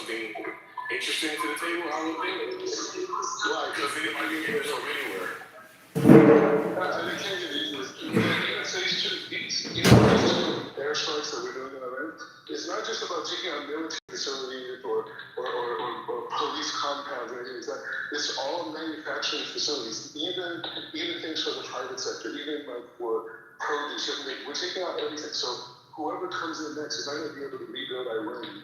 something interesting to the table, I would think. Why? Because anybody can get from anywhere. I can't get into this. Even airstrikes that we're doing in Iran, it's not just about taking out military facilities or police compounds or anything like that. It's all manufacturing facilities, even things for the private sector, even like for produce. We're taking out everything. So whoever comes in next is not going to be able to rebuild Iran.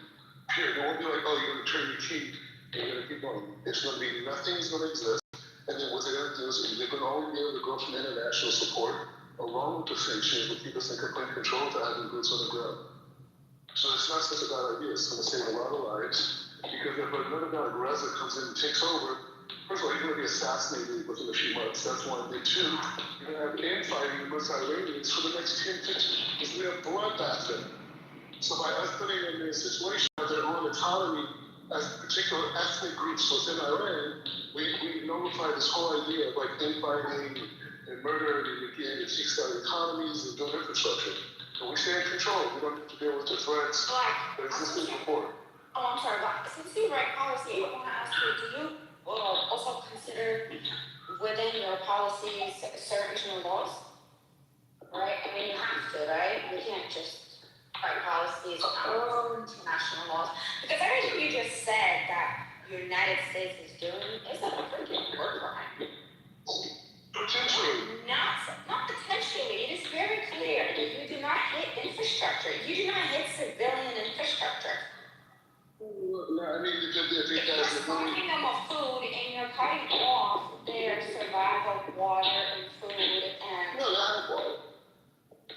Period. It won't be like, oh, you're going to turn your key and you're going to keep going. It's going to be nothing's going to exist. And then what they're going to do is they're going to only be able to go from international support along with the sanctions where people think of putting control to having boots on the ground. So it's not such a bad idea. It's going to save a lot of lives. Because if another guy like Reza comes in and takes over, first of all, he's going to be assassinated within a few months. That's one thing. Two, you're going to have infighting amongst Iranians for the next 10, 15 years. It's going to be a bloodbath then. So by us putting them in a situation of their own autonomy as particular ethnic groups within Iran, we nullify this whole idea of like infighting and murder and it takes out economies and build infrastructure. And we stay in control. We don't have to deal with the threats that existed before. Oh, I'm sorry, but since you write policy, I want to ask you, do you also consider within your policies certain international laws? Right? I mean, you have to, right? You can't just write policies on international laws. Because everything you just said that the United States is doing is a freaking war crime. Potentially. Not potentially. It is very clear. You do not hit infrastructure. You do not hit civilian infrastructure. No, I mean, if you're starving them of food and you're cutting off their survival of water and food and... No, they have water.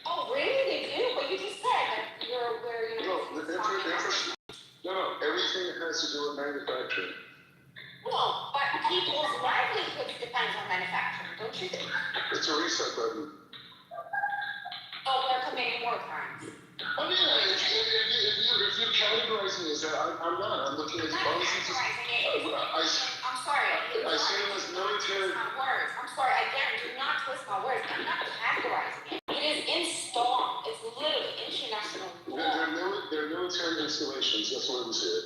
Oh, really? They do? But you just said that you're where you're... No, everything has to do with manufacturing. Well, but people's livelihoods depends on manufacturing, don't you think? It's a reset button. Oh, we're committing war crimes. I mean, if you're categorizing it as that, I'm not. I'm looking at the policies. I'm sorry. I see them as military. I'm sorry. Again, do not twist my words. I'm not categorizing it. It is installed. It's literally international law. They're military installations. That's what we see it.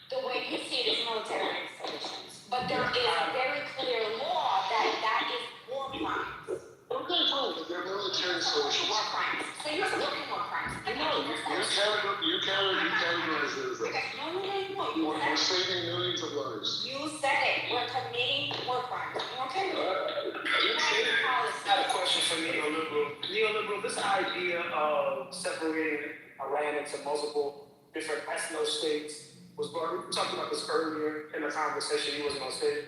The way you see it is military installations. But there is a very clear law that is war crimes. Okay, fine. They're military installations. War crimes. So you're looking war crimes. You categorize it as that. No. We're saving millions of lives. You said it. We're committing war crimes. Okay. I have a question for neoliberal. Neoliberal, this idea of separating Iran into multiple different ethno states was brought. We talked about this earlier in the conversation. He wasn't on stage.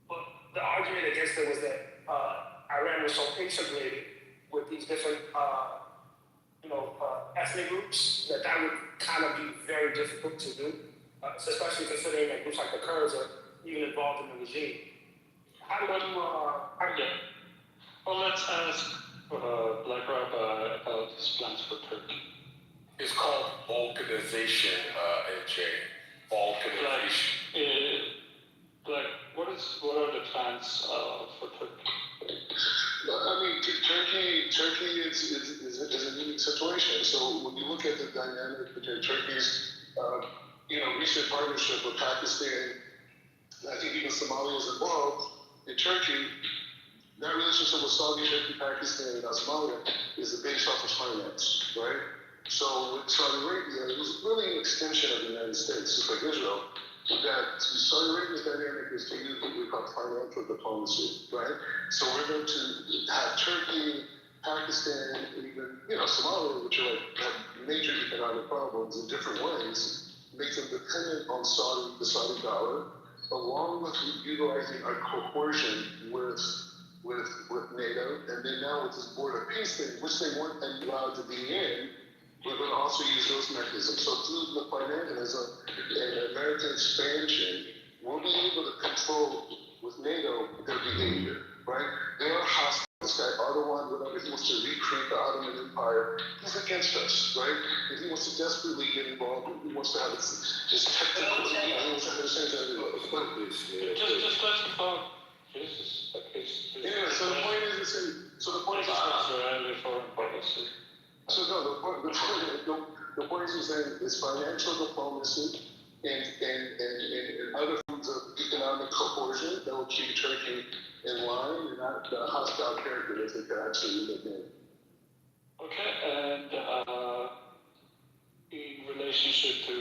But the argument against it was that Iran was so integrated with these different, ethnic groups that would kind of be very difficult to do, especially considering that groups like the Kurds are even involved in the regime. How do you argue? Well, let's ask Black Rob about his plans for Turkey. It's called balkanization, MJ. Balkanization. What are the plans for Turkey? I mean, Turkey is a unique situation. So when you look at the dynamic between Turkey's, recent partnership with Pakistan, I think even Somalia is involved in Turkey. That relationship with Saudi, Turkey, Pakistan, and Somalia is based off of finance, right? So with Saudi Arabia, it was really an extension of the United States, just like Israel. That Saudi Arabia's dynamic is to use what we call financial diplomacy, right? So we're going to have Turkey, Pakistan, even Somalia, which are have major economic problems in different ways, make them dependent on the Saudi dollar, along with utilizing our coercion with NATO, and then now with this border peace thing, which they weren't allowed to be in. We're going to also use those mechanisms. So through the financialism and American expansion, we'll be able to control with NATO their behavior, right? They are hostile. This guy Erdogan, whatever, he wants to recreate the Ottoman Empire. He's against us, right? And he wants to desperately get involved. He wants to have this technical, he wants to have the same thing. Just let him talk. So the point is, Israeli foreign policy. So no, the point is that it's financial diplomacy and other forms of economic coercion that will keep Turkey in line and not the hostile character that they could actually live in. Okay, and in relationship to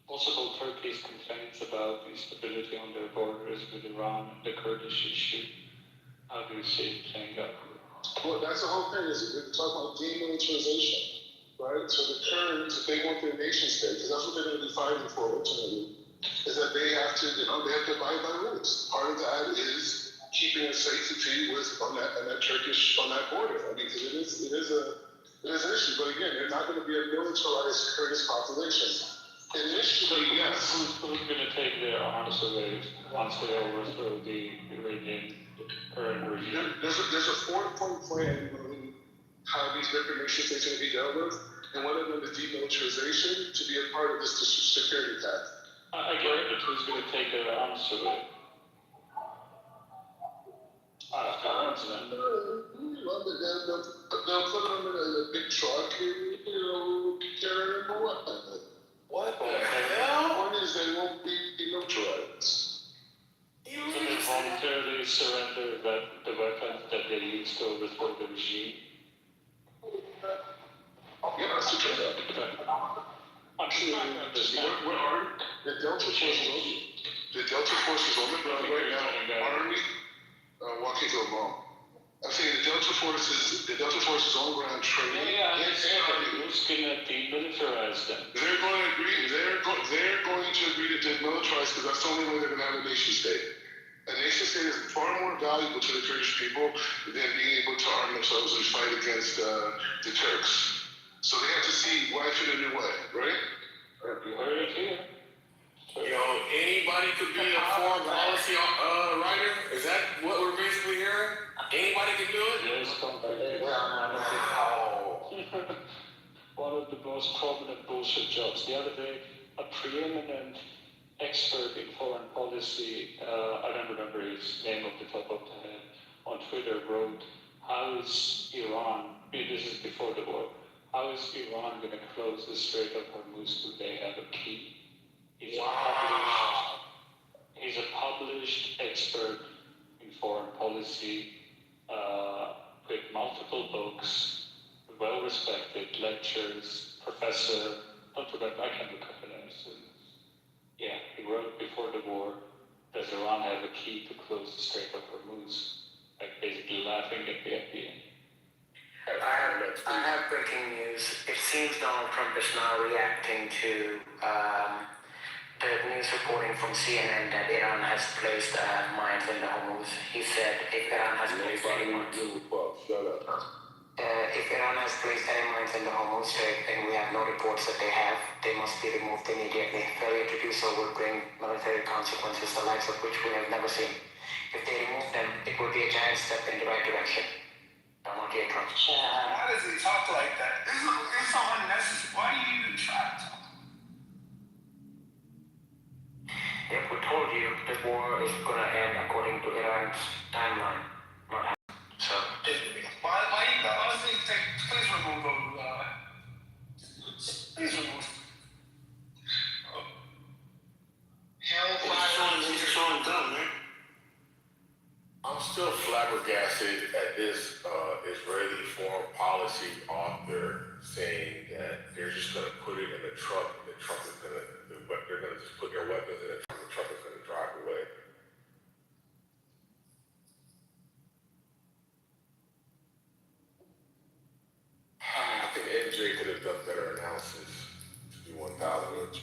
possible Turkey's complaints about instability on their borders with Iran and the Kurdish issue, how do you see it playing out? Well, that's the whole thing. Is we're talking about demilitarization, right? So the Kurds, they want their nation state because that's what they're going to be fighting for ultimately. Is that they have to, they have to abide by rules. Part of that is keeping a safety on that border. I mean, because it is an issue. But again, they're not going to be a militarized Kurdish population. Initially, yes. Who's going to take their arms away once they overthrow the Iranian current regime? There's a 4-point plan on how these different nation states are going to be dealt with, and one of them is demilitarization to be a part of this security pact. I get it, but who's going to take their arms away? Congressman. They'll put them in a big truck and, carry them away. What the hell? The point is they won't be demilitarized. So they voluntarily surrender the weapons that they used to overthrow the regime? Yeah, that's the truth. I'm just trying to understand. Where are the Delta Force on the ground right now. Army, walking to a bomb. I'm saying the Delta Force is on the ground training. Yeah, I understand, but who's going to demilitarize them? They're going to agree. They're going to agree to demilitarize because that's the only way they're going to have a nation state. A nation state is far more valuable to the Kurdish people than being able to arm themselves and fight against the Turks. So they have to see life in a new way, right? You heard it here. Yo, anybody could be a foreign policy writer? Is that what we're basically hearing? Anybody can do it? Yes, one of the most prominent bullshit jobs. The other day, a preeminent expert in foreign policy, I don't remember his name off the top of the head, on Twitter wrote, how is Iran, this is before the war, how is Iran going to close the Strait of Hormuz? Do they have a key? He's a published expert in foreign policy with multiple books, well-respected lectures, professor, don't remember, I can't look up the names. Yeah, he wrote before the war, does Iran have a key to close the Strait of Hormuz? Like basically laughing at the idea. I have breaking news. It seems Donald Trump is now reacting to the news reporting from CNN that Iran has placed mines in the Hormuz. He said if Iran has placed any mines, if Iran has placed any mines in the Hormuz Strait, and we have no reports that they must be removed immediately. Failure to do so will bring military consequences, the likes of which we have never seen. If they remove them, it will be a giant step in the right direction. Donald J. Trump. Why does he talk like that? It's so unnecessary. Why do you even try to talk? Yep, we told you the war is going to end according to Iran's timeline. Not how. So. Why you honestly please remove those, please remove. Hellfire. He's showing done, man. I'm still flabbergasted at this Israeli foreign policy author saying that they're just going to put it in the truck and the truck is going to, they're going to just put their weapons in the truck is going to drive away. I think MJ could have done better analysis to be 1,000.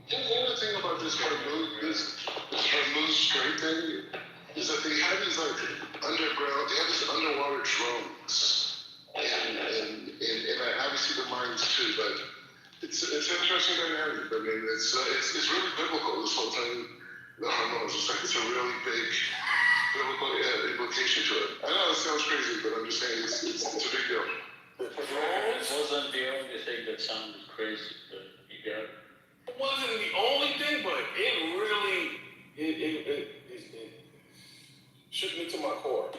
The other thing about this Hormuz Strait thing is that they have these underwater drones, and obviously the mines too. But it's an interesting dynamic. I mean, it's really biblical. This whole thing, the Hormuz, it's a really big biblical implication to it. I know it sounds crazy, but I'm just saying it's a big deal. It wasn't the only thing that sounded crazy, but you got it. It wasn't the only thing, but it really it shook me to my core.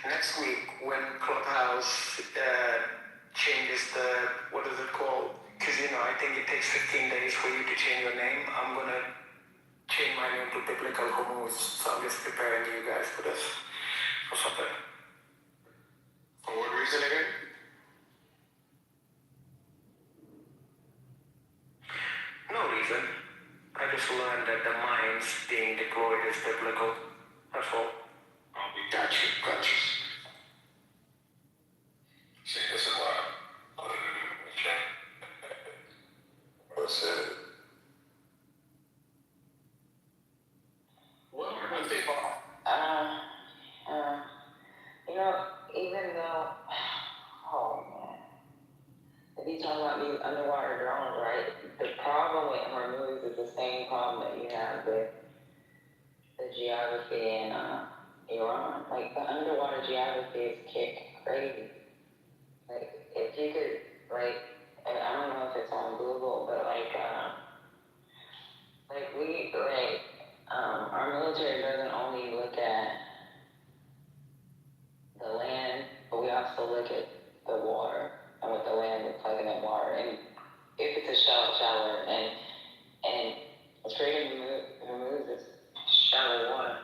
Next week, when Clubhouse changes what is it called? Because, I think it takes 15 days for you to change your name. I'm going to change my name to Biblical Hormones. So I'm just preparing you guys for this, for something. For what reason again? No reason. I just learned that the minds being deployed is biblical. That's all. Oh, we got you. See, this is why I put it in the chat. What said it? Well, I think Even though, oh man, if you talk about these underwater drones, right? The problem with Hormuz is the same problem that you have with the geography in Iran. Like the underwater geography is crazy. Like if you could, and I don't know if it's on Google, but our military doesn't only look at the land, but we also look at the water and what the land is like in that water. And if it's a shallower, and Strait of Hormuz is shallow water,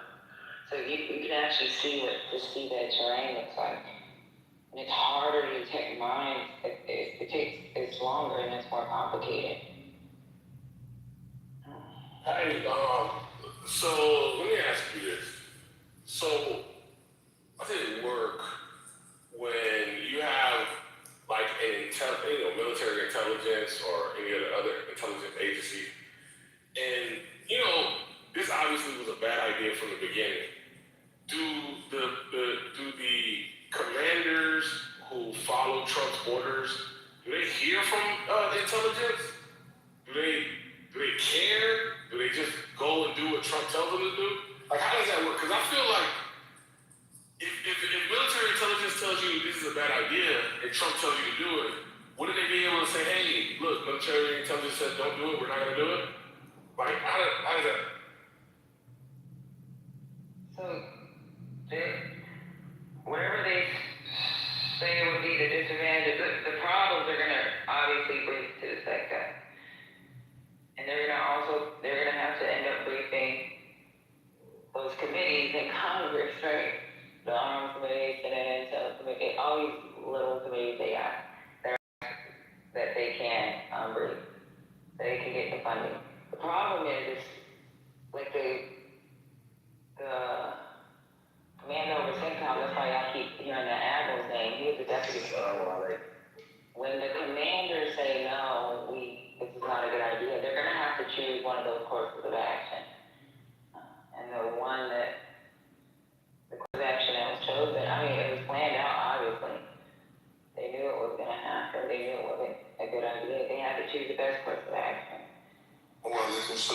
so you can actually see that terrain looks like. And it's harder to detect mines. It's longer and it's more complicated. Hey, so let me ask you this. So, how does it work when you have like military intelligence or any other intelligence agency, and this obviously was a bad idea from the beginning. Do the commanders who follow Trump's orders, do they hear from intelligence? Do they care? Do they just go and do what Trump tells them to do? Like, how does that work? Because I feel like if military intelligence tells you this is a bad idea and Trump tells you to do it, wouldn't they be able to say, hey, look, military intelligence says don't do it, we're not going to do it? Like, how does that? So, whatever they say would be the disadvantage, the problems are going to obviously bring to the sector. And they're going to have to end up briefing those committees in Congress, right? The Arms Committee, Senate Intel Committee, all these little committees they got that they can brief, so they can get the funding. The problem is like the commander over CENTCOM, that's why y'all keep hearing that Admiral's name. He was the deputy. When the commanders say no, this is not a good idea, they're going to have to choose one of those courses of action. And the course of action that was chosen, it was planned out, obviously. They knew it was going to happen. They knew it wasn't a good idea. They had to choose the best course of action. So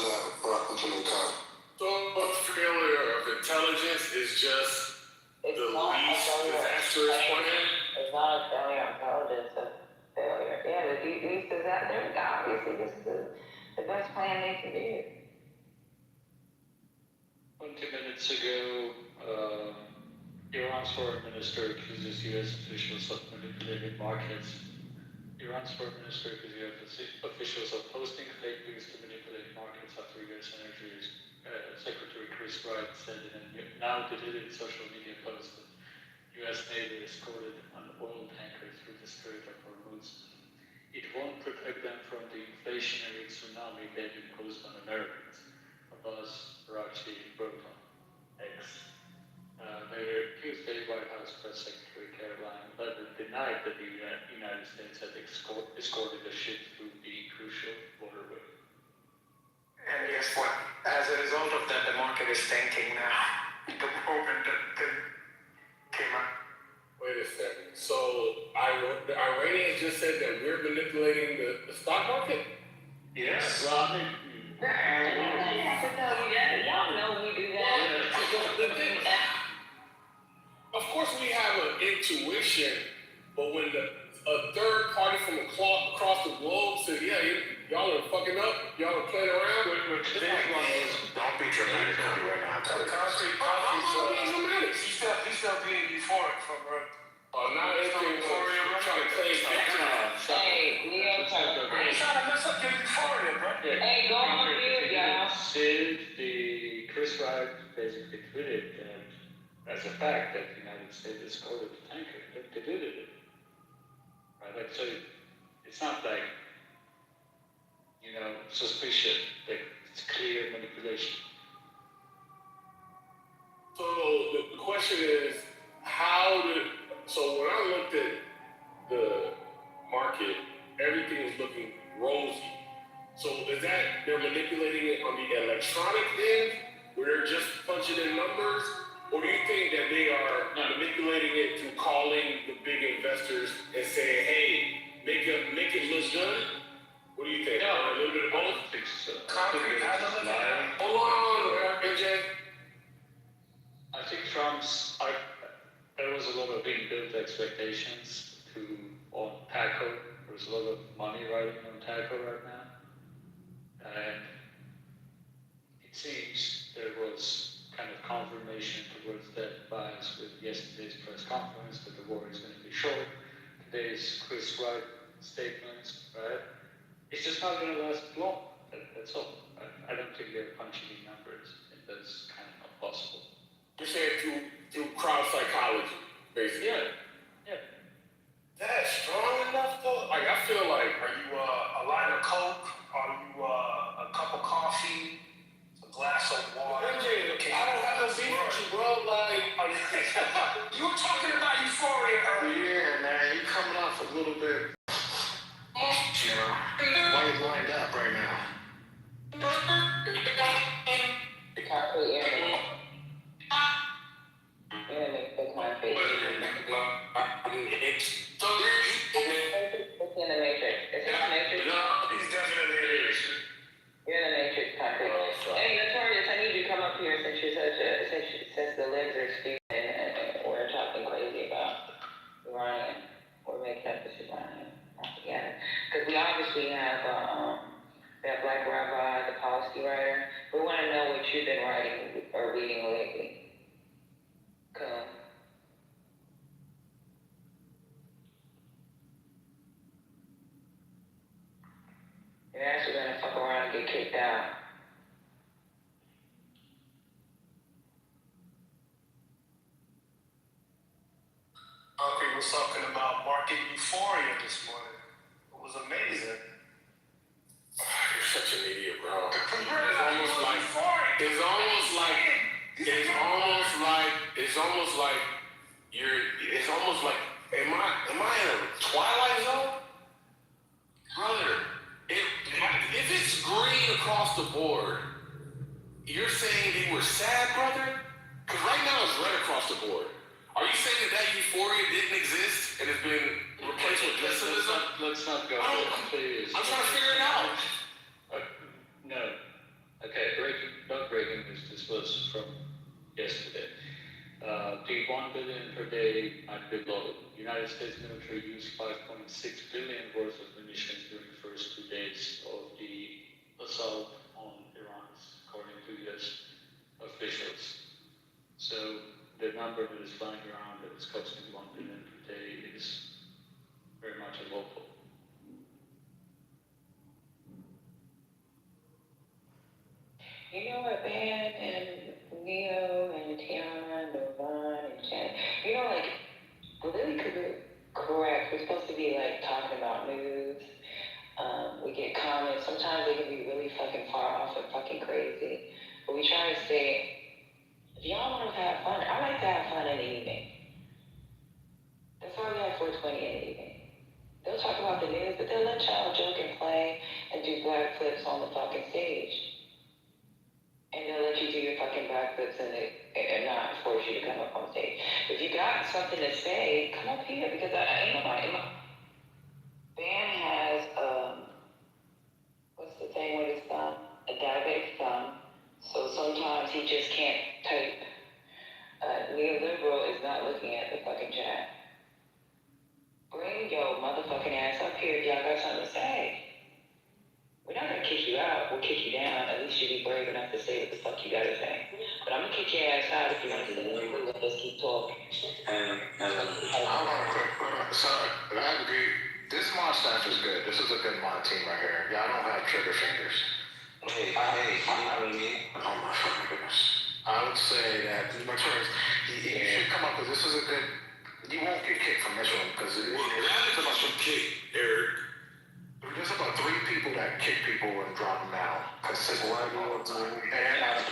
failure of intelligence is just the least disastrous plan? It's not a failure of intelligence, it's a failure. Yeah, the least disaster, obviously, this is the best plan they can do. 20 minutes ago, Iran's foreign minister accuses U.S. officials of manipulating markets. Iran's foreign minister accuses U.S. officials of posting fake news to manipulate markets after U.S. Energy Secretary Chris Wright said in a now deleted social media post that U.S. Navy escorted an oil tanker through the Strait of Hormuz. It won't protect them from the inflationary tsunami they've imposed on Americans, Abbas Araghchi wrote on X. Later Tuesday, White House Press Secretary Caroline Leavitt denied that the United States had escorted a ship through the crucial waterway. And guess what? As a result of that, the market is tanking now. The moment that thing came out. Wait a second. So the Iranians just said that we're manipulating the stock market? Yes. Y'all know we do that. Of course we have an intuition, but when the a third party from across the globe said, yeah, y'all are fucking up, y'all are playing around. Don't be dramatic on me right now. Concrete, I'm not being dramatic. he's still being euphoric from her. Now everything was trying to claim victory. Hey, Leo, I ain't trying to mess up your euphoria, bro. hey, go on mute, y'all. Since the Chris Wright basically tweeted that as a fact that the United States escorted the tanker, they did it. Right? Like, so it's not like, suspicion. Like, it's clear manipulation. So the question is, so when I looked at the market, everything was looking rosy. So is that they're manipulating it on the electronic end, where they're just punching in numbers? Or do you think that they are manipulating it through calling the big investors and saying, hey, make it look good? What do you think? No, A little bit of I both? don't think so. Concrete, I don't know. Hold on, NJ. I think there was a lot of inbuilt expectations on tackle. There's a lot of money riding on tackle right now. And it seems there was kind of confirmation towards that bias with yesterday's press conference that the war is going to be short. Today's Chris Wright statements, right? It's just not going to last long. That's all. I don't think they're punching in numbers. That's kind of not possible. You're saying through crowd psychology, basically. Yeah. That's strong enough though. Like I feel like, Are you a line of Coke? Are you a cup of coffee? A glass of water? NJ, I don't have no beef with you, bro. Like, You were talking about euphoria earlier. Yeah, man, you coming off a little bit. Why you lined up right now? Concrete, you're gonna make the concrete. It's in the matrix. It's in the matrix. He's definitely an idiot. You're in the matrix, concrete. Hey, Notorious, I need you to come up here since the limbs are stupid and we're talking crazy about Ryan. We're making up this Ryan together. Because we obviously have that Black Rabbi, the policy writer. We want to know what you've been writing or reading lately. Come. You're actually gonna fuck around and get kicked out. Concrete was talking about market euphoria this morning. It was amazing. you're such an idiot, bro. It's almost like, am I in a twilight zone? Brother, if it's green across the board, you're saying they were sad, brother? Because right now it's red across the board. Are you saying that euphoria didn't exist and it's been replaced with pessimism? Let's not go I there, don't- please. I'm trying to figure it out. No. Okay, not breaking news. This was from yesterday. The 1 billion per day might be low. The United States military used 5.6 billion worth of munitions during the first 2 days of the assault on Iran, according to U.S. officials. So the number that is flying around that is costing 1 billion per day is very much a local. You know what, Ben and Leo and Tiana and Devon and Jen, really correct. We're supposed to be talking about news. We get comments. Sometimes they can be really fucking far off and fucking crazy. But we try to say, if y'all want to have fun, I like to have fun in the evening. That's why we have 420 in the evening. They'll talk about the news, but they'll let y'all joke and play and do black flips on the fucking stage. And they'll let you do your fucking backflips and not force you to come up on stage. If you got something to say, come up here because I ain't nobody. Van has what's the thing with his thumb? A diabetic thumb. So sometimes he just can't type. Neoliberal is not looking at the fucking chat. Bring your motherfucking would kick you down. At least you'd be brave enough to say what the fuck you gotta say. But I'm gonna kick your ass out if you want to sit there and let us keep talking. Hold on quick. So, I agree. This mod staff is good. This is a good mod team right here. Y'all don't have trigger fingers. Oh my fucking goodness. I would say that you should come up with this is a good. You won't get kicked from this one because there's about 3 people that kick people and drop them down consistently all the time. And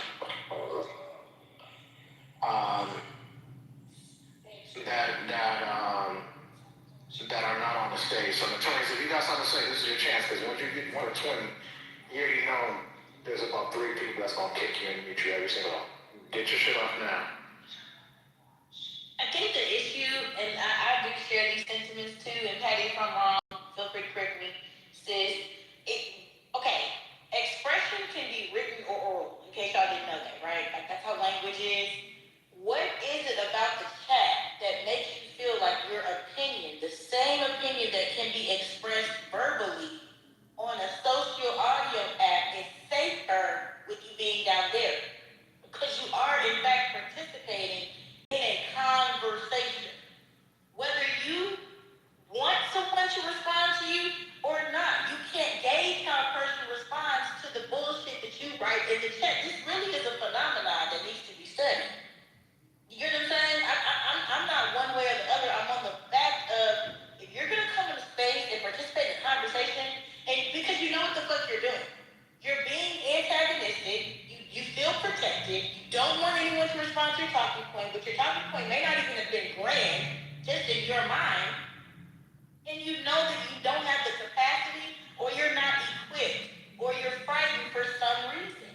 that are not on the stage. So attorneys, if you got something to say, this is your chance because once you get 1 or 20, you already know there's about 3 people that's gonna kick you and meet you every single one. Get your shit off now. I think the issue, and I do share these sentiments too, and Patty, if I'm wrong, feel free to correct me, says, expression can be written or oral, in case y'all didn't know that, right? Like that's how language is. What is it about the chat that makes you feel like your opinion, the same opinion that can be expressed verbally on a social audio app, is safer with you being down there? Because you are, in fact, participating in a conversation. Whether you want someone to respond to you or not, you can't gauge how a person responds to the bullshit that you write in the chat. This really is a phenomenon that needs to be studied. You get what I'm saying? I'm not one way or the other. I'm on the fact of, if you're gonna come into space and participate in a conversation, and because you know what the fuck you're doing. You're being antagonistic, you feel protected, you don't want anyone to respond to your talking point, but your talking point may not even have been grand, just in your mind, and you know that you don't have the capacity, or you're not equipped, or you're frightened for some reason.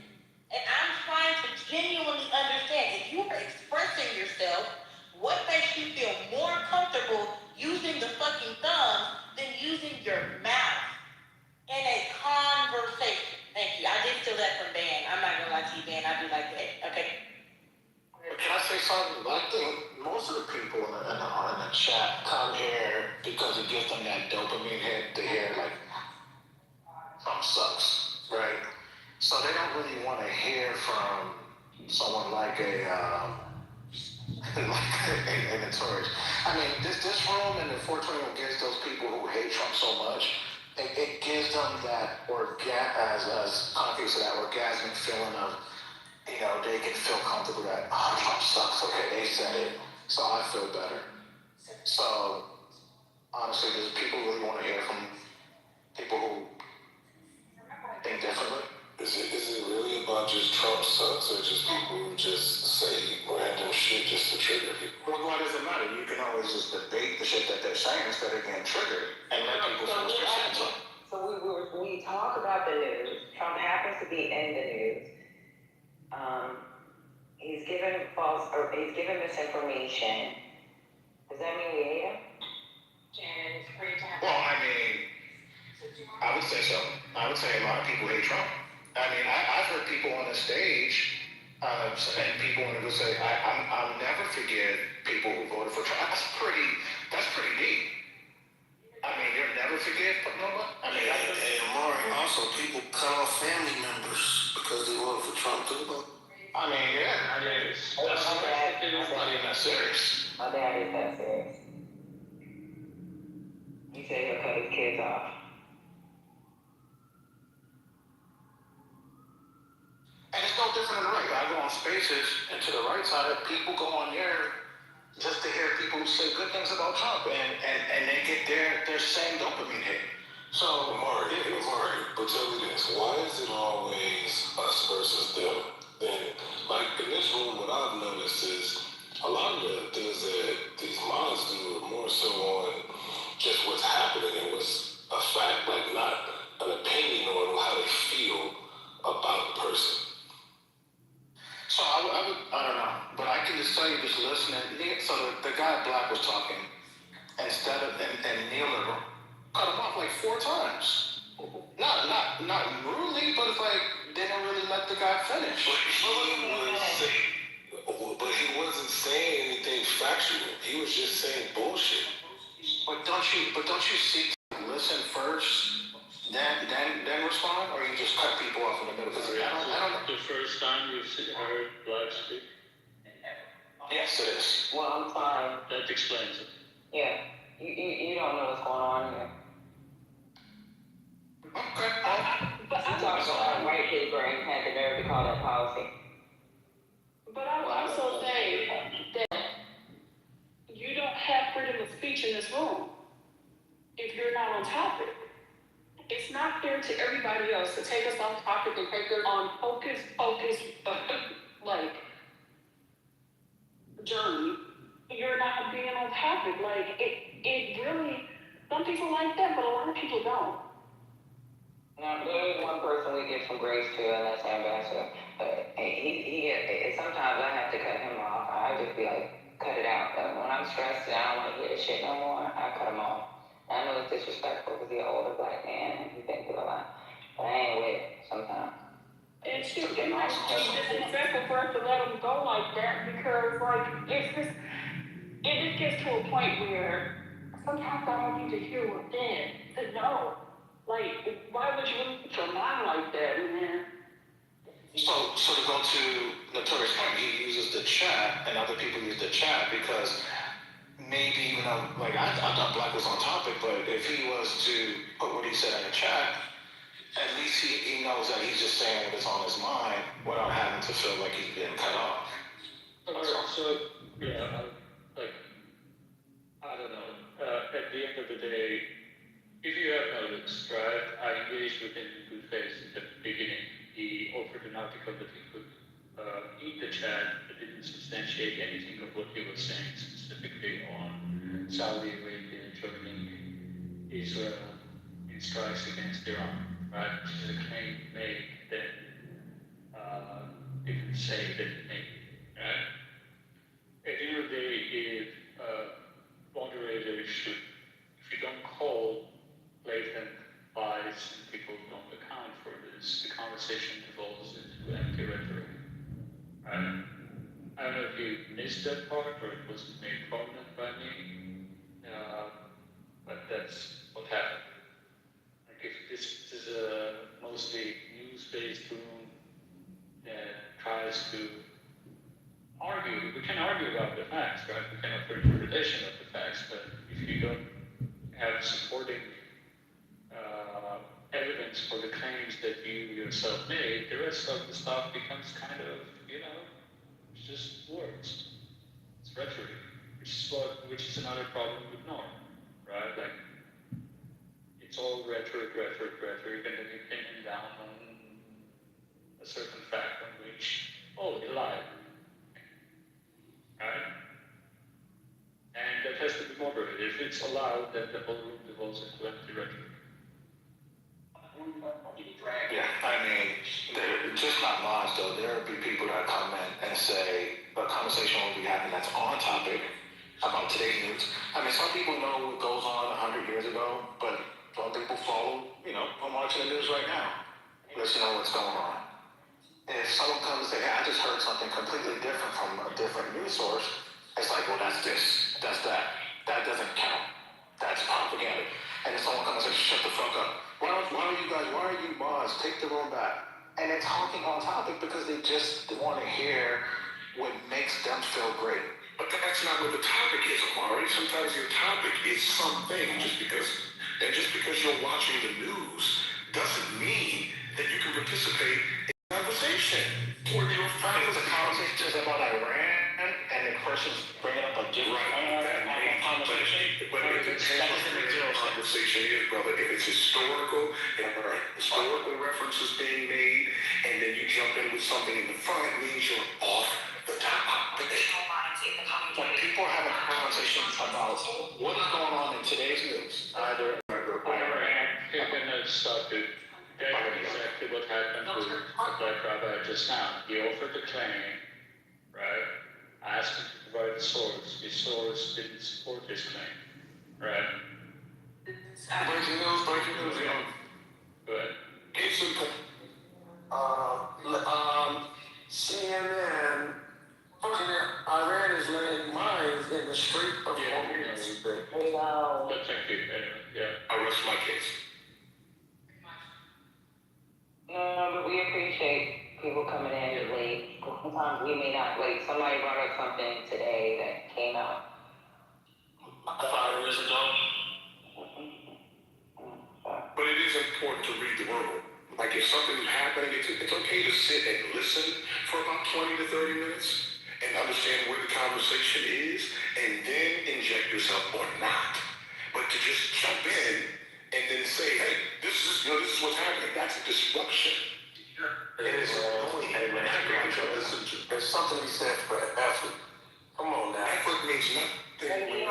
And I'm trying to genuinely understand, if you are expressing yourself, what makes you feel more comfortable using the fucking thumb than using your mouth in a conversation? Thank you. I did steal that from Van. I'm not gonna lie to you, Van. I do like that. Okay. Can I say something? I think most of the people in the chat come here because it gives them that dopamine hit to hear like something sucks, right? So they don't really want to hear from someone like a notorious. I mean, this room and the 421 gives those people who hate Trump so much. It gives them that as Concrete said, that orgasmic feeling of, they can feel comfortable that, Trump sucks, okay, they said it, so I feel better. So, honestly, does people really want to hear from people who think differently? Is it really about just Trump sucks or just people who just say random shit just to trigger people? Well, why does it matter? You can always just debate the shit that they're saying instead of getting triggered and let people feel what they're saying. So we talk about the news. Trump happens to be in the news. He's given misinformation. Does that mean we hate him? Well, I mean, I would say so. I would say a lot of people hate Trump. I mean, I've heard people on the stage and people would say, I'll never forgive people who voted for Trump. That's pretty deep. I mean, you'll never forgive nobody? I mean, and Amari, also people cut off family members because they voted for Trump too. I mean, yeah. I mean, that's not even that serious. My dad is that serious. He said he'll cut his kids off. And it's no different than the right. I go on spaces, and to the right side, people go on there just to hear people say good things about Trump, and they get their same dopamine hit. So, Amari, but tell me this, why is it always us versus them? Then, like in this room, what I've noticed is a lot of the things that these mods do are more so on just what's happening and what's a fact, like not an opinion on how they feel about the person. So I don't know, but I can just tell you, just listening. So the guy Black was talking, instead of and Neil cut him off like 4 times. Not rudely, but it's like didn't really let the guy finish. But he wasn't saying anything factual. He was just saying bullshit. But don't you see? Listen first, then respond, or you just cut people off in the middle? Because I don't know. The first time you've heard Black speak? Yes, it is. Well, I'm sorry. That explains it. Yeah. You don't know what's going on here. Okay. But I You talk about a white kid brain had the nerve to call that policy. But I would also say that you don't have freedom of speech in this room if you're not on topic. It's not fair to everybody else to take us off topic and take us on focus, like, journey. You're not being on topic. Like, it really, some people like that, but a lot of people don't. Now, there is one person we give some grace to, and that's Ambassador. But sometimes I have to cut him off. I just be like, cut it out. When I'm stressed and I don't want to hear this shit no more, I cut him off. I know it's disrespectful because he's an older black man and he's been through a lot. But I ain't with it sometimes. And shoot, it might be disrespectful for us to let them go like that because, like, it just gets to a point where sometimes I don't need to hear what's said to know. Like, why would you lose your mind like that, man? So to go to Notorious point, he uses the chat, and other people use the chat because maybe, even though, like, I thought Black was on topic, but if he was to put what he said in the chat, at least he knows that he's just saying what's on his mind without having to feel like he's being cut off. So, yeah, like, I don't know. At the end of the day, if you have noticed, right, I engaged with him in good faith at the beginning. He offered an article that he could eat the chat, but didn't substantiate anything of what he was saying specifically on Saudi Arabia joining Israel in strikes against Iran, right? Which is a claim made that didn't say that he made, right? At the end of the day, if moderators should, if you don't call blatant lies and people don't account for this, the conversation evolves into empty rhetoric. Right? I don't know if you missed that part or it wasn't made prominent by me, but that's what happened. Like, if this is a mostly news-based room that tries to argue, we can argue about the facts, right? We can offer interpretation of the facts, but if you don't have supporting evidence for the claims that you yourself made, the rest of the stuff becomes kind of, it's just words. It's rhetoric, which is another problem with Norm, right? Like, it's all rhetoric, and then you pin him down on a certain fact on which, he lied, right? And that has to be moderated. If it's allowed, then the whole room devolves into empty rhetoric. Yeah, I mean, just not lies though. There will be people that come in and say a conversation will be happening that's on topic about today's news. I mean, some people know what goes on 100 years ago, but some people follow, I'm watching the news right now. Let's know what's going on. If someone comes and say, hey, I just heard something completely different from a different news source, it's like, well, that's this, that's that. That doesn't count. That's propaganda. And then someone comes and says, shut the fuck up. Why are you mods? Take the room back. And they're talking on topic because they just want to hear what makes them feel great. But that's not what the topic is, Amari. Sometimes your topic is something. Just because you're watching the news doesn't mean that you can participate in the conversation. Or your Because the conversation is about Iran and the person's bringing up a different conversation. But if it's conversation is, brother, if it's historical, if there are historical references being made, and then you jump in with something in the front, it means you're off the topic. When people are having conversations about what is going on in today's news, either Iran picking us started. That's exactly what happened to the Black Rabbi just now. He offered the claim, right? Asked him to provide the source. His source didn't support his claim, right? breaking news, Go ahead. Case in point. CNN, Iran is laying mines in the Strait of Hormuz. But thank you. Anyway, yeah. I rest my case. people coming in late. Sometimes we may not, like, somebody brought up something today that came out. 5 years ago. But it is important to read the room. Like if something is happening, it's okay to sit and listen for about 20 to 30 minutes and understand where the conversation is and then inject yourself or not. But to just jump in and then say, hey, this is what's happening. That's a disruption. It is annoying. There's something to be said for effort. Come on now. Effort means nothing. You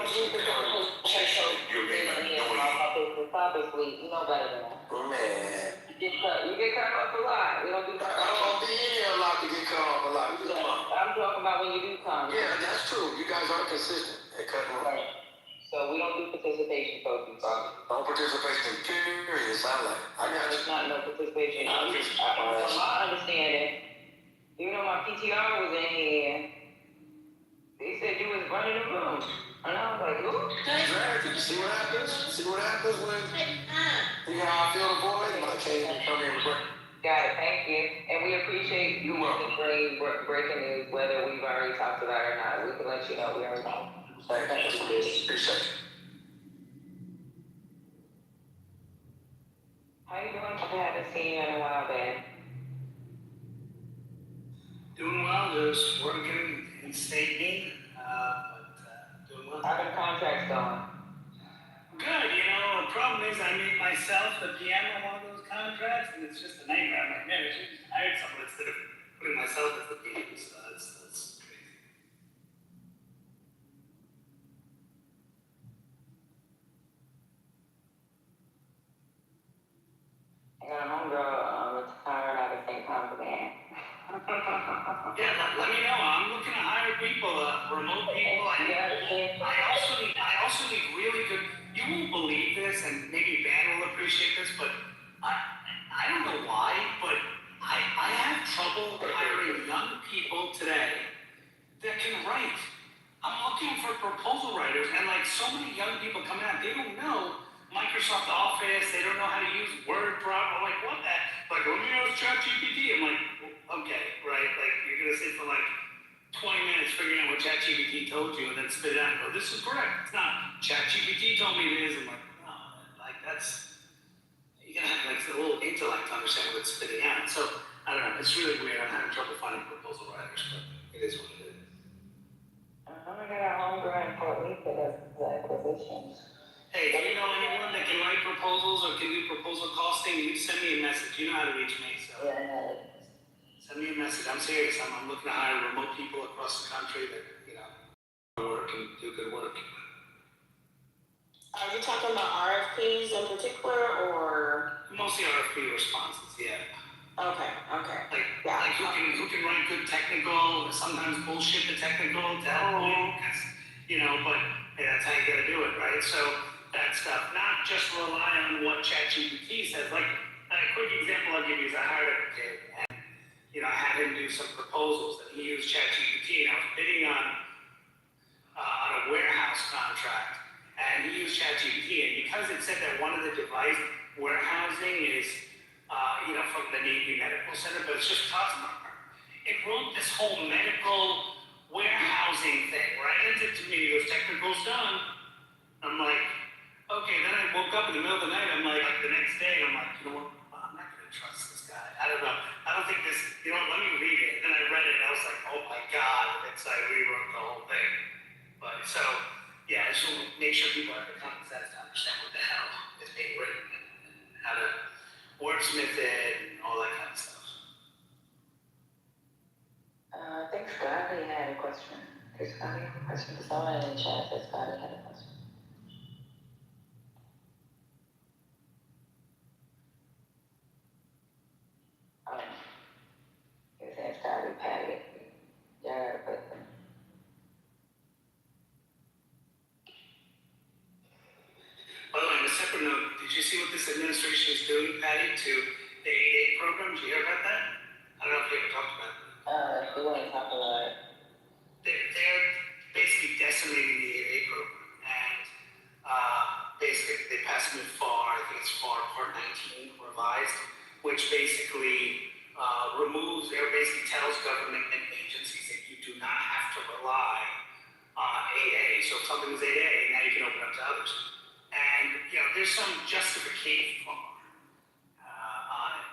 know better than that. Man. You get cut off a lot. We don't do cut off. I don't be in here a lot to get cut off a lot. I'm talking about when you do come. Yeah, that's true. You guys aren't consistent at cutting off. Right. So we don't do participation trophies, bro. No participation period, sound like. I got you. It's not no participation. From my understanding, you know my PTR was in here. They said you was running the room. And I was like, who? Exactly. See what happens? See what happens when you know how I feel the boys? When I came and come here with break. Got it, thank you. And we appreciate you bringing breaking news, whether we've already talked about it or not. We can let you know we already know. Thank you. Appreciate it. How you doing? I haven't seen you in a while, babe. Doing well, just working in state need, but doing well. How are the contracts going? Good, you know, the problem is I made myself the PM on one of those contracts, and it's just a nightmare. I'm like, man, I should just hire someone instead of putting myself as the PM, so that's crazy. I got a homegirl retired out of St. Congressman. Yeah, let me know. I'm looking to hire people, remote people. I also need really good. You won't believe this, and maybe Ben will appreciate this, but I don't know why, but I have trouble hiring young people today that can write. I'm looking for proposal writers, and like so many young people coming out, they don't know Microsoft Office, they don't know how to use Word properly. I'm like, what that? Like, well, you know, it's ChatGPT. I'm like, okay, right? Like, you're gonna sit for like 20 minutes figuring out what ChatGPT told you and then spit it out and go, this is correct. It's not. ChatGPT told me it is. I'm like, no, like that's, you gotta have like a little intellect to understand what it's spitting out. So, I don't know, it's really weird. I'm having trouble finding proposal writers, but it is what it is. I'm gonna get a homegrown for me for the acquisitions. Hey, do you know anyone that can write proposals or can do proposal costing? You send me a message. You know how to reach me, so. Yeah, I know. Send me a message. I'm serious. I'm looking to hire remote people across the country that, you know, work and do good work. Are you talking about RFPs in particular, or? Mostly RFP responses, yeah. Okay. Like who can write good technical, sometimes bullshit the technical to help you, you know, but yeah, that's how you gotta do it, right? So that stuff, not just rely on what ChatGPT says. Like a quick example I'll give you is I hired a kid and, you know, I had him do some proposals and he used ChatGPT and I was bidding on a warehouse contract and he used ChatGPT and because it said that one of the device warehousing is, you know, from the Navy Medical Center, but it's just customer. It wrote this whole medical warehousing thing, right? And to me, those technical's done. I'm like, okay, then I woke up in the middle of the night, I'm like the next day, I'm like, you know what, I'm not gonna trust this guy. I don't know. I don't think this, you know, let me read it. And then I read it and I was like, oh my God, it's like rewrote the whole thing. But so, yeah, I just want to make sure people have the common sense to understand what the hell is being written and how to wordsmith it and all that kind of stuff. I think Scotty had a question. Did Scotty have a question? Someone in the chat said Scotty had a question. He was saying Scotty Patty. Yeah, but By the way, on a separate note, did you see what this administration is doing, Patty, to the 8 program? Did you hear about that? I don't know if you ever talked about it. we want to talk about it. They're basically decimating the 8A program. And basically, they passed new FAR, I think it's FAR Part 19 revised, which basically removes, or basically tells government agencies that you do not have to rely on 8A. So if something was 8A, now you can open up to others. And, there's some justification on it.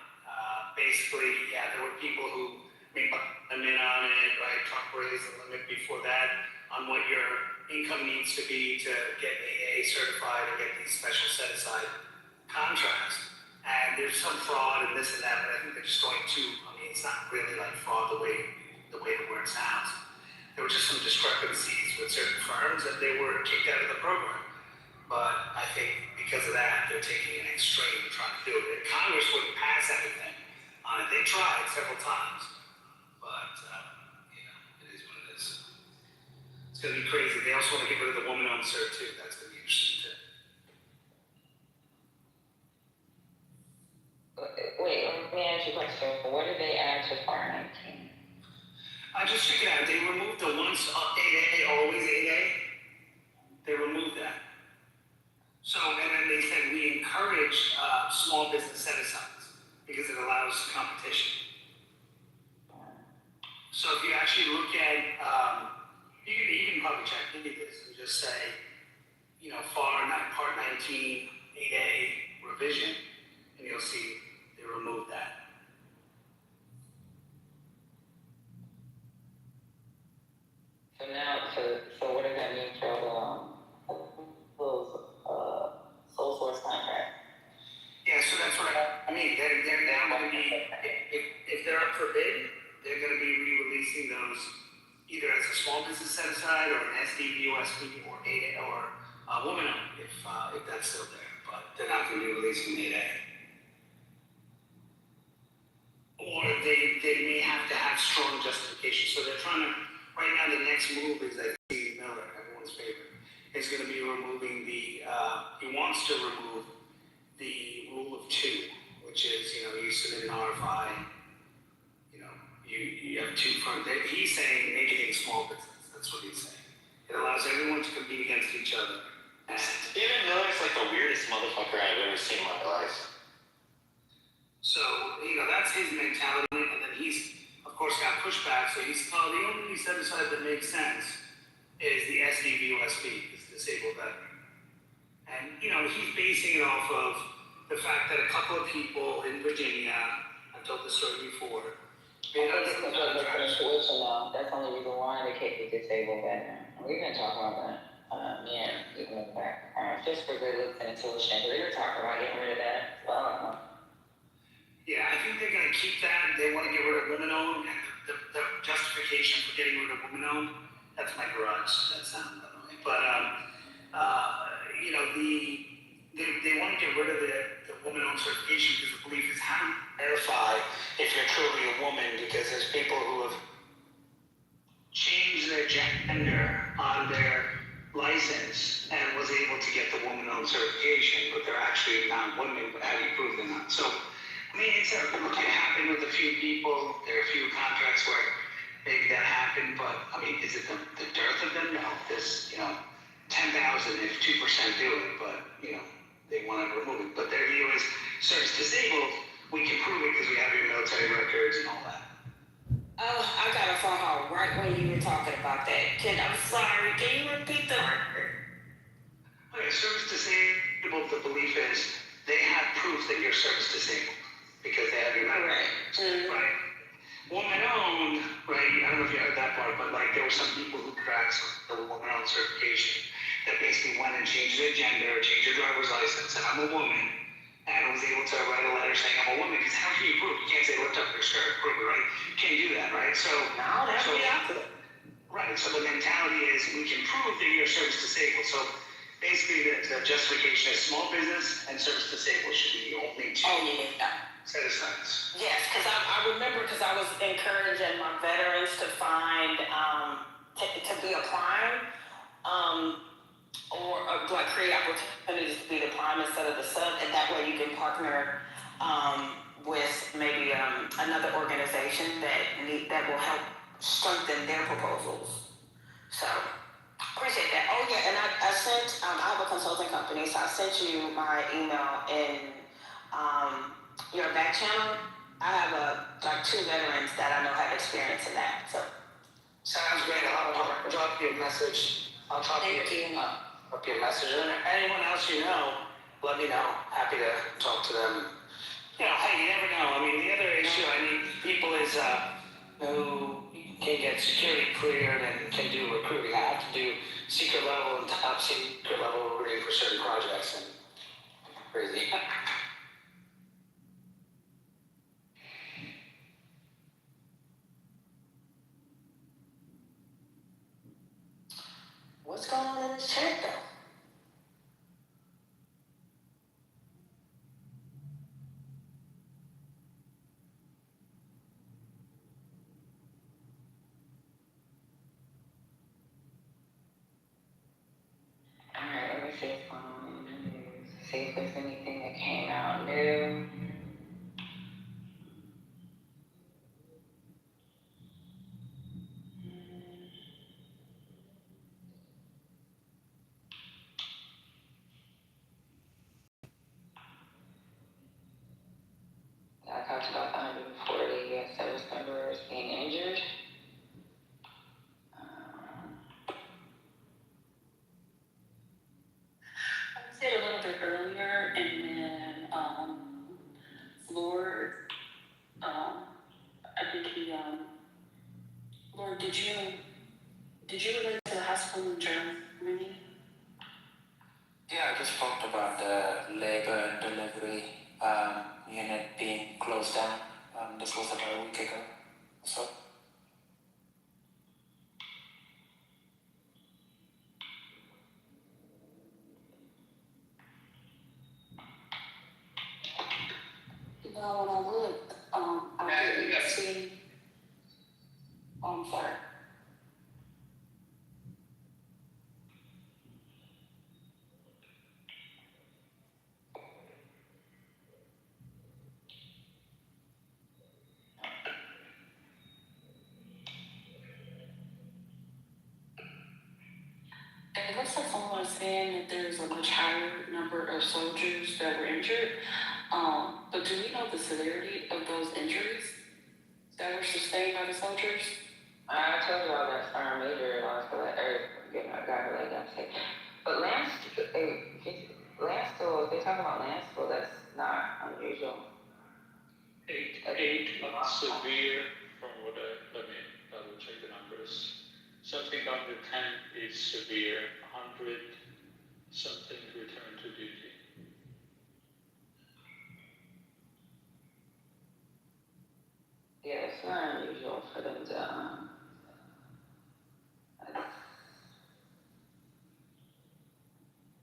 Basically, there were people who put them in on it, right? Trump raised the limit before that on what your income needs to be to get AA certified or get these special set-aside contracts. And there's some fraud and this and that, but I think they're just going it's not really like fraud the way the word sounds. There were just some discrepancies with certain firms that they were kicked out of the program. But I think because of that, they're taking an extreme and trying to do it. Congress wouldn't pass anything on it. They tried several times, but it is what it is. It's going to be crazy. They also want to get rid of the woman-owned cert too. That's going to be interesting too. Wait, let me ask you a question. What did they add to FAR 19? I just checked it out. They removed the once 8A, always 8A. They removed that. So, and then they said we encourage small business set-asides because it allows competition. So if you actually look at, you can probably check into this and just say, FAR Part 19, 8A revision, and you'll see they removed that. So now, so what does that mean for those sole source contracts? Yeah, so that's what I mean. They're now going to be, if they're up for bid, they're going to be re-releasing those either as a small business set aside or an SDV, USP, or 8A, or woman-owned if that's still there. But they're not going to be releasing 8A. Or they may have to have strong justification. So they're trying to, right now the next move is like Steve Miller, everyone's favorite, is going to be removing he wants to remove the rule of two, which is, you submit an RFI, you have two firms. He's saying make it a small business. That's what he's saying. It allows everyone to compete against each other. And Stephen Miller's like the weirdest motherfucker I've ever seen in my life. so, that's his mentality, and then he's, of course, got pushback, so he's, the only set-aside that makes sense is the SDVUSB, is disabled veteran. And, he's basing it off of the fact that a couple of people in Virginia, I've told this story before, That's the intuition though. That's the only reason why they kept the disabled veteran. We've been talking about that. Even back. Just for good looks and intuition. They were talking about getting rid of that. So I don't know. Yeah, I think they're going to keep that. They want to get rid of women-owned, and the justification for getting rid of women-owned, that's my garage. That sound, by the way. But, they want to get rid of the woman-owned certification because the belief is how to verify if you're truly a woman, because there's people who have changed their gender on their license and was able to get the woman-owned certification, but they're actually not women, but how do you prove they're not? So, it happened with a few people. There are a few contracts where maybe that happened, but is it the dearth of them? No. There's 10,000 if 2% do it, but they want to remove it. But their view is service disabled. We can prove it because we have your military records and all that. Oh, I got a phone call right when you were talking about that. I'm sorry, can you repeat the Okay, service disabled, the belief is they have proof that you're service disabled because they have your medical records, right? Woman-owned, right? I don't know if you heard that part, but there were some people who cracked the woman-owned certification that basically went and changed their gender, changed their driver's license, and I'm a woman, and was able to write a letter saying I'm a woman, because how can you prove? You can't say lift up your skirt, prove it, right? You can't do that, right? So No, that's the opposite. Right, so the mentality is we can prove that you're service disabled. So basically the justification is small business and service disabled should be the only two set-asides. Yes, because I remember because I was encouraging my veterans to find, to be applying, or create opportunities to be the prime instead of the sub, and that way you can partner with maybe another organization that will help strengthen their proposals. So, appreciate that. Oh yeah, and I sent, I have a consulting company, so I sent you my email in your back channel. I have like 2 veterans that I know have experience in that, so. Sounds great. I'll drop you a message. I'll drop you a message. And anyone else you know, let me know. Happy to talk to them. You know, hey, you never know. I mean, the other issue I need people is who can get security cleared and can do recruiting. I have to do secret level and top secret level recruiting for certain projects, and crazy. What's going on in this chat though? Alright, let me see what's going on in the news. See if there's anything that came out new. I talked about the 140 U.S. service members being injured. I said a little bit earlier, and then, Lord, I think he, Lord, did you relate to the hospital in Germany? Yeah, I just talked about the labor and delivery unit being closed down. This was about a week ago. So. No, when I looked, I didn't see. Oh, I'm sorry. It looks like someone was saying that there's a much higher number of soldiers that were injured. But do we know the severity of those injuries that were sustained by the soldiers? I told you all that major loss for that, I got her like that. But Landstuhl, if they talk about Landstuhl, that's not unusual. 8 severe, from what let me double check the numbers. Something under 10 is severe, 100 something return to duty. Yeah, it's not unusual for them to,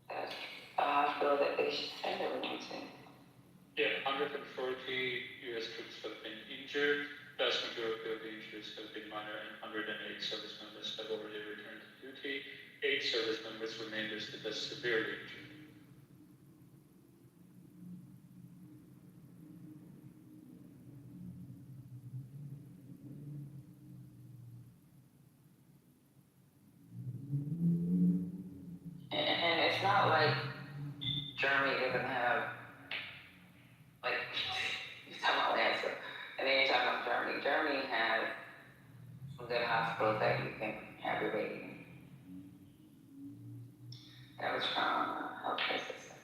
that's a hospital that they should send everyone to. Yeah, 140 U.S. troops have been injured. Vast majority of the injuries have been minor, and 108 service members have already returned to duty. 8 service members remain listed as severely injured. And it's not like Germany doesn't have, like, you're talking about Lancet, and then you're talking about Germany. Germany has some good hospitals that you can have your baby in. That was from healthcare system,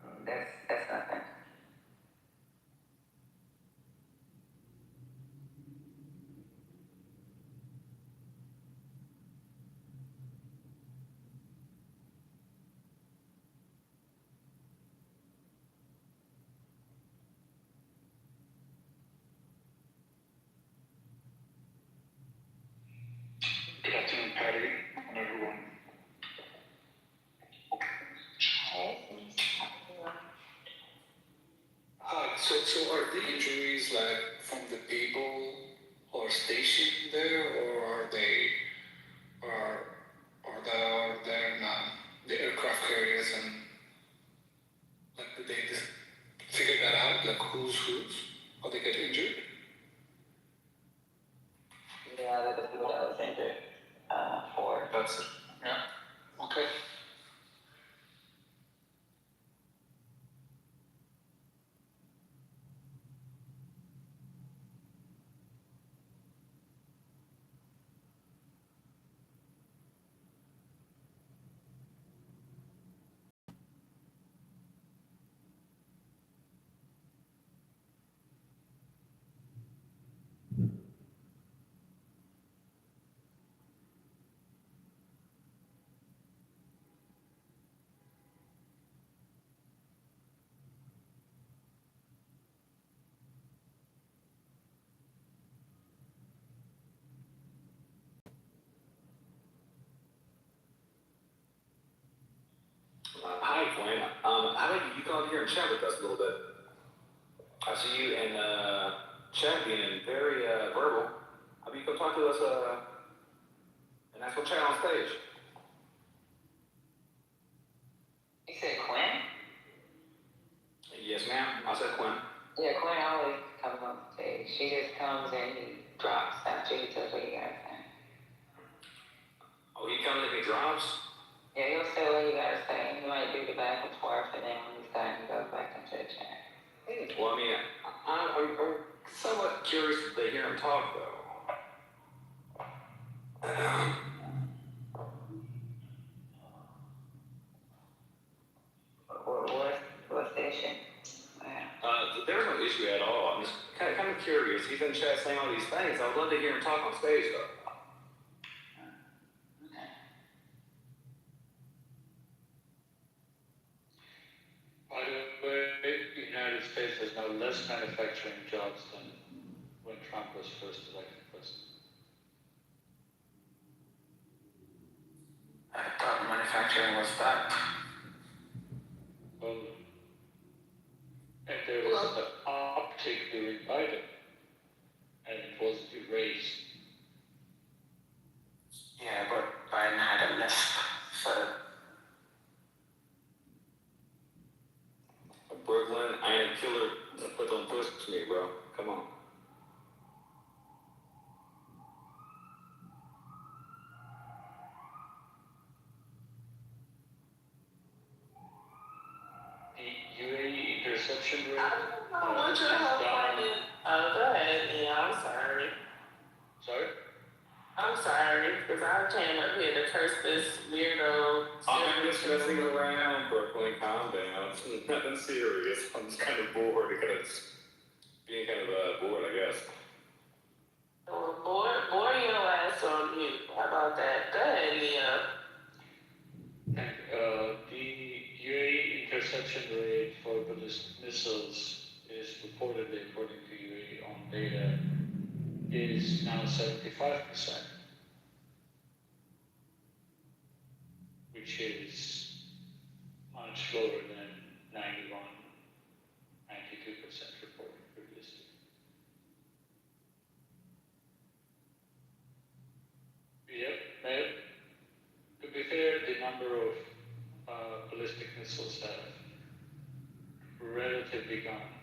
so that's nothing. Good afternoon, Patty, and everyone. Hi, so are the injuries like from the people who are stationed there, or are they in the aircraft carriers, and like did they just figure that out, like who's how they get injured? Yeah, that's the people that was injured for. That's it. Yeah. Okay. how about you come up here and chat with us a little bit? I see you and Chad being very verbal. How about you come talk to us and that's what chat on stage? You said Quinn? Yes, ma'am. I said Quinn. Yeah, Quinn always comes on stage. She just comes and he drops after he says what you gotta say. Oh, he comes and he drops? Yeah, he'll say what you gotta say. He might do the back and forth, and then when he's done, he goes back into the chat. Well, I mean, I'm somewhat curious to hear him talk, though. What's the issue? There's no issue at all. I'm just kind of curious. He's in chat saying all these things. I would love to hear him talk on stage, though. By the way, the United States has now less manufacturing jobs than when Trump was first elected president. I thought manufacturing was that. Well, and there was an uptick during Biden, and it was erased. Yeah, but Biden had a list, so. Brooklyn, I ain't a killer. But don't push me, bro. Come on. The UAE interception rate. I want you to help find it. Oh, go ahead. Yeah, I'm sorry. Sorry? I'm sorry, because I came up here to curse this weirdo. I'm just messing around, Brooklyn. Calm down. It's nothing serious. I'm just kind of bored because being kind of bored, I guess. Well, bore your ass on mute. How about that? Go ahead, Leo. The UAE interception rate for ballistic missiles is reportedly, according to UAE on data, is now 75%, which is much lower than 91, 92% reported previously. Yep. To be fair, the number of ballistic missiles have relatively gone,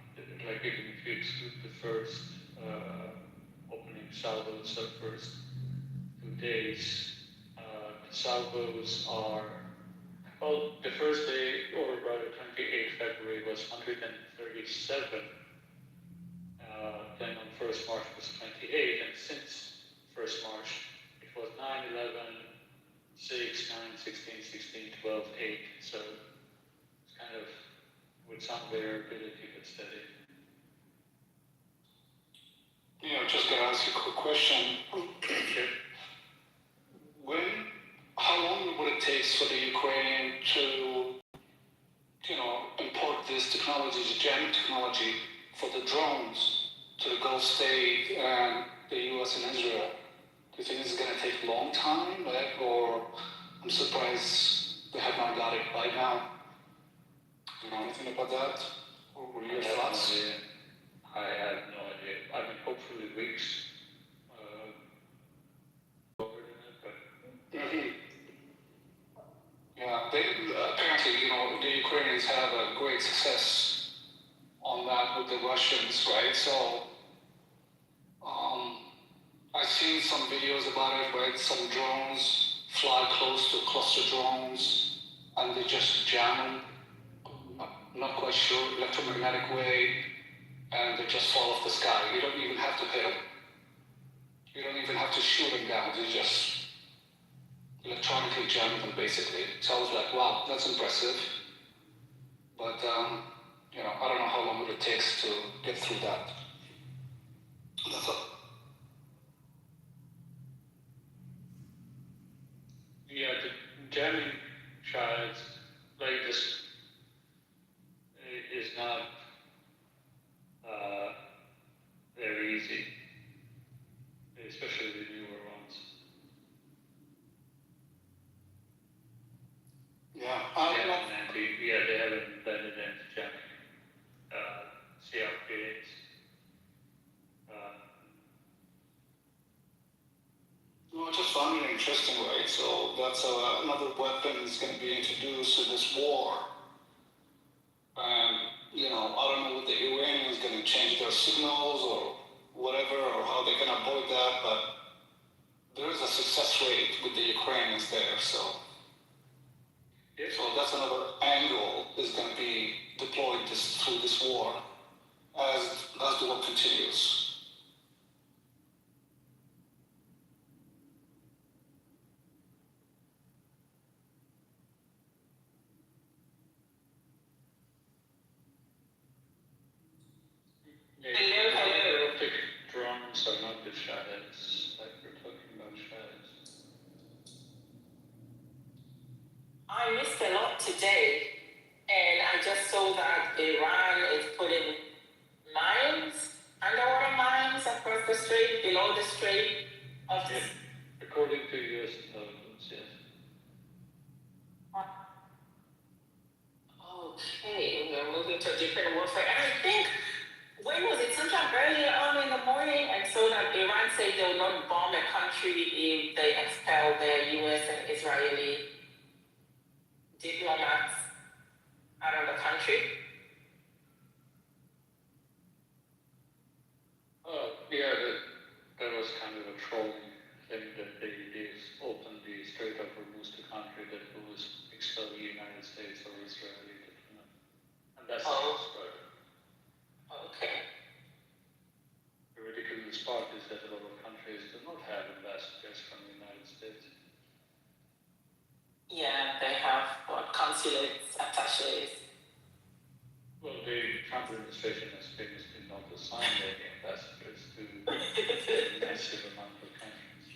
like even if you exclude the first opening salvos, the first 2 days, the salvos are, well, the first day, or rather 28 February was 137, then on 1st March was 28, and since 1st March it was 9, 11, 6, 9, 16, 16, 12, 8, so it's kind of with some variability but steady. Yeah, I'm just gonna ask you a quick question. Sure. How long would it take for the Ukrainian to, import this technology, the jamming technology for the drones to the Gulf State and the US and Israel? Do you think it's gonna take a long time, or I'm surprised they have not got it by now? Do you know anything about that? Or what are your thoughts? I have no idea. I mean, hopefully weeks. Yeah, apparently, the Ukrainians have a great success on that with the Russians, right? So, I've seen some videos about it, right? Some drones fly close to cluster drones, and they just jam them. I'm not quite sure, electromagnetic way, and they just fall off the sky. You don't even have to hit them. You don't even have to shoot them down. You just electronically jam them, basically. So I was like, wow, that's impressive. But, I don't know how long it takes to get through that. That's all. Yeah, the jamming trials like this is not very easy, especially the newer ones. Yeah, They haven't invented creates. No, I just found it interesting, right? So that's another weapon is going to be introduced to this war. And, you know, I don't know what the Iranians going to change their signals or whatever, or how they can avoid that, but there is a success rate with the Ukrainians there, so. So that's another angle is going to be deployed through this war as the war continues. Electric drums are not the shadows, like we're talking about shadows. I missed a lot today, and I just saw that Iran is putting mines, underwater mines across the strait, below the strait of the. According to U.S. intelligence, yes. Okay, we're moving to a different warfare. And I think, when was it? Sometime earlier on in the morning, and so that Iran said they will not bomb a country if they expel their U.S. and Israeli diplomats out of the country. Yeah, that was kind of a trolling thing that they did open the Strait of Hormuz to country that will expel the United States or Israeli diplomat. And that's right. Okay. The ridiculous part is that a lot of countries do not have ambassadors from the United States. Yeah, they have consulates, attaches. Well, the Trump administration has famously not assigned any ambassadors to a massive amount of countries.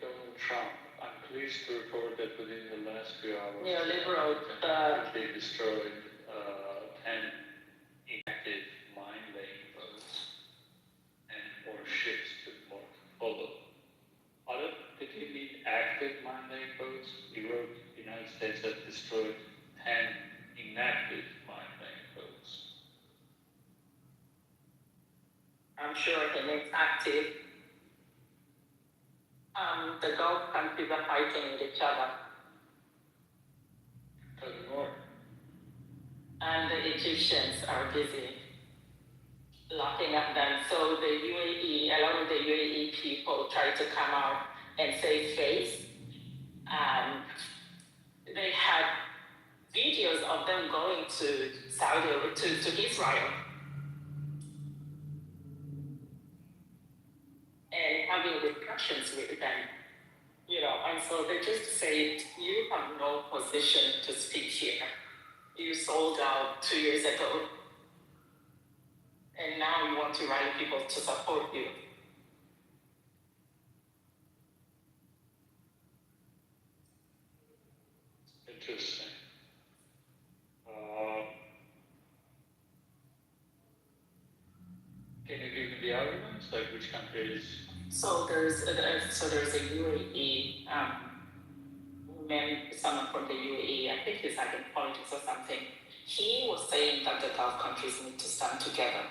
Donald Trump, I'm pleased to report that within the last few hours, Neoliberal, they destroyed 10 inactive mine-laying boats and more ships to follow. Did he mean active mine-laying boats? He wrote the United States has destroyed 10 inactive mine-laying boats. I'm sure he means active. The Gulf countries are fighting with each other. Tell me more. And the Egyptians are busy locking up them. So the UAE, a lot of the UAE people try to come out and save face. They had videos of them going to to Israel and having discussions with them, you know, and so they just say, you have no position to speak here. You sold out 2 years ago, and now you want to rally people to support you. Interesting. Can you give me the arguments, like which countries? So there's a UAE someone from the UAE, I think he's like in politics or something. He was saying that the Gulf countries need to stand together.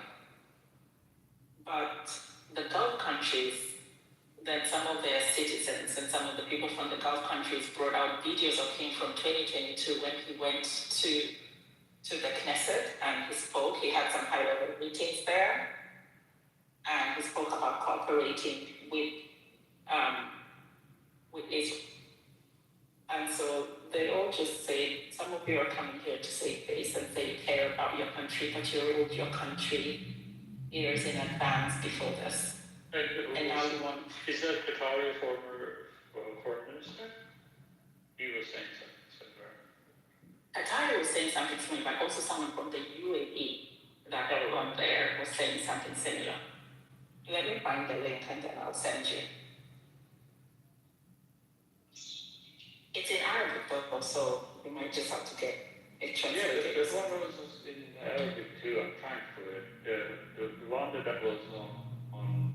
But the Gulf countries, then some of their citizens and some of the people from the Gulf countries brought out videos of him from 2022 when he went to the Knesset and he spoke. He had some high-level meetings there, and he spoke about cooperating with Israel. And so they all just say, some of you are coming here to save face and say you care about your country, but you ruled your country years in advance before this. And now you want. Is that Qatari former foreign minister? he was saying something similar. Qatar was saying something similar, but also someone from the UAE that had gone there was saying something similar. Let me find the link and then I'll send you. It's in Arabic though, so you might just have to get it translated. Yeah, there's one was in Arabic too. I'm trying for it. The one that was on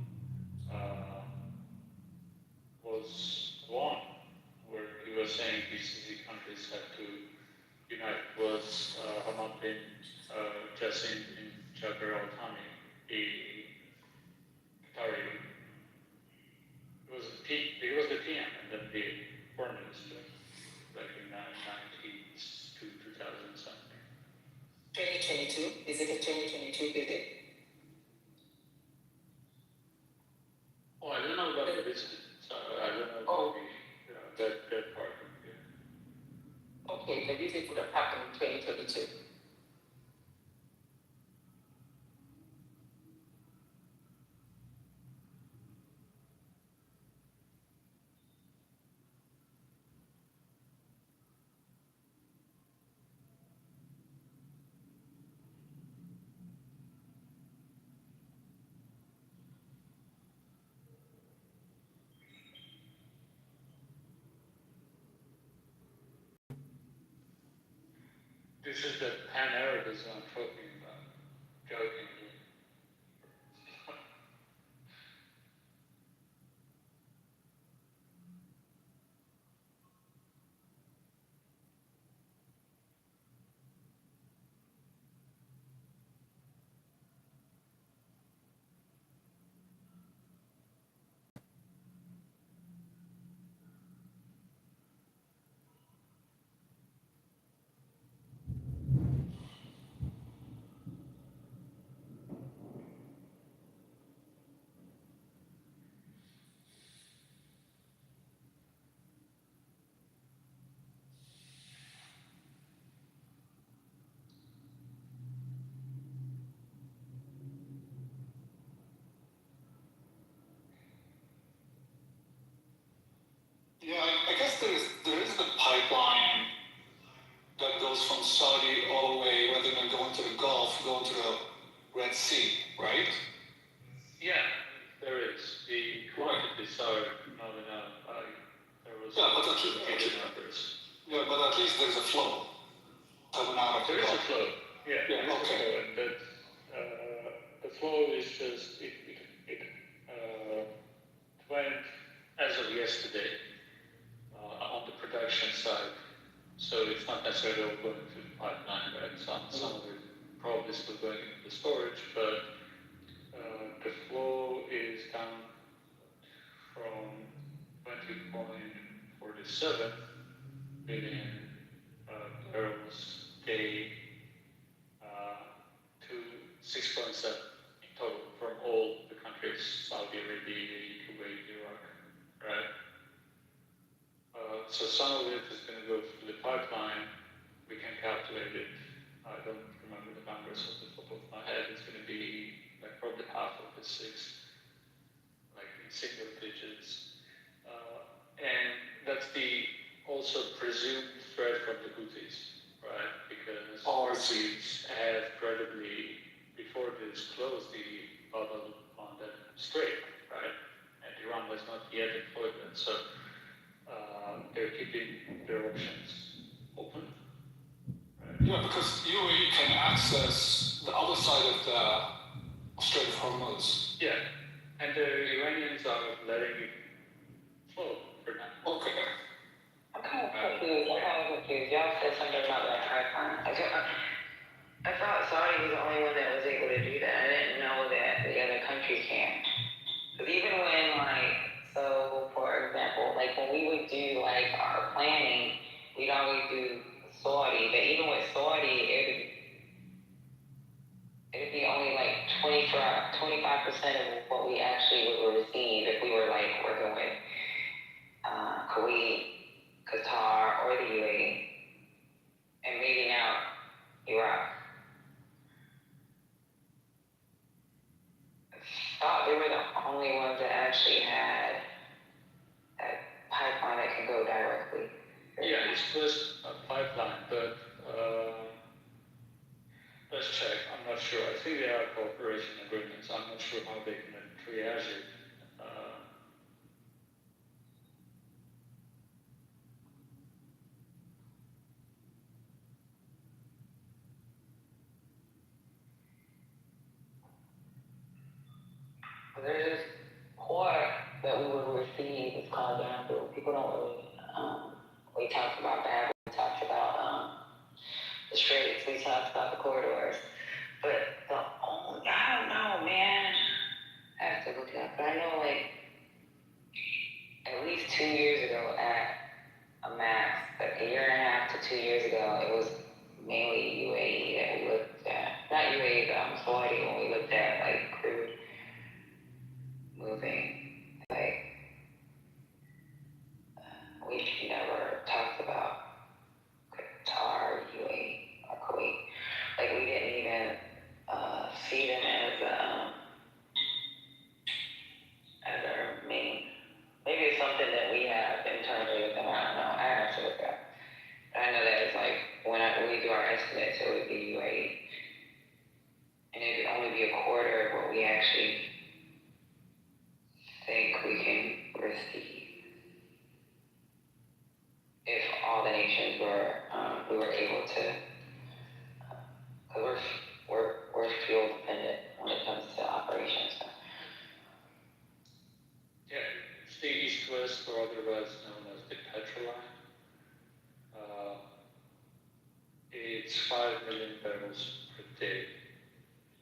was one where he was saying GCC countries have to unite. Was Hamad bin Jassim in Jabir Al Thani, a Qatari. He was the PM and then the foreign minister back in 1990s to 2000 something. 2022? Is it a 2022 visit? Oh, I don't know about the visit. So I don't know about that part of it. Okay, the visit would have happened in 2022. This is the pan-Arabism I'm talking about, jokingly. Yeah, I guess there is the pipeline that goes from Saudi all the way, rather than going to the Gulf, going to the Red Sea, right? Yeah, there is. The quantities are not enough. There was Yeah, but numbers. Yeah, but at least there's a flow coming out of There the is a Gulf. flow. Yeah, there is okay. a flow, and that the flow is just it went as of yesterday on the production side. So it's not necessarily all going to the pipeline, right? Some of it probably still going into the storage, but the flow is down from 20.47 billion barrels a day to 6.7 in total from all the countries, Saudi Arabia, Kuwait, Iraq, right? So some of it is going to go through the pipeline. We can calculate it. I don't remember the numbers off the top of my head. It's going to be like probably half of the 6, like in single digits. And that's the also presumed threat from the Houthis, right? Because Houthis have credibly, before this closed the Bab al-Mandeb Strait, right? And Iran has not yet employed them. So they're keeping their options open. Right? Yeah, because UAE can access the other side of the Strait of Hormuz. Yeah, and the Iranians are letting it flow for now. Okay. I'm kind of confused. Y'all said something about that pipeline. I thought Saudi was the only one that was able to do that. I didn't know that the other countries can. Because even when, so for example, when we would do our planning, we'd always do Saudi. But even with Saudi, it'd be only 25% of what we actually would receive if we were working with Kuwait, Qatar, or the UAE, and maybe now Iraq. I thought they were the only ones that actually had that pipeline that can go directly. Yeah, East-West pipeline, but let's check. I'm not sure. I think there are cooperation agreements. I'm not sure how they can triage it. There's this port that we would receive is called down through. People don't really, we talked about that, we talked about the straits, we talked about the corridors. But I don't know, man. I have to look it up. But I know, like, at least 2 years ago at a max, but a year and a half to 2 years ago, it was mainly UAE that we looked at. Not UAE, but Saudi when we looked at, like, crude moving. Like, we never talked about Qatar, UAE, or Kuwait. Like, we didn't even see them as our main. Maybe it's something that we have internally with them. I don't know. I have to look up. But I know that it's like when we do our estimates, it would be UAE, and it would only be a quarter of what we actually think we can receive if all the nations were we were able to. Because we're fuel dependent when it comes to operations. So. Yeah, it's the East-West, or otherwise known as the Petroline. It's 5 million barrels per day.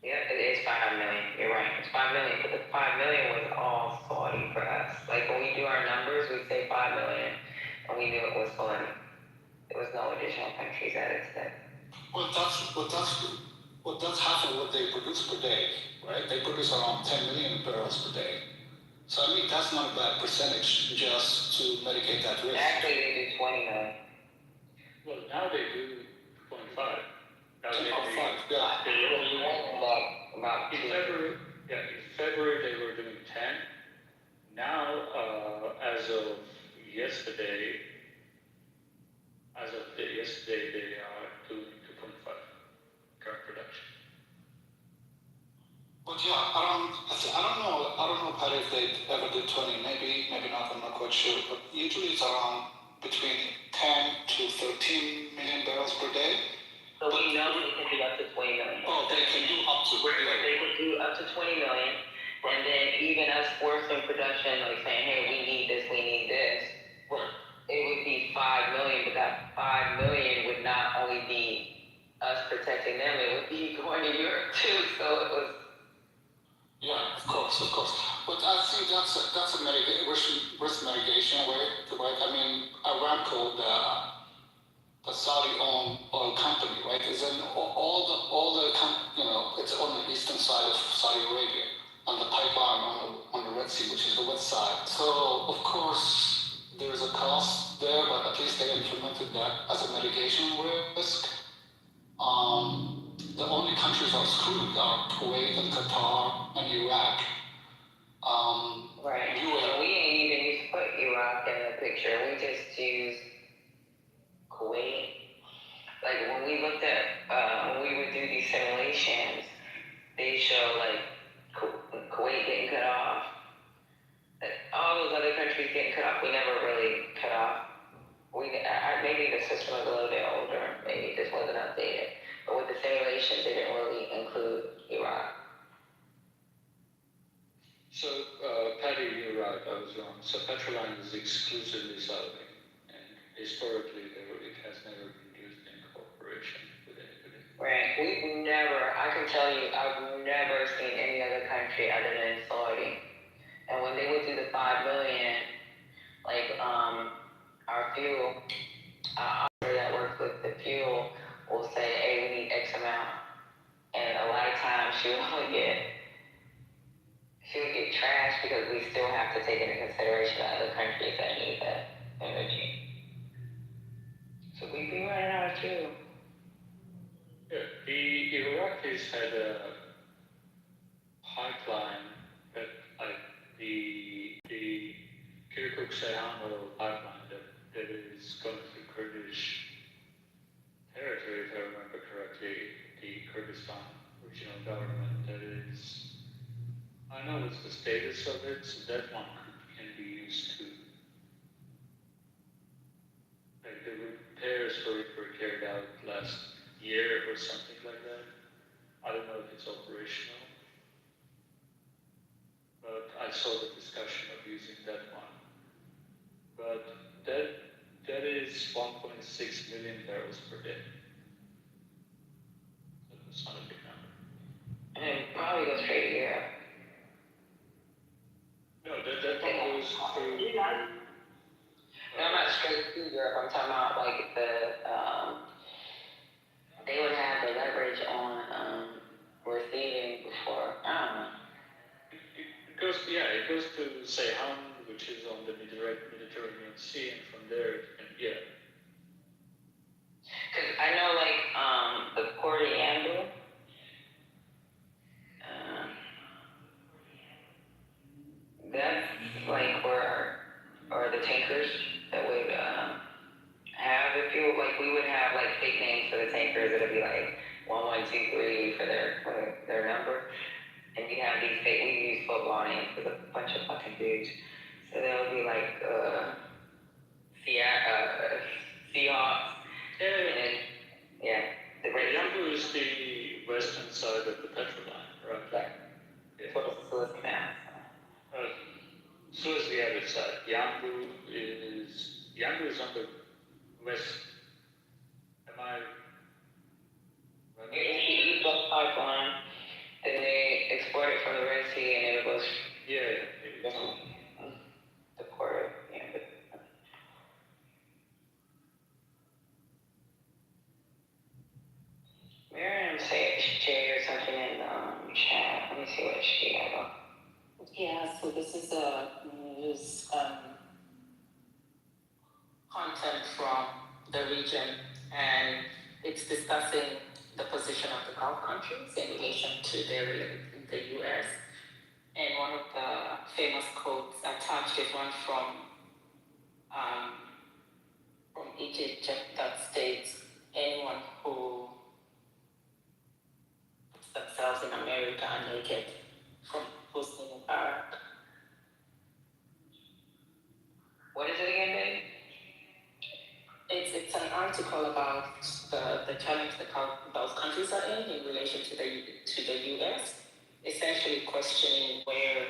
Yeah, it is 5 million. You're right. It's 5 million, but the 5 million was all Saudi for us. Like when we do our numbers, we say 5 million, and we knew it was Saudi. There was no additional countries added to that. Well, that's half of what they produce per day, right? They produce around 10 million barrels per day. So I mean, that's not a bad percentage just to mitigate that risk. Actually, they do 20 million. Well, now they do 0.5. Now they do 10.5, yeah. About in February they were doing 10. Now, as of yesterday, they are doing 2.5 current production. But yeah, I don't know, Patty, if they ever did 20, maybe not, I'm not quite sure. But usually it's around between 10 to 13 million barrels per day. So we know they can do up to 20 million. Oh, they can do up to. They can do up to 20 million. And then even us forcing production, like saying, hey, we need this. Right. It would be 5 million, but that 5 million would not only be us protecting them, it would be going to Europe too. So it was. Yeah, of course. But I think that's a risk mitigation way, right? I mean, Aramco, the Saudi-owned oil company, right? Is in all the it's on the eastern side of Saudi Arabia, on the pipeline on the Red Sea, which is the west side. So of course there's a cost there, but at least they implemented that as a mitigation risk. The only countries that are screwed are Kuwait and Qatar and Iraq. Right. So we ain't even used to put Iraq in the picture. We just used Kuwait. Like when we looked at, when we would do these simulations, they show like Kuwait getting cut off. All those other countries getting cut off, we never really cut off. Maybe the system was a little bit older, maybe it just wasn't updated. But with the simulations, they didn't really include Iraq. So, Patty, you're right, I was wrong. So Petroline is exclusively Saudi, and historically it has never been used in cooperation with anybody. Right, I can tell you, I've never seen any other country other than Saudi. And when they would do the 5 million, like, our fuel, operator that works with the fuel will say, hey, we need X amount. And a lot of times she would get trashed because we still have to take into consideration the other countries that need that energy. So we'd be running out of fuel. Yeah, the Iraqis had a pipeline that the Kirkuk-Seham oil pipeline that is going through Kurdish Kurdistan regional government that is, I know what's the status of it, so that one can be used too. Like the repairs for it were carried out last year or something like that. I don't know if it's operational, but I saw the discussion of using that one. But that is 1.6 million barrels per day. So it's not a big number. And it probably goes straight to Europe. No, that one goes through. No, I'm not straight to Europe. I'm talking about like they would have the leverage on receiving before. I don't know. It goes to Seyhan, which is on the Mediterranean Sea, and from there, yeah. Because I know like the Port of Yanbu, that's like where are the tankers that would have, if you like, we would have like fake names for the tankers that would be like 1123 for their number, and we have these fake, we use football names with a bunch of fucking dudes, so that would be like Seahawks, and then the Red Yanbu is the western side of the petrol line, right? Yeah. For the Suez Canal. Suez the other side. Yanbu is on the west. Am I right? It's the pipeline, and they export it from the Red Sea, and it goes. The port of Yanbu. Miriam shared something in chat. Let me see what she had. Yeah, so this is news content from the region, and it's discussing the position of the Gulf countries in relation to the U.S. And one of the famous quotes attached is one from Egypt that states, "Anyone who puts themselves in America are naked," from Hosni Mubarak. What is it again, babe? It's an article about the challenge that those countries are in relation to the U.S. Essentially questioning where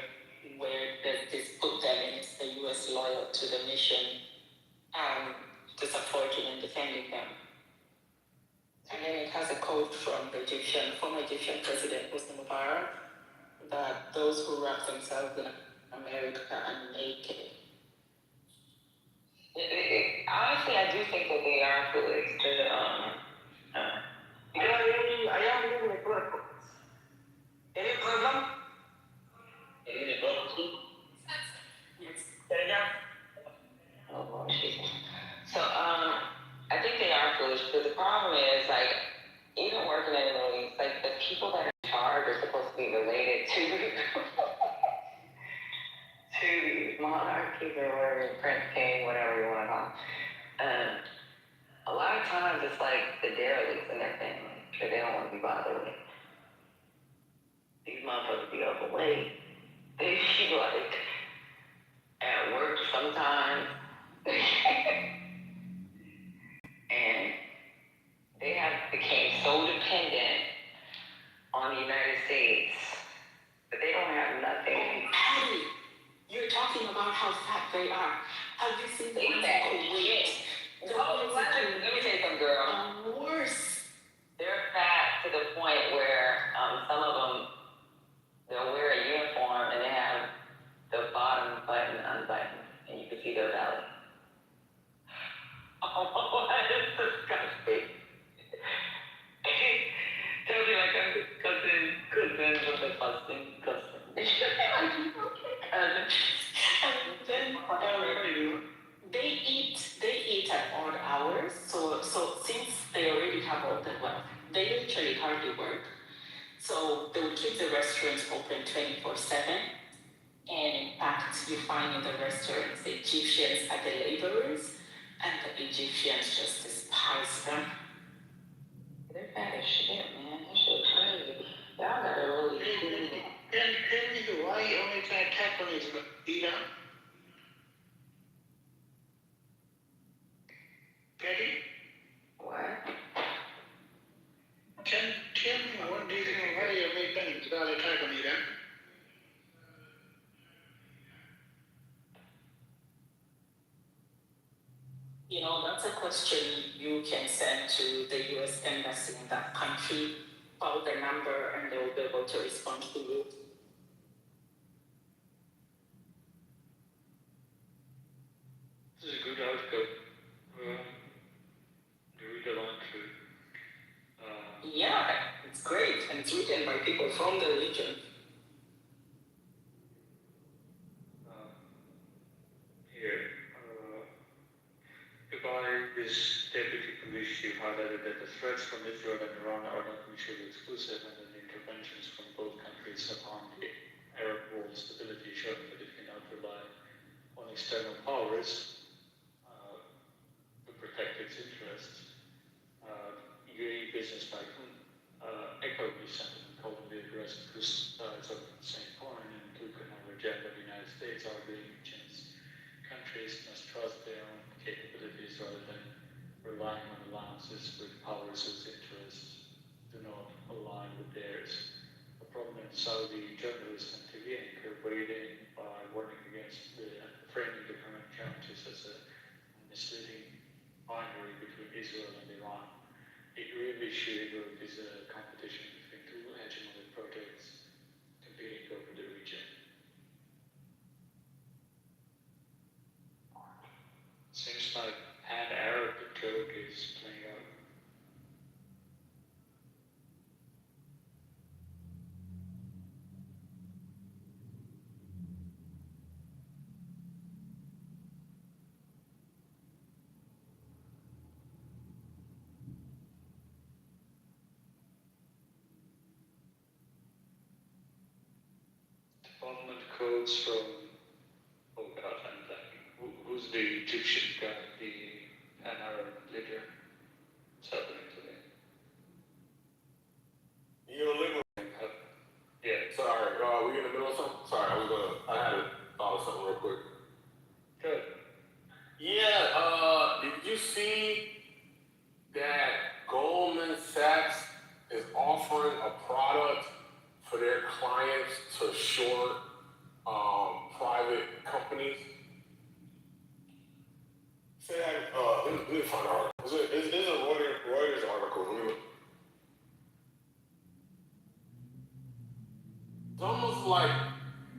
does this put them, and is the U.S. loyal to the mission to supporting and defending them. And then it has a quote from the former Egyptian President Hosni Mubarak that those who wrap themselves in America are naked. Honestly, I do think that they are foolish. I am living in political. Any problem? Any problem? Yes. Oh, Lord Jesus. So, I think they are foolish, but the problem is, like, even working in the Middle East, like, the people that are in charge are supposed to be related to these monarchies or whatever, Prince King, whatever you want to call them. A lot of times it's like the derelicts in their family that they don't want to be bothered with. These motherfuckers be overweight. They be like at work sometimes. And they have became so dependent on the United States that they don't have nothing. Patty, you're talking about how fat they are. Have you seen the ones in Kuwait? Let me tell you something, girl. Worse. They're fat to the point where some of them, they'll wear a uniform and they have the bottom button unbuttoned and you can see their belly. Oh, that is disgusting. Tell me like I'm cousin with a cousin. They eat at odd hours. So since they already have all the wealth, they literally hardly work. So they would keep the restaurants open 24/7. And in fact, you find in the restaurants the Egyptians are the laborers, and the Egyptians just despise them. They're fat as shit, man. That shit crazy. question you can send to the US Embassy in that country, call the number, and they will be able to respond to you. This is a good article. You read a lot through. Yeah, it's great, and it's written by people from the region. Dubai's deputy police chief highlighted that the threats from Israel and Iran are not mutually exclusive, and that the interventions from both countries upon the Arab world stability showing that it cannot rely on external powers to protect its interests. UAE business tycoon echoed this sentiment, calling the aggressive two sides of the same coin, and took another jab at the United States, arguing regions countries must trust their own capabilities rather than relying on alliances with powers whose interests do not align with theirs. A prominent Saudi journalist and TV anchor weighed in by warning against framing the current challenges as a misleading binary between Israel and Iran. It really is a competition between two hegemonic projects competing over the region. Seems like pan-Arab joke is playing out. Development quotes from, oh God, I'm blanking. Who's the Egyptian guy, the pan-Arab leader? What's happening today? Neoliberal. Yeah. Sorry, we in the middle of something? Sorry, I had to thought of something real quick. Good. Yeah, did you see that Goldman Sachs is offering a product for their clients to short private companies? Say that, let me find an article. It's a Reuters article. It's almost like,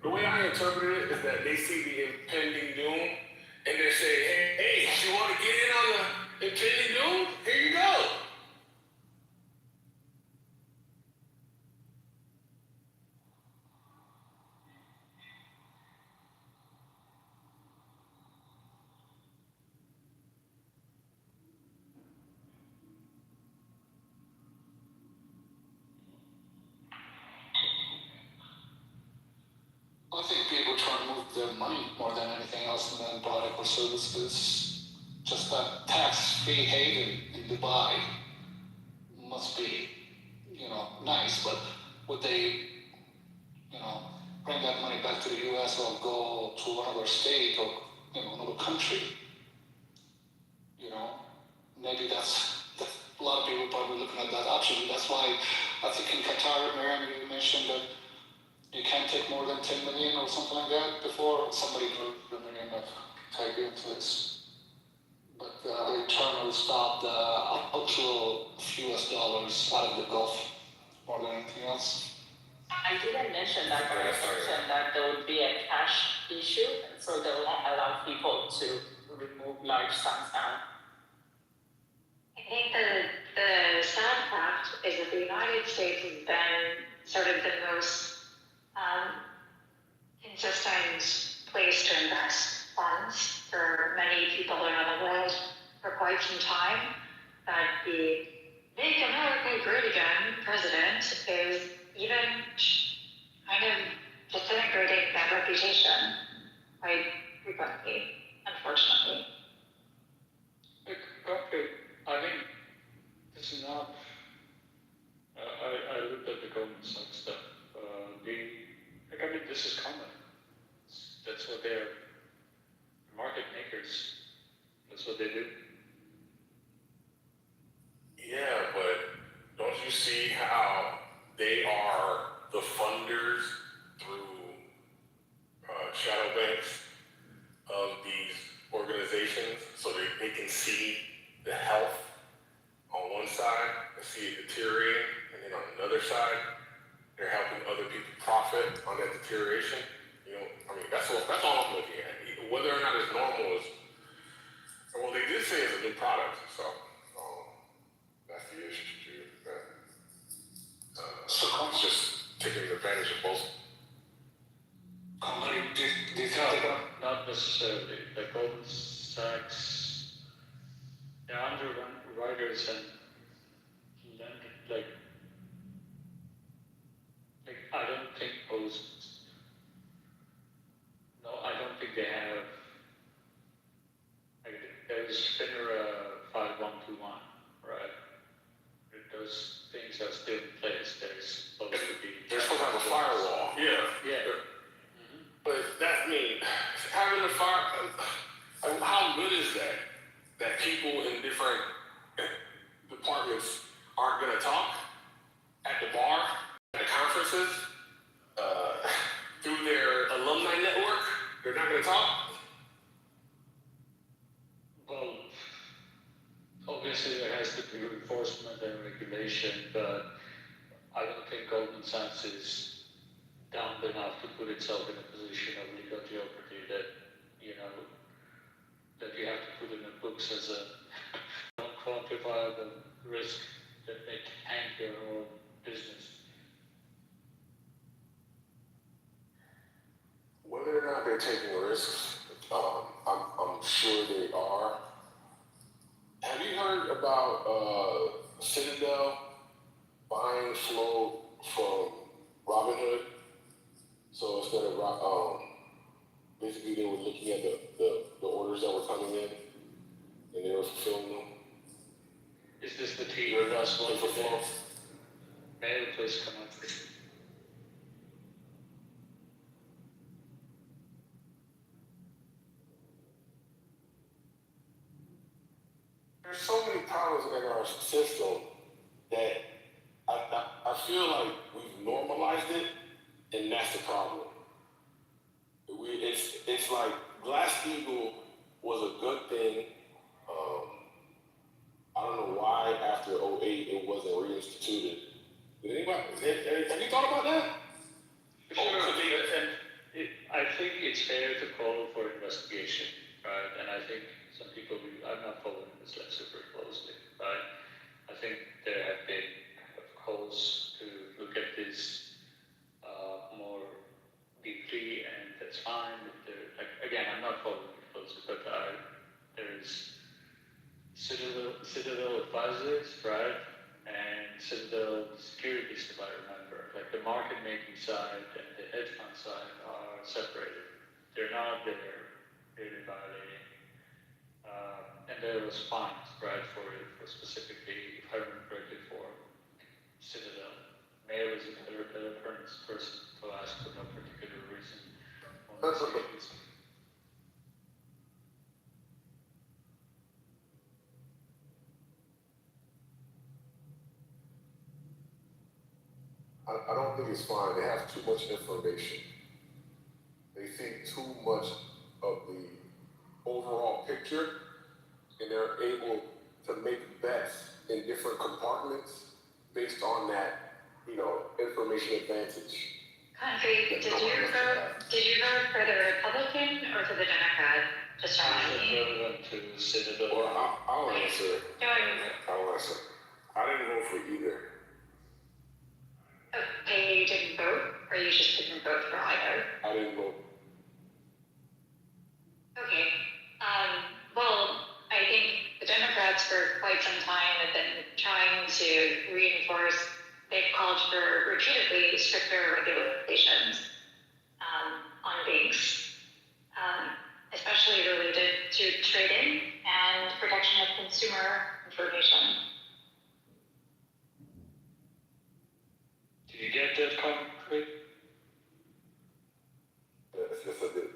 the way I interpret it is that they see the impending doom and they say, hey, you want to get in on the impending doom? Here you go. I think people try to move their money more than anything else than product or services. Just that tax-free haven in Dubai must be, nice, but would they, bring that money back to the US or go to another state or, another country? Maybe that's a lot of people probably looking at that option. That's why I think in Qatar, Miriam, you mentioned that you can't take more than 10 million or something like that before somebody drew the million of type into this. But they trying to stop the outflow of US dollars out of the Gulf more than anything else. I didn't mention that, but I mentioned that there would be a cash issue, so they won't allow people to remove large sums now. I think the sad fact is that the United States has been sort of the most consistent place to invest funds for many people around the world for quite some time. That the Make America Great Again president is even kind of disintegrating that reputation quite frequently, unfortunately. I mean, this is not. I looked at the Goldman Sachs stuff. This is common. That's what they're market makers. That's what they do. Yeah, but don't you see how they are the funders through shadow banks of these organizations, so they can see the see it deteriorating, and then on another side, they're helping other people profit on that deterioration. You know, I mean, that's all I'm looking at. Whether or not it's normal is, well, they did say it's a new product, so that's the issue too. It's just taking advantage of both. Not necessarily. Like Goldman Sachs, they're underwriters and like I don't think I don't think they have. Like, there's FINRA 5121, right? Those things are still in place. There's supposed to be. They're supposed to have a firewall. Yeah. But that means having a fire. How good is that? That people in different departments aren't going to talk at the bar, at the conferences, through their alumni network. They're not going to talk. Well, obviously there has to be enforcement and regulation, but I don't think Goldman Sachs is dumb enough to put itself in a position of legal jeopardy that you have to put in the books as a non-quantifiable risk that they tank your own business. Whether or not they're taking risks, I'm sure they are. Have you heard about Citadel buying flow from Robinhood? So instead of basically they were looking at the orders that were coming in, and they were fulfilling them. Is this the tea with us one for flow? Mail, please come up. There's so many problems in our system that I feel like we've normalized it, and that's the problem. It's like Glass-Steagall was a good thing. I don't know why after 2008 it wasn't reinstituted. Have you thought about that? Sure. I think it's fair to call for investigation, right? And I think some people, I'm not following this like super closely, right? I think there have been calls to look at this more deeply, and that's fine. Again, I'm not following it closely, but there's Citadel Advisors, right? And Citadel Securities, if I remember. Like the market making side and the hedge fund side are separated. They're not there, really violating. And there was fines, right, for specifically, if I remember correctly, for Citadel. Mayor is another person to ask for no particular reason. I don't think it's fine. They have too much information. They see too much of the overall picture, and they're able to make bets in different compartments based on that, information advantage. Country, did you vote for the Republican or for the Democrat? Just remind me. To Citadel. Well, I'll answer. No, I'll answer. I didn't vote for either. okay, you didn't vote, or you just didn't vote for either? I didn't vote. Okay. Well, I think the Democrats for quite some time have been trying to reinforce. They've called for repeatedly stricter regulations on banks, especially related to trading and protection of consumer information. Did you get that concrete? Yes, I did.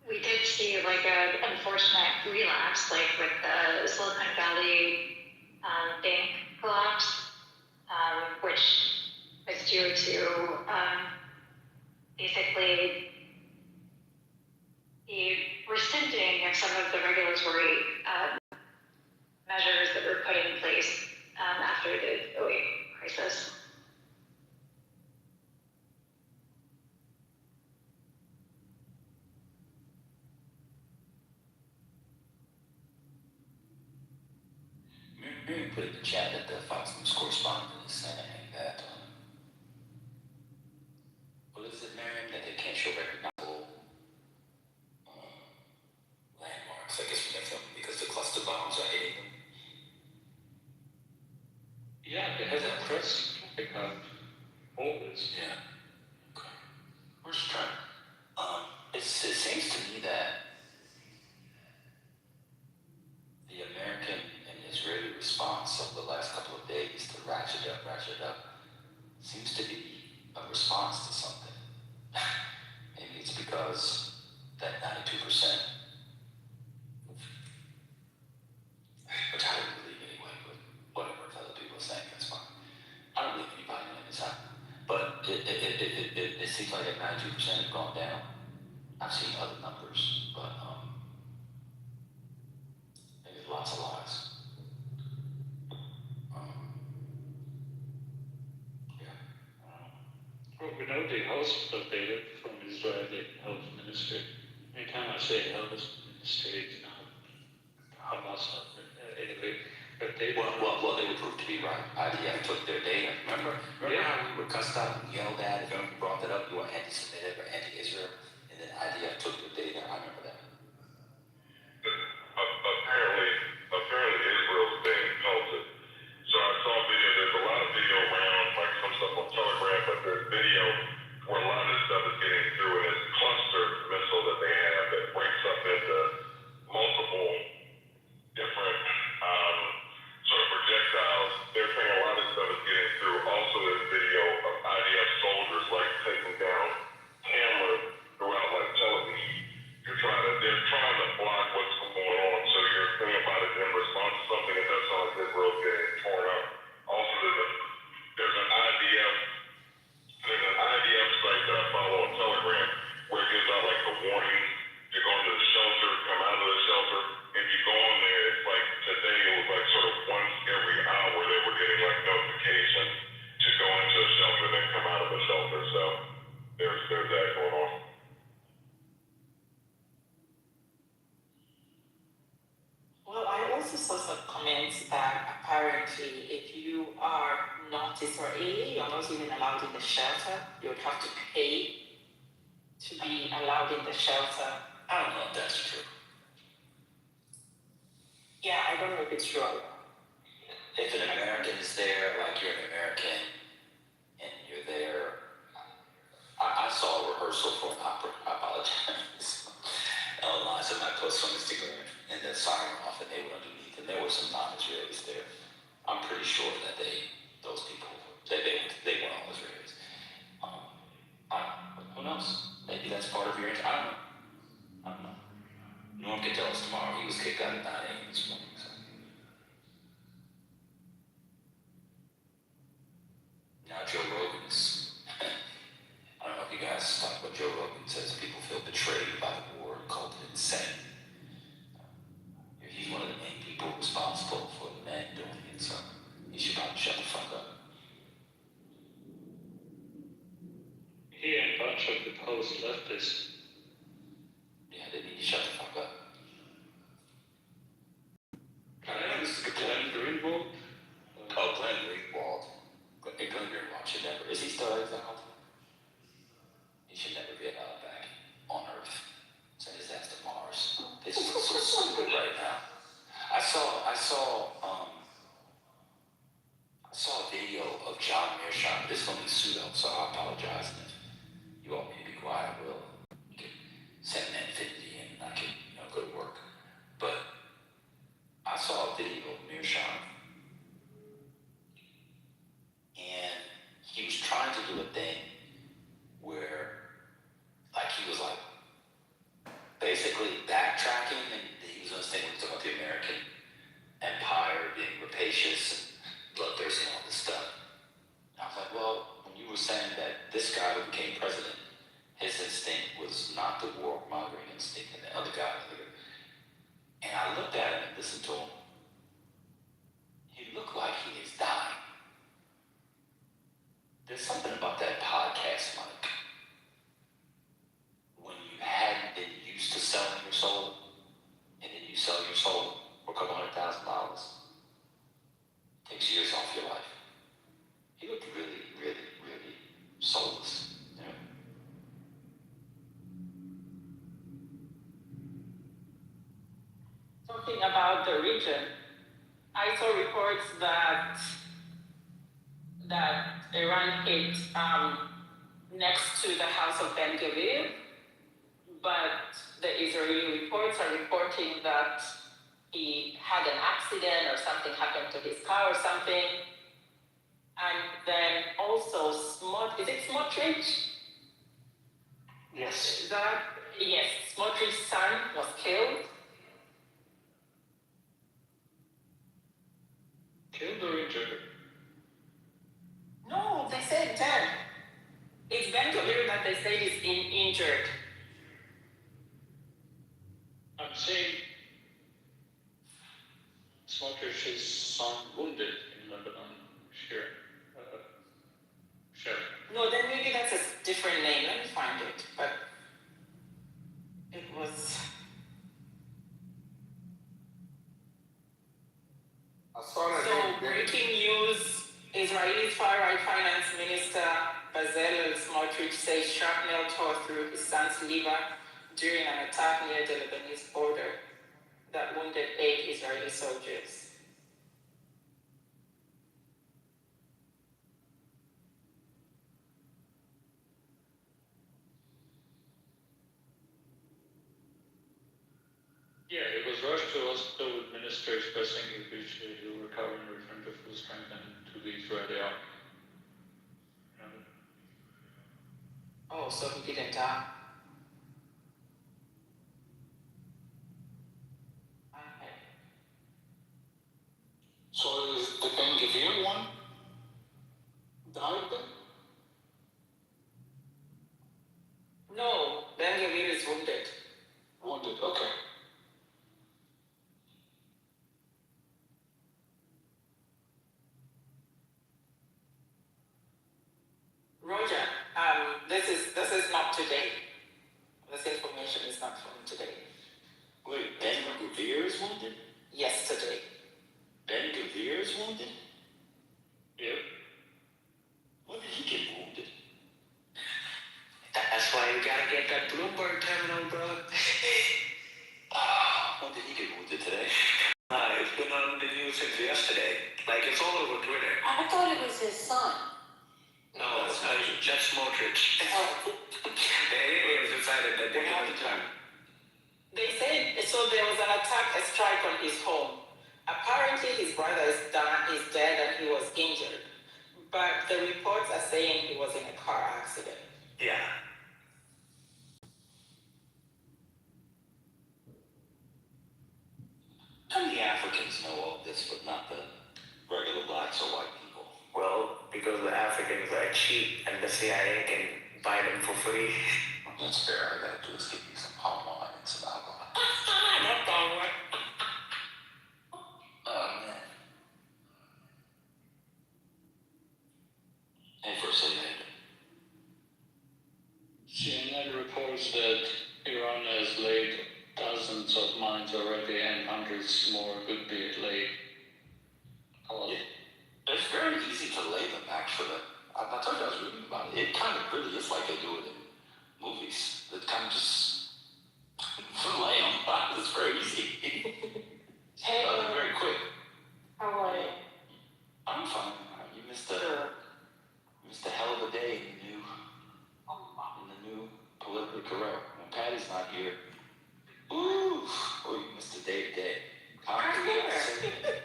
We did see like an unfortunate relapse, like with the Silicon Valley bank collapse, which was due to basically the rescinded some of the regulatory measures that were put in place after the 08 crisis. Mary put in the chat that the Fox News correspondent is saying that, what is it, Mary, that they can't show recognizable landmarks, I guess, from them because the cluster bombs are hitting them. Yeah, they have a press always. Yeah. Okay. We're just trying. It seems to me that the American and Israeli response over the last couple of days to ratchet up, seems to be a response to something. Maybe it's because that 92%, which I don't believe anyway, but whatever, if other people are saying, that's fine. I don't believe anybody in this happened. But it seems like that 92% have gone down. I've seen other numbers, but there's lots of lies. Well, we know the hospital data from Israeli health ministry. Anytime I say health ministry, it's not Hamas, anyway, but they Well, they would prove to be right. IDF took their data. Remember how we were cussed out and yelled at if you brought that up, you were anti-Semitic or anti-Israel, and then IDF took their data. I remember that. Apparently Israel's being pelted. So I saw video, there's a lot of video around, like some stuff on Telegram, but there's video where a lot of this stuff is getting through, and it's cluster missile that they have that breaks up into multiple different sort of projectiles. They're saying a lot of stuff is getting through. Also, there's video of IDF soldiers like taking down cameras throughout like Tel Aviv. They're trying to block what's going on. So you're thinking about it in response to something that does sound like Israel's getting torn up. Also, there's an IDF site that I follow on Telegram where it gives out like the warning to go into the shelter, come out of the shelter. If you go on there, it's like today it was like sort of once every hour they were getting like notification to go into a shelter, then come out of the shelter. So there's that going on. Well, I also saw some comments that apparently if you are not Israeli, you're not even allowed in the shelter. You would have to pay to be allowed in the shelter. I don't know if that's true. Yeah, I don't know if it's true. If an American is there, like you're an American, and you're there, I saw a rehearsal for an opera. I apologize. Online, so I post on Instagram, and the siren off, and they were underneath, and there were some non-Israelis there. I'm pretty sure that those people, they weren't all Israelis. Who knows? Maybe that's part of your. I don't know. Norm can tell us tomorrow. He was kicked out at 9 a.m. this morning. So. Now Joe Rogan's. I don't know if you guys talk about Joe Rogan says people feel betrayed by the war and called it insane. He's one of the main people responsible for the men doing it, so he should probably shut the fuck up. He and a bunch of the post-leftists. Yeah, they need to shut the fuck up. Glenn Greenwald? Oh, Glenn Greenwald. Glenn Greenwald should never. Is he still exiled? He should never be allowed back on Earth. Send his ass to Mars. This is so stupid right now. I saw a video of John Mearsheimer. This one is pseudo, so I apologize. And if you want me to be quiet, I will. You can send an infinity and I can, go to work. But I saw a video of Mearsheimer. And he was trying to do a thing where, he was basically backtracking, and he was understanding what he was talking about the American empire being rapacious and bloodthirsty and all this stuff. And I was like, well, when you were saying that this guy who became president, his instinct was not the warmongering instinct, and the other guy, talking about the region, I saw reports that Iran hit next to the house of Ben Gvir, but the Israeli reports are reporting that he had an accident or something happened to his car or something. And then also is it Smotrich? Yes. Yes, Smotrich's son was killed. Killed or injured? No, they said dead. It's Ben Gvir that they say is injured. I'm saying Smotrich's son wounded in Lebanon. Sure. No, then maybe that's a different name. Let me find it. But it was. I saw that. So breaking news: Israeli far-right finance minister Bezalel Smotrich says shrapnel tore through his son's liver during an attack near the Lebanese border that wounded 8 Israeli soldiers. Yeah, it was rushed to hospital with ministers pressing eventually to recover and return to full strength and to the Israeli army. Oh, so he didn't die. Okay. So is the Ben Gvir one died then? No, Ben Gvir is wounded. Wounded, okay. Roger, this is not today. This information is not from today. Wait, Ben Gvir is wounded? Yesterday. Ben Gvir is wounded? Yep. When did he get wounded? That's why you gotta get that Bloomberg terminal, bro. When did he get wounded today? It's been on the news since yesterday. Like, it's all over Twitter. I thought it was his son. No, it's not. Jeff Smotrich. Oh. The aliens decided that they had the time. They said, so there was an attack, a strike on his home. Apparently his brother is dead and he was injured. But the reports are saying he was in a car accident. Yeah. And the Africans know all this, but not the regular blacks or white people. Well, because the Africans are cheap and the CIA can buy them for free. That's fair. All I gotta do is give you some palm wine and some alcohol. No palm wine. Oh, man. Hey, First Lady. CNN reports that Iran has laid dozens of mines already and hundreds more could be laid. Yeah. It's very easy to lay them, actually. I told you I was reading about it. It kind of really is like they do it in movies. It kind of just lay them. It's very easy. Hey, Very quick. how are you? I'm fine. You missed a hell of a day in the new politically correct. When Patty's not here. Ooh, you missed a day today. Concrete got a segment.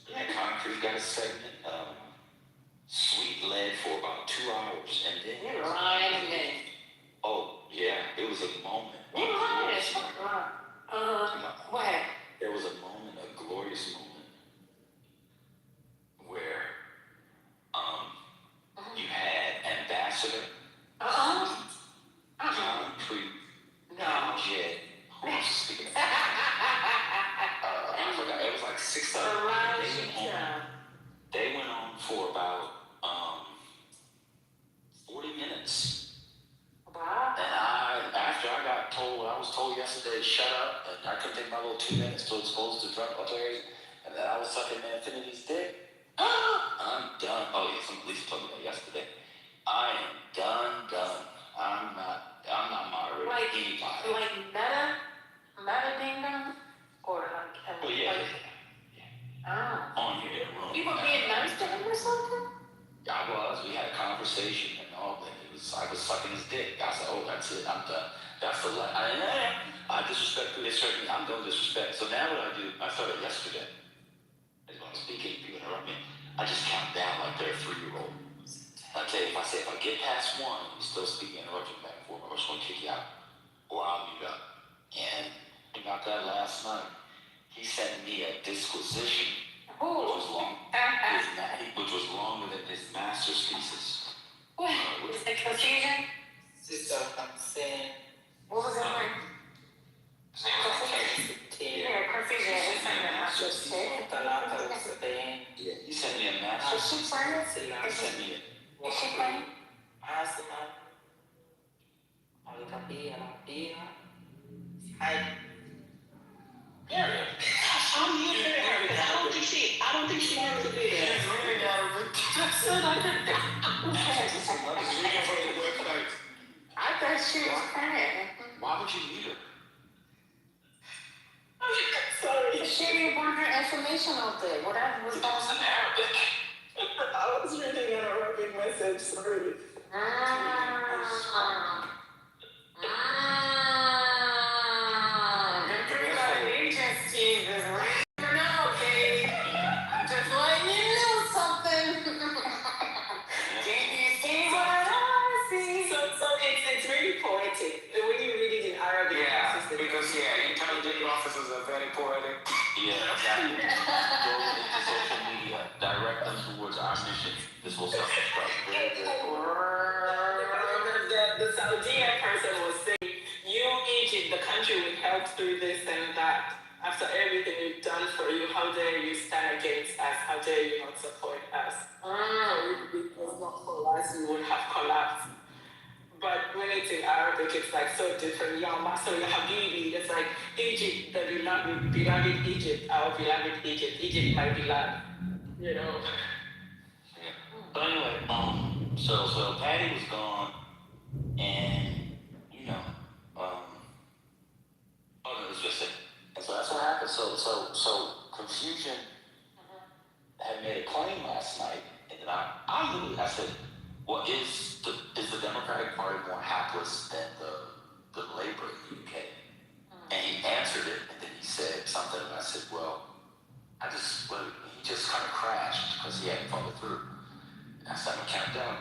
Yeah, Concrete got a segment. Sweet led for about 2 hours, and then You're lying again. oh yeah, it was a moment. You're lying. What happened? There was a moment, a glorious moment, where you had Ambassador Concrete No. Jet. Who was speaking? I forgot. It was like 6 of them. They went on for about 40 minutes. Wow. And after I was told yesterday to shut up, and I couldn't take my little 2 minutes to expose the drunk players, and then I was sucking Infinity's dick. I'm done. Oh yeah, Lisa told me that yesterday. I am done. I'm not moderating anybody. Like meta ding dong? Or like that's I disrespect who they certainly, I'm going to disrespect. So now what I do, I started yesterday, is when I'm speaking, if you interrupt me, I just count down like they're a 3-year-old. I tell you, if I get past one, and you're still speaking, interrupting back and forth, I'm just going to kick you out, or I'll mute up. And about that last night, he sent me a disquisition, which was longer than his master's thesis. What? Was it confusion? So I'm saying, What was it like? Yeah, confusion. It's like that. I just said. Yeah, he sent me a master's Is she thesis. funny? He sent me Is she funny? Yeah. I don't think she meant to do that. I thought she was crying. Why would you need her? Sorry. She didn't want her information out there. Whatever was going on. Arabic. I was reading an Arabic message, sorry. Just letting you know something. So it's very poetic. When you read it in Arabic, Because intelligent officers are very poetic. Yeah, exactly. Go into social media, direct them towards our mission. This will self-destruct. Very, very the Saudian person was saying, you, Egypt, the country we helped through this and that. After everything we've done for you, how dare you stand against us? How dare you not support us? If it was not for us, we would have collapsed. But when it's in Arabic, it's like so different. Ya Masr, Ya Habibi. It's like Egypt, the beloved Egypt, our beloved Egypt. Egypt, my beloved. You know. Yeah. But anyway, so Patty was gone, and it was just it. And so that's what happened. So confusion had made a claim last night, and then I said, well, is the Democratic Party more hapless than the Labour in the UK? And he answered it, and then he said something, and I said, well, he just kind of crashed because he hadn't followed through. And I said, I'm going to count down.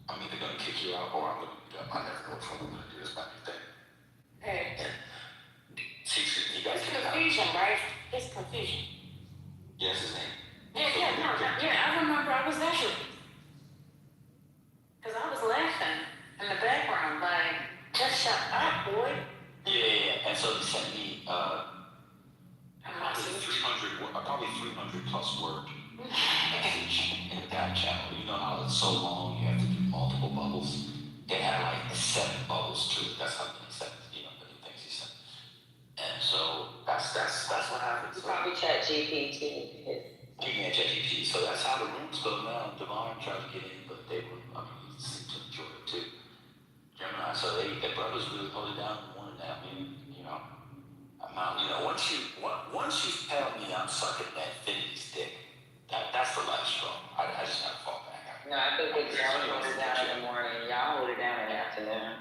I'm either going to kick you out or I'm going to beat up. I never know which one I'm going to do. It's my new thing. Hey. And he got It's kicked out. confusion, right? It's confusion. Yes, his name. I remember I was there. Because I was laughing in the background, like, just shut up, boy. Yeah. And so he sent me probably 300 plus word message in the back channel. You know how it's so long, you have to do multiple bubbles. It had like 7 bubbles to it. That's how many things he sent. And so that's what happens. probably chat GPT. Speaking of ChatGPT, so that's how the rooms go now. Divine tried to get in, but they seemed to enjoy it too. Gemini, so their brothers really hold it down and wanted that. I mean, I'm out. Once you tell me I'm sucking that Infinity's dick, that's the last straw. I just gotta fall back. No, I think they y'all hold it down in the morning. Y'all hold it down in the afternoon.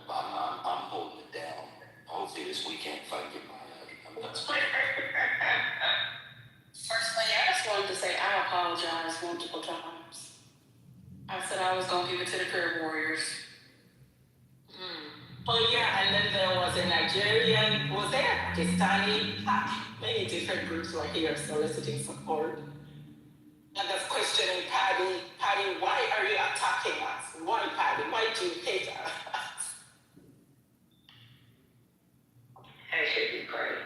I'm holding it down. Hopefully this weekend if I can get my I'm done. Firstly, I just wanted to say I apologize multiple times. I said I was gonna give it to the prayer warriors. Oh yeah, and then there was a Nigerian, was there a Pakistani, many different groups were here soliciting support. And that's questioning Patty, why are you attacking us? Why, Patty? Why do you hate us? That should be great.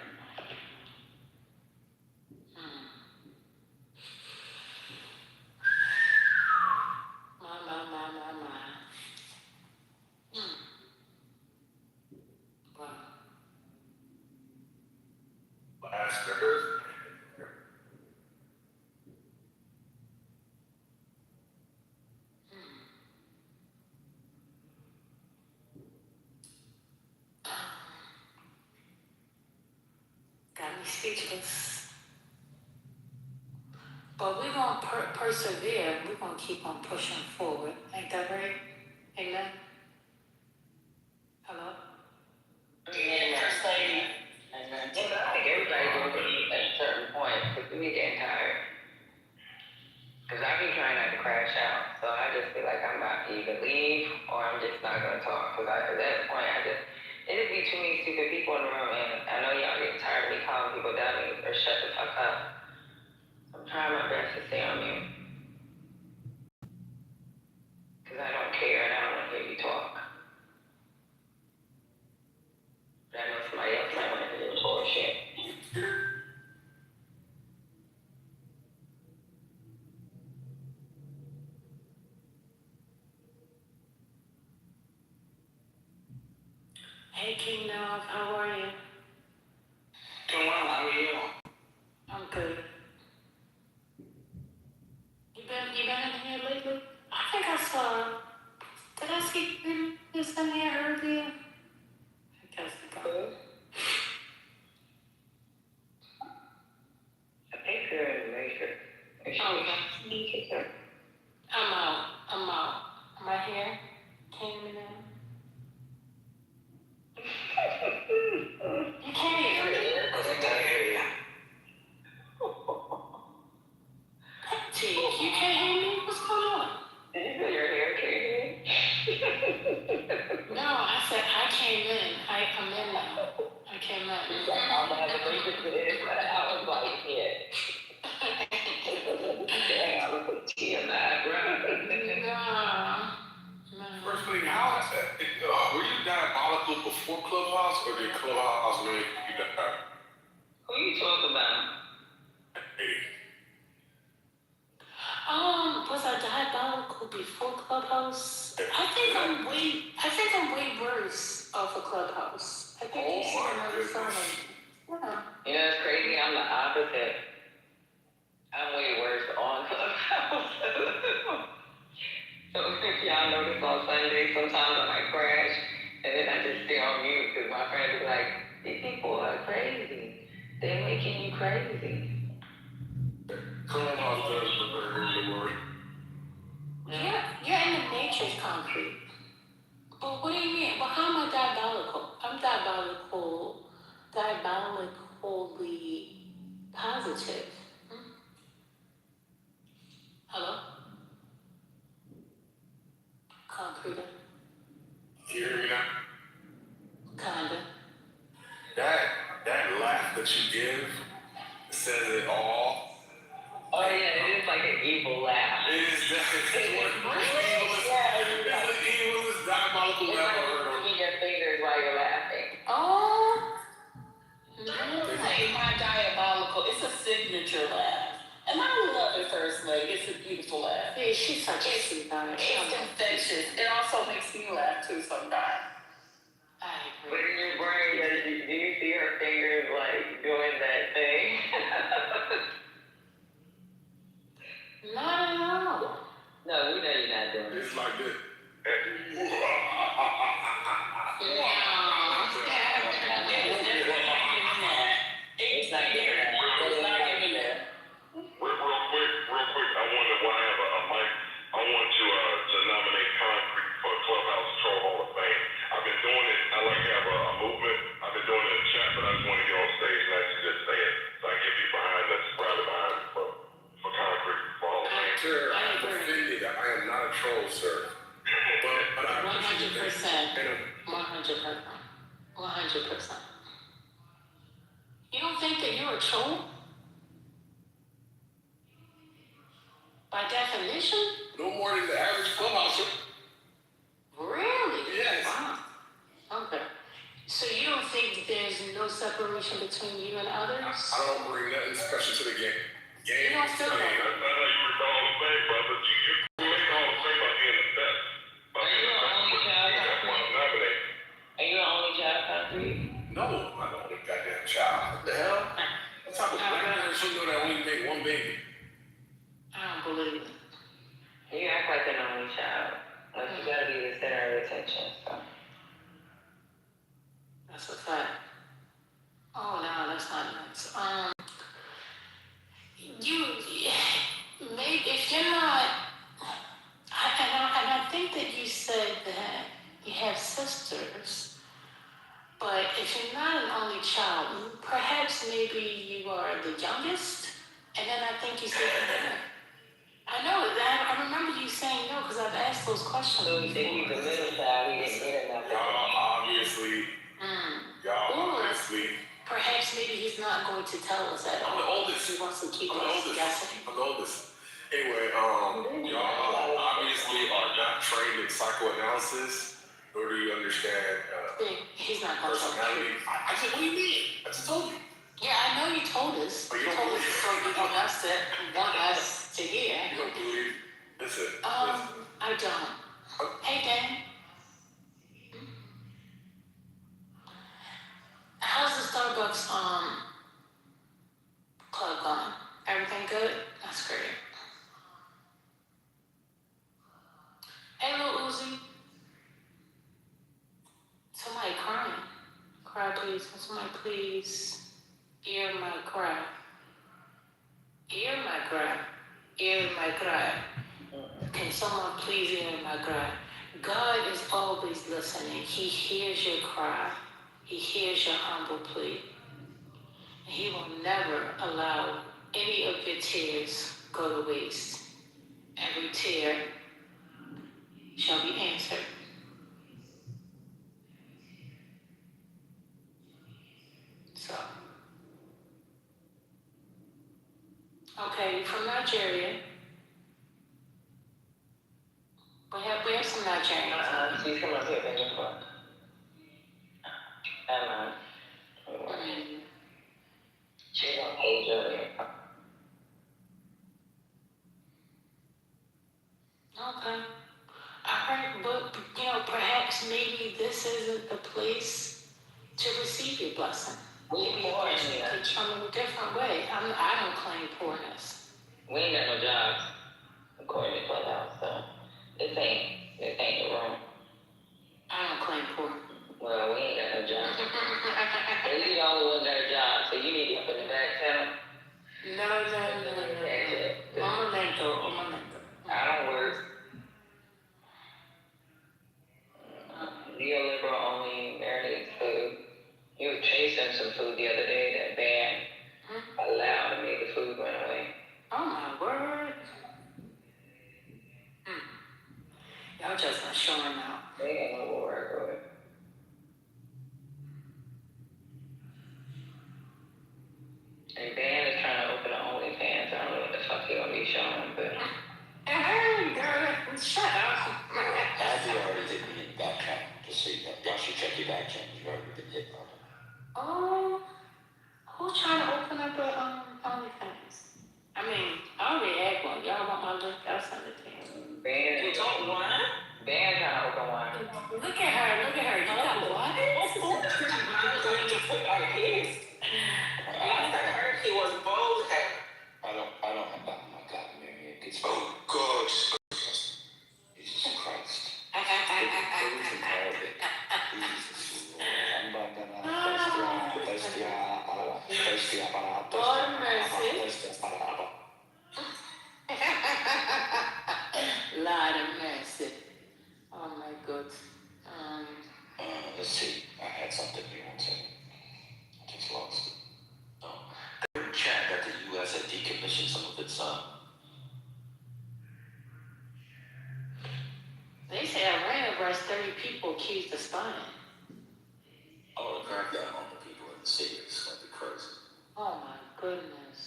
Last Thursday. Got me speechless. But we're gonna persevere. We're gonna keep on pushing forward. Ain't that right? Amen. Hello? keeping people in the room, and I know y'all getting tired of me calling people dummies or shut the fuck up. I'm trying my best to stay on mute. Because I don't care and I don't want to hear you talk. But I know somebody else might want to hear your bullshit. Hey, King Dog, how are you? Doing well, how are you? I'm good. You been in here lately? I think I saw. Did I see you in here earlier? I guess I got it. I think they're in the matrix. Okay. I'm out. Am I here? Can you hear me now? You can't hear me? I think I hear you. T, you can't hear me? What's going on? Did you say your hair came in? No, I said I came in. I'm in now. I came in. I'm not the matrix it is, but I was like, yeah. Damn, I was put tea in the background. No. First thing, how is that? Were you diabolical before Clubhouse, or did Clubhouse make you diabolical? Who you talking about? Hey, Was I diabolical before Clubhouse? I think I'm way worse off of Clubhouse. I think you see another side. Yeah. You know, it's crazy. I'm the opposite. I'm way worse on Clubhouse. So if y'all notice on Sunday, sometimes I might crash, and then I just stay on mute because my friends are like, these people are crazy. They're making you crazy. Clubhouse does prefer the word. Yeah, you're in the matrix, Concrete. But what do you mean? Well, how am I diabolical? I'm diabolically positive. Hello? Concrete. You hear me now? Kinda. That laugh that you give says it all. Oh yeah, it is like an evil laugh. It is definitely one of the evilest diabolical It's laugh like I've heard of. moving your fingers while you're laughing. Oh. Say my diabolical. It's a signature laugh. And I love it personally. It's a beautiful laugh. Yeah, she's such a sweet guy. It's infectious. It also makes me laugh too sometimes. I agree. But in your brain, do you see her fingers like doing that thing? Not at all. No, we know you're not doing it. It's like this. It's not giving that. It's not giving that. Real quick, I wanted, while I have a mic, I want to nominate Concrete for Clubhouse Troll Hall of Fame. I've been doing it, I like to have a movement. I've been doing it in the chat, but I just want to get on stage and actually just say it. So I can get people behind that's rally behind me for Concrete for Hall of Fame. Sir, I'm offended. I am not a troll, sir. But I appreciate it. 100%. 100%. You don't think that you're a troll? By definition? No more than the average clubhouser. Really? Yes. Wow. Okay. So you don't think there's no separation between you and others? I don't bring nothing special to the game. You don't feel that? That's not how you were the Hall of Fame, brother. You make the Hall of Fame by being the best. By Are being you the the best. only child? That's why I'm nominated. Are you the only child, Concrete? No, I'm not a goddamn child. What the hell? What type of black man should know that only make one baby? I don't believe it. You act like an only child. Like you gotta be the center of attention, so. That's a fact. Oh no, that's not nice. Maybe if you're not, and I think that you said that you have sisters, but if you're not an only child, perhaps maybe you are the youngest, and then I think you said that. I know that. I remember you saying no because I've asked those questions. So you think he's the middle child, he didn't get enough. Obviously, y'all obviously. Perhaps maybe he's not going to tell us at all. I'm the oldest. He wants to keep I'm the us oldest. guessing. I'm the oldest. Anyway, y'all obviously are not trained in psychoanalysis, nor do you understand He's not going to tell personality. I said, what do you mean? I just told you. Yeah, I know you told us. But you You don't told us believe so you want us to hear. You don't believe? Listen. I don't. Hey, Dan. How's the Starbucks club going? Everything good? That's great. Hey, Lil Uzi. Somebody crying. Cry, please. Can somebody please ear my cry? Ear my cry. Ear my cry. Can someone please hear my cry? God is always listening. He hears your cry. He hears your humble plea. And he will never allow any of your tears go to waste. Every tear shall be answered. So, okay, from Nigeria. We have some Nigerians. She's coming up here, baby. Emma. She's on page earlier. Okay. Alright, but perhaps maybe this isn't the place to receive your blessing. Maybe you can come in a different way. I don't claim poorness. We ain't got no jobs, according to Clubhouse, so this ain't the room. I don't claim poor. Well, we ain't got no jobs. And you the only one got a job, so you need to up in the back channel. No. Momento. I don't work. Neoliberal only marinated food. He was chasing some food the other day. That ban allowed and made the food run away. Oh my word. Y'all just not showing out. They ain't no work with it. And Dan is trying to open an OnlyFans. I don't know what the fuck he gonna be showing, but. Hey, girl, shut up. Abby already hit me in the back channel, just so you know. Y'all should check your back channel. You've already been hit on it. Oh, who's trying to open up a OnlyFans? I mean, I already had one. Y'all want my link? I'll send it to you. Dan, You don't want? Dan trying to open one. Look at her. You got what? I heard he was bold. I don't have that in my copy, Mary. It's oh God, Jesus Christ. Lord of mercy. Oh my God. Let's see. I had something here. One second. I just lost it. Oh. I heard in chat that the U.S. had decommissioned some of its They say Iran arrests 30 people accused of spying. Oh, the crackdown on the people in the city is going to be crazy. Oh my goodness.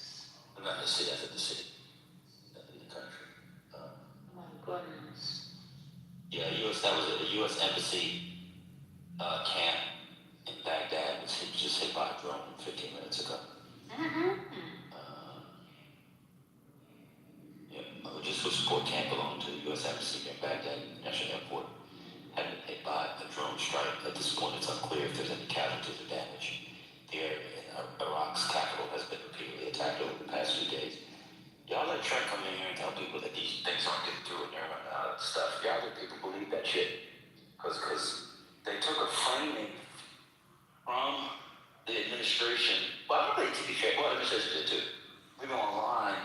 Not in the city, that's in the city. In the country. Oh my goodness. Yeah, that was a U.S. embassy camp in Baghdad, which was just hit by a drone 15 minutes ago. Just for support camp belonging to the U.S. Embassy in Baghdad International Airport had been hit by a drone strike. At this point, it's unclear if there's any casualties or damage. The area in Iraq's capital has been repeatedly attacked over the past few days. Y'all let Trent come in here and tell people that these things aren't getting through and they're running out of stuff. Y'all let people believe that shit. Because they took a framing from the administration. Well, I don't think to be fair, well, the administration did too. We were online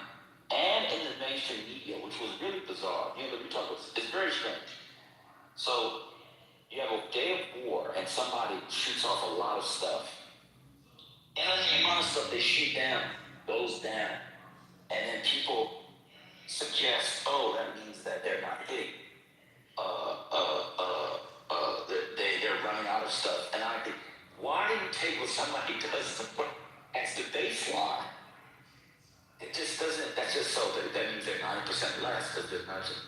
and in the mainstream media, which was really bizarre. You know, we talk about it's very strange. So you have a day of war and somebody shoots off a lot of stuff. And then the amount of stuff they shoot down goes down. And then people suggest, oh, that means that they're not hitting. They're running out of stuff. And I think, why are you somebody does the work as the baseline, it just doesn't, that's just so, that means they're 90% less, because they're not just,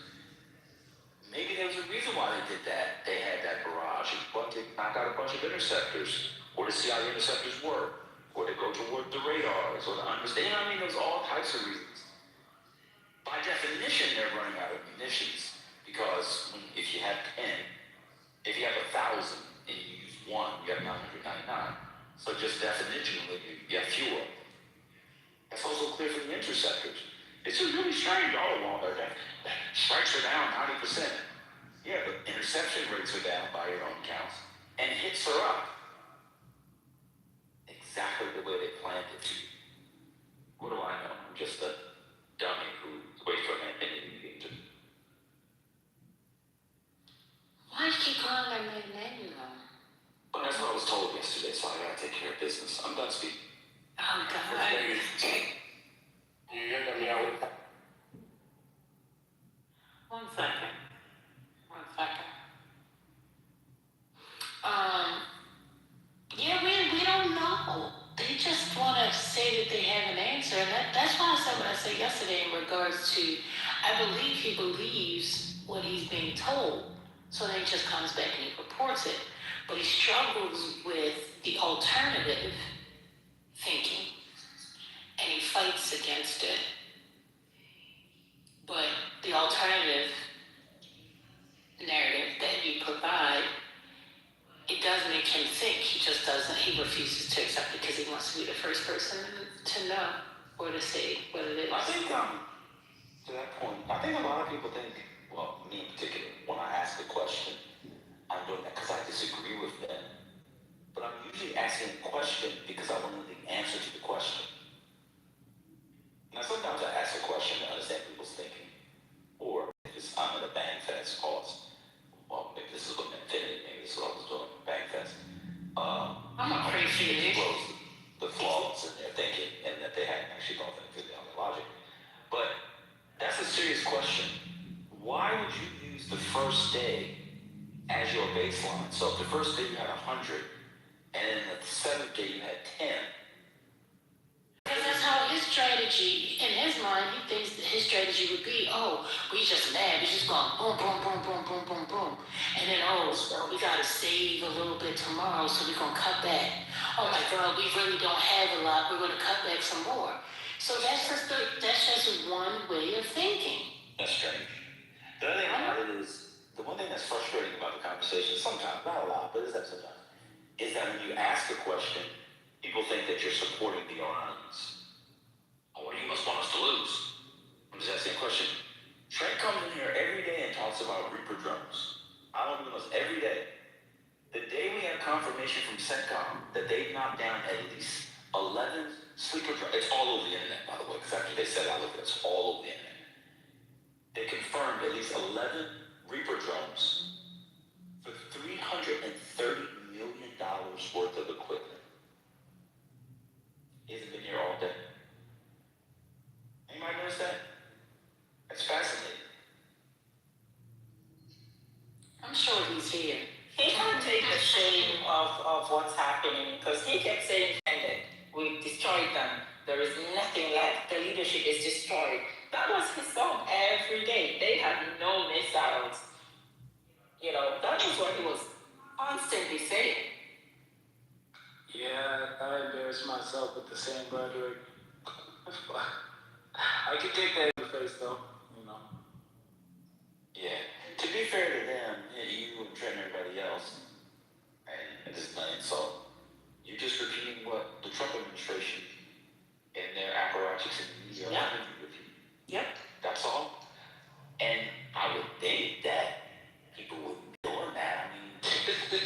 maybe there was a reason why they did that. They had that barrage, but they knock out a bunch of interceptors, or to see how the interceptors work, or to go toward the radars, or to understand, you know what I mean? There's all types of reasons. By definition, they're running out of munitions, because if you have 10, if you have 1,000 and you use one, you have 999. So just definitionally, you have fewer. That's also clear for the interceptors. It's just really strange. Oh, well, strikes are down 90%. Yeah, but interception rates are down by your own counts, and hits are up. Exactly the way they planned it to. What do I know? I'm just a dummy who waits for an opinion to. Why did you call them their name though? But that's what I was told yesterday, so I gotta take care of business. I'm done speaking. Oh God. You hear them yell? One second. Yeah, we don't know. They just want to say that they have an answer, and that's why I said what I said yesterday in regards to, I believe he believes what he's being told, so then he just comes back and he reports it. But he struggles with the alternative thinking, and he fights against it. But the alternative narrative that you provide, it does make him think. He just doesn't, he refuses to accept it because he wants to be the first person to know or to say what it is. I think, to that point, I think a lot of people think, well, me in particular, when I ask a question, I'm doing that because I disagree with them. But I'm usually asking a question because I want to know the answer to the question. Now, sometimes I ask a question to understand people's thinking. Or if I'm in a bang fest cause, well, maybe this is what Infinity, maybe this is what I was doing, bang fest. I'm a crazy expose the flaws in their thinking and that they hadn't actually gone through the logic. But that's a serious question. Why would you use the first day as your baseline? So if the first day you had 100, and then the seventh day you had 10. Because that's how his strategy, in his mind, he thinks that his strategy would be, oh, we just mad, we just going boom, boom, boom, boom, boom, boom, boom. And then, oh, we gotta save a little bit tomorrow, so we're gonna cut back. Oh my God, we really don't have a lot, we're gonna cut back some more. So that's just one way of thinking. That's strange. The other thing about it is, the one thing that's frustrating about the conversation, sometimes, not a lot, but it's that sometimes, is that when you ask a question, people think that you're supporting the Iranians. Oh, you must want us to lose. I'm just asking a question. Trent comes in here every day and talks about Reaper drones. I don't even know, every day. The day we have confirmation from CENTCOM that they've knocked down at least 11 sleeper drones, it's all over the internet, by the way, because after they said I look at it's all over the internet. They confirmed at least 11 Reaper drones for $330 million worth of equipment. He hasn't been here all day. Anybody notice that? That's fascinating. I'm sure he's here. He can't take the shame of what's happening because he kept saying that we destroyed them. There is nothing left. The leadership is destroyed. That was his song every day. They had no missiles. You know, that was what he was constantly saying. Yeah, I embarrass myself with the same rhetoric. I can take that in the face though, you know. Yeah. To be fair to them, you and Trent and everybody else, and this is not an insult, you're just repeating what the Trump administration and their apparatchiks in the media are having you repeat. Yep. That's all. And I would think that people would be doing that. I mean,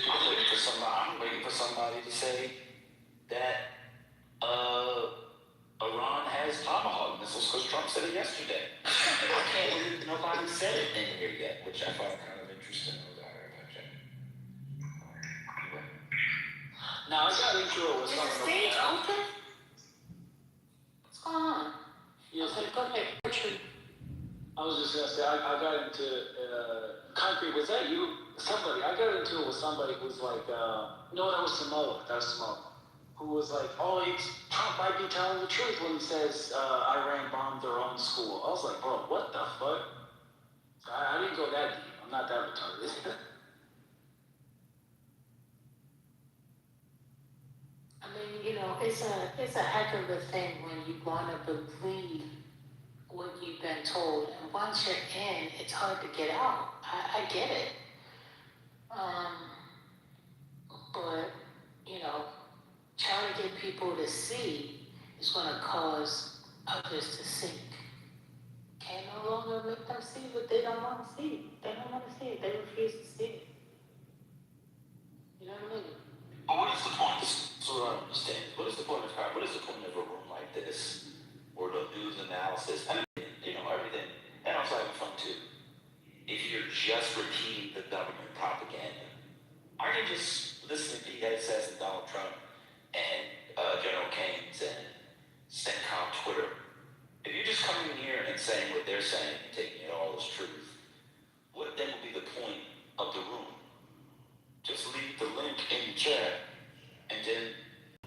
I'm waiting for somebody to say that Iran has Tomahawk missiles because Trump said it yesterday. I can't believe nobody said it in here yet, which I find kind of interesting. Anyway. Now I got into it with Is some the of stage them. open? What's going on? Yes, Okay, go ahead, Richard. I was just gonna say I got into concrete. Was that you? Somebody. I got into it with somebody who's like, no, that was Samoa. That was Samoa. who was like, oh, Trump might be telling the truth when he says Iran bombed their own school. I was like, bro, what the fuck? I didn't go that deep. I'm not that retarded. I mean, you know, it's a heck of a thing when you want to believe what you've been told, and once you're in, it's hard to get out. I get it. But, you know, trying to get people to see is going to cause others to sink. Can no longer make them see what they don't want to see. They don't want to see it. They refuse to see it. You know what I mean? But what is the point? So I don't understand. What is the point of what is the point of a room like this, or the news analysis? I mean, you know, everything. And I was having fun too. If you're just repeating the government propaganda, aren't you just listening to Pete Hegseth and Donald Trump and General Keynes and CENTCOM Twitter? If you're just coming in here and saying what they're saying and taking it all as truth, what then would be the point of the room? Just leave the link in the chat and then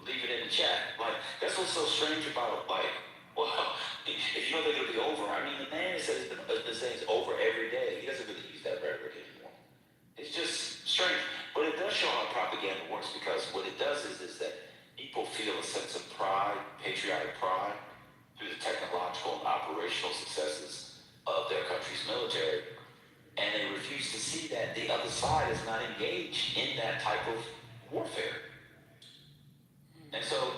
leave it in the chat. Like, that's what's so strange about, like, well, if you know they're going to be over, I mean, the man says the saying is over every day. He doesn't really use that rhetoric anymore. It's just strange. But it does show how propaganda works, because what it does is that people feel a sense of pride, patriotic pride, through the technological and operational successes of their country's military. And they refuse to see that the other side is not engaged in that type of warfare. And so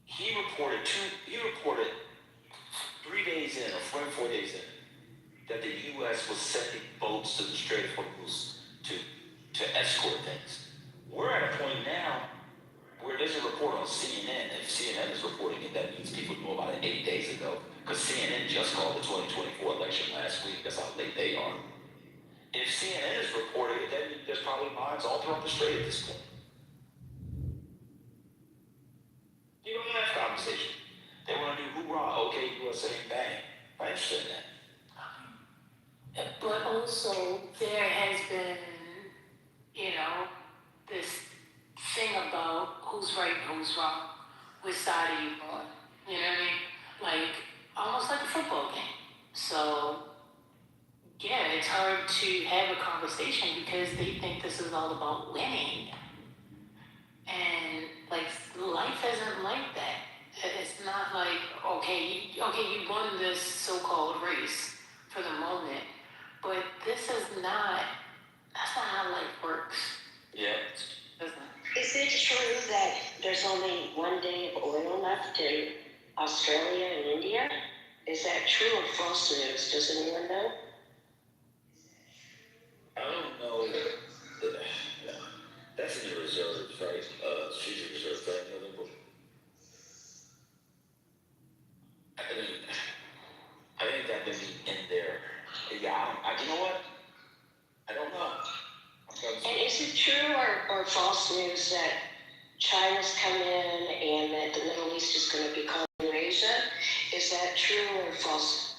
he reported 3 days in, or 4 days in, that the U.S. was sending boats to the Strait of Hormuz to escort things. We're at a point now where there's a report on CNN. If CNN is reporting it, that means people knew about it 8 days ago, because CNN just called the 2024 election last week. That's how late they are. If CNN is reporting it, that means there's probably mines all throughout the strait at this point. You don't have conversation. They want to do hoorah, okay, USA, and bang. I'm interested in that. But also, there has been, you know, this thing about who's right and who's wrong. Which side are you on? You know what I mean? Like, almost like a football game. So, yeah, it's hard to have a conversation because they think this is all about winning. And, like, life isn't like that. It's not like, okay, you won this so-called race for the moment, but that's not how life works. Yeah. Is it true that there's only 1 day of oil left in Australia and India? Is that true or false news? Does anyone know? I don't know. That's in the reserves, right? Strategic reserve, right? I think that may be in there. Yeah, you know what? I don't know. And is it true or false news that China's come in and that the Middle East is going to become Asia? Is that true or false?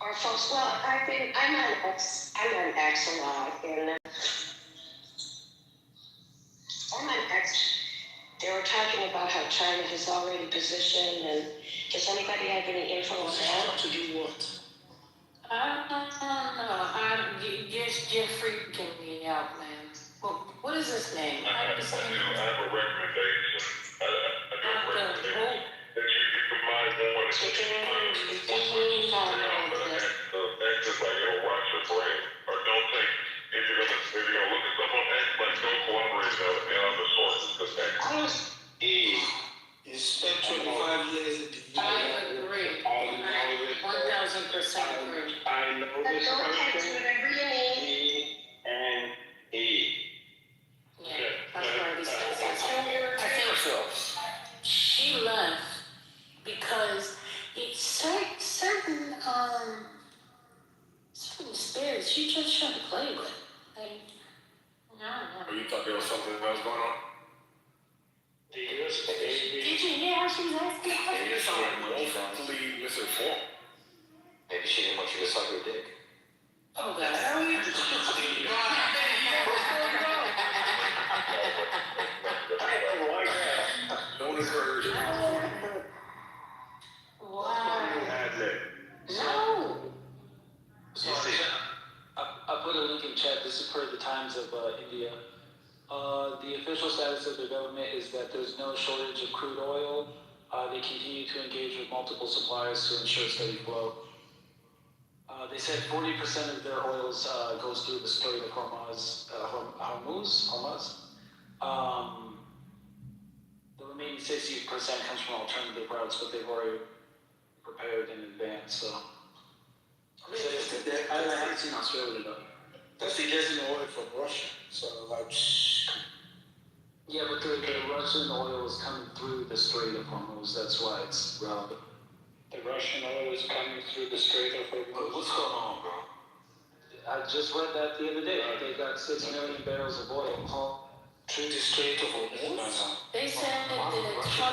Or false? Well, I'm on X a lot, and I'm on X. They were talking about how China has already positioned, and does anybody have any info on that? To do what? I don't know. You're freaking me out, man. Well, what is this name? I have a recommendation. I do have a recommendation. That you combine one and two. X is like, watch your brain. Or don't think, if you're gonna look at stuff on X, like, don't collaborate in other sources. Because X. You spent 25 years at the U.S. I agree. 1000% agree. I know this person. Whatever you need. E and E. Yeah, that's why these guys I think she left because it's certain spirits you just shouldn't play with. Like, Or you thought there was something else going on? The U.S. Navy. Did you hear how she was asking the question? You sound woefully misinformed. Maybe she didn't want you to suck her dick. Oh, God. How are you? Don't encourage it. Wow. No. So I put a link in chat. This is per the Times of India. The official status of the government is that there's no shortage of crude oil. They continue to engage with multiple suppliers to ensure steady flow. They said 40% of their oils goes through the Strait of Hormuz. The remaining 60% comes from alternative routes, but they've already prepared in advance. So I haven't seen Australia though. That's the getting oil from Russia. So like. Yeah, but the Russian oil is coming through the Strait of Hormuz. That's why it's relevant. The Russian oil is coming through the Strait of Hormuz. What's going on, bro? I just read that the other day. They got 6 million barrels of oil Through the Strait of Hormuz? They said that the 20%.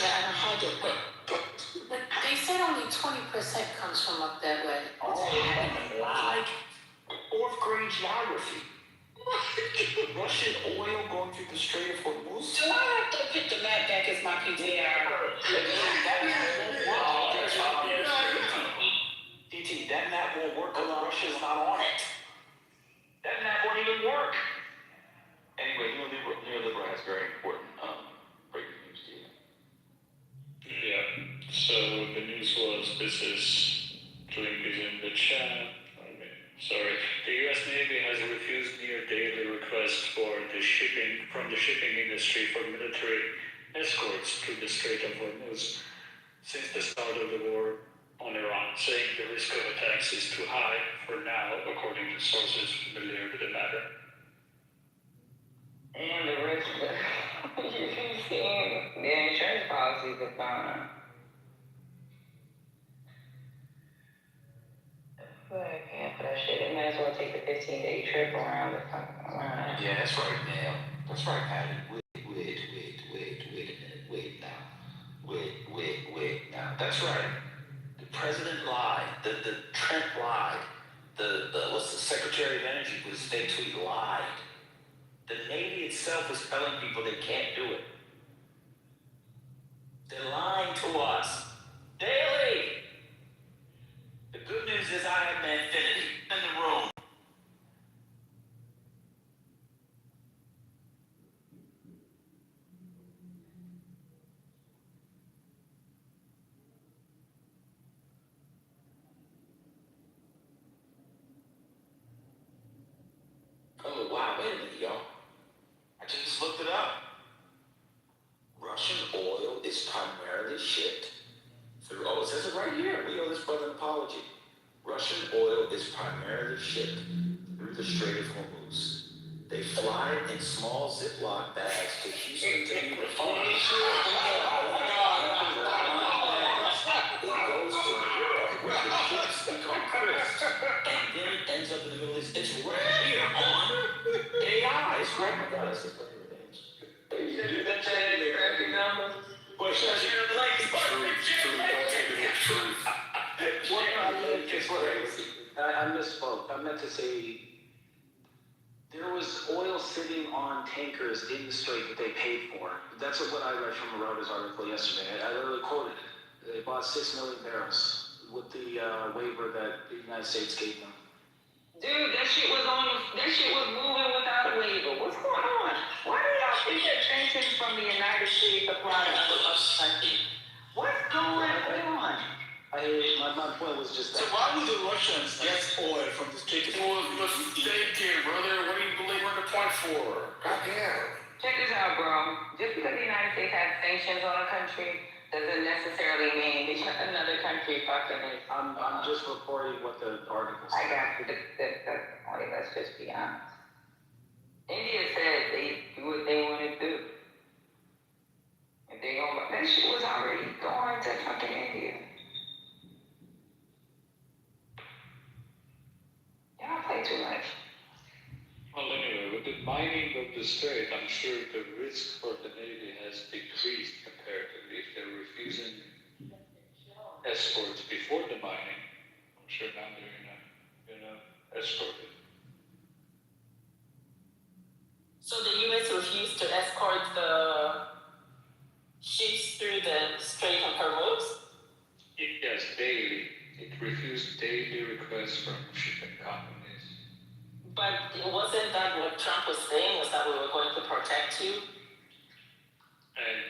Yeah, I don't know. But they said only 20% comes from up that way. Like fourth grade geography. Russian oil going through the Strait of Hormuz? Do I have to put the map back as my PTR? DT, that map won't work because Russia's not on it. That map won't even work. Anyway, neoliberal has very important breaking news to you. Yeah. So the news was, this is link is in the chat. Sorry. The U.S. Navy has refused near daily requests from the shipping industry for military escorts through the Strait of Hormuz since the start of the war on Iran, saying the risk of attacks is too high for now, according to sources familiar with the matter. And the risk that you've seen the insurance policies have gone up. But I can't for that shit. They might as well take the 15-day trip around the fucking around. Yeah, that's right, man. That's right, Patty. Wait a minute. Wait now. That's right. The president lied. The Trump lied. What's the Secretary of Energy with his fake tweet lied. The Navy itself is telling people they can't do it. They're lying to us daily. The good news is I have Manfinity in the room. Oh, wow, wait a minute, y'all. I just looked it up. Russian oil is primarily shipped through, it says it right here. We owe this brother an apology. Russian oil is primarily shipped through the Strait of Hormuz. They fly it in small Ziploc bags to Houston to be refined. It goes to Europe where the ships become crisp, and then it ends up in the Middle East. It's right here on AI. It's right here. God, that's the flavor of things. I misspoke. I meant to say there was oil sitting on tankers in the strait that they paid for. That's what I read from a Reuters article yesterday. I literally quoted it. They bought 6 million barrels with the waiver that the United States gave them. Dude, that shit was moving without a waiver. What's going on? Why do y'all think that sanctions from the United States apply to other countries? What's going on? My point was just that. So why would the Russians get oil from the Strait of Hormuz? Well, mistaken, brother. What do you believe we're the point for? Goddamn. Check this out, bro. Just because the United States has sanctions on a country doesn't necessarily mean that another country fucking is. I'm just reporting what the article said. I got you. Let's just be honest. India said they do what they want to do. If they gonna, that shit was already going to fucking India. Y'all play too much. with the mining of the strait, I'm sure the risk for the Navy has decreased comparatively. If they're refusing escorts before the mining, I'm sure now they're gonna escort it. So the U.S. refused to escort the ships through the Strait of Hormuz? Yes, daily. It refused daily requests from shipping companies. But wasn't that what Trump was saying, was that we were going to protect you? And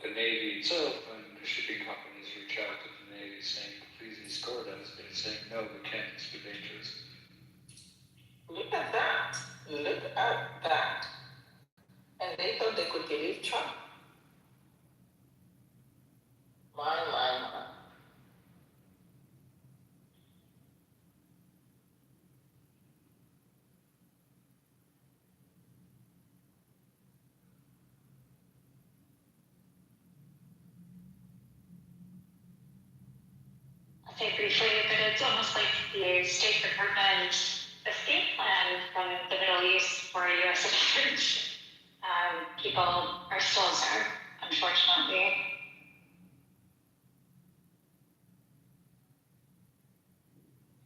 the Navy itself, when the shipping companies reach out to the Navy saying, please escort us, they're saying, no, we can't, it's too dangerous. Look at that. Look at that. And they thought they could believe Trump. My. I'll say briefly, but it's almost like the State Department escape plan from the Middle East for U.S. citizens. People are still there, unfortunately.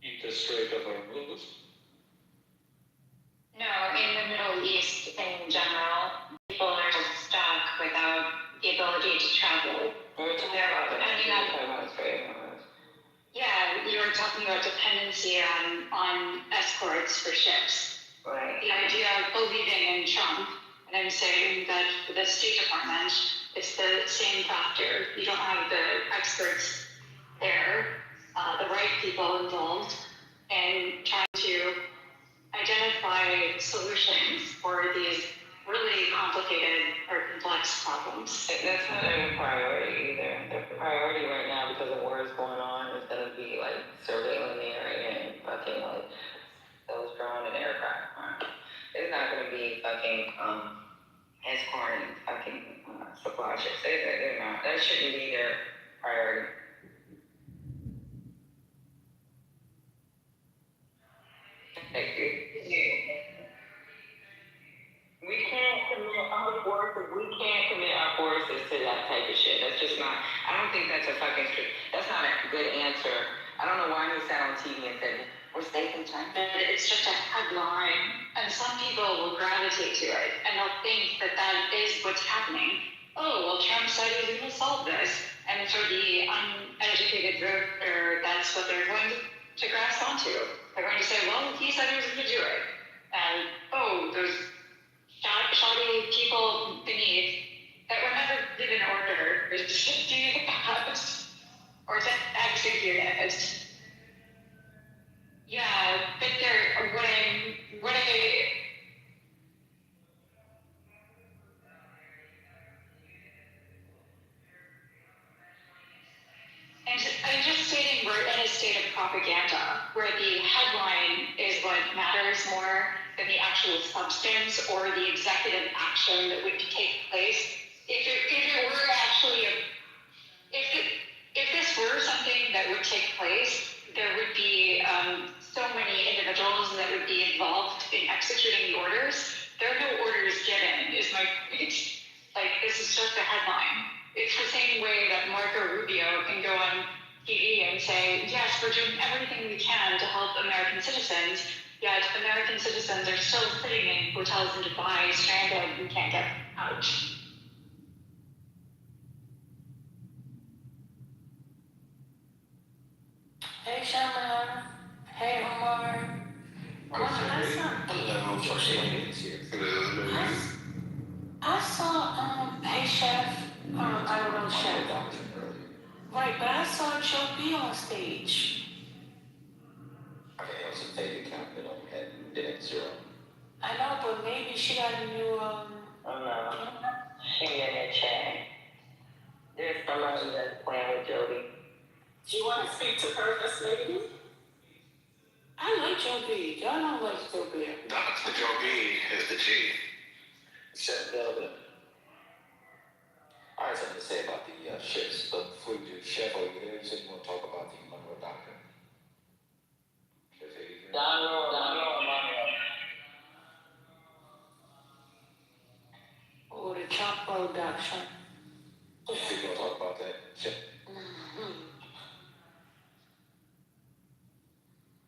In the Strait of Hormuz? No, in the Middle East in general, people are just stuck without the ability to travel. Yeah, you were talking about dependency on escorts for ships. Right. The idea of believing in Trump, and I'm saying that for the State Department, it's the same factor. You don't have the experts there, the right people involved, and trying to identify solutions for these really complicated or complex problems. That's not a priority either. The priority right now, because of where it's going on, is going to be like surveilling the area and fucking like those drone and aircraft. It's not going to be fucking escorting fucking supply ships. They're not. That shouldn't be their priority. We can't commit our forces to that type of shit. That's just not. I don't think that's a fucking. That's not a good answer. I don't know why he sat on TV and said we're safe in China. It's just a headline, and some people will gravitate to it, and they'll think that that is what's happening. Oh, well, Trump said he's going to solve this, and for the uneducated voter, that's what they're going to grasp onto. They're going to say, well, he said he was going to do it, and there's shoddy people beneath that were never given orders to do that or to execute it. Yeah, but what I and I'm just stating we're in a state of propaganda where the headline is what matters more than the actual substance or the executive action that would take place. If this were something that would take place, there would be so many individuals that would be involved in executing the orders. There are no orders given, is my point. Like, this is just a headline. It's the same way that Marco Rubio can go on TV and say, yes, we're doing everything we can to help American citizens, yet American citizens are still sitting in hotels in Dubai, stranded, and can't get out. Hey, Shama. Hey, Omar. I saw, hey, Chef. I don't know, Chef. Right, but I saw Joe B on stage. Okay, it was a fake account that only had been at 0. I know, but maybe she got a new, Oh no. She in the chat. There's somebody that's playing with Jody. Do you want to speak to her, Miss Lady? I like Joe B. Y'all don't like Joe B. Dr. Joe B is the G. Chef Velvet. I have something to say about the ships, but before we do, Chef, are you there? You said you want to talk about the Monroe Doctrine. Chef Adrian? Donald. production. We're gonna talk about that.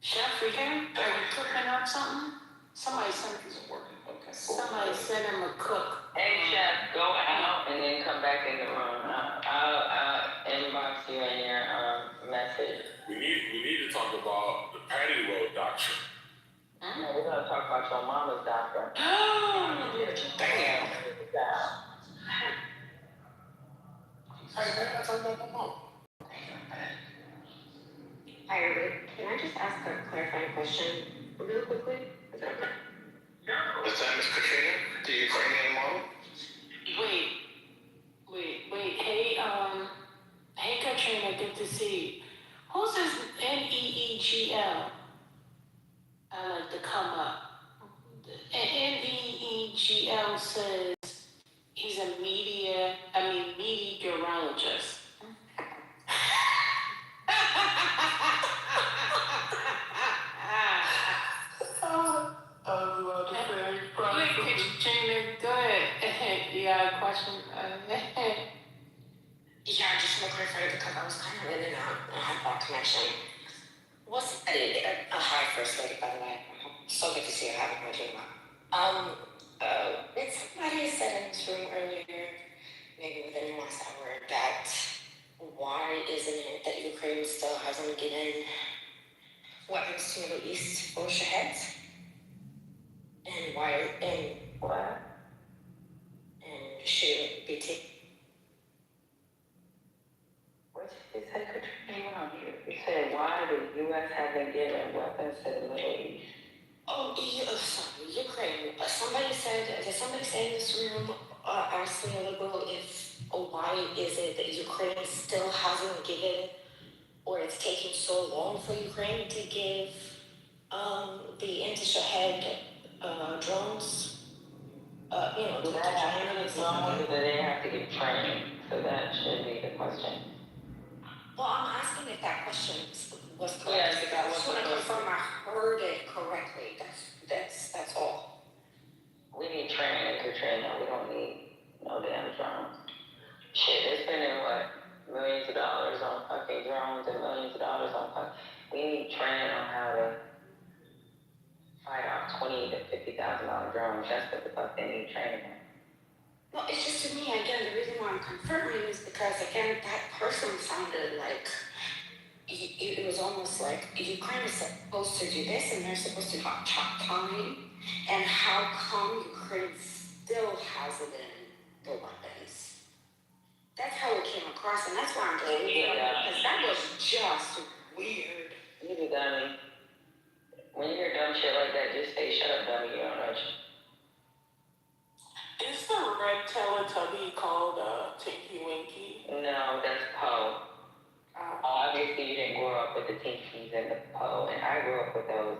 Chef, we can, are you cooking up something? Somebody sent him a cook. Hey, Chef, go out and then come back in the room. I'll inbox you in your message. We need to talk about the patty road doctrine. No, we're gonna talk about your mama's doctor. Damn. Hi, everybody. Can I just ask a clarifying question real quickly? Is that okay? What's that, Miss Katrina? The Ukrainian model? Wait, hey Katrina, good to see you. Who's this NEEGL? I like to come up. NEEGL says he's a meteorologist. Katrina, go ahead. You got a question? Yeah, I just want to clarify because I was kind of in and out. I had bad connection. What's hi, First Lady, by the way. So good to see you. I haven't met you in a while. Somebody said in this room earlier, maybe within the last hour, that why isn't it that Ukraine still hasn't given weapons to Middle East militia heads? And why, and what? And shouldn't be taken. What did you say, Katrina? You said why the U.S. hasn't given weapons to the Middle East? Oh, sorry, Ukraine. Did somebody say in this room, asked me a little why is it that Ukraine still hasn't given, or it's taking so long for Ukraine to give the anti-Shahed drones, to China and stuff like that? They have to get training, so that should be the question. Well, I'm asking if that question was correct. Yes, I just want to confirm I heard it correctly. That's all. We need training, Katrina. We don't need no damn drones. Shit, they're spending millions of dollars on fucking drones and millions of dollars on we need training on how to fight off $20,000 to $50,000 drones. That's what the fuck they need training on. No, it's just to me, again, the reason why I'm confirming is because, again, that person sounded like it was almost like Ukraine is supposed to do this and they're supposed to have time. And how come Ukraine still hasn't the weapons? That's how it came across, and that's why I'm just because that was just weird. You be dummy. When you hear dumb shit like that, just say, shut up, dummy, you don't know shit. Is the red Teletubby called Tinky Winky? No, that's Poe. Obviously, you didn't grow up with the Tinkies and the Poe, and I grew up with those.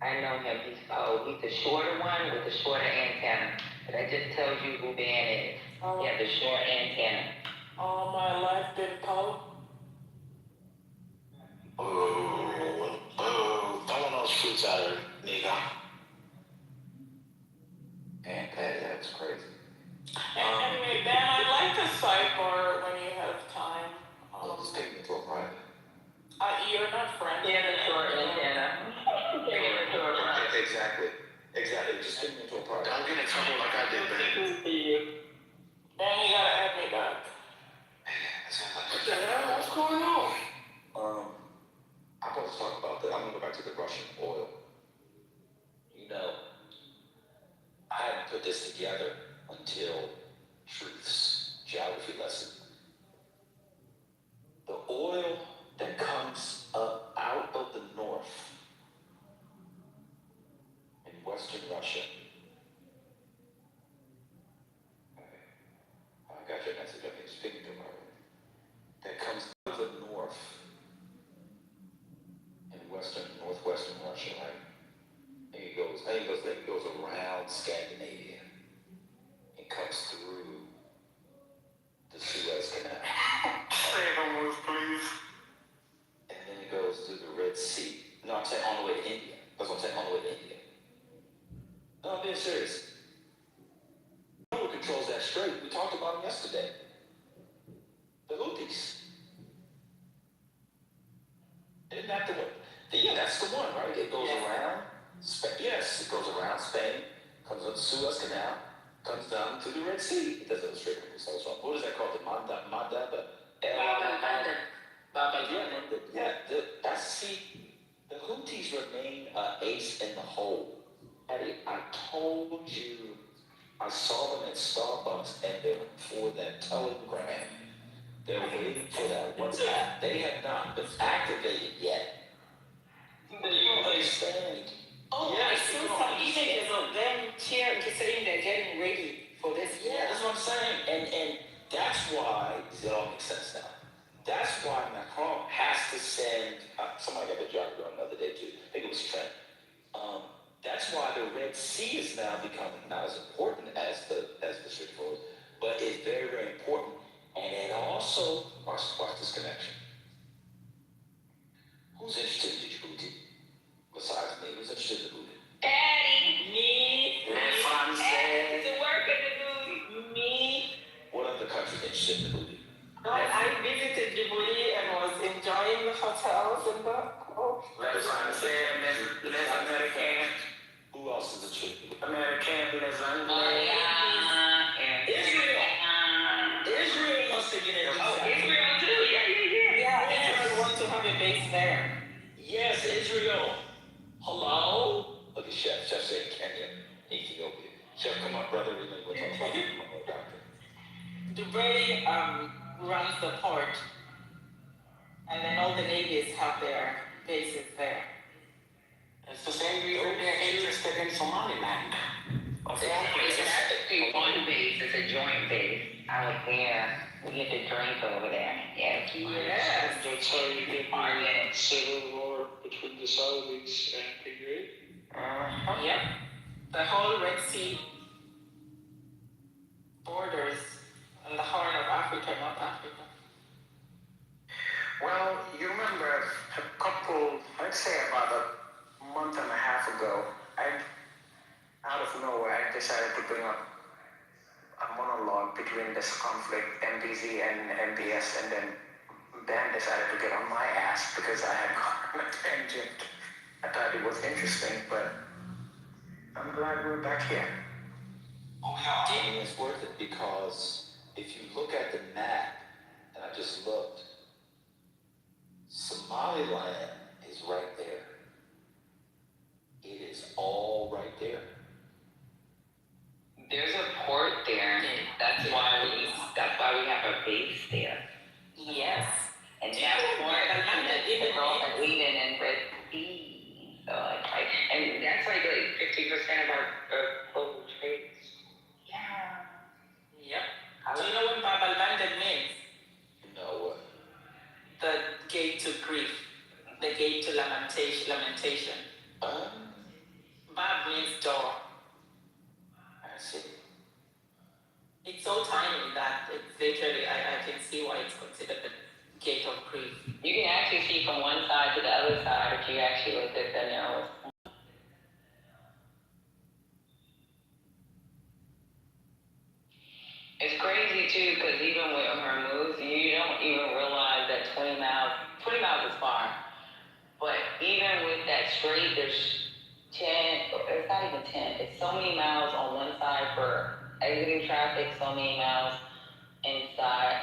I know him, he's Poe. He's the shorter one with the shorter antenna. But that just tells you who Ben is. He has the short antenna. All my life been Poe? Throwing those fruits at her, nigga. And Patty, that was crazy. Anyway, Ben, I'd like to sidebar when you have time. Just take me to a private. You're not friends. He has a short antenna. Exactly. Just take me to a private. Don't get in trouble like I did, man. Then you gotta add me back. What the hell? What's going on? I want to talk about that. I'm going to go back to the Russian oil. You know, I hadn't put this together until Truth's geography lesson. The oil that comes up out of the north in Western Russia. I got your message. I can speak to my that comes out of the north in northwestern Russia, right? And it goes around Scandinavia. It comes through the Suez Canal. Say no words, please. And then it goes through the Red Sea. No, I'm saying on the way to India. That's what I'm saying, on the way to India. No, I'm being serious. Who controls that strait? We talk yesterday. The Houthis. Isn't that the one? Yeah, that's the one, right? It goes around Spain. Yes, it goes around Spain, comes up the Suez Canal, comes down to the Red Sea. It doesn't illustrate what is that called? The the Houthis remain ace in the hole. Eddie, I told you, I saw them at Starbucks and they were for that telegram. They're waiting for that WhatsApp. They have not been activated yet. Do you understand? Oh, I saw some images of them cheering, saying they're getting ready for this. Yeah, that's what I'm saying. And that's why, it all makes sense now. That's why Macron has to send, somebody got the job going the other day too. I think it was Trent. That's why the Red Sea is now becoming not as important as the Strait of Hormuz, but it's very, very important. And it also, watch this connection. Who's interested in Djibouti? Besides me, who's interested in Djibouti? Patty, me, to work in the booty, me. What other countries interested in Djibouti? I visited Djibouti and was enjoying the hotels and the Les Français, les Américains. Who else is interested? American, les Anglais. Israel must have been in Israel too, yeah. Israel wants to have a base there. Yes, Israel. Hello? Look at Chef. Chef saying Kenya, Ethiopia. Chef, come on, brother. We're going to talk about doctor. Dubai runs the port, and then all the navies have their bases there. It's the same reason they're interested in Somaliland. Exactly. It's actually one base. It's a joint base out there. We get to drink over there. Yes. Yes. That's how you get the civil war between the Saudis and Kuwait. Yep. The whole Red Sea borders on the Horn of Africa, North Africa. Well, you remember a couple, I'd say about a month and a half ago, out of nowhere, I decided to bring up a monologue between this conflict, MBZ and MBS, and then Ben decided to get on my ass because I had gone on a tangent. I thought it was interesting, but I'm glad we're back here. Oh, yeah. I mean, it's worth it because if you look at the map, and I just looked, Somaliland is right there. It is all right there. There's a port there. That's why we have a base there. Yes. And that port is the Gulf of Eden and Red Sea. So and that's like 50% of our global trade. Yeah. Yep. Do you know what Bab al-Mandeb means? No. The gate to grief, the gate to lamentation. Bab means door. I see. It's so tiny that it's literally, I can see why it's considered the gate of grief. You can actually see from one side to the other side if you actually look at the nose. It's crazy too, because even with Hormuz, you don't even realize that 20 miles is far. But even with that strait, there's 10, it's not even 10, it's so many miles on one side for exiting traffic, so many miles inside,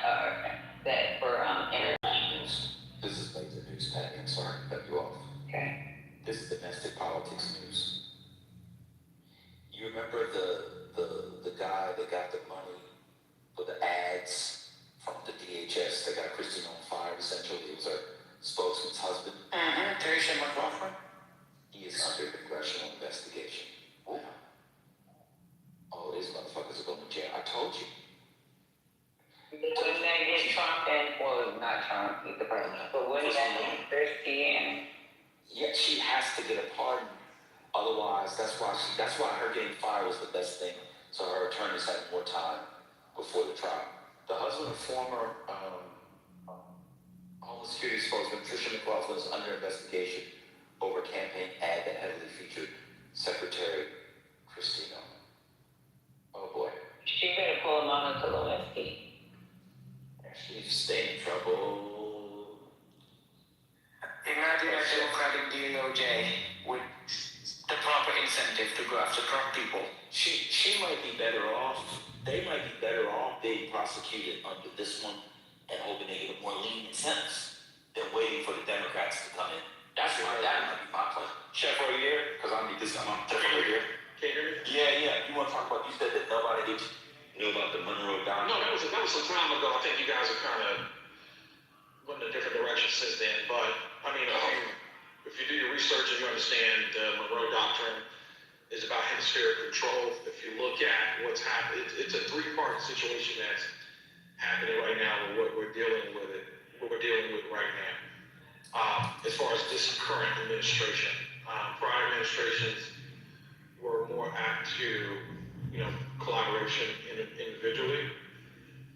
that for international. This is major news, Patty. I'm sorry to cut you off. Okay. This is domestic politics news. You remember the guy that got the money for the ads from the DHS that got Christine on fire, essentially? He was her spokesman's husband. Teresa McLaughlin? He is under congressional investigation. Oh. All these motherfuckers are going to jail. I told you. Wouldn't that get Trump and, well, not Trump, he's the president, but wouldn't that get Christie and? Yeah, she has to get a pardon. Otherwise, that's why her getting fired was the best thing. So her attorneys had more time before the trial. The husband of former Homeland Security spokesman Tricia McLaughlin is under investigation over a campaign ad that heavily featured Secretary Christine. Oh boy. She better pull a Monica Lewinsky. if to go after Trump people. She might be better off. They might be better off being prosecuted under this one and hoping they get a more lenient sentence than waiting for the Democrats to come in. That might be my plan. Chef, are you here? Because I need this. I'm definitely here. Can you hear me? Yeah. You want to talk about? You said that nobody knew about the Monroe Doctrine. No, that was some time ago. I think you guys have kind of went in a different direction since then. But I mean, if you do your research and you understand the Monroe Doctrine is about hemispheric control. If you look at what's happening, it's a three-part situation that's happening right now with what we're dealing with right now. As far as this current administration, prior administrations were more apt to, collaboration individually.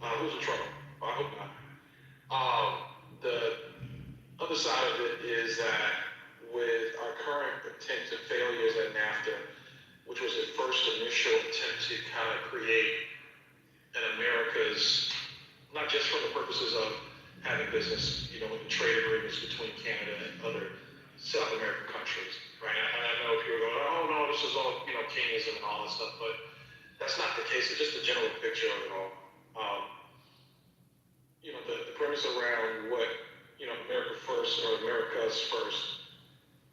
Who's in trouble? I hope not. The other side of it is that with our current attempts and failures at NAFTA, which was the first initial attempt to kind of create an America's, not just for the purposes of having business, in trade agreements between Canada and other South American countries, right? And I know people are going, oh no, this is all, Keynesianism and all that stuff, but that's not the case. It's just a general picture of it all. The premise around what, America First or America's First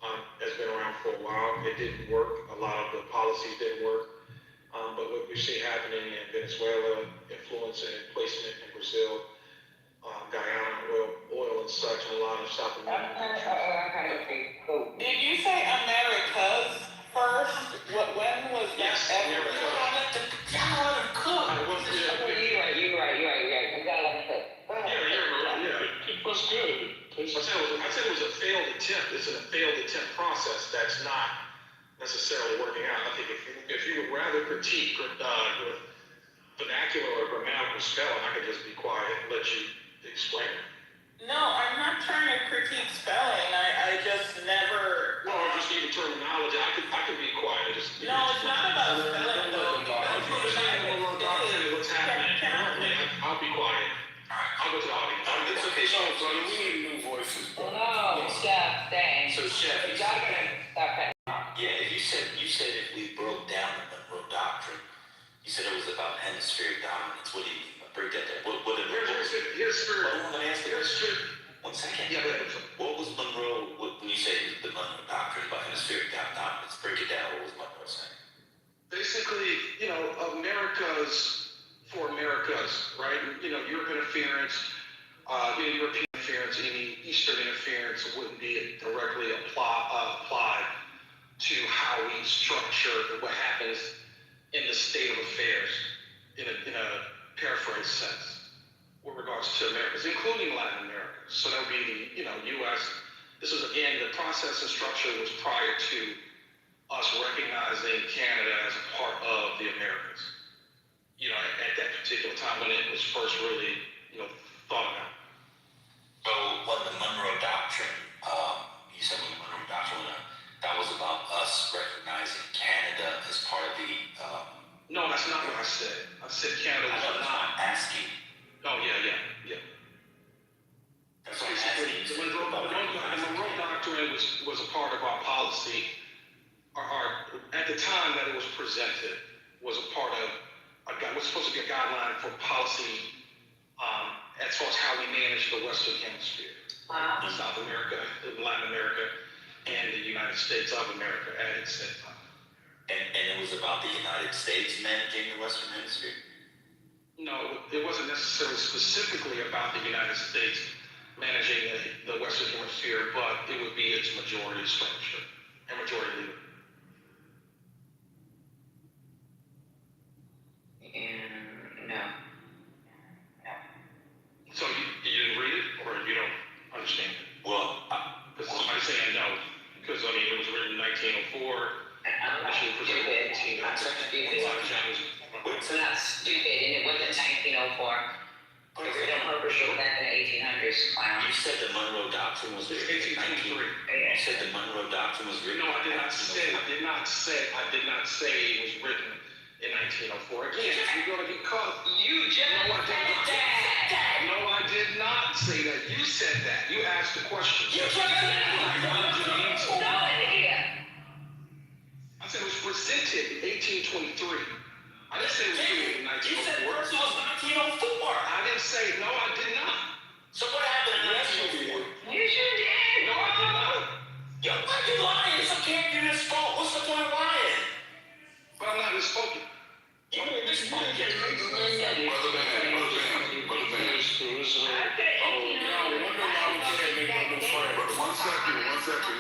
has been around for a while. It didn't work. A lot of the policies didn't work. But what we see happening in Venezuela, influence and placement in Brazil, Guyana, oil and such, and a lot of South American countries. Did you say America's first? When was that? Yes, America. You're right. You gotta let me cook. Yeah. That's good. I said it was a failed attempt. It's a failed attempt process that's not necessarily working out. I think if you would rather critique with vernacular or grammatical spelling, I could just be quiet and let you explain it. No, I'm not trying to critique spelling. I just never. No, I just need terminology. I could be quiet. No, it's not about spelling though. What's happening? I'll be quiet. I'll go to the audience. It's okay, So we need new voices. No, Chef, thanks. So, Chef, You gotta stop it. yeah, you said if we broke down the Monroe Doctrine, you said it was about hemispheric dominance. What do you mean? Break that down. What Here's Hold on, let me ask you this. 1 second. Yeah, what was Monroe, when you say the Monroe Doctrine about hemispheric dominance, break it down. What was Monroe saying? basically, America's for Americas, right? European interference, European interference, any Eastern interference wouldn't be directly applied to how we structure what happens in the state of affairs in a paraphrase sense with regards to Americas, including Latin America. So that would be the, U.S. This is, again, the process and structure was prior to us recognizing Canada as a part of the Americas. At that particular time when it was first really, thought about. So when the Monroe Doctrine, you said when the Monroe Doctrine, that was about us recognizing Canada as part of the. No, that's not what I said. I said Canada was not. I'm asking. Oh yeah. That's what I'm asking. The Monroe Doctrine was a part of our policy. At the time that it was presented, was a part of. Was supposed to be a guideline for policy as far as how we manage the Western Hemisphere, South America, Latin America, and the United States of America at its same time. And it was about the United States managing the Western Hemisphere? No, it wasn't necessarily specifically about the United States managing the Western Hemisphere, but it would be its majority structure and majority leader. No. So you didn't read it, or you don't understand it? Well, because somebody's saying no, because it was written in 1904. Initially presented in 1800. It's not stupid, and it wasn't 1904. Freedom Harbor showed back in the 1800s. Wow. You said the Monroe Doctrine was written in 1823. You said the Monroe Doctrine was written. No, I did not say it was written in 1904. Again, you're going to get caught. You just said that. No, I did not say that. You said that. You asked the question. You just said that. I wanted you to answer. No, I said it was presented in 1823. I didn't say it was created in 1904. You said first it was 1904. I didn't say, no, I did not. So what happened in 1904? You sure did. No, I did not. Yo, why you lying? Some can't do this fault. What's the point of lying? But I'm not misspoken. You ain't misspoken. Brother man. One second,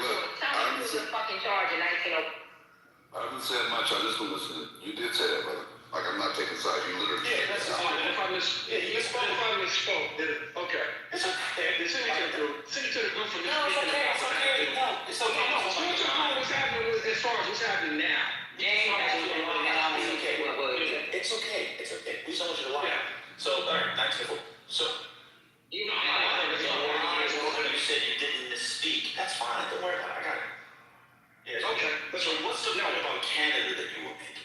look. Tell me who was in fucking charge in 1904. I haven't said much, I just want to listen. You did say that, brother. Like, I'm not taking sides, you literally Yeah, said that's that. fine. If I misspoke, then, okay. It's okay. Send me to the group for this. No, it's okay. It's okay. No, it's okay. No, send me to the group what's happening as far as what's happening now. It's okay. It's okay. We just want you to lie. So, all right, 1904. So, you said you didn't misspeak. That's fine. Don't worry about it. I got it. Yeah, Okay. So, what's the point about Canada that you were making?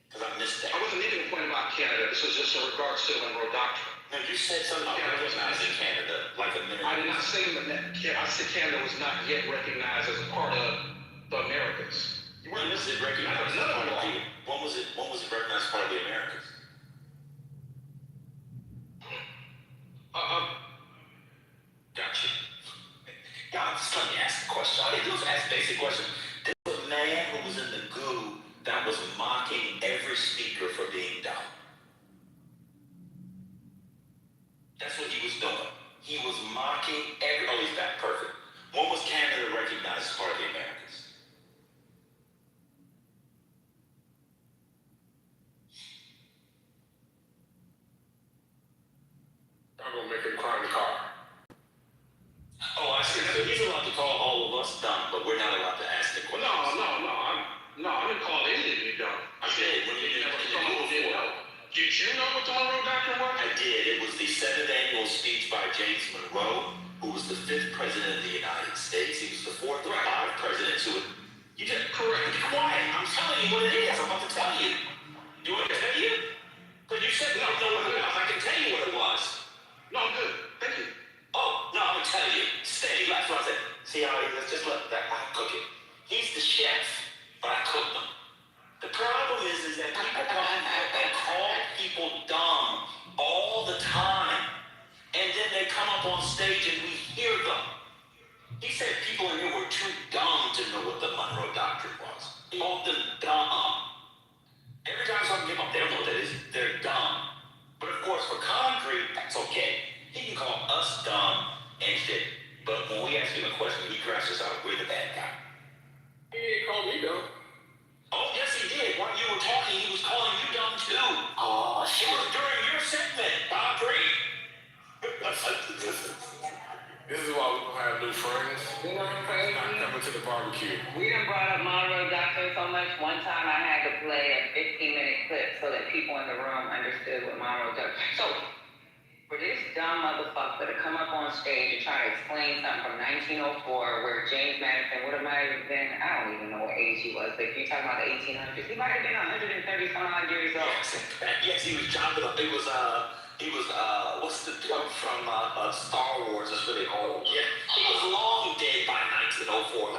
Because I missed that. I wasn't making a point about Canada. This was just in regards to the Monroe Doctrine. No, you said something about recognizing Canada like a minute I did not say that. I said Canada was not yet recognized as a part of the Americas. When was it recognized as part of the When was it recognized as part of the Americas? Gotcha. God, just let me ask the question. All they do is ask basic questions. There was a man who was in the goo that was mocking every speaker for being dumb. That's what he was doing. He was mocking every. Oh, he's back. Perfect. When was Canada recognized as part of the Americas? I'm gonna make him cry in the car. Oh, I see. He's allowed to call all of us dumb, but we're not allowed to ask the questions. I didn't call any of you dumb. I did. When you did before. Did you know what the Monroe Doctrine was? I did. It was the 7th annual speech by James Monroe, who was the 5th president of the United States. He was the 4th or 5th president to it. You just correct. Be quiet. I'm telling you what it is. I'm about to tell you. Do you want me to tell you? Because you said no, know what it was. I can tell you what it was. No, I'm good. Thank you. Oh, no, I'm going to tell you. Steady. That's what I said. See how he is? Just let that I cook it. He's the chef, but I cook them. The problem is that people come and call people dumb all the time. And then they come up on stage and we hear them. He said people in here were too dumb to know what the Monroe Doctrine was. He called them dumb. Every time someone came up, they don't know what that is. They're dumb. But of course, for concrete, that's okay. He can call us dumb and shit. But when we ask him a question, he crashes out. We're the bad guy. He ain't call me dumb. Oh, yes, he did. While you were talking, he was calling you dumb, too. Oh, shit. It was during your segment. I agree. This is why we don't have new friends. You know what's crazy? Not coming to the barbecue. We done brought up Monroe Doctrine so much. One time I had to play a 15-minute clip so that people in the room understood what Monroe Doctrine. So, for this dumb motherfucker to come up on stage and try to explain something from 1904 where James Madison would have might have been, I don't even know what age he was, but if you're talking about the 1800s, he might have been 130 some odd years old. Yes, he was John. He was what's the dude from Star Wars? That's what they call him. Yeah, he was long dead by 1904.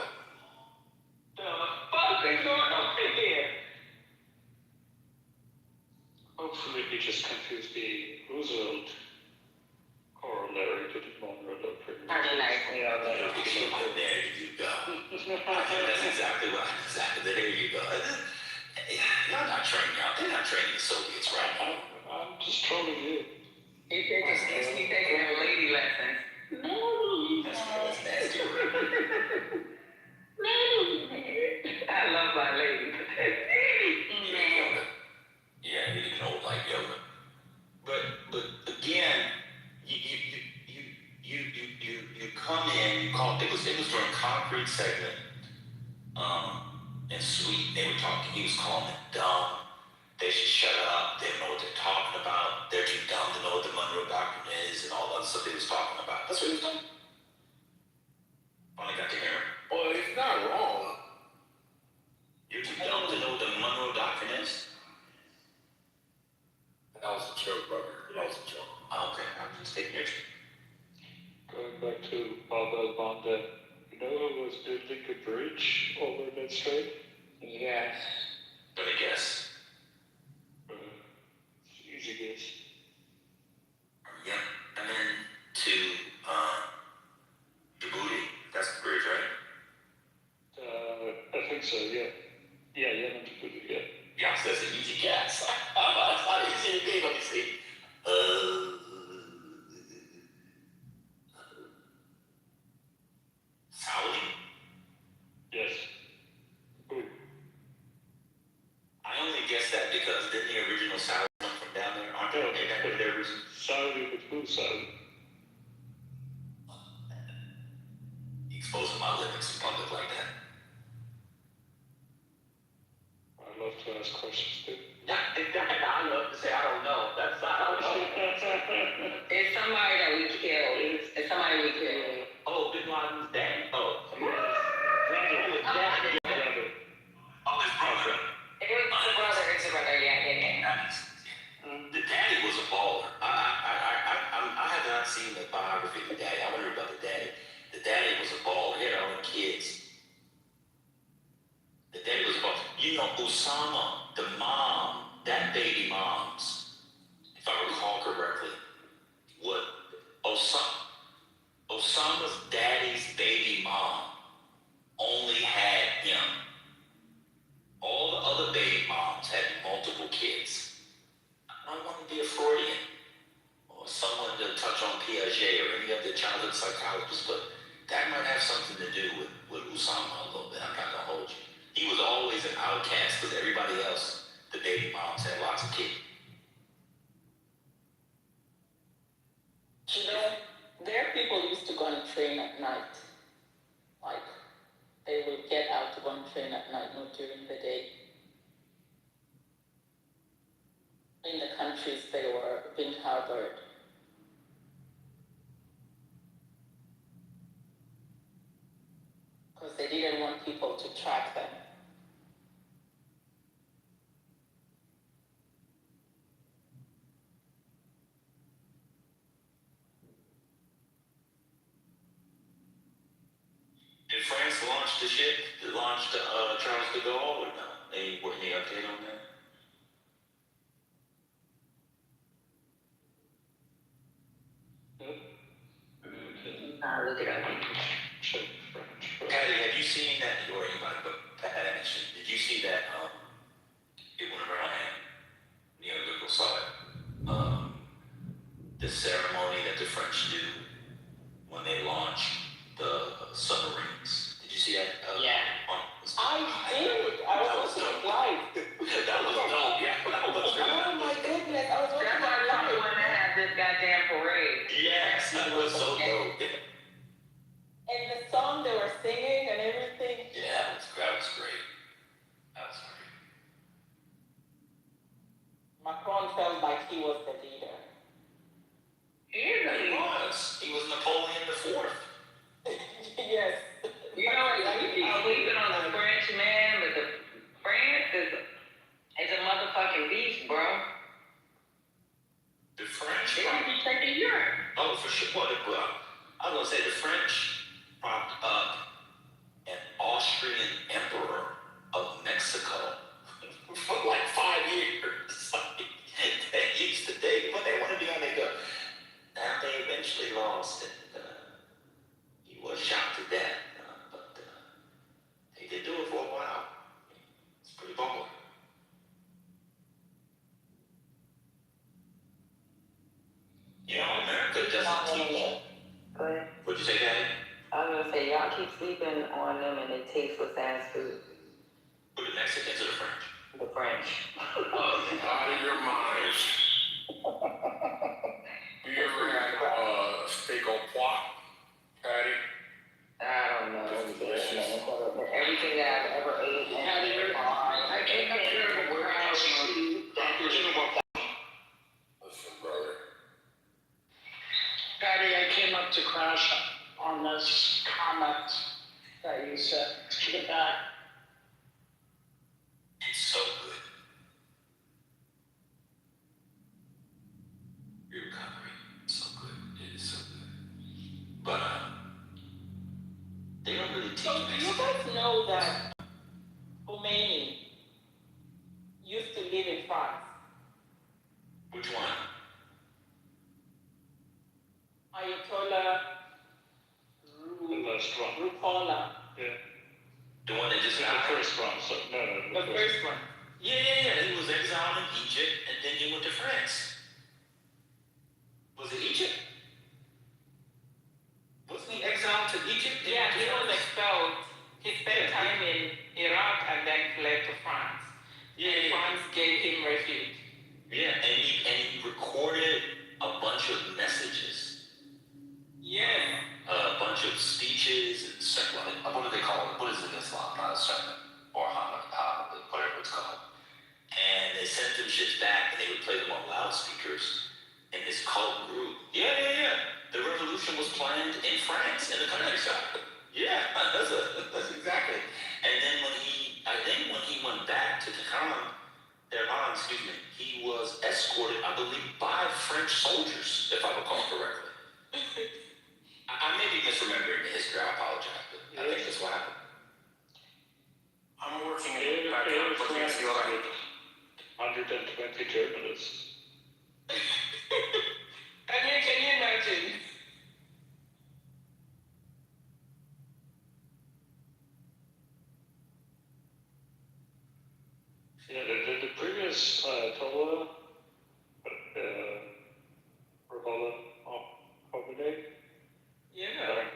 The fuck is going on here? Hopefully we just confused the Roosevelt corollary to the Monroe Doctrine. There you go. That's exactly what. There you go. Y'all not training out. They're not training the Soviets, right? I'm just trolling you. He taking them lady lessons. That's nasty. I love my lady. Yeah, you know, like Yoda. But again, you come in. You call. It was during concrete segment. And Sweet, they were talking. He was calling them dumb. They should shut up. They don't know what they're talking about. They're too dumb to know what the Monroe Doctrine is and all the other stuff he was talking about. That's what he was doing. Finally got to hear him. Well, it's not wrong. You're too dumb to know what the Monroe Doctrine is? That was a joke, brother. That was a joke. Okay, I'm just taking your joke. Going back to Baba Banda, you know who was building a bridge over that strait? Yes. guess that? Because didn't the original salad come from down there? Aren't they? Ain't that their reason? Salary with food salad. Exposing my limits in public like that. I love to ask questions too. I love to say I don't know. That's not how it It's somebody that we killed. It's somebody we killed. Oh, Bin Laden's dad? Oh. Brother. Oh, his brother. It's a brother, yeah. Nice. The daddy was a baller. I have not seen the biography of the daddy. I wonder about the daddy. The daddy was a baller. He had all the kids. The daddy was a baller. You know, Osama, the mom, that baby mom's, if I recall correctly, what Osama's daddy's baby mom only had him. All the other baby moms had multiple kids. I don't want to be a Freudian or someone to touch on Piaget or any of the childhood psychologists, but that might have something to do with Usama a little bit. I'm not going to hold you. He was always an outcast because everybody else, the baby moms, had lots of kids. You know, there are people who used to go on a train at night. Like, they would get out to go on a train at night, not during the day. In the countries they were being harbored. Because they didn't want people to track them. Did France launch the ship that launched Charles de Gaulle or no? Any update on that? I'll look it up. Patty, have you seen that, or anybody but Pat actually, did you see that, it went around and neoliberal saw it, the ceremony that the French do when they launch the submarines? Did you see that? Yeah. I did. I was watching it live. That was dope, yeah. That was Oh my goodness, I was watching That's why it I'm the live. one that had this goddamn parade. Yes, that was so dope. And the song they were singing and everything. Yeah, that was great. That was great. Macron felt like he was the leader. He was. He was Napoleon the Fourth. Yes. You know, we be sleeping on the French man, but the France is a motherfucking beast, bro. The French? They gonna be taking Europe. Oh, for sure. Well, I was gonna say the French propped up an Austrian emperor of Mexico for like 5 years. They used to date, but they wanted to be on their go. Now they eventually lost, and he was shot to death. But they did do it for a while. It's pretty baller. You know, America doesn't teach. Go ahead. What'd you say, Daddy? I was gonna say, y'all keep sleeping on them and it tastes with fast food. Who, the Mexicans or the French? The French. Out of your minds. You ever had steak au pois, Patty? I don't know. It's delicious. Everything that I've ever ate. I came up here to the warehouse to Dr. Zuma. Listen, brother. Patty, I came up to crash on this comment that you said to the back. It's so good. Your recovery, it's so good. It is so good. But they don't really teach So do you Mexicans. guys know that Khomeini used to live in France? Which one? Ayatollah The last one. Ruhollah. Yeah. The one that just The died? first one. So, no. The first one. Yeah. He was exiled in Egypt, and then he went to France. Was it Egypt? Wasn't he exiled to Egypt? Yeah, he was expelled. He spent time in Iraq and then fled to France. Yeah. France gave him refuge. Yeah, and he recorded a bunch of messages. Yeah. A bunch of speeches and what do they call it? What is it in Islam? Not a sermon or whatever it's called. And they sent them shit back and they would play them on loudspeakers. And this cult group. Yeah. The revolution was planned in France, in the countryside. Yeah, that's exactly. And then when he went back to Tehran, he was escorted, I believe, by French soldiers, if I recall correctly. I may be misremembering the history, I apologize, but I think that's what happened. I'm working in the background looking at the other. 120 journalists. Can you imagine? Yeah, the previous Ayatollah, Ruhollah Khomeini,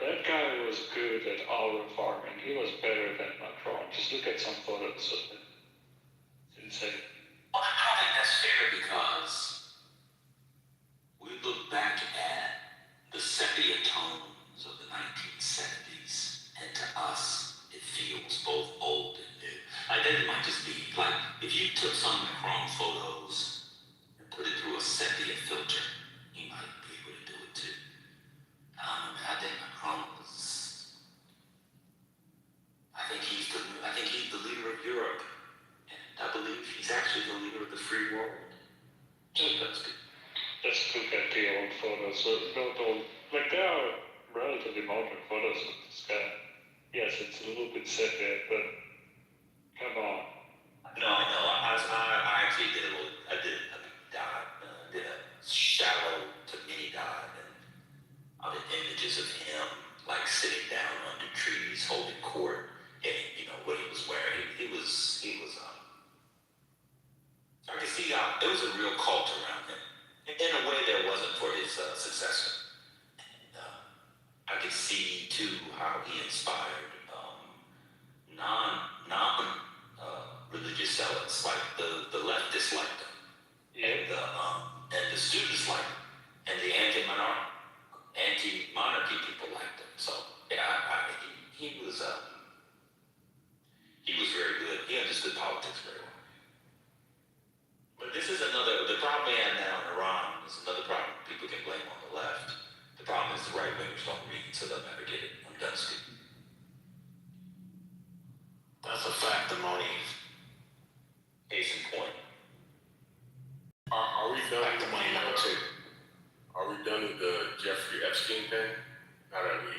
that guy was good at oil farming. He was better than Macron. Just look at some photos of him. It's insane. Well, I don't think that's fair because we look back at the sepia tones of the 1970s, and to us, it feels both old and new. Like, that might just be, like, if you took some Macron photos and put it through a sepia filter, you might be able to do it too. I think Macron was, I think he's the leader of Europe. I believe he's actually the leader of the free world. So that's good. Just look at the old photos. So not old, like there are relatively modern photos of this guy. Yes, it's a little bit sepia, but come on. No, I actually did a little. I did a shallow to mini dive, and I did images of him like sitting down under trees, holding court, and what he was wearing. He was. I could see how there was a real cult around him. In a way, there wasn't for his successor. And I could see too how he inspired non-religious zealots, like the leftists liked him, and the students liked him, and the anti-monarchy people liked him. So yeah, he was very good. He understood politics very well. But this is the problem we have now in Iran is another problem people can blame on the left. The problem is the right wingers don't read, so they'll never get it. I'm done speaking. That's a factimony. Case in point. Are we done? Factimony number 2. Are we done with the Jeffrey Epstein thing? Now that we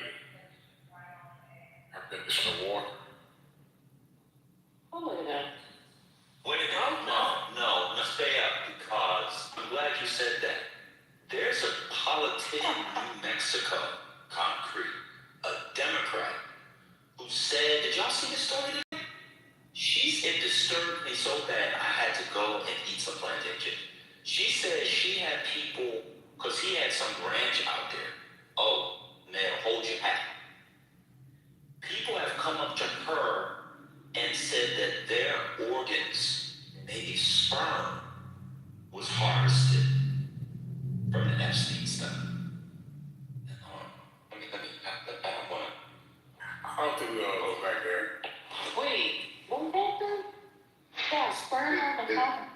have been in war? Oh my God. Wait a minute. No, stay up, because I'm glad you said that. There's a politician in New Mexico, concrete, a Democrat, who said, did y'all see this story today? It disturbed me so bad I had to go and eat some plantain chips. She said she had people, because he had some ranch out there. Oh, man, hold your hat. People have come up to her and said that their organs, maybe sperm, was harvested from the Epstein stuff. I don't think we're gonna go back there. Wait, what happened? Yeah, sperm on the phone.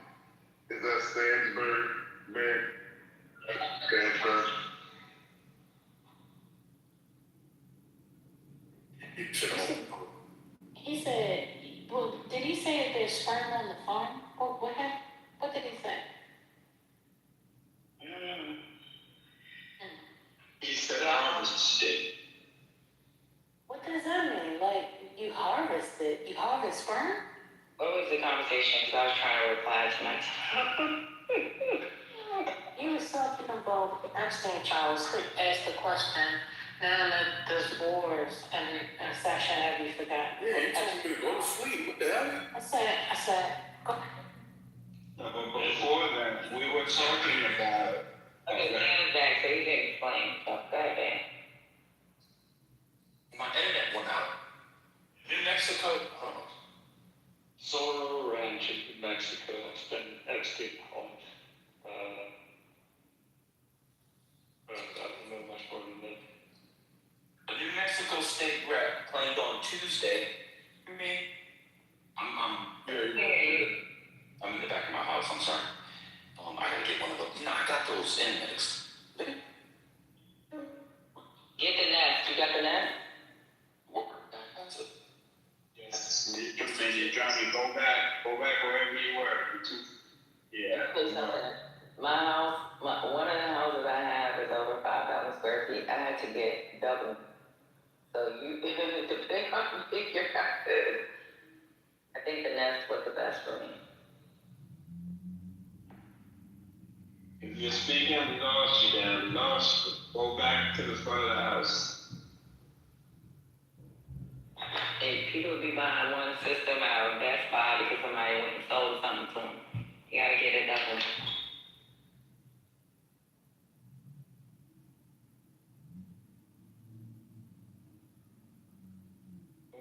Is that Stansburg, man? Stansburg. He said, well, did he say that there's sperm on the farm? What happened? What did he say? He said harvested. What does that mean? Like, you harvest it? You harvest sperm? What was the conversation? Because I was trying to reply to myself. He was talking about Epstein Charles asked the question, now that there's wars and section, have you forgot? Yeah, you told me to go to sleep. What the hell? I said, go. But before that, we were talking about. Okay, Dan is back, so he can explain. So, go ahead, Dan. My internet went out. New Mexico, Zorro Ranch in New Mexico. I spent resting on. But I don't know much more than that. The New Mexico State rep claimed on Tuesday. I'm in the back of my house. I'm sorry. I gotta get one of those. No, I got those index. Get the nest. You got the nest? That's it. Yes. You're trying to go back wherever you were. Yeah. My house, one of the houses I have is over 5,000 square feet. I had to get double. So you, depending on how big your house is, I think the nest was the best for me. If you're speaking, we lost you down. We lost you. Go back to the front of the house. And people would be buying one system out of Best Buy because somebody went and sold something to them. You gotta get it double.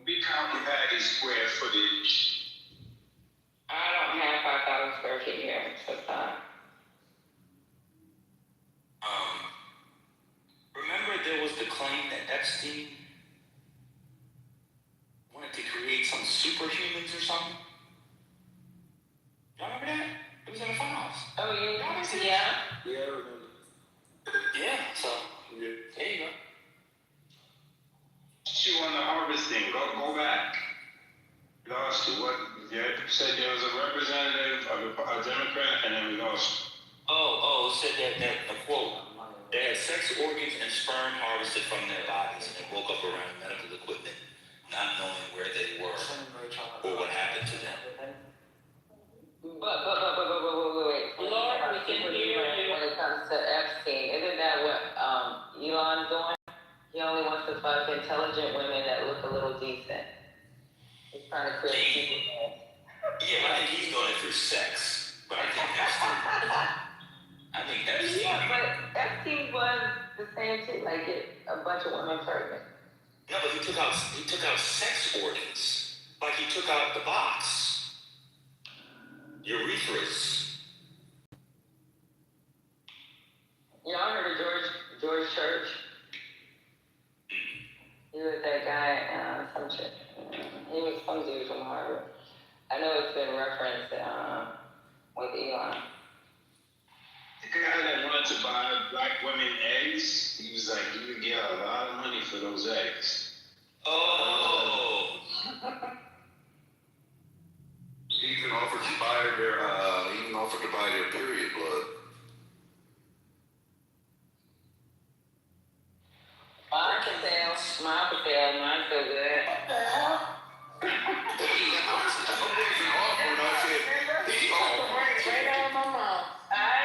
We count Patty's square footage. I don't have 5,000 square feet here. So Remember there was the claim that Epstein wanted to create some superhumans or something? Y'all remember that? It was in the files. Oh, yeah. Yeah, I remember. Yeah, so there you go. You on the harvesting. Go back. Lost you. What? You said there was a representative of a Democrat, and then we lost you. It said that a quote. They had sex organs and sperm harvested from their bodies, and they woke up around medical equipment, not knowing where they were or what happened to them. But wait. Lord, we can hear you. When it comes to Epstein, isn't that what Elon's doing? He only wants to fuck intelligent women that look a little decent. He's trying to create people. Yeah, I think he's doing it through sex. But I think Epstein. Yeah, but Epstein was the same too. Like get a bunch of women pregnant. No, but he took out sex organs. Like he took out the box. Urethras. You know, I heard of George Church. He was that guy, some chick. He was some dude from Harvard. I know it's been referenced with Elon. The guy that wanted to buy black women eggs, he was like, you would get a lot of money for those eggs. Oh. He even offered to buy their period blood. Mine for sale, mine's so good. What the hell? I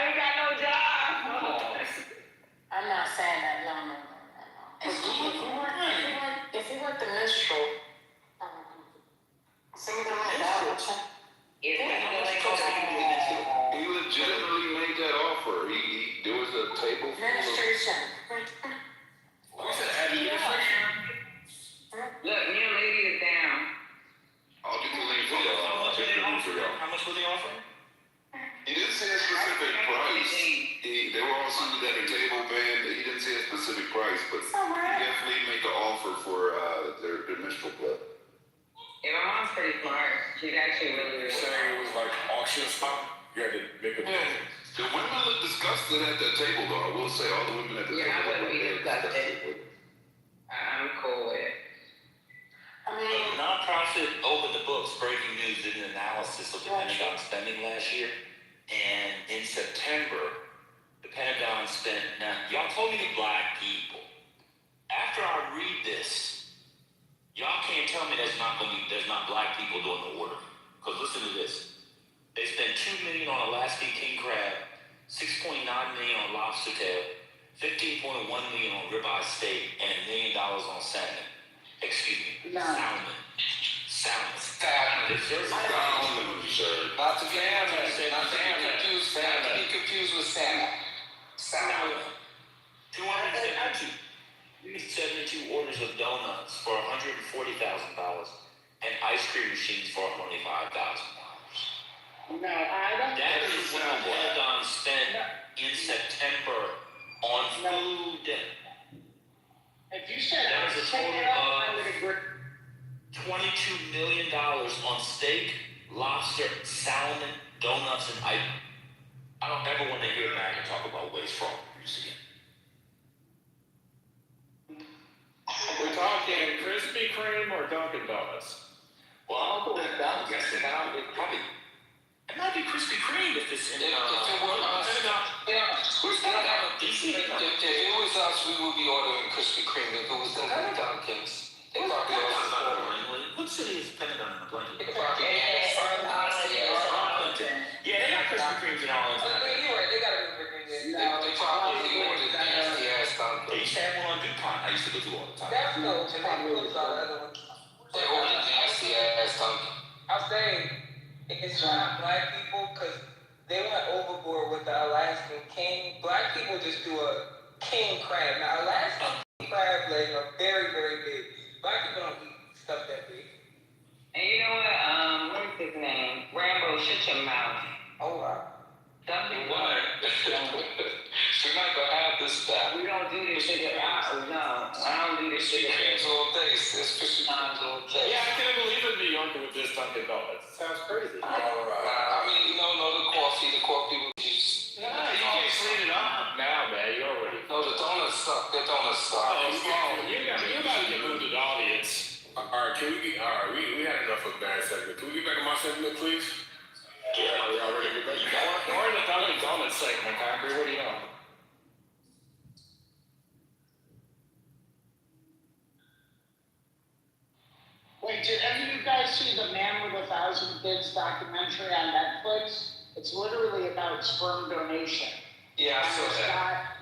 ain't got no job. I'm not saying that. No. If you want the minstrel, some of them like that. He legitimately made that offer. There was a table full of... Administration. Look, Neil, lady is down. I'll get the link for y'all. How much were they offering? He didn't say a specific price. They were all seated at a table, man. He didn't say a specific price, but he definitely made the offer for their minstrel club. Yeah, my mom's pretty smart. She's actually really So it was like auction stock. You had to make a bid. The women looked disgusted at that table, though. I will say, all the women at the table. I wouldn't be disgusted. I'm cool with it. I mean, The nonprofit Open the Books Breaking News did an analysis of the Pentagon spending last year, and in September, the Pentagon spent. Now, y'all told me the black people. After I read this, y'all can't tell me there's not black people doing the ordering. Because listen to this. They spent $2 million on Alaskan king crab, $6.9 million on lobster tail, $15.1 million on ribeye steak, and $1 million on salmon. Excuse me, salmon. Salmon, sir. Not to be confused with salmon. Salmon. 272 orders of donuts for $140,000 and ice cream machines for $25,000. no, I don't. That is I don't ever want to hear Mac talk about waste fraud abuse again. We're talking Krispy Kreme or Dunkin' Donuts? Well, I'll go with that. I'm guessing now it probably. It might be Krispy Kreme if it's in. If it were us, if it was us, we would be ordering Krispy Kreme. If it was Dunkin's, they probably What city is Pentagon in the blanket? they probably Yeah, they got Krispy Kremes in Arlington. You're right, they gotta be bringing it. they probably ordered nasty ass They Dunkin's. used to have one on DuPont. I used to go to all the time. That's cool, and they close all the other ones. They ordered nasty ass Dunkin'. I'm saying, it's not black people, cause they went overboard with the Alaskan king. Black people just do a king crab. Now, Alaskan crab legs are very, very big. Black people don't eat stuff that big. And you know what? What is his name? Rambo, shut your mouth. Oh, wow. Dunkin' What? We're not gonna have this back. We don't do this shit. No, I don't do this shit. Krispy Kremes all day. There's Krispy Kremes all day. Yeah, I can't believe in New York with this Dunkin' Donuts. It sounds crazy. I mean, no, the coffee would just. No, you can't clean it up now, man. You already. No, the donuts suck. The donuts suck. You're about to get moved to the audience. All right, we had enough of that segment. Can we get back to my segment, please? Yeah, we already get back. We're in the Dunkin' Donuts segment, Concrete. What do you know? Wait, did any of you guys see the Man with 1,000 Kids documentary on Netflix? It's literally about sperm donation. Yeah, I saw that.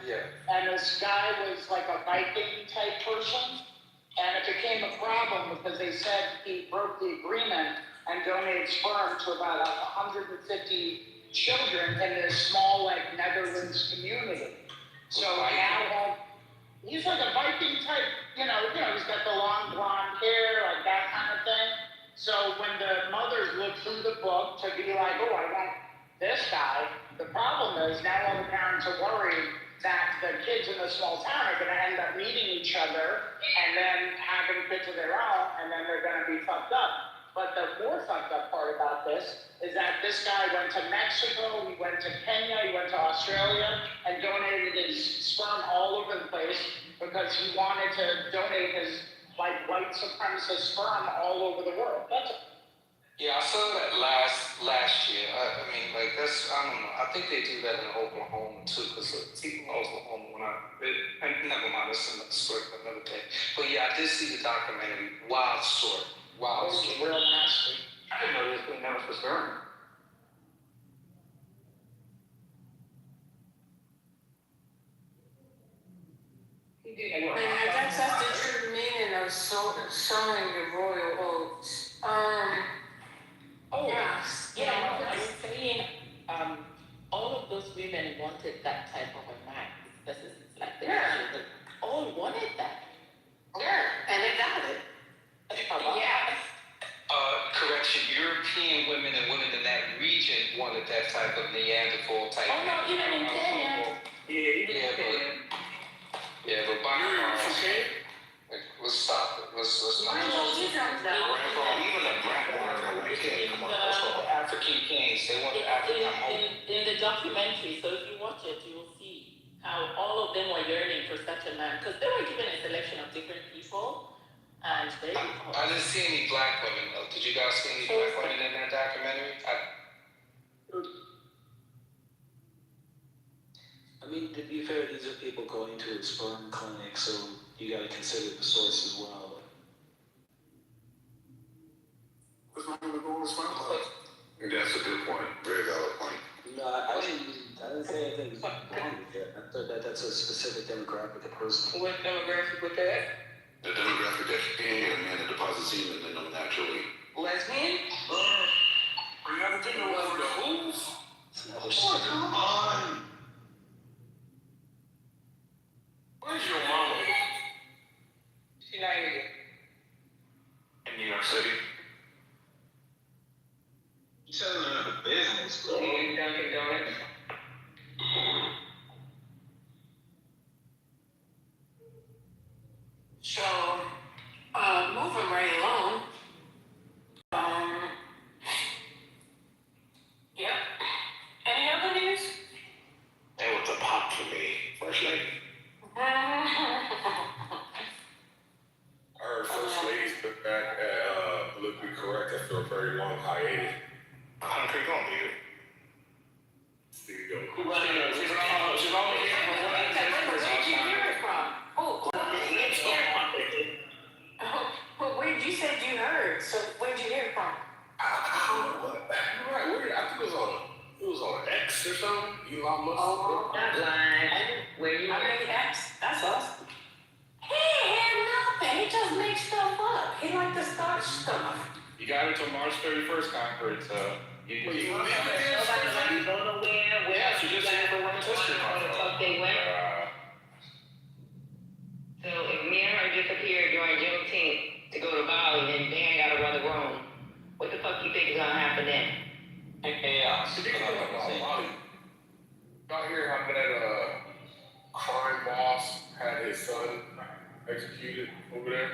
And this guy was like a Viking type person, and it became a problem because they said he broke the agreement and donated sperm to about 150 children in this small, like, Netherlands community. So now, he's like a Viking type, you know, he's got the long blonde hair, like that kind of thing. So when the mothers look through the book to be like, oh, I want this guy, the problem is now all the parents are worried that the kids in the small town are going to end up meeting each other and then having kids of their own, and then they're going to be fucked up. But the more fucked up part about this is that this guy went to Mexico, he went to Kenya, he went to Australia, and donated his sperm all over the place because he wanted to donate his, like, white supremacist sperm all over the world. That's it. Yeah, I saw that last year. I mean, like, that's, I don't know. I think they do that in Oklahoma too, because people in Oklahoma, never mind, that's another story for another day. But yeah, I did see the documentary. Wild story. Wild story. Real nasty. I didn't know this thing that was for sperm. And I guess that's the true meaning of sowing your royal oats. Yeah, I was saying, all of those women wanted that type of a man. This is like they all wanted that. Yeah, and they got it. Yeah. Correction, European women and women in that region wanted that type of Neanderthal type. Oh no, even in Kenya. But by let's stop it. Let's not. Even the black women, they can't come on. Let's call African kings. They want African home. In the documentary, so if you watch it, you will see how all of them were yearning for such a man, because they were given a selection of different people, and they. I didn't see any black women though. Did you guys see any black women in that documentary? I mean, to be fair, these are people going to a sperm clinic, so you gotta consider the source as well. What's wrong with going to sperm club? That's a good point. Very valid point. No, I didn't say anything wrong with that. I thought that's a specific demographic of person. What demographic with that? The demographic that you can't get a man that deposits semen in them naturally. Lesbian? You haven't been to one of the who's? Oh, come on. Where's your mama? She's not here yet. In New York City. You telling her the business, bro. Hey, Dunkin' Donuts. So, moving right along. Yeah. X or something? Elon Musk? Oh, not lying. Where you I mean, that's awesome. He ain't had nothing. He just makes stuff up. He like to start stuff. You got until March 31st, Concord, so you nobody let me go nowhere. Where else you just here for Women's History Month. the fuck they went? So if me and her disappeared during Juneteenth to go to Bali and Dan gotta run the room, what the fuck you think is gonna happen then? Chaos. Speaking of Bali, y'all hear how that crime boss had his son executed over there?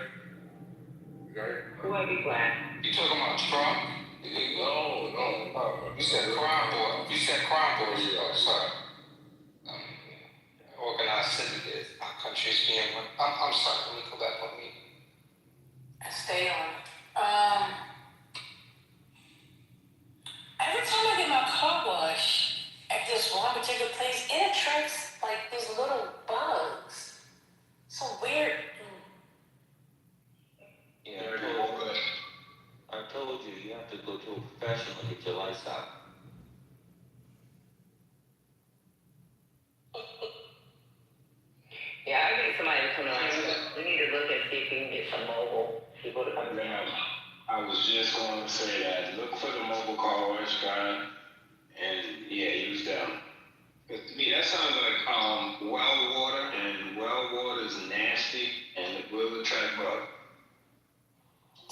Okay. Who wanna be black? You talking about Trump? No. You said crime boy. You said crime boy. Oh, sorry. Organized syndicate. Our country's being run. I'm sorry. Let me go back on me. Stay on. Every time I get my car wash at this one particular place, it attracts like these little bugs. So weird. Yeah, I told you, you have to go to a professional to get your lights out. Yeah, I think somebody to come around. We need to look and see if we can get some mobile people to come down. I was just going to say that. Look for the mobile car wash guy, and use them. But to me, that sounds like well water, and well water is nasty, and it will attract bugs.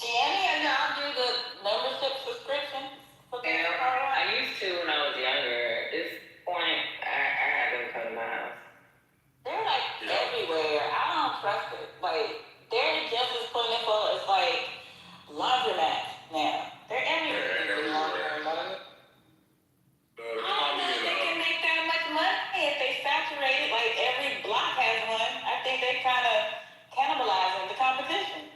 Danny, and y'all do the membership subscription for the car wash? I used to when I was younger. At this point, I haven't come to my house. They're like everywhere. I don't trust it. Like, they're just as plentiful as like laundromats now. They're everywhere. I don't know if they can make that much money if they saturate it. Like every block has one. I think they kind of cannibalizing the competition.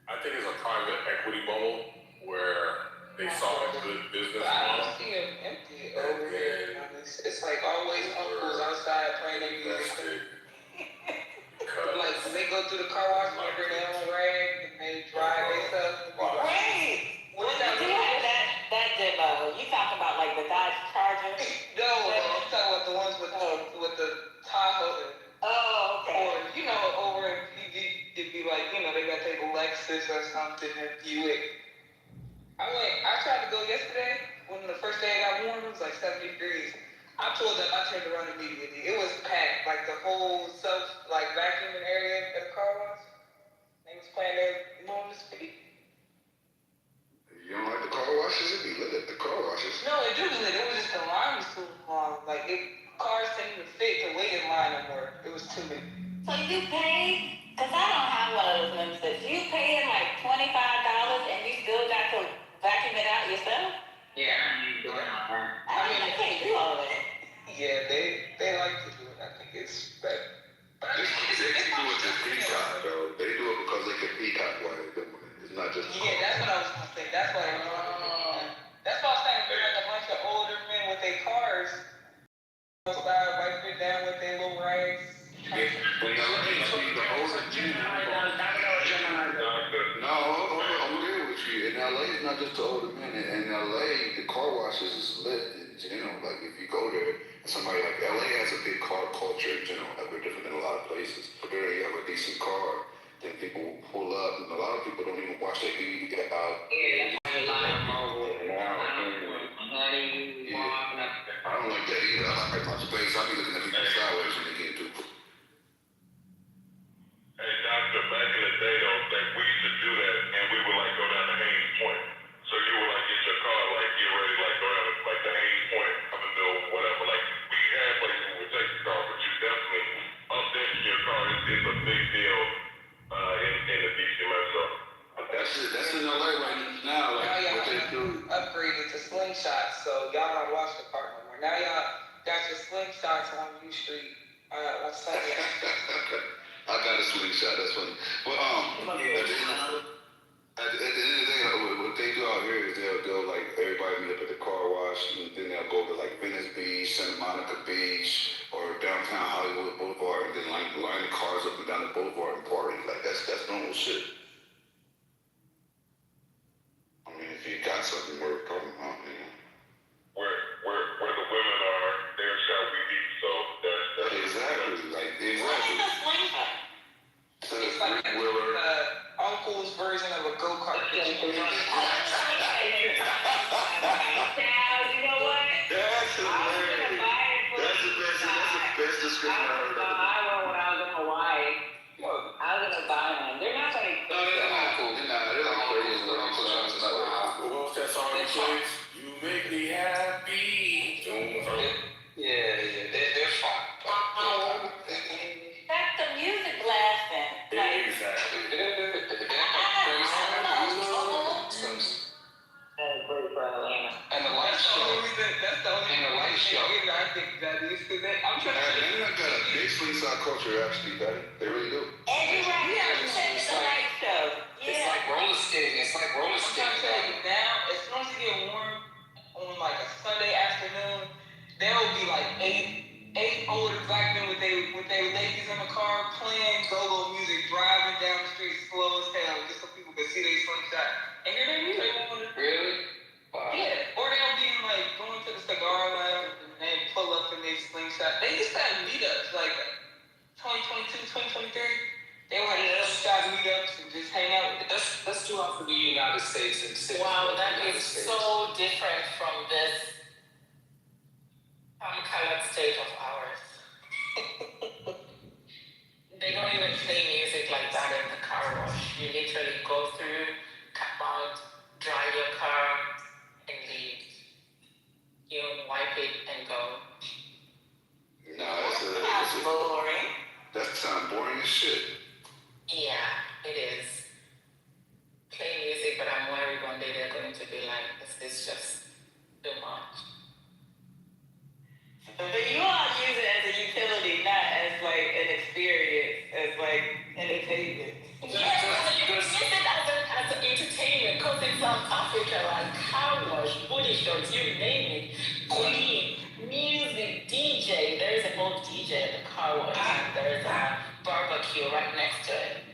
I think it's a private equity bubble where they saw a good business I model. don't see them empty over here. It's like always uncles outside playing their music. Like when they go through the car wash, they bring their own rag and they dry themselves. Right. Well, you do have that demo. You talking about like the Dodge Charger? No, I'm talking about the ones with the Tahoe. Oh, okay. Or over in PG, it'd be like they got their Lexus or something in Buick. I tried to go yesterday when the first day I got warm. It was like 70 degrees. I pulled up. I turned around immediately. It was packed, like the whole vacuuming area at the car wash. They was playing their normal speed. You don't like the car washes? It be lit at the car washes. No, it do be lit. It was just the line was too long. Like cars didn't even fit to wait in line no more. It was too many. So you paid? Cause I don't have one of those memberships. You paid like $25 and you still got to vacuum it out yourself? Yeah. I can't do all that. Yeah, they like to do it. I think it's better. They can do it to peacock, though. They do it because they can peacock while they're doing it. It's not just. Yeah, that's what I was gonna say. That's why. That's why I was saying there's like a bunch of older men with their cars. Wipe it down with their little rags. No, I'm agree with you. In LA, it's not just the older men. In LA, the car washes is lit. Like if you go there, somebody like LA has a big car culture. We're different than a lot of places. But there, you have a decent car, then people will pull up, and a lot of people don't even watch their TV get out. I don't like that either. I like my space. I'll be looking at people sideways when they get into it. Hey, Doctor, back in the day, though, we used to do that, and we would, go down to Haynes Point. So you would, get your car, get ready, go down to, the Haynes Point, up until whatever. We had places where we would take your car, but you definitely update your car. It's a big deal in the DC Metro. That's in LA right now. What they do. Upgraded to slingshots, so y'all don't wash the car no more. Now y'all got your slingshots on U Street. On Sunday. I got a slingshot. That's funny. But at the end of the day, what they do out here is they'll everybody meet up at the car wash, and then they'll go to Venice Beach, Santa Monica Beach, or downtown Hollywood Boulevard, and then line the cars up and down the boulevard and party. That's normal shit. I mean, if you got something worth talking about, Where the women are exactly. a slingshot? It's like uncle's version of a go-kart. Now, you know what? That's I was gonna hilarious. buy it for That's the best description I heard of it. I went when I was in Hawaii. I was gonna buy one. They're not very No, they're not cool. They're not crazy. What's that song you play? You make me happy. They're fine. That's the music blasting. Exactly. Great for Atlanta. And the light show. That's the only And the light show. reason I think that is because I'm trying to say. Atlanta got a big slingshot culture, actually, Betty. They really do. And you're right, it's the light show. It's like roller skating. It's like roller I'm trying to skating. tell you now, as soon as it get warm on like a Sunday afternoon, there will be like eight older black men with their ladies in the car playing go-go music, driving down the street slow as hell, just so people can see they slingshot. And hear their music. Really? Wow. Yeah. Or they'll be like going to the cigar lounge and they pull up in their slingshot. They used to have meetups like 2022, 2023. They would have slingshot meetups and just hang out. Let's do off of the United States and sit. Wow, that is so different from this colored state of ours. They don't even play music like that in the car wash. You literally go through, come out, drive your car, and leave. You wipe it and go. No, That's boring. that sounds boring as shit. Yeah, it is. Play music, but I'm worried one day they're going to be like, this is just too much. But you all use it as a utility, not as like an experience, as like entertainment. Yes, you use it as an entertainment, because in South Africa, like car wash, booty shorts, you name it, clean, music, DJ, there's a whole DJ at the car wash, and there's a barbecue right next to it.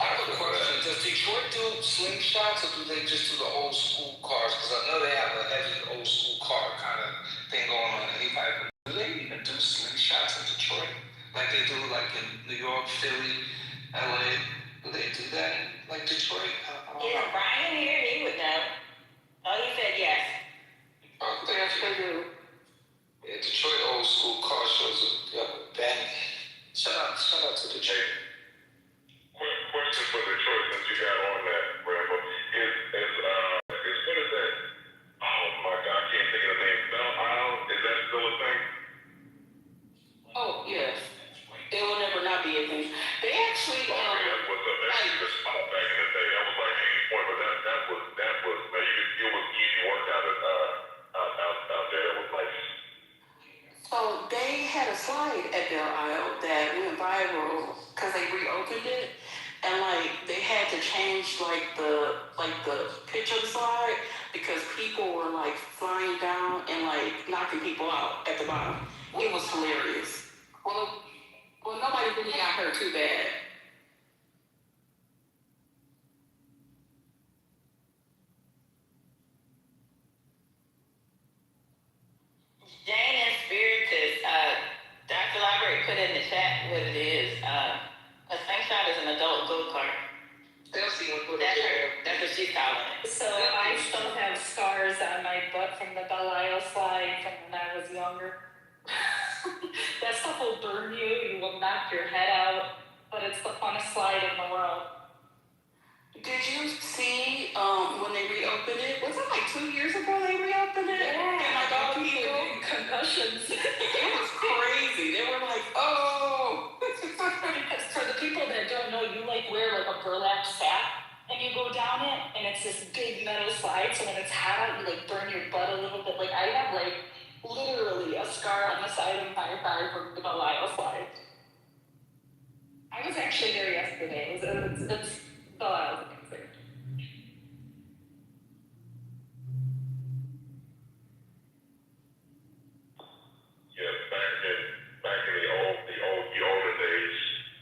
I have a question. Does Detroit do slingshots or do they just do the old school cars? Because I know they have a heavy old school car kind of thing going on in E5. Do they even do slingshots in Detroit? Like they do like in New York, Philly, LA? Do they do that in like Detroit? I don't Is know. Brian here? He would know. Oh, he said yes. Oh, thank you. Yeah, Detroit old school car shows are banging. Shout out to Detroit. Question for Detroit, since you got on that, Rambo, is what is that? Oh my God, I can't think of the name. Bell Isle, is that still a thing? Oh, yes. It will never not be a thing. They actually, That was the spot back in the day. That was like 80 point, but that was man, it was easy work out there. That was nice. so they had a slide at Belle Isle that went viral because they reopened it, and like they had to change like the pitch of the slide because people were like flying down and like knocking people out at the bottom. It was hilarious. Well, nobody really got hurt too bad. Jane and Spiritus, Dr. Library put in the chat what it is. A slingshot is an adult go-kart. They'll see what That's her. That's what she's calling it. So I still have scars on my butt from the Belle Isle slide from when I was younger. That stuff will burn you, you will knock your head out, but it's the funnest slide in the world. Did you see when they reopened it? Was it like 2 years ago they reopened it? Yeah, And like all people, getting concussions. it was crazy. They were like, oh. Because for the people that don't know, you like wear like a burlap sack and you go down it, and it's this big metal slide. So when it's hot out, you like burn your butt a little bit. Like I have like literally a scar on the side of my thigh from the Belle Isle slide. I was actually there yesterday. It's Belle Isle. Yeah, back in the older days,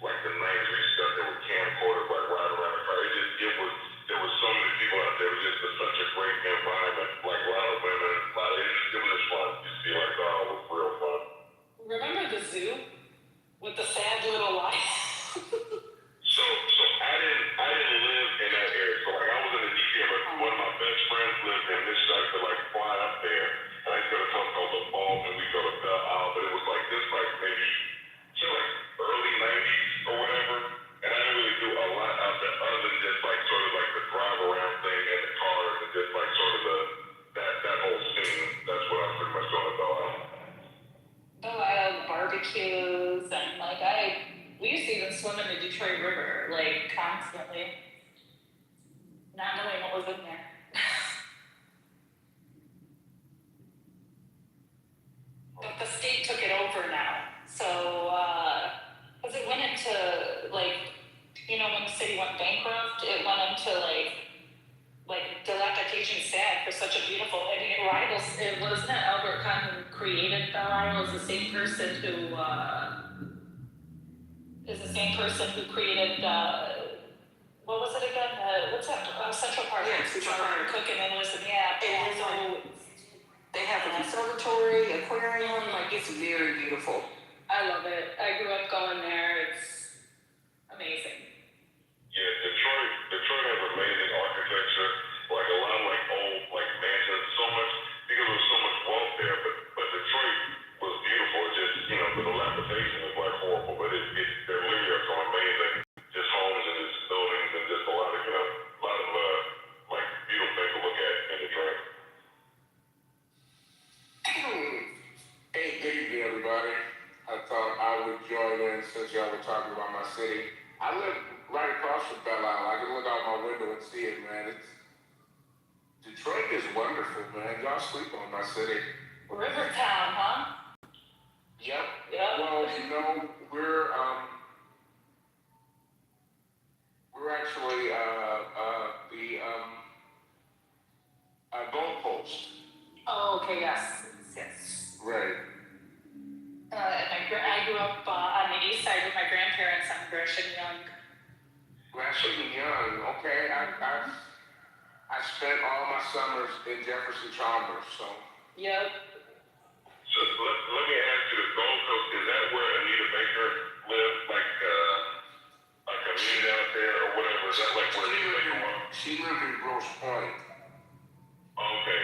like the 90s, we used to there were camcorders like right around the car. There was so many people out there. It was just such a great environment. Like a lot of women, it was just fun. You see, like, oh, it was real fun. Remember the zoo with the sad barbecues and like we used to even swim in the Detroit River like constantly, not knowing what was in there. But the state took it over now, so because it went into like, you know, when the city went bankrupt, it went into like dilapidation sad for such a beautiful, I mean, it rivals, it wasn't it Albert Kahn who created Belle Isle, is the same person who created, what was it again, what's that, Central Park? Yeah, Central Park. Cooking and listen, yeah. And so they have a conservatory, aquarium, like it's very beautiful. I love it. I grew up going there. It's amazing. Yeah, Detroit has amazing architecture, like a lot of like old like mansions, so much because there's so much wealth there. But Detroit was beautiful. It just, you know, the dilapidation is like horrible. But there literally are some amazing just homes and just buildings and just a lot of, you know, like beautiful things to look at in Detroit. Hey, good evening, everybody. I thought I would join in since y'all were talking about my city. I live right across from Belle Isle. I can look out my window and see it, man. Detroit is wonderful, man. Y'all sleep on my city. Rivertown, huh? Yep. Yep. Well, you know, we're actually the goalpost. Oh, okay, yes. Yes. Right. I grew up on the east side with my grandparents on Gresham Young. Gresham Young, okay. I spent all my summers in Jefferson Chalmers, so. Yep. So let me ask you, the Gold Coast, is that where Anita Baker lived, like a community out there or whatever? Is that like where Anita Baker was? She lived in Grosse Pointe. Okay,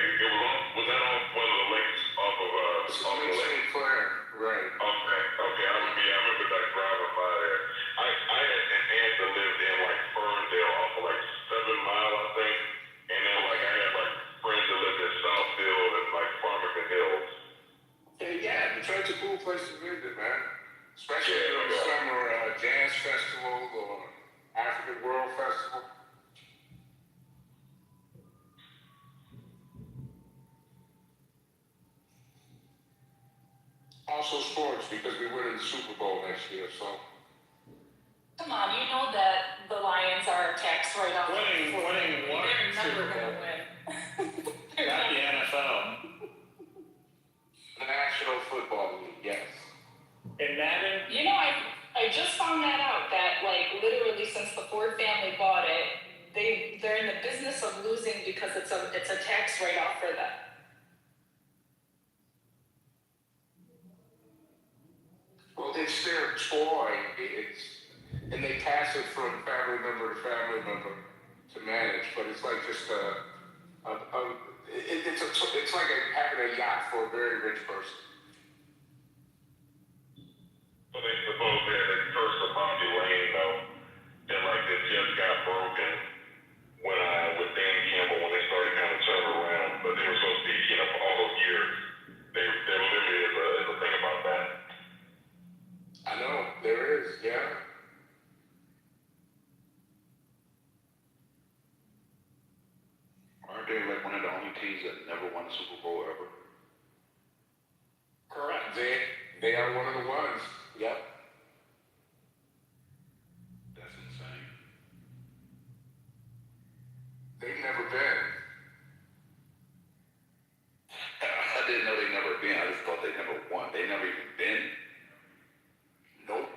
was that on one of the lakes off of the lake? St. Clair, right. Okay, I remember that driving by there. I had an aunt that lived in like Ferndale off of like 7 Mile, I think. And then like I had like friends that lived in Southfield and like Farmington Hills. Yeah, Detroit's a cool place to visit, man. Especially during the summer jazz festival or African World Festival. Also sports, because we win in the Super Bowl next year, so. Come on, you know that the Lions are taxed right off. Winning one They're Super never Bowl. gonna win. Not the NFL. The National Football League, yes. And Madden? You know, I just found that out, that like literally since the Ford family bought it, they're in the business of losing because it's a tax write-off for them. Well, it's their toy, and they pass it from family member to family member to manage, but it's like just it's like having a yacht for a very rich person. So they suppose that at first the Bounty Lane though, and like it just got broken with Dan Campbell when they started kind of turning around, but they were supposed to be, you know, for all those years, there literally is a thing about that. I know, there is, yeah. Aren't they like one of the only teams that never won a Super Bowl ever? Correct. They are one of the ones. Yep. That's insane. They've never been. I didn't know they never been. I just thought they never won. They never even been. Nope.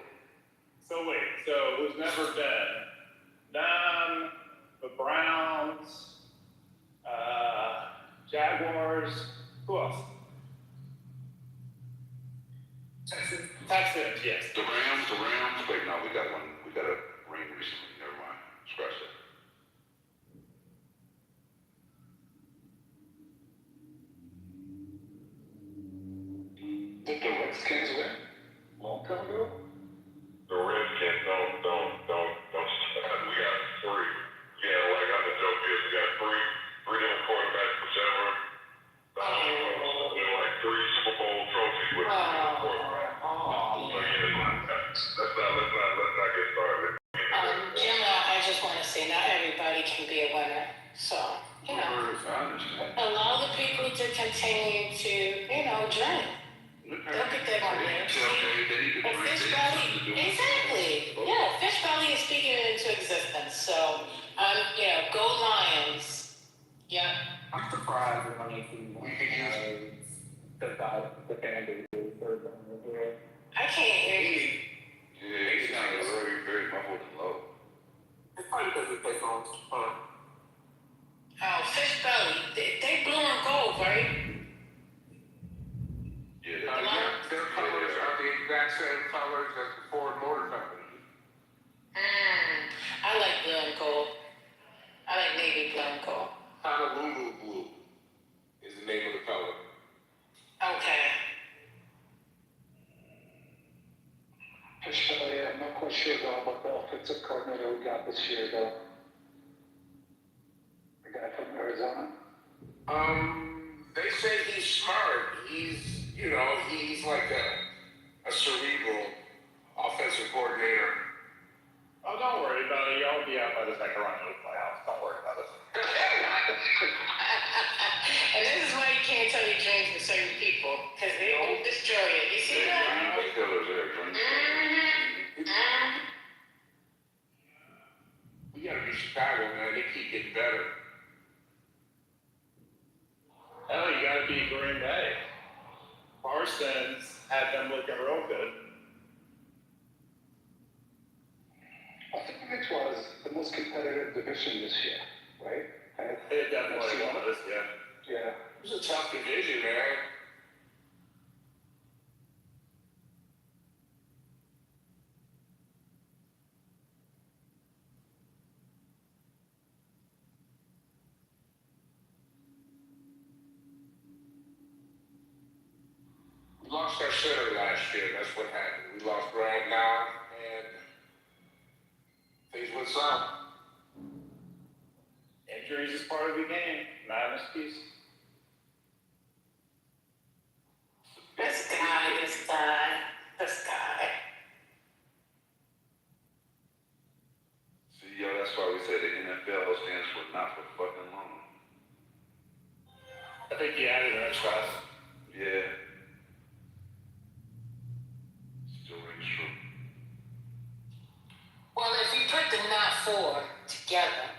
So wait, so who's never been? Them, the Browns, Jaguars, who else? Texans, yes. The Rams. Wait, no, we got a ring recently. Never mind. Scratch that. Did the Redskins win? Long time ago? The Redskins don't. We got 3. Yeah, like I'm the joke is we got 3 different quarterbacks, whichever. With like 3 Super Bowl trophies with 3 different quarterbacks. not get started. Jim, I just want to say, not everybody can be a winner. So, you know, I understand. allow the people to continue to, you know, drink. Don't get that on there. Fish Valley, exactly. Yeah, Fish Valley is speaking it into existence. So, you know, go Lions. Yeah. I'm surprised that only the band is third one here. I can't hear you. Yeah, he sounded very, very muffled and low. It's probably because we play songs. Oh, Fish Valley. They blue and gold, right? Yeah, Their colors are the exact same colors as the Ford Motor Company. I like blue and gold. I like navy blue and gold. Honolulu blue is the name of the color. Okay. Fish Valley, I'm not quite sure about the offensive coordinator we got this year, though. The guy from Arizona. They say he's smart. He's like a cerebral offensive coordinator. Oh, don't worry about it. Y'all be out by the second round of the playoffs. Don't worry about it. And this is why you can't tell your dreams with certain people, because they will destroy it. You see that? We gotta be Chicago, man. They keep getting better. Hell, you gotta beat Green Bay. Parsons had them looking real good. I think it was the most competitive division this year, right? It definitely was, yeah. Yeah. It was a tough division, man. We lost our center last year. That's what happened. We lost Brad now, and things went south. Injuries is part of the game. Madness piece. This guy. See, yo, that's why we say the NFL stands for not for fucking long. I think he added an extra. Yeah. Still rings true. Well, if you put the not for together,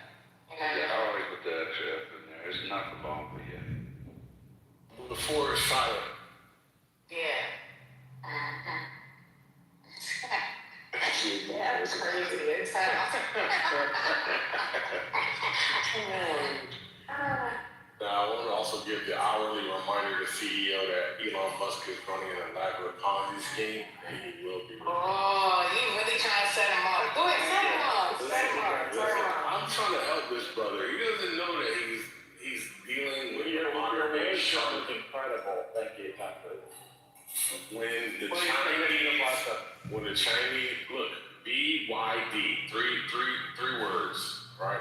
you know. Yeah, I always put the extra F in there. It's not for long, but yeah. The four is silent. Yeah. Yeah, it's crazy. It's Now, I want to also give the hourly reminder to CEO that Elon Musk is running an elaborate Ponzi scheme, and he will be. Oh, you really trying to set him up. Go ahead, set him up. I'm trying to help this brother. He doesn't know that he's dealing with Your modern day reaction shark. is incredible. Thank you, Tucker. When the Chinese look, BYD, three words, right?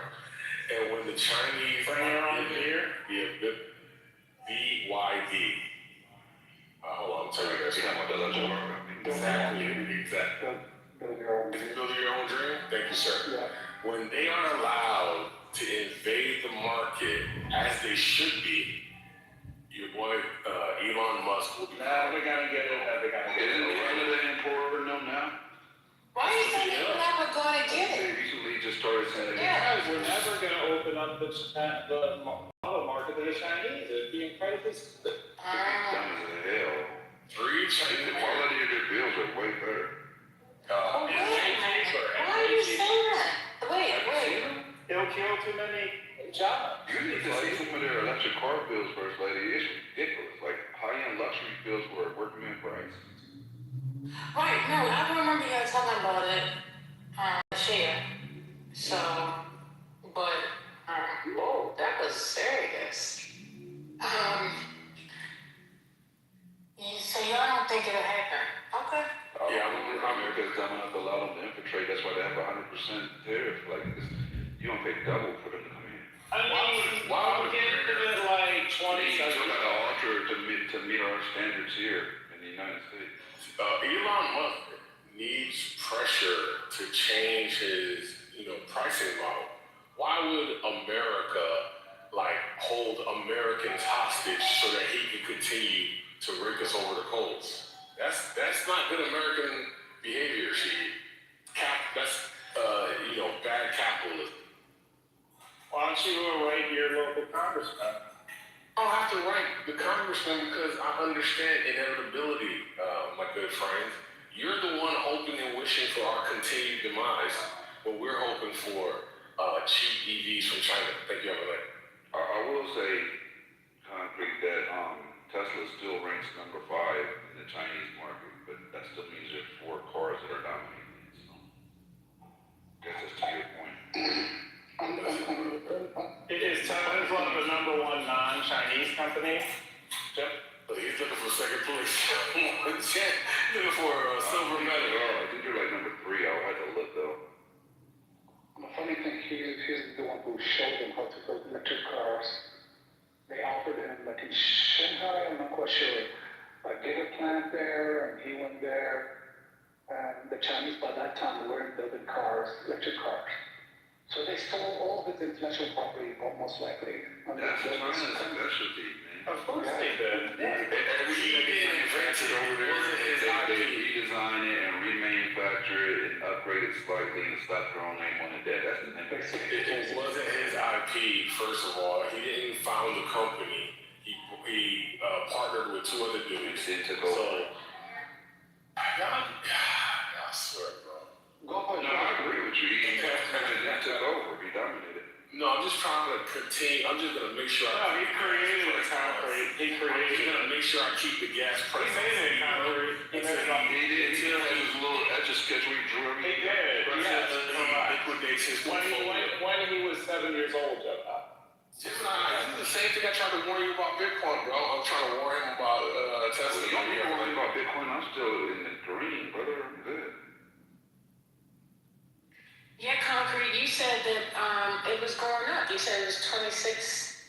And when the Chinese bring your own beer, BYD. Hold on, I'm telling you guys. Exactly. Build your own dream. Thank you, sir. Yeah. When they are allowed to invade the market as they should be, your boy Elon Musk will be. Nah, we gotta get it. Isn't Canada important though now? Why do you think you're never going to get it? Recently just started saying Because we're never gonna open up the auto market to the Chinese. It'd be incredibly stupid. dumb as hell. Three Chinese. The quality of their bills are way better. Why are you saying that? Wait. It'll kill too many jobs. You need to see some of their electric car bills, First Lady. It's ridiculous. Like high-end luxury bills were working in price. Right, no, I remember you guys talking about it this year. So, but, whoa, that was serious. So y'all don't think it'll happen? Okay. Yeah, America's dumb enough to allow them to infiltrate. That's why they have 100% tariff. Like, you don't pay double for them to come in. I mean, why would give it like 20 They seconds? still got to alter it to meet our standards here in the United States. Elon Musk needs pressure to change his, pricing model. Why would America hold Americans hostage so that he can continue to rake us over the coals? That's not good American behavior, see. That's bad capitalism. Why don't you write your local congressman? I don't have to write the congressman because I understand inevitability, my good friends. You're the one hoping and wishing for our continued demise, but we're hoping for cheap EVs from China. Thank you, Evelyn. I will say, concrete, that Tesla still ranks number 5 in the Chinese market, but that still means there's 4 cars that are dominating it. So, I guess that's to your point. Is Tesla one of the number 1 non-Chinese companies? Yep. But he's looking for second place. Looking for a silver medal. I think you're number 3. I'll have to look though. The funny thing, he's the one who showed them how to build electric cars. They offered him, in Shanghai, I'm not quite sure, a giga plant there, and he went there. And the Chinese by that time weren't building cars, electric cars. So they stole all of his intellectual property, most likely. That's China's specialty, man. Of course they did. Yeah. He didn't invent it over there. They redesign it and remanufacture it and upgrade it slightly and slap their own name on it. That's the thing. It wasn't his IP, first of all. He didn't found the company. He partnered with 2 other dudes. He took over. I swear, bro. No, I agree with you. He took over. He dominated. No, I'm just trying to continue. I'm just gonna make sure. He created the concrete. I'm just gonna make sure I keep the gas price. He made it concrete. He did. He had his little etch a sketch where he drew everything. He did. Liquidates his When he was 7 years old, Joe. This is the same thing I tried to warn you about Bitcoin, bro. I'm trying to warn him about Tesla. You don't need to worry about Bitcoin. I'm still in the green, brother. I'm good. Yeah, Concrete, you said that it was going up. You said it was $2,600?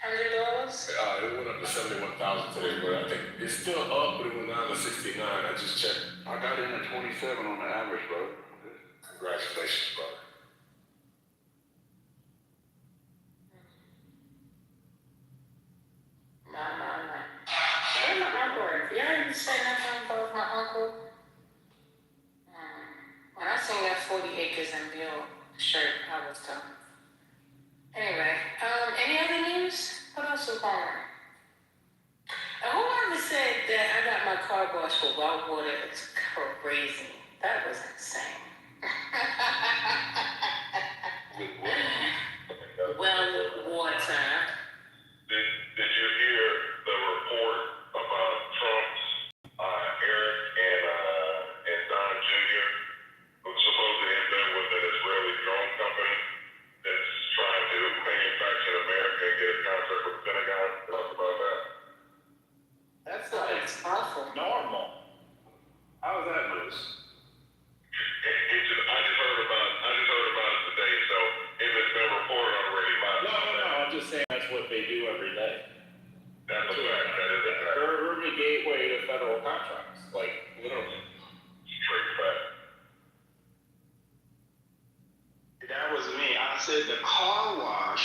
It went up to 71,000 today, but I think it's still up, but it went down to 69. I just checked. I got in at 27 on the average, bro. Congratulations, brother. No. Where's my uncle? Y'all didn't say nothing about my uncle? When I seen that 40 acres and Bill shirt, I was done. Anyway, any other news? What else is going on? Whoever said that I got my car washed with well water is crazy. That was insane. Well water. Did you hear the report about Trump's Eric and Don Jr., who's supposedly in bed with an Israeli drone company that's trying to manufacture in America and get a contract with the Pentagon? Talk about that. That's awful. Normal. How is that news? I just heard about it today. So if it's been reported already, No. I'm just saying that's what they do every day. That's a fact. That is a fact. They're the gateway to federal contracts, literally. Straight fact. That was me. I said the car wash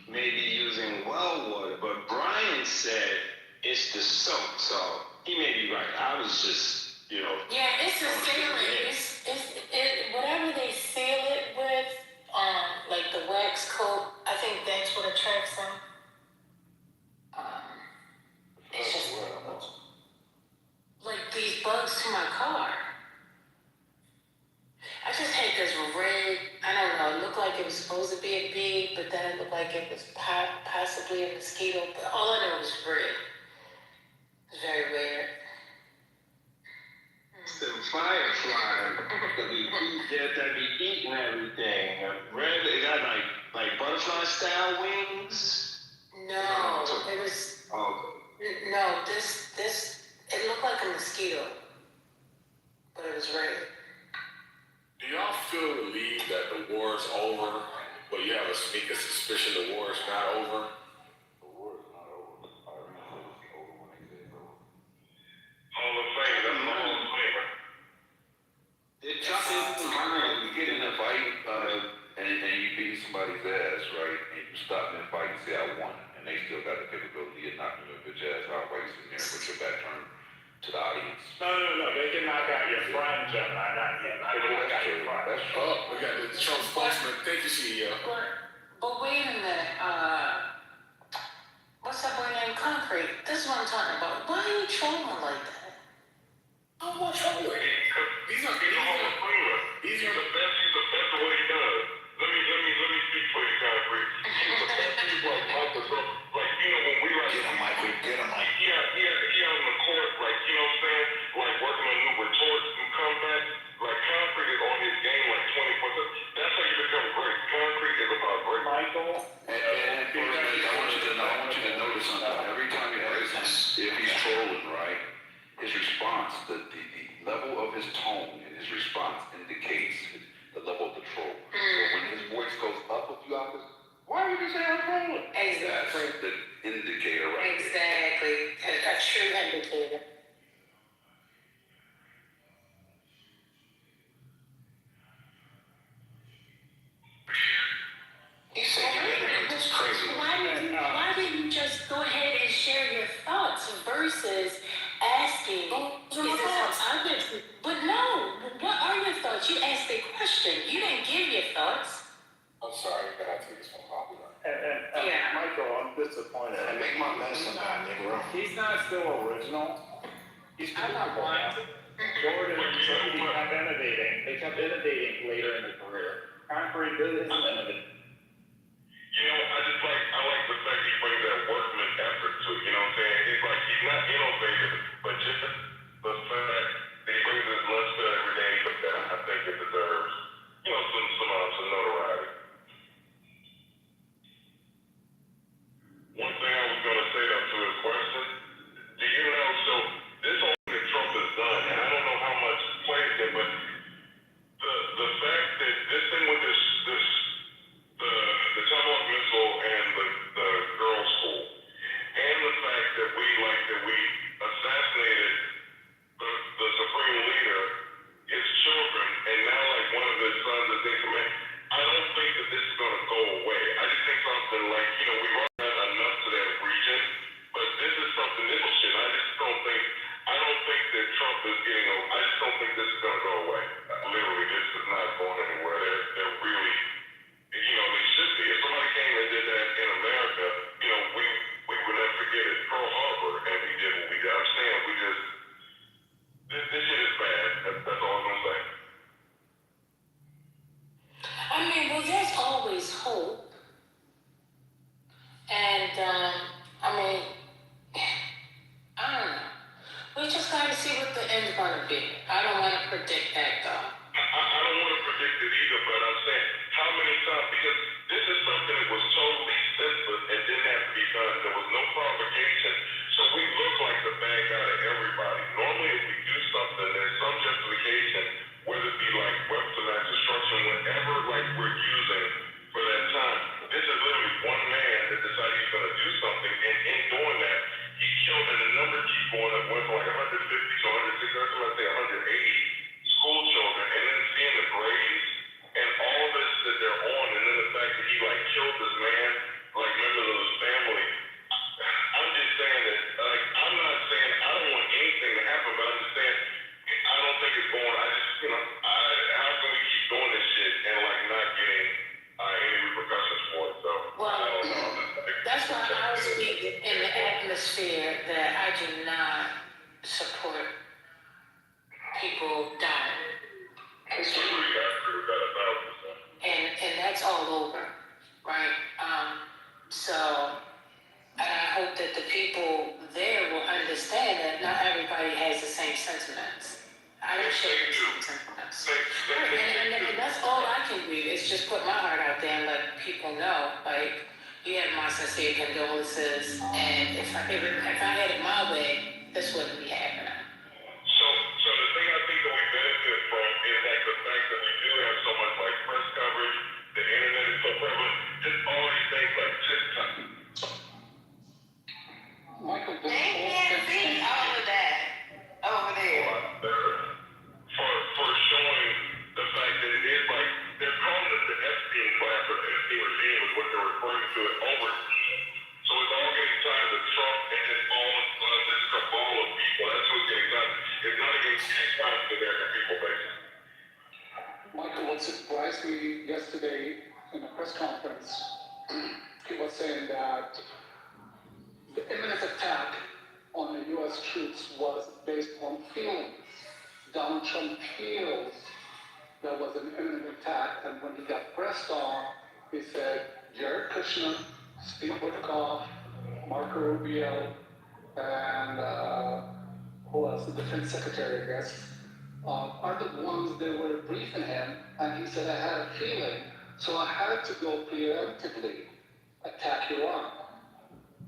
may be using well water, but Brian said it's the soap, so he may be right. I was just, Yeah, it's a sealant. It's whatever they seal it with, like the wax coat. I think that's what attracts them. It's just like these bugs to my car. I just had this red. I don't know. It looked like it was supposed to be a bee, but then it looked like it was possibly a mosquito. But all I know was red. It's very weird. Some firefly that be eating everything. Red, they got like butterfly style wings. No, it was. Oh. No, this. It looked like a mosquito, but it was red. Do y'all feel relieved that the war is over, but you have a sneaking suspicion the war is not over? The war is not over. I remember it was over when they said it over. Hall of Fame. That's the Hall of Fame. What's your back turn to the audience? No, they can knock out your friend, Gemini, not you. They can knock out your friend. That's true. Oh, we got the Trump spokesman. Thank you, CEO. But wait a minute, what's that boy named Concrete? This is what I'm talking about. Why are you trolling like that? I'm not trolling. He's the best at what he does. Let me speak for you, Concrete. He's the best. He's like Microsoft. Like, you know, when we like Get him, Michael. Get him, Mike. he out on the court, like, you know what I'm saying? Like working on new retorts and comebacks. Like Concrete is on his game like 24/7. That's how you become great. Concrete is about great. Michael. And I want you to notice something. Every time you ask him if he's trolling, right? His response, the level of his tone and his response indicates the level of the troll. So when his voice goes up a few octaves, why would you say I'm trolling? Exactly. That's the indicator right there. Exactly. A true indicator. He said your ignorance is crazy. Why didn't you just go ahead and share your thoughts versus asking? But no, what are your thoughts? You asked a question. You didn't give your thoughts. I'm sorry, but I think it's unpopular. And Michael, I'm disappointed. And make my medicine guy, nigga. He's not still original. He's I'm not lying. Jordan and Brady kept innovating. They kept innovating later in the career. Concrete isn't innovating. You know, I like the fact he brings that workman effort to it, you know what I'm saying? It's like he's not innovative, but just the fact that he brings his lunch to every day, I think it deserves, you know, some notoriety. One thing I was going to say though to his question, do you know, so this whole thing that Trump has done, and I don't know how much plays it, but the fact that this thing with the Tomahawk missile and the girls' school, and the fact that we assassinated the supreme leader, his children, and now like one of his sons is in command. I don't think that this is going to go away. I just think something like, you know, we've already done enough to that region, but this is something, this shit, I don't think that Trump is getting over. I just don't think this is going to go away. Literally, this is not going anywhere. They're really, you know, they should be. If somebody came and did that in America, you know, we would never forget it. Pearl Harbor, and we did what we did. I'm saying this shit is bad. That's all I'm going to say. I mean, well, there's always hope. And, I mean, I don't know. We just got to see what the end's going to be. I don't want to predict that, though. I don't want to predict it either, but I'm saying how many times, because this is something that was totally senseless and didn't have to be done. There was no provocation, so we look like the bad guy to everybody. Normally, if we do something, there's some justification, whether it be like weapons of mass destruction, whatever like we're using for that time. This is literally one man that decided he's going to do something, and in doing that, he killed, and the number keep going up, went from like 150 to 160, let's say 180 school children, and then seeing the grades and all this that they're on, and then the fact that he like killed this man, like members of his family. I'm just saying that, like, I'm not saying I don't want anything to happen, but I'm just saying I don't think it's going. I just, you know, how can we keep doing this shit and like not getting any repercussions for it? So Well, I don't know. that's why I speak in the atmosphere that I do not support people dying. I agree with that 1,000%. And that's all over, right? So, and I hope that the people there will understand that not everybody has the same sentiments. I don't share the same sentiments. Right, and that's all I can do is just put my heart out there and let people know, like, you have my sincere condolences, and if I had it my way, this wouldn't be happening. So the thing I think that we benefit from is like the fact that we do have so much like press coverage, the internet is so prevalent, just all these things like TikTok. Michael, They can't see all of that over there. For showing the fact that it is like they're calling it the Epstein class or Epstein regime is what they're referring to it over. So it's all getting tied to Trump and it's all this crimes to the American people, basically. Michael, what surprised me yesterday in a press conference, he was saying that the imminent attack on the U.S. troops was based on feelings. Donald Trump feels there was an imminent attack, and when he got pressed on, he said Jared Kushner, Steve Witkoff, Marco Rubio, and who else? The defense secretary, I guess, are the ones that were briefing him, and he said, I had a feeling, so I had to go preemptively attack Iran.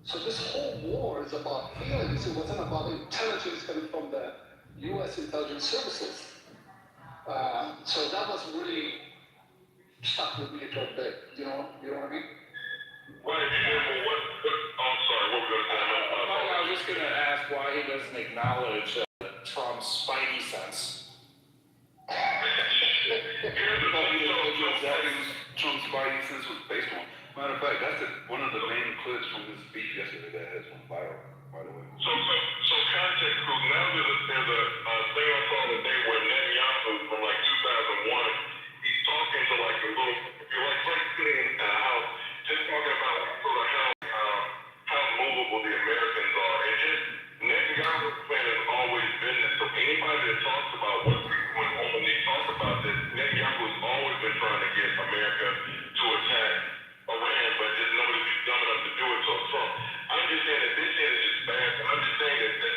So this whole war is about feelings. It wasn't about intelligence coming from the U.S. intelligence services. So that was really stuck with me for a bit. You know what I mean? Right, and what, I'm sorry, what was that? I was just going to ask why he doesn't acknowledge Trump's spidey sense. Trump's spidey sense was based on. Matter of fact, that's one of the main clips from his speech yesterday that has went viral, by the way. So context, crew, now there's a thing I saw today where Netanyahu from like 2001, he's talking to like a little, you're like sitting in a house, just talking about sort of how movable the Americans are. And just Netanyahu's plan has always been that. So anybody that talks about what's going on when they talk about this, Netanyahu has always been trying to get America to attack Iran, but just nobody's dumb enough to do it till Trump. I'm just saying that this shit is just bad. I'm just saying that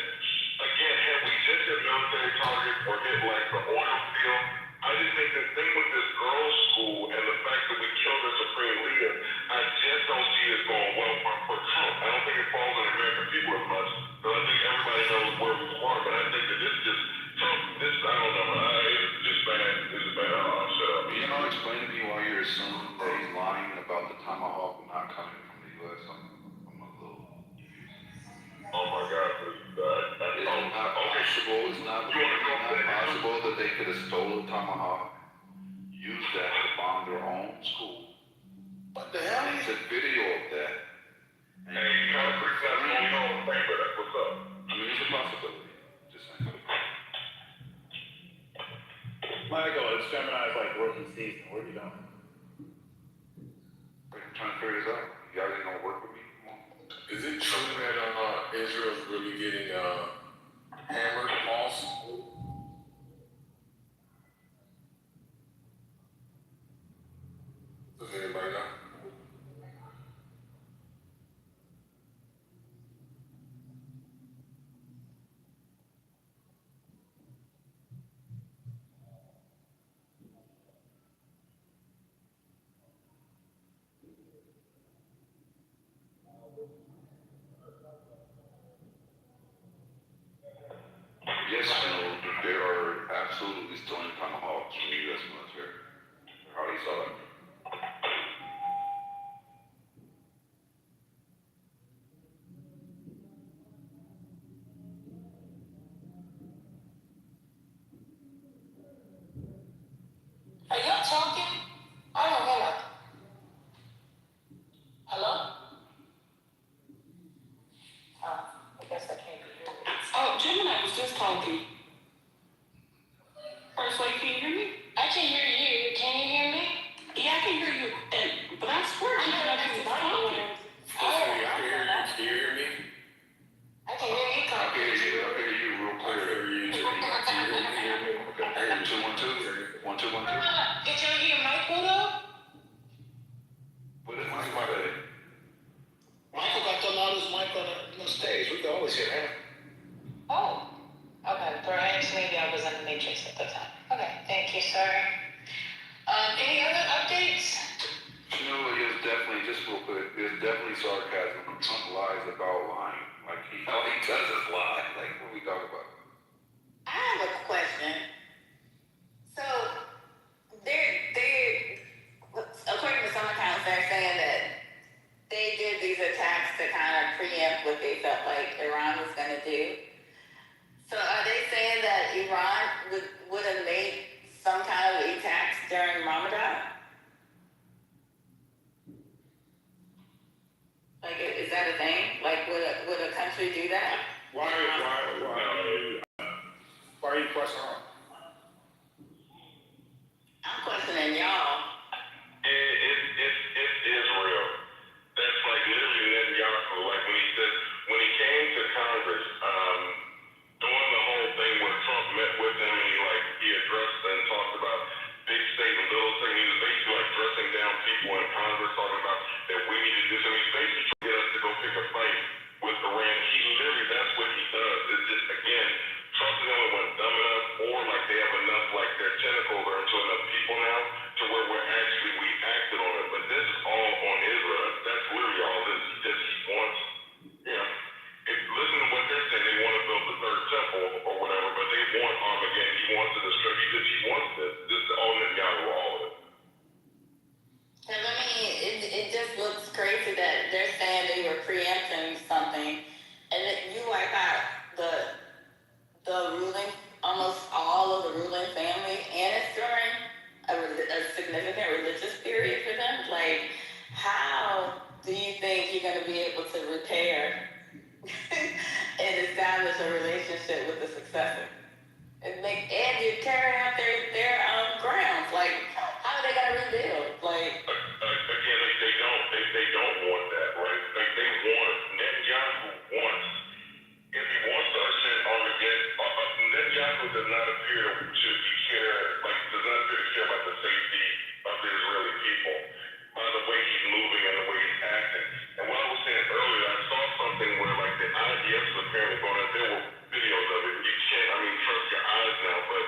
again, had we just hit military targets or hit like the oil field, I just think the thing with this girls' school and the fact that we killed our supreme leader, I just don't see it going well for Trump. I don't think it falls on the American people as much, but I think everybody knows where we are. But I think that this just Trump. This I don't know. It's just bad. It's bad. I'll shut up. You know, explain to me why you're assuming that he's lying about the Tomahawk not coming from the U.S. I'm a little confused. Oh my God, this is bad. It's not possible. It's not possible that they could have stolen Tomahawk, used that to bomb their own school. What the hell? And took video of that. And hey, you gotta freak that going on, but that's what's up. I mean, it's a possibility. Just saying. Michael, it's Gemini's like rookie season. What are you doing? I'm trying to figure this out. You guys ain't gonna work with me? Come on. Is it true that Israel's really getting hammered also? Does anybody know? Yes, General, there are absolutely stolen Tomahawks from the U.S. military. I already saw that. Are y'all talking? I don't hear nothing. Hello? I guess I can't be heard. Oh, Gemini was just talking. First lady, can you hear me? I can hear you. Can you hear me? Yeah, I can hear you. But I swear Gemini was just talking. I can hear you. Can you hear me? I can hear you. I can hear you real clear. I hear you. Okay. I hear you. 2 1 2. 1 2 1 2. Did y'all hear Michael though? What is my bad? Michael got the loudest mic on the stage. We can always hear him. Oh. Okay. Perhaps maybe I was in the matrix at the time. Okay. Thank you, sir. Any other updates? You know, it's definitely, just real quick, there's definitely sarcasm. Trump lies about lying. Like, all he does is lie. Like, what are we talking about? I have a question. So, they're according to some accounts, they're saying that they did these attacks to kind of preempt what they felt like Iran was going to do. So, are they saying that Iran would have made some kind of attacks during Ramadan? Like, is that a thing? Like, would a country do that? Why are are you questioning her? I'm questioning y'all. It's Israel. That's like literally Netanyahu. Like when he came to Congress, doing the whole thing where Trump met with him and he addressed and talked about big state and little state. He was basically like dressing down people in Congress, talking about that we need to do something. He's basically trying to get us to go pick a fight with Iran. He literally, that's what he does. It's just, again, Trump and them went dumb enough, or like they have enough, like their tentacles are into enough people now to where we acted on it. But this is all on Israel. That's literally all this. He wants, listen to what they're saying. They want to build the third temple or whatever, but they want Armageddon. He wants to destroy. He wants this. This is all Netanyahu, all of it. Because I mean, it just looks crazy that they're saying they were preempting something, and that you wipe out the ruling, almost all of the ruling family, and it's during a significant religious period for them. Like, how do you think you're going to be able to repair and establish a relationship with the successor? And you're tearing up their grounds. Like, how are they going to rebuild? Like, again, they don't want that, right? Like Netanyahu wants, if he wants to usher in Armageddon, Netanyahu does not appear to care about the safety of the Israeli people by the way he's moving and the way he's acting. And what I was saying earlier, I saw something where like the IDF was apparently going on. There were videos of it. You can't, trust your eyes now, but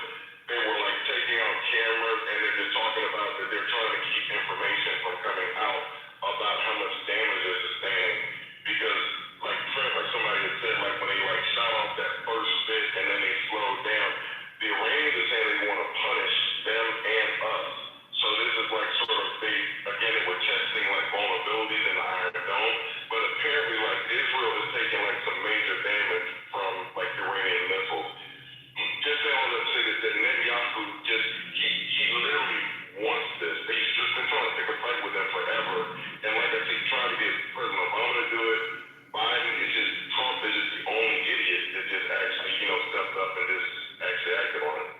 they were like taking out cameras and they're talking about that they're trying to keep information from coming out about how much damage they're sustaining. Because like somebody had said, like when they like shot off that first bit and then they slowed down, the Iranians are saying they want to punish them and us. So this is like sort of they were testing like vulnerabilities in the Iron Dome, but apparently like Israel is taking like some major damage from like Iranian missiles. Just say all that say that Netanyahu he literally wants this. He's just been trying to pick a fight with them forever. And like I said, trying to get President Obama to do it. Biden is just Trump is just the only idiot that just actually, stepped up and just actually acted on it.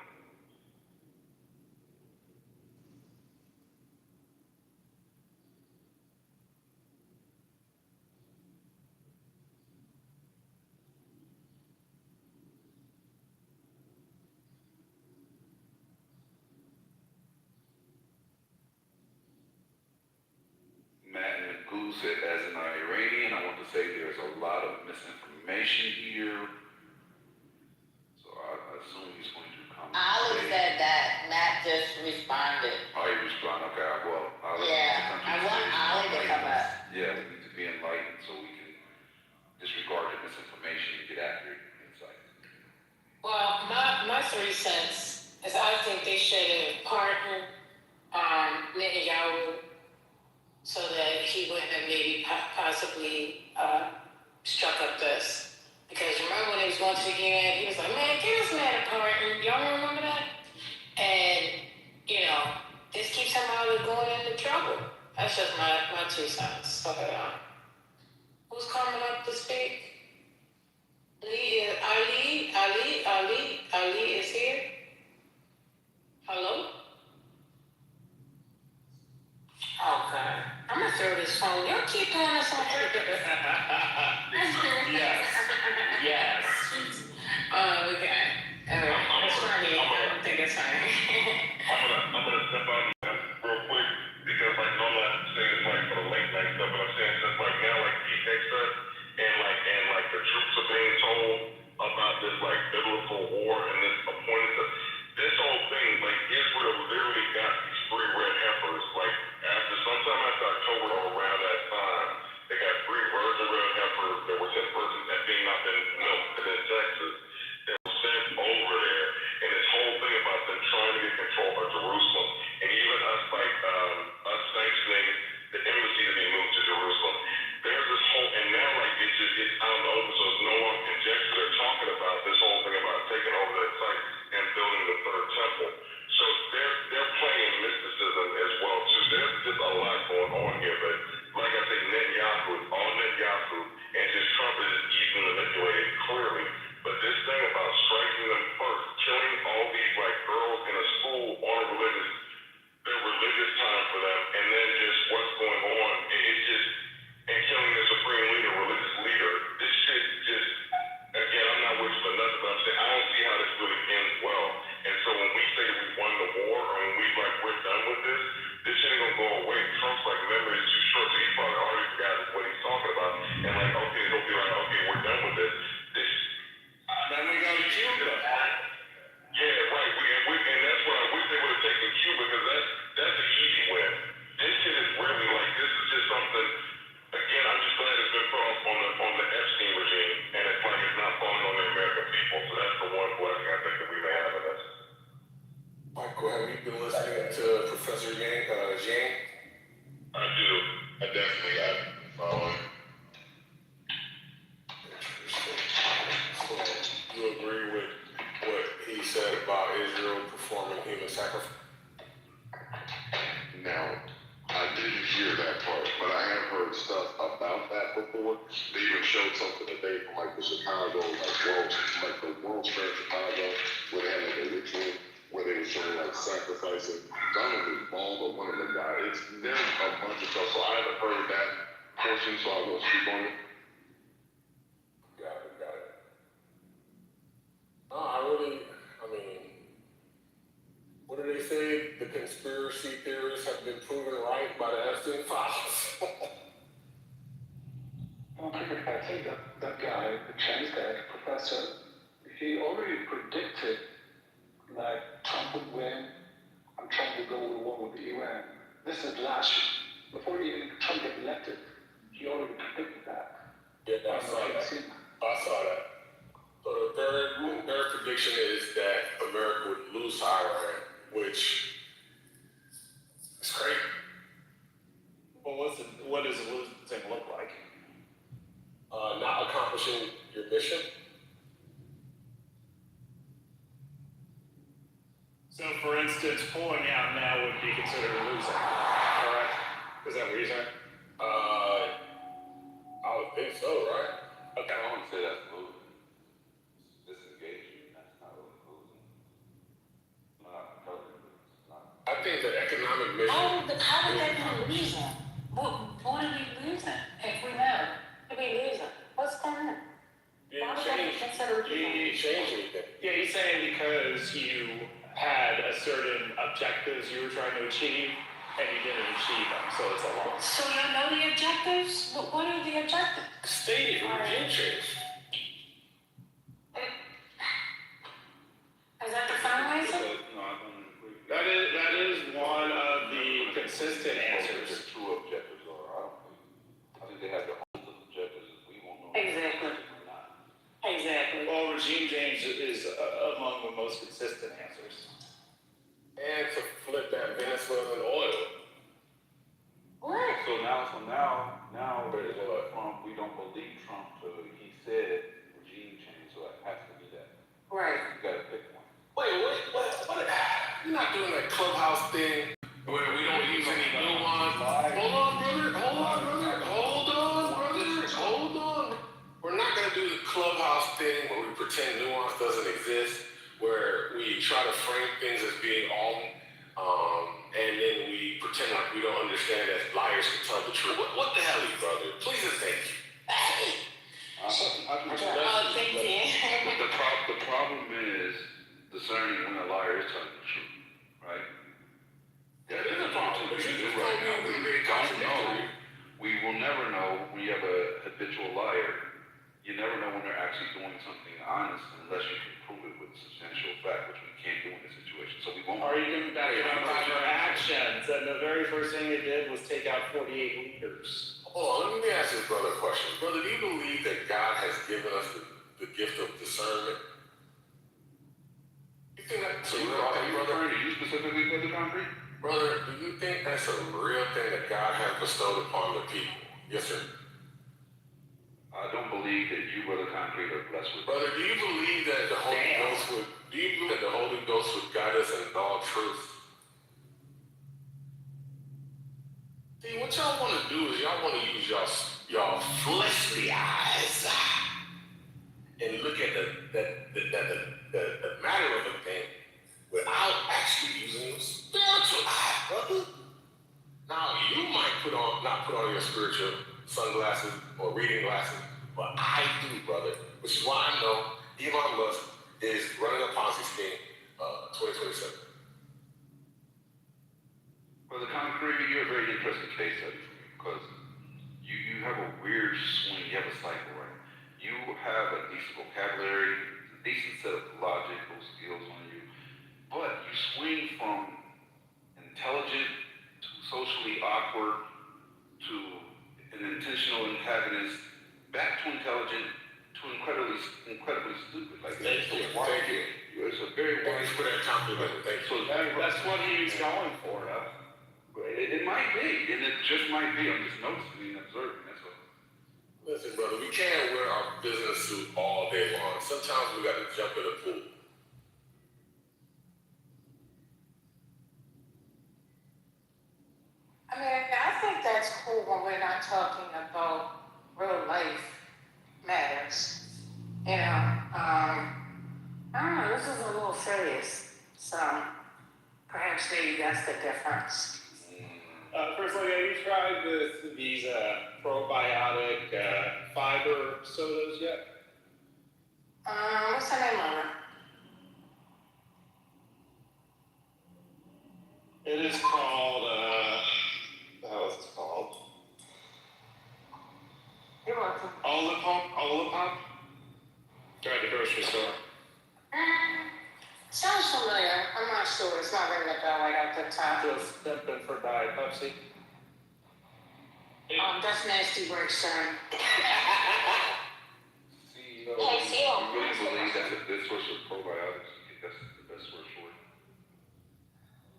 Matt and Goose said, as an Iranian, I want to say there's a lot of misinformation here. So I assume he's going to come. Ali said that. Matt just responded. Oh, he responded. Okay, well, I want Ali to come up. Yeah, we need to be enlightened so we can disregard the misinformation and get accurate insight. Well, my 3 cents is I think they should have pardoned Netanyahu so that he wouldn't have maybe possibly struck up this. Because remember when he was going to the UN, he was like, man, get us mad at pardon. Y'all remember that? And, this keeps him out of going into trouble. That's just my 2 cents. So, who's coming up to speak? Ali is here. Hello? Okay. I'm gonna throw this phone. Y'all keep doing this on purpose. Yes. Oh, okay. It's funny. I don't think it's funny. I'm gonna step out real quick because like I'm not saying it's like for the late night stuff, but I'm saying since like now like peace extra and the troops are being told about this like biblical war and this appointed to this whole thing, like Israel literally got these 3 red heifers, like sometime after October or around that time, they got 3 virgin red heifers that were sent virgin that being not been milked in Texas that were sent over there, and this whole thing about them trying Michael, have you been listening to Professor Yang? I do. I definitely have been following. Interesting. So you agree with what he said about Israel performing human sacrifice? Now, I didn't hear that part, but I have heard stuff about that before. They even showed something today from like the Chicago, like the World's Fair Chicago, where they had like a ritual where they were showing like sacrificing. So I don't know if it's ball, but one of the guys. There's a bunch of stuff, so I haven't heard that portion, so I won't speak on it. Got it. No, I mean, what do they say? The conspiracy theorists have been proven right by the Epstein files. Well, I think that guy, the Chinese guy, the professor, he already predicted like Trump would win and Trump would go to war with the UN. This is last year. Before even Trump got elected, he already predicted that. Yeah, I saw that. So the third prediction is that America would lose to Iran, which is great. Well, what does losing look like? Not accomplishing your mission. So, for instance, pulling out now would be considered losing, correct? Is that what you're saying? I would think so, right? Okay. I wouldn't say that's losing. Disengaging, that's not really losing. Not totally losing. I think the economic mission. How would that be losing? What are we losing? If we know, what are we losing? What's going on? You didn't change anything. Yeah, he's saying because you had a certain objectives you were trying to achieve, and you didn't achieve them, so it's a loss. So you know the objectives? What are the objectives? Stated regime change. Is that the finalizer? No, I don't agree. That is one of the consistent answers. Their true objectives are, I think they have their own objectives that we won't know. Exactly. Exactly. Well, regime change is among the most consistent answers. And to flip that Venezuelan oil. What? So now Trump, we don't believe Trump, so he said regime change, so it has to be that. Right. You gotta pick one. Wait, what? You're not doing that clubhouse thing where we don't use any nuance. Hold on. We're not gonna do the clubhouse thing where we pretend nuance doesn't exist, where we try to frame things as being all, and then we pretend like we don't understand that liars can tell the truth. What the hell, brother? Please and thank you. The problem is discerning when a liar is telling the truth, right? That is a problem. We don't know. We will never know when you have a habitual liar. You never know when they're actually doing something honest unless you can prove it with substantial fact, which we can't do in this situation. So we won't. Or you can back it up by their actions, and the very first thing they did was take out 48 leaders. Hold on, let me ask this brother a question. Brother, do you believe that God has given us the gift of discernment? You think that? So are you referring to you specifically, Brother Concrete? Brother, do you think that's a real thing that God has bestowed upon the people? Yes, sir. I don't believe that you, Brother Concrete, are blessed with. Brother, do you believe that the Holy Ghost would guide us in all truth? See, what y'all want to do is y'all want to use y'all fleshly eyes and look at the matter of a thing without actually using your spiritual eye, brother. Now, you might not put on your spiritual sunglasses or reading glasses, but I do, brother, which is why I know Elon Musk is running a Ponzi scheme 2027. Well, the Concrete, you're a very interesting case study for me because you have a weird swing, you have a cycle, right? You have a decent vocabulary, a decent set of logical skills on you, but you swing from intelligent to socially awkward to an intentional antagonist back to intelligent to incredibly stupid. Like, Thank you. It's a very Thank you for that compliment. Thank you. That's what he's going for, though. It might be, and it just might be. I'm just noticing and observing. That's all. Listen, brother, we can't wear our business suit all day long. Sometimes we got to jump in the pool. I mean, I think that's cool when we're not talking about real life matters. You know, I don't know, this is a little serious, so perhaps maybe that's the difference. First, have you tried these probiotic fiber sodas yet? What's the name of it? It is called, how is it called? You're welcome. Olipop? Try at the grocery store. Sounds familiar. I'm not sure. It's not ringing a bell right off the top. Just pimping for Diet Pepsi. That's nasty work, son. CEO, Hey, CEO. you really believe that's a good source of probiotics? You think that's the best source for it?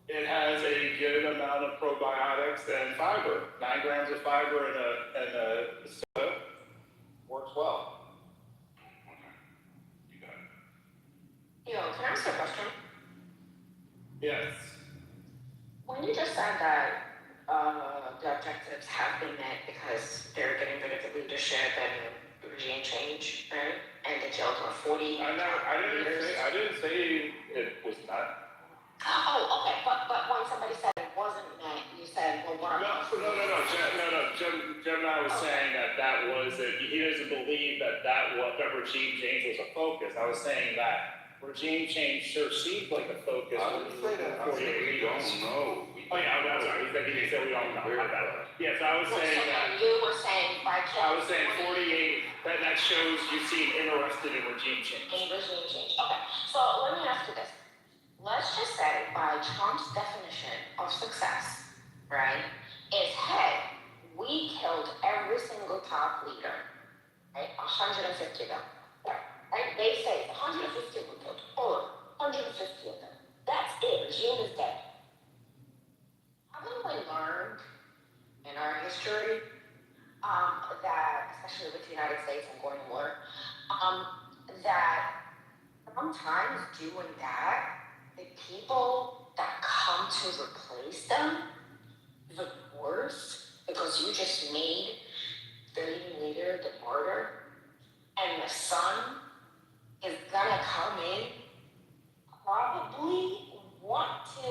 It has a good amount of probiotics and fiber. 9 grams of fiber in a soda works well. Yo, can I ask you a question? Yes. When you just said that the objectives have been met because they're getting rid of the leadership and regime change, right? And they killed 40 leaders. I didn't say it was not. Oh, okay. But when somebody said it wasn't met, you said, well, what No. Gemini was saying that was it. He doesn't believe that regime change was a focus. I was saying that regime change sure seemed like a focus. I didn't say that. I said we don't know. Oh yeah, that's right. He said we don't know. Yes, I was saying that. You were saying by I was saying 48. That shows you seem interested in regime change. In regime change. Okay. So let me ask you this. Let's just say by Trump's definition of success, right, is hey, we killed every single top leader, right? 150 of them. Right? They say 150 were killed. Or 150 of them. That's it. Regime is dead. Haven't we learned in our history that, especially with the United States and going to war, that sometimes doing that, the people that come to replace them look worse because you just made the leading leader the martyr, and the son is gonna come in, probably want to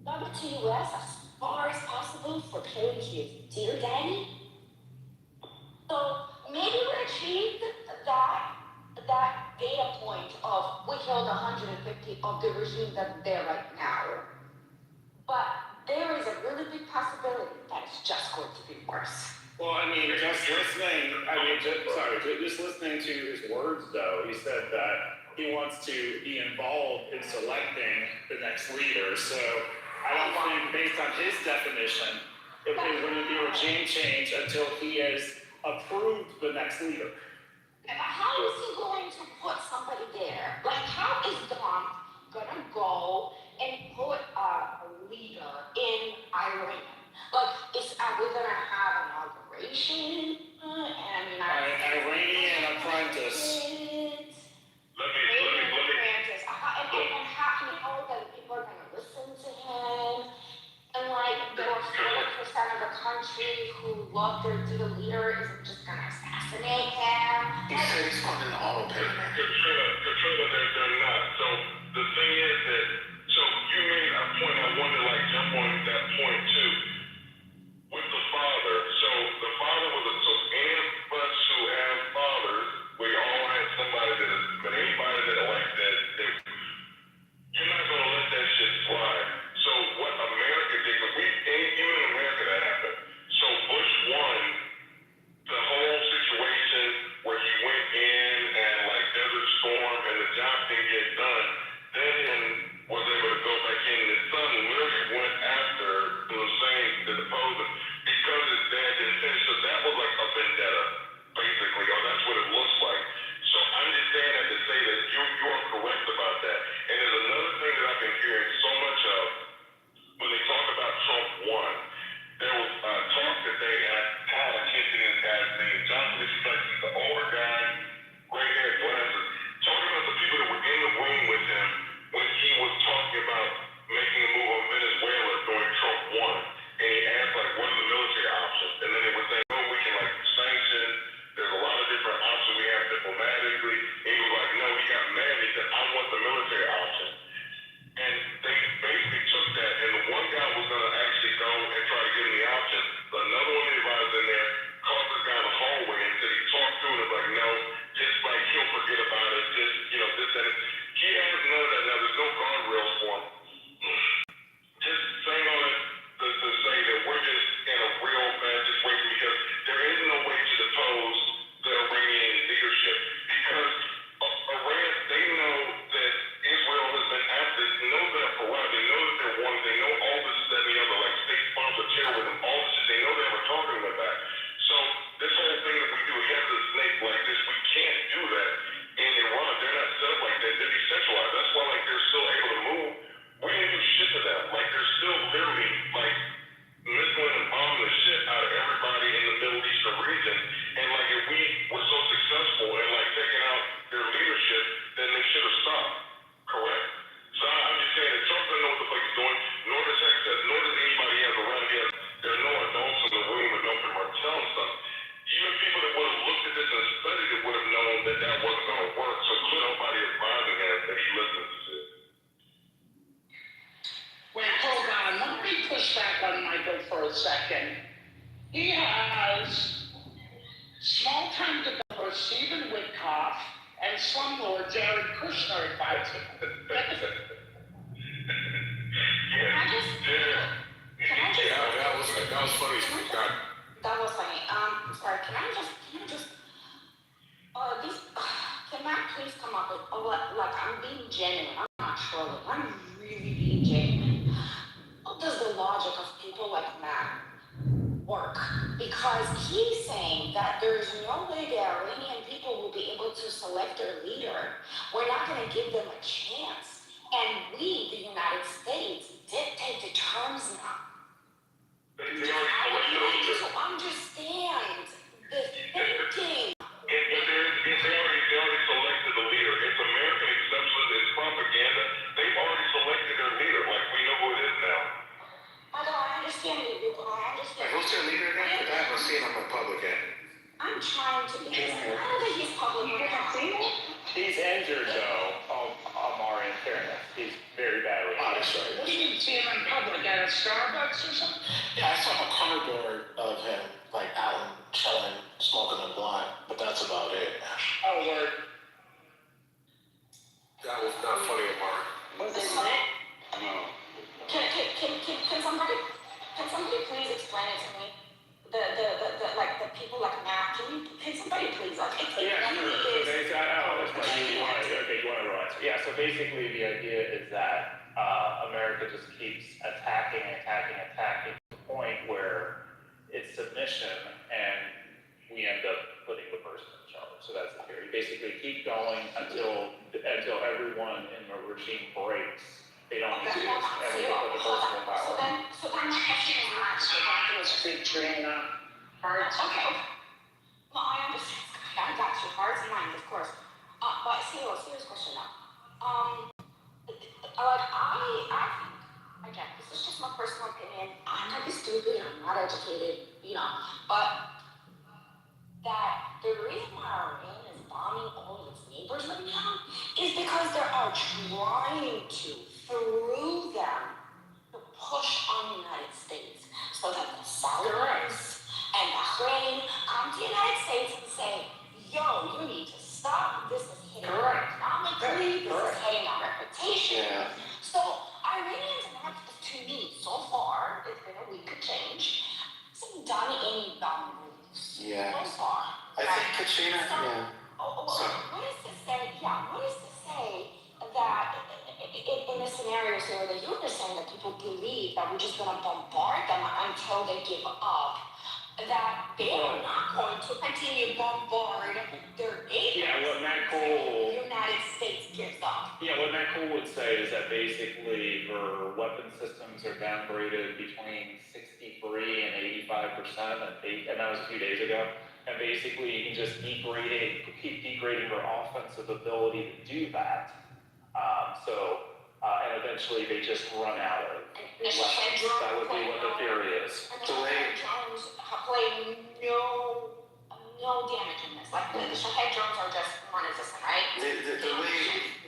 come to US as far as possible for paying his dear daddy. So maybe we achieved that data point of we killed 150 of the regime that's there right now. But there is a really big possibility that it's just going to be worse. Well, I mean, just listening to his words, though, he said that he wants to be involved in selecting the next leader. So I don't think, based on his definition, it wouldn't be a regime change until he has approved the next leader. How is he going to put somebody there? Like, how is Dom gonna go and put a leader in Iran? Like, are we gonna have an inauguration? Iranian apprentice. And how that people are gonna listen to him? And like, there are 40% of the country who love their leader isn't just gonna assassinate him. He said he's putting in the auto pay. Katrina, they're not. So the thing is that, so you made a point, I wanted to jump on that point too. With the father, so the father was so any of us who have fathers, we all had somebody but anybody that you're not gonna let that shit slide. So what America did, because even in America that happened. So Bush won the whole situation where he went in and Desert Storm and the job didn't get done. a second. He has small-time developer Stephen Witkoff and slumlord Jared Kushner advising. Yeah, that was funny. God. That was funny. Sorry, can I just, can Matt please come up with, like, I'm being genuine, I'm not trolling, I'm really being genuine. How does the logic of people like Matt work? Because he's saying that there's no way the Iranian people will be able to select their leader. We're not going to give them a chance. And we, the United States, dictate the terms now. I need to understand the thinking. They already selected the leader. It's American exception. It's propaganda. They've already selected their leader. Like, we know who it is now. I understand you. I understand. Who's their leader again? I haven't seen him in public yet. I'm trying to, because I know that he's public right now. He's injured though, Amari, in fairness. He's very badly injured. What do you see him in public, at a Starbucks or something? Yeah, I saw a corridor of him, like out and chilling, smoking a blunt, but that's about it. Oh, word. That was not funny, Amari. Was it lit? No. Can somebody please explain it to me? The people like Matt, can somebody please, like, explain Yeah, it to sure. me? So basically, you want to realize. Yeah, so basically the idea is that America just keeps attacking to the point where it's submission and we end up putting the person in charge. So that's the theory. Basically keep going until everyone in the regime breaks. They don't need to, and we put the person in power. So then my question is not, So that was Katrina. Hearts. okay. No, I understand. I got you. Hearts and minds, of course. But serious question now. I think, again, this is just my personal opinion. I might be stupid, I'm not educated, but that the reason why Iran is bombing all of its neighbors right now is because they are trying to, through them, to push on the United States so that the Saudis and Bahrain come to the United States and say, yo, you need to stop, this is hitting economically, this is hitting our reputation. Yeah. So Iranians have, to me, so far, it's been a week of change, hasn't done any dumb moves Yeah. so far. I think Katrina, What is to say, that in a scenario where the youth are saying that people believe that we're just going to bombard them until they give up, that they are not going to continue bombard their neighbors. Yeah, what Matt Cole. The United States gives up. Yeah, what Matt Cole would say is that basically her weapon systems are downgraded between 63 and 85%, and that was a few days ago. And basically, you can just keep degrading her offensive ability to do that. And eventually they just run out of weapons. That would be what the theory is. And the Shahed drones play no damage in this. Like, the Shahed drones are just non-existent, right?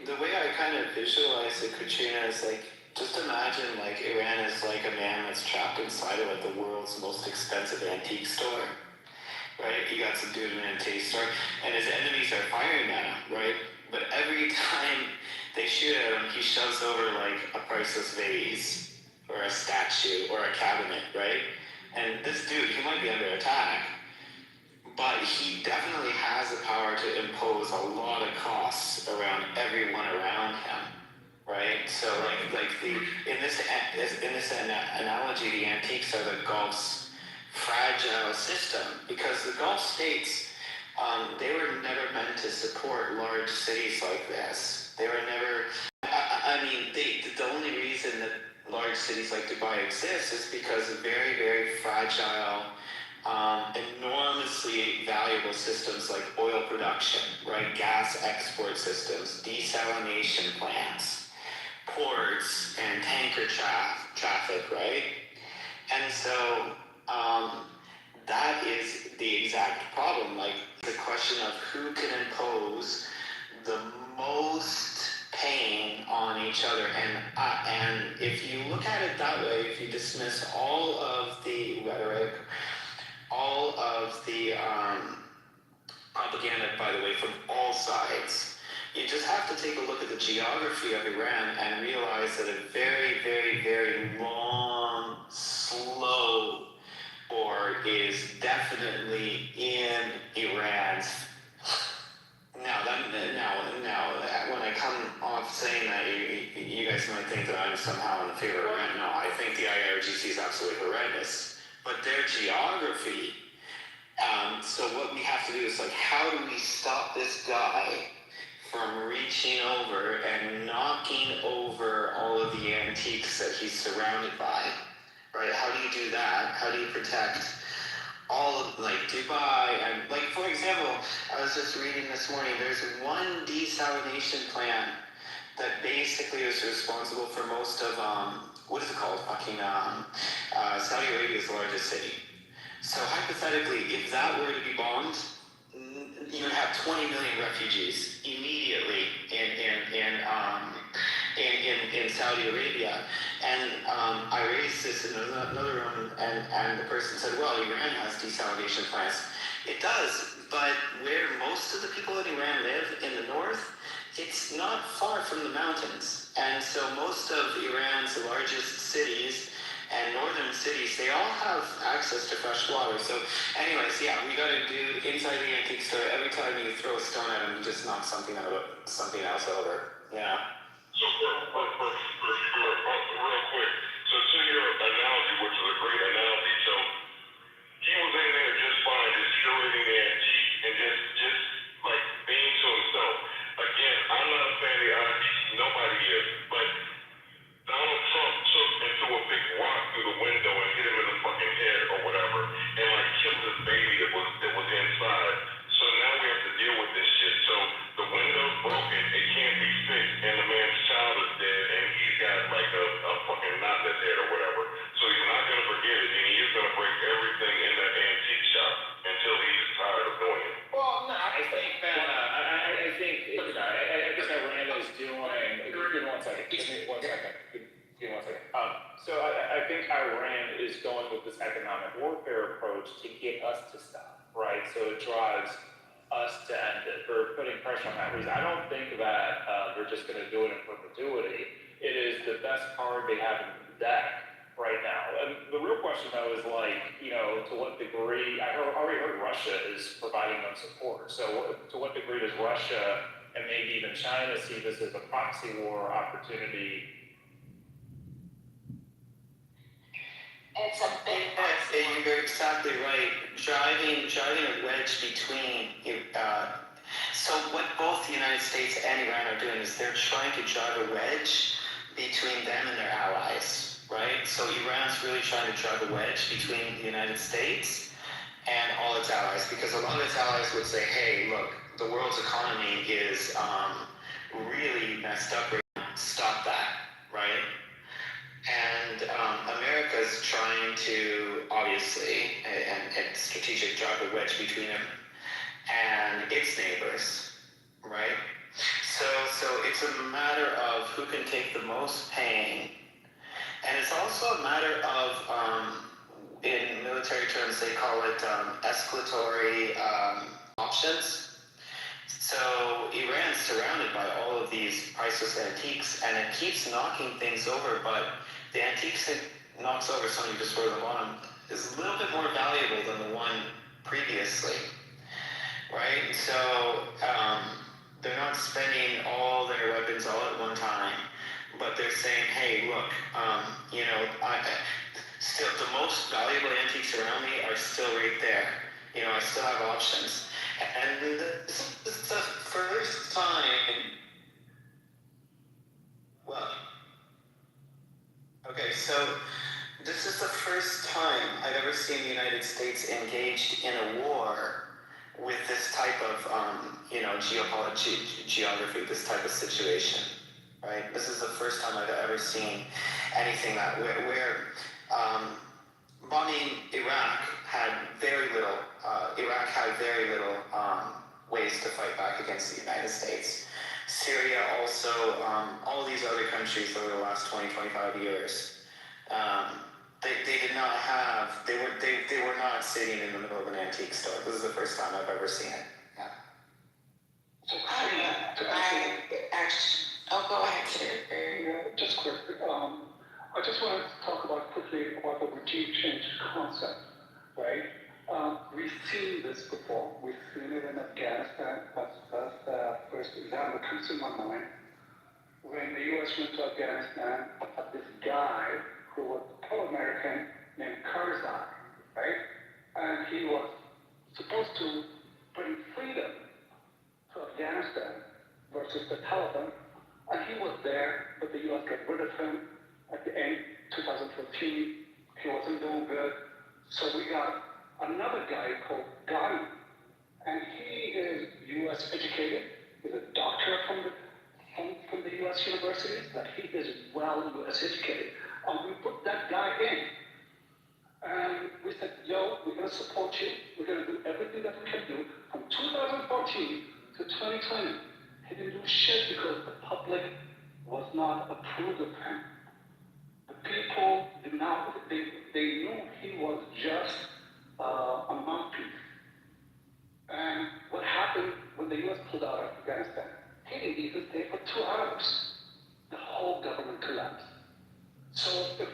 The way I kind of visualize it, Katrina, is like, just imagine like Iran is like a man that's trapped inside of like the world's most expensive antique store. Right? You got some dude in an antique store, and his enemies are firing at him, right? But every time they shoot at him, he shoves over like a priceless vase, or a statue, or a cabinet, right? And this dude, he might be under attack, but he definitely has the power to impose a lot of costs around everyone around him, right? So in this analogy, the antiques are the Gulf's fragile system, because the Gulf states, they were never meant to support large cities like this. They were never, the only reason that large cities like Dubai exist is because of very, very fragile, enormously valuable systems like oil production, right? Gas export systems, desalination plants, ports, and tanker traffic, right? And so, that is the exact problem. Like, the question of who can impose the most paying on each other. And if you look at it that way, if you dismiss all of the rhetoric, all of the propaganda, by the way, from all sides, you just have to take a look at the geography of Iran and realize that a very, very, very long, slow war is definitely in Iran's. Now, when I come off saying that, you guys might think that I'm somehow in the favor of Iran. No, I think the IRGC is absolutely horrendous. But their geography, so what we have to do is like, how do we stop this guy from reaching over and knocking over all of the antiques that he's surrounded by, right? How do you do that? How do you protect all of, like, Dubai? And, like, for example, I was just reading this morning, there's one desalination plant that basically is responsible for most of, what is it called? Saudi Arabia's largest city. So hypothetically, if that were to be bombed, you would have 20 million refugees immediately in Saudi Arabia. And I raised this in another room, and the person said, well, Iran has desalination plants. It does, but where most of the people in Iran live, in the north, it's not far from the mountains. And so most of Iran's largest cities and northern cities, they all have access to fresh water. So anyways, yeah, we got to do inside the antique store. Every time you throw a stone at them, you just knock something else over. Yeah. So real quick, so to your analogy, which is a great analogy, so he was in there just fine, just curating the antique and just like being to himself. Again, I'm not a fan of the IRGC, nobody is, but Donald Trump took and threw a big rock through the window and hit him in the fucking head or whatever, and like killed his baby that was inside. So now we have to deal with this shit. So the window's broken, it can't be fixed, and the man's child is dead, and he's got like a fucking knot in his head or whatever. So he's not gonna forget it, and he is gonna break everything in that antique shop until he's tired of doing it. Well, no, I think that I think Iran is doing. Give me 1 second. Give me 1 second. So I think Iran is going with this economic warfare approach to get us to stop, right? So it drives us to end it. They're putting pressure on that reason. I don't think that they're just going to do it in perpetuity. It is the best card they have in the deck right now. And the real question, though, is like, to what degree? I already heard Russia is providing them support. So to what degree does Russia and maybe even China see this as a proxy war opportunity? It's a big You're exactly right. Driving a wedge between. So what both the United States and Iran are doing is they're trying to drive a wedge between them and their allies, right? So Iran's really trying to drive a wedge between the United States and all its allies, because a lot of its allies would say, hey, look, the world's economy is really messed up right now. Stop that, right? And America's trying to, obviously, and strategic drive a wedge between them and its neighbors, right? So it's a matter of who can take the most pain. And it's also a matter of, in military terms, they call it escalatory options. So Iran's surrounded by all of these priceless antiques, and it keeps knocking things over, but the antiques it knocks over, something just wrote on the bottom, is a little bit more valuable than the one previously, right? So they're not spending all their weapons all at one time, but they're saying, hey, look, still the most valuable antiques around me are still right there. I still have options. And this is the first time, so this is the first time I've ever seen the United States engaged in a war with this type of, geography, this type of situation, right? This is the first time I've ever seen anything where bombing Iraq had very little ways to fight back against the United States. Syria also, all these other countries over the last 20, 25 years, they did not have, they were not sitting in the middle of an antique store. This is the first time I've ever seen it. Yeah. Go ahead, sir. Just quickly, I just want to talk about quickly about the regime change concept, right? We've seen this before. We've seen it in Afghanistan. That's the first example that comes to my mind. When the U.S. went to Afghanistan, this guy who was pro-American named Karzai, right? And he was supposed to bring freedom to Afghanistan versus the Taliban. And he was there, but the U.S. got rid of him at the end, 2014. He wasn't doing good. So we got another guy called Ghani. And he is U.S. educated. He's a doctor from the U.S. universities, but he is well U.S. educated. And we put that guy in. And we said, yo, we're going to support you. We're going to do everything that we can do. From 2014 to 2020, he didn't do shit because the public was not approved of him. The people did not, they knew he was just a mouthpiece. And what happened when the U.S. pulled out of Afghanistan? He didn't even stay for 2 hours. The whole government collapsed. So if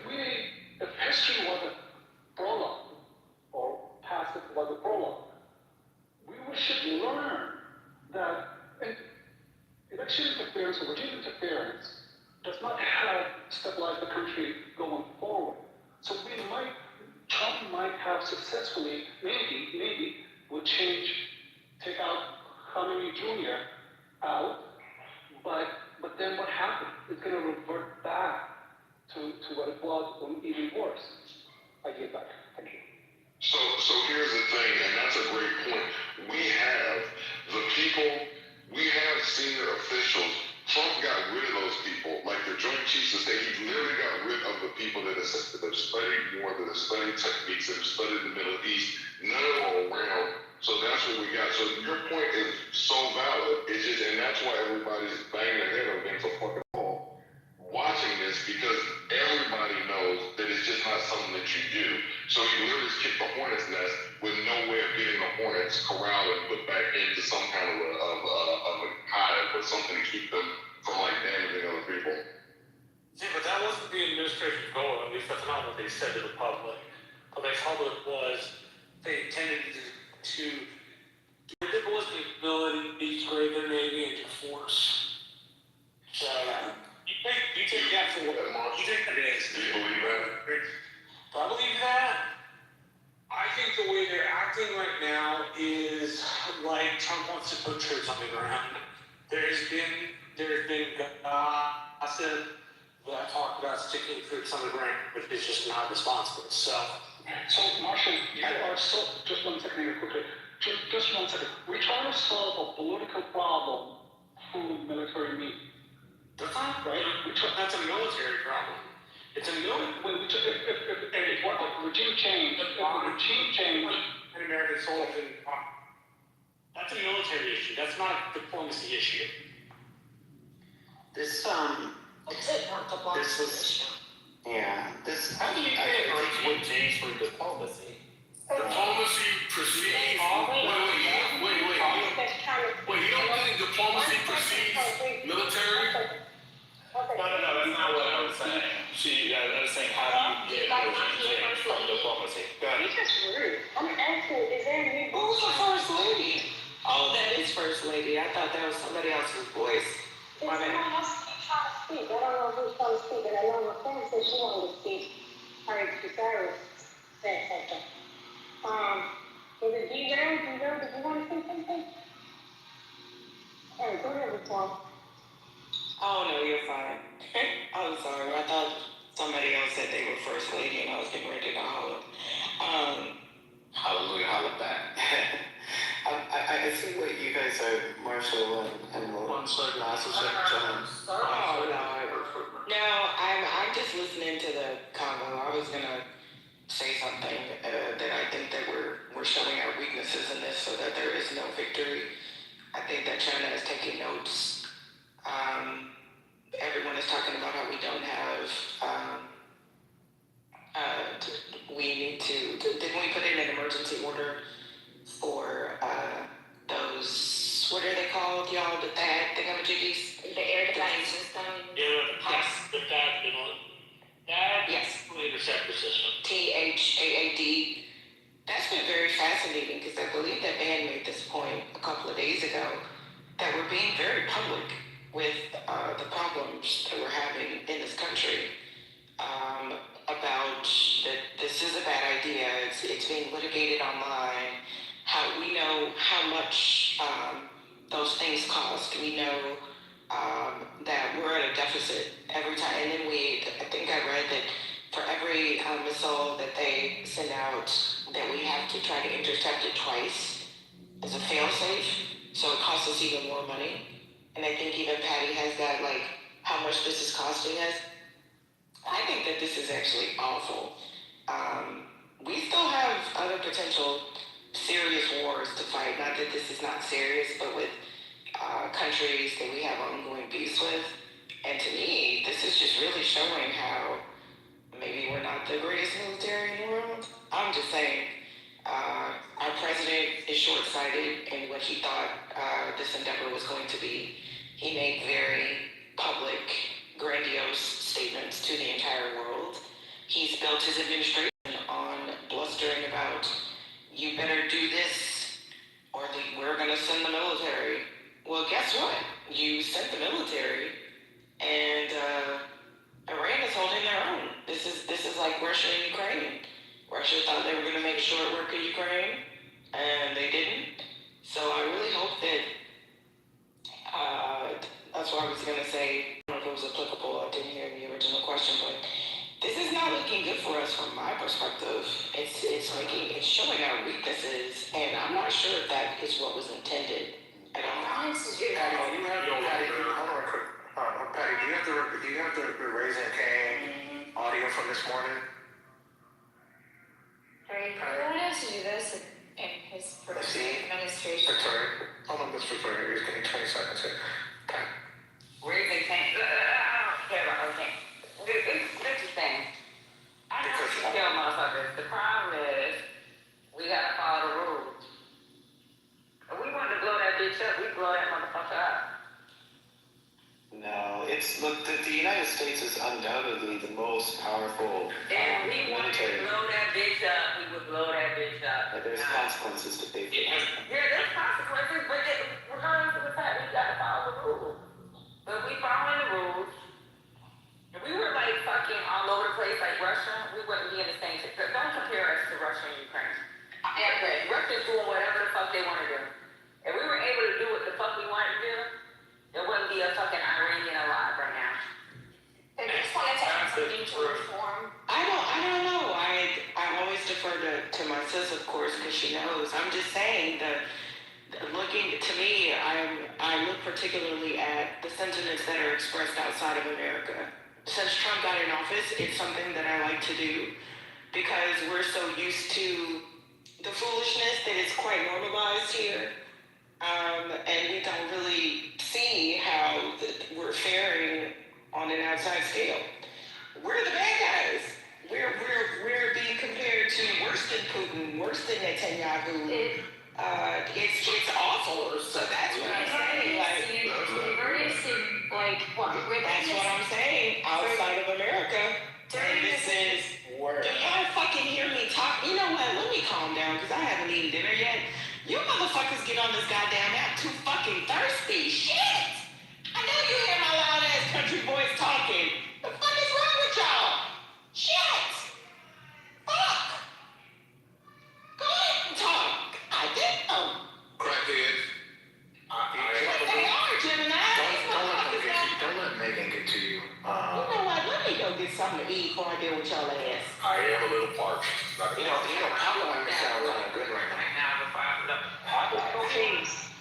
history was a prologue, or past it was a prologue, we should learn that election interference or regime interference does not help stabilize the country going forward. So Trump might have successfully, maybe, will take out Khamenei Jr. out, but then what happened? It's going to revert back to what it was, or even worse. I get back. Thank you. So here's the thing, and that's a great point. We have the people, we have senior officials. Trump got rid of those people, like the Joint Chiefs of State. He literally got rid of the people that have studied war, that have studied techniques, that have studied the Middle East. None of them are around. So that's what we got. So your point is so valid. It's just, and that's why everybody's banging their head against a fucking wall watching this, because everybody knows that it's just not something that you do. So you literally just kick the hornet's nest with no way of getting the hornets corralled and put back into some kind of a hive or something to keep them from like damaging other people. Yeah, but that wasn't the administration's goal. At least that's not what they said to the public. What they public was they intended to give the boys the ability to grade their Navy into force. So you take that for what you think it is. Do you believe that? Do I believe that? I think the way they're acting right now is like Trump wants to put troops on the ground. There's been gossip that talked about sticking troops on the ground, which is just not responsible. So Marshall, you are so, just 1 second here quickly. Just 1 second. We're trying to solve a political problem through military means. That's not right. That's a military problem. It's a military. If what regime change, an American soldier, that's a military issue. That's not a diplomacy issue. This It's not diplomacy issue. yeah, this. How do you get what change from diplomacy? Diplomacy precedes. Wait. You don't think diplomacy precedes military? No, that's not what I was saying. I was saying, how do you get change from diplomacy? Go ahead. You're just rude. I'm asking, is there a new... Who's the first lady? Oh, that is first lady. I thought that was somebody else's voice. There's someone else trying to speak. I don't know who's trying to speak, but I know my friend said she wanted to speak. Alright, Sarah said something. Was it D-Ray? Did you want to say something? Alright, go ahead, Victor. Oh, no, you're fine. I'm sorry. I thought somebody else said they were first lady and I was getting ready to holler. Hallelujah, holla back. I see what you guys are, Marshall and John. Oh, no, I'm just listening to the convo. I was going to say something that I think that we're showing our weaknesses in this so that there is no victory. I think that China is taking notes Everyone is talking about how we don't have, we need to, didn't we put in an emergency order for those, what are they called, y'all, the THAAD thingamajiggies? The air defense system. Yes. The THAAD, Yes. interceptor system. THAAD. That's been very fascinating because I believe that man made this point a couple of days ago that we're being very public with the problems that we're having in this country about that this is a bad idea. It's being litigated online. How we know how much those things cost. We know that we're at a deficit every time. And then I think I read that for every missile that they send out, that we have to try to intercept it twice as a fail-safe. So it costs us even more money. And I think even Patty has that, like, how much this is costing us. I think that this is actually awful. We still have other potential serious wars to fight. Not that this is not serious, but with countries that we have ongoing beefs with. And to me, this is just really showing how maybe we're not the greatest military in the world. I'm just saying, our president is short-sighted in what he thought this endeavor was going to be. He made very public, grandiose statements to the entire world. He's built his administration on blustering about, you better do this, or we're going to send the military. Well, guess what? You sent the military, and Iran is holding their own. This is like Russia and Ukraine. Russia thought they were going to make short work of Ukraine, and they didn't. So I really hope that, that's what I was going to say. I don't know if it was applicable. I didn't hear the original question, but this is not looking good for us from my perspective. It's showing our weaknesses, and I'm not sure if that is what was intended at all. Patty, do you have the Raising Cane audio from this morning? Right, he wanted us to do this in his first administration. Victoria, hold on, Miss Victoria, give me 20 seconds here. Okay. Raising Cane. I don't care about everything. This is the thing. I know you kill motherfuckers. The problem is, we gotta follow the rules. If we wanted to blow that bitch up, we blow that motherfucker up. No, the United States is undoubtedly the most powerful If we wanted to military. blow that bitch up, we would blow that bitch up. But there's consequences to pay for that. Yeah, there's consequences, but regardless of the fact, we gotta follow the rules. But if we following the rules, if we were like fucking all over the place like Russia, we wouldn't be in the same situation. Don't compare us to Russia and Ukraine. Russia's doing whatever the fuck they want to do. If we were able to do what the fuck we wanted to do, there wouldn't be a fucking Iranian alive right now. They just wanted to add something to reform. I don't know. I always defer to my sis, of course, because she knows. I'm just saying that looking to me, I look particularly at the sentiments that are expressed outside of America. Since Trump got in office, it's something that I like to do because we're so used to the foolishness that is quite normalized here. And we don't really see how we're faring on an outside scale. We're the bad guys. We're being compared to worse than Putin, worse than Netanyahu. It's awful. So that's what I'm saying. That's what I'm saying. Outside of America, and this is worse. Do y'all fucking hear me talk? You know what? Let me calm down because I haven't eaten dinner yet. You motherfuckers get on this goddamn app too fucking thirsty. Shit! I know you hear my loud ass country boys talking. The fuck is wrong with y'all? Shit! Fuck! Go ahead and talk. I didn't know. Crackheads. They are, Gemini. Don't let Megan get to you. You know what? Let me go get something to eat before I deal with y'all ass. I am a little parched. You know, Pablo sounds kind of good right now. Please.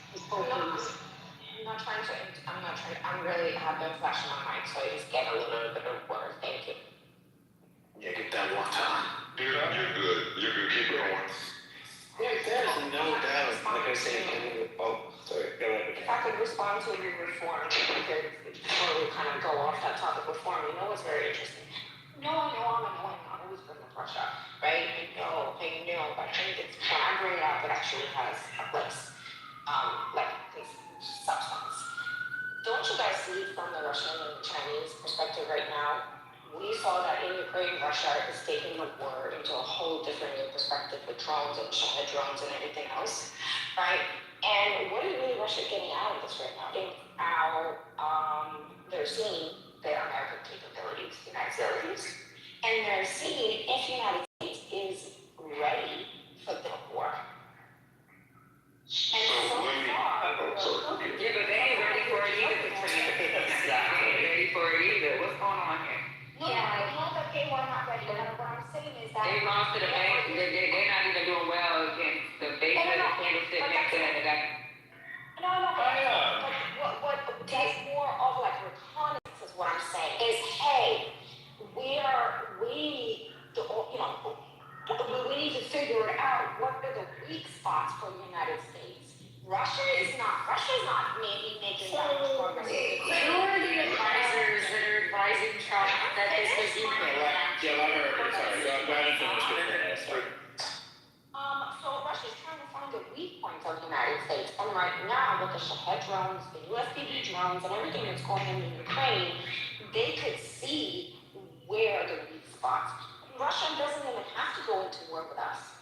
I'm really have no flashing my mic, so I just get a little bit of water. Thank you. Yeah, get that one time. You're good. You're good. Keep going. There's no doubt. Like I say, sorry, go ahead. If I could respond to your reform, because before we kind of go off that topic before, you know what's very interesting? No, I know I'm always good with Russia, right? I know, but I think it's, when I bring it up, it actually has a place, like this substance. Don't you guys see from the Russian and Chinese perspective right now? We saw that in Ukraine, Russia is taking the war into a whole different new perspective with drones and Shahed drones and everything else, right? And what is really Russia getting out of this right now? They're seeing their American capabilities, United States, and they're seeing if the United States is ready for the war. And so far, yeah, but they ain't ready for it either, Katrina. They ain't ready for it either. What's going on here? No, I know that they were not ready, but what I'm saying is that They lost to the bank. They're not even doing well against the base of the candlestick next to them. What takes more of like reconnaissance is what I'm saying is, hey, we need to figure it out. What are the weak spots for the United States? Russia's not maybe making that much progress. Who are the advisors that are advising Trump that this is Ukraine? Go ahead and finish before I So Russia's trying to find the weak points of the United States, and right now with the Shahed drones, the USPB drones, and everything that's going on in Ukraine, they could see where the weak spots. Russia doesn't even have to go into war with us.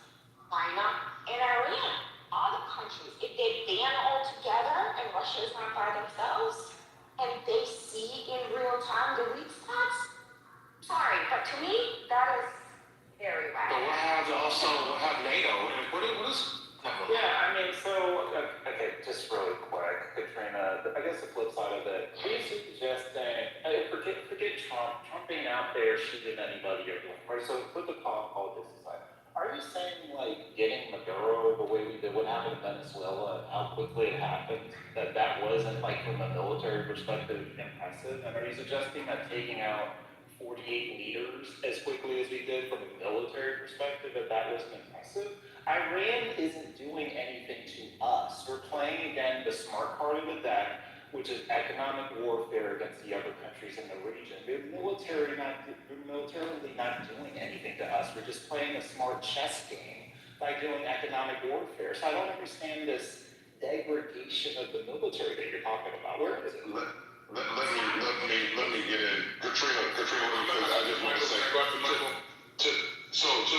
China and Iran, other countries, if they ban altogether and Russia is not by themselves, and they see in real time the weak spots, sorry, but to me, that is very But radical. what have NATO? What is? Yeah, I mean, so, okay, just really quick, Katrina, I guess the flip side of it, are you suggesting, forget Trump being out there shooting anybody or right? So put the politics aside. Are you saying, like, getting Maduro the way we did what happened in Venezuela, and how quickly it happened, that wasn't, like, from a military perspective, impressive? And are you suggesting that taking out 48 leaders as quickly as we did from a military perspective, that wasn't impressive? Iran isn't doing anything to us. We're playing again the smart part of the deck, which is economic warfare against the other countries in the region. They're militarily not doing anything to us. We're just playing a smart chess game by doing economic warfare. So I don't understand this degradation of the military that you're talking about. Where is it? Let me get in. Katrina, because I just want to say, to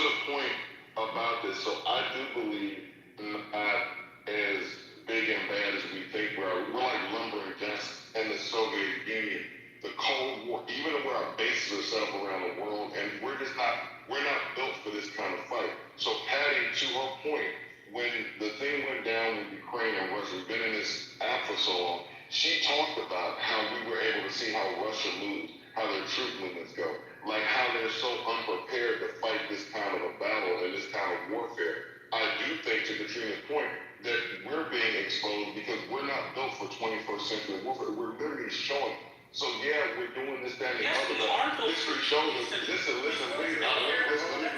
the point about this, so I do believe not as big and bad as we think we are. We're like lumbering against in the Soviet Union, the Cold War, even where our bases are set up around the world, and we're not built for this kind of fight. So Patty, to her point, when the thing went down in Ukraine and Russia, we've been in this app for so long, she talked about how we were able to see how Russia moves, how their troop movements go, like how they're so unprepared to fight this kind of a battle and this kind of warfare. I do think, to Katrina's point, that we're being exposed because we're not built for 21st century warfare. We're literally showing. So yeah, we're doing this, that, and the other, but history shows us, listen, please, let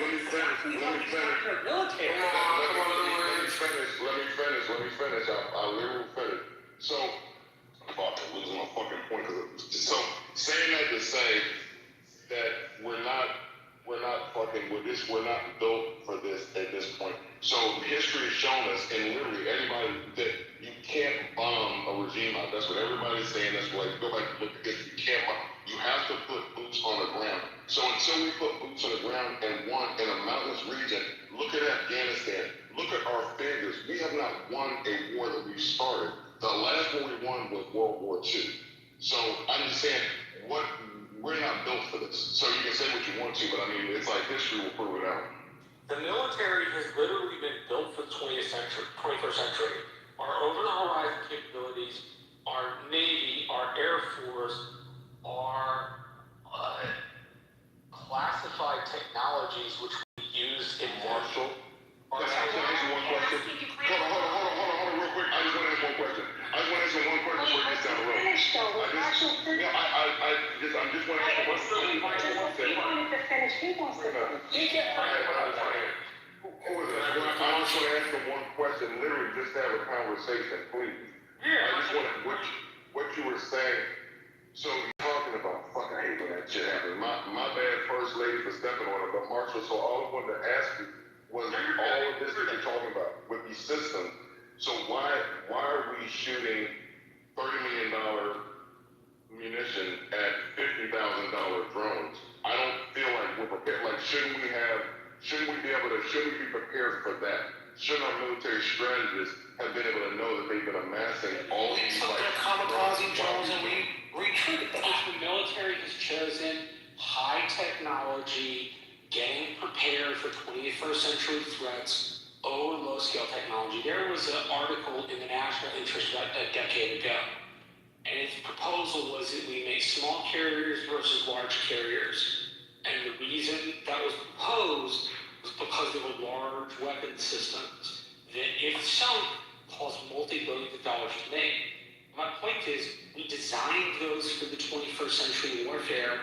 me finish. I'll literally finish. So, fuck, I'm losing my fucking point. So, saying that to say that we're not built for this at this point. So history has shown us, and literally anybody, that you can't bomb a regime out. That's what everybody's saying. That's why go back and look at this. You can't bomb. You have to put boots on the ground. So until we put boots on the ground and won in a mountainous region, look at Afghanistan. Look at our failures. We have not won a war that we started. The last war we won was World War II. So I'm just saying, we're not built for this. So you can say what you want to, but I mean, it's like history will prove it out. The military has literally been built for the 21st century. Our over-the-horizon capabilities, our Navy, our Air Force, our classified technologies, which we use in Marshall. Can I ask you one question? Hold on, real quick. I just want to ask one question. Before it gets down the road. I'm just want to ask a question. I just want to ask him one question, literally just to have a conversation, please. Yeah. I just want what you were saying So you're talking about fucking hate when that shit happens. My bad, first lady, for stepping on it. But Marshall, so all I wanted to ask you was all of this that you're talking about with these systems. So why are we shooting $30 million munition at $50,000 drones? I don't feel like we're prepared. Like, shouldn't we be prepared for that? Shouldn't our military strategists have been able to know that they've been amassing all We these took like their kamikaze drones and we retreated them. The military has chosen high technology, getting prepared for 21st century threats over low-scale technology. There was an article in the National Interest about a decade ago, and its proposal was that we make small carriers versus large carriers. And the reason that was proposed was because they were large weapon systems that, if sunk, cost multi-billions of dollars to make. My point is, we designed those for the 21st century warfare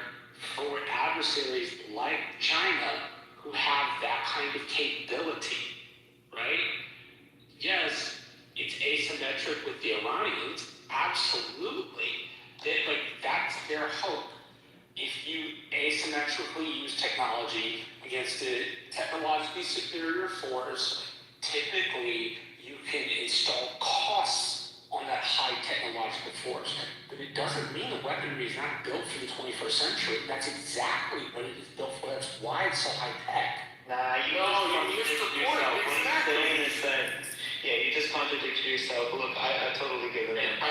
for adversaries like China who have that kind of capability, right? Yes, it's asymmetric with the Iranians, absolutely. That's their hope. If you asymmetrically use technology against a technologically superior force, typically you can install costs on that high technological force. But it doesn't mean the weaponry is not built for the 21st century. That's exactly what it is built for. That's why it's so high tech. Nah, you just contradict yourself. What I'm saying is that, you just contradict yourself. Look, I totally give it up.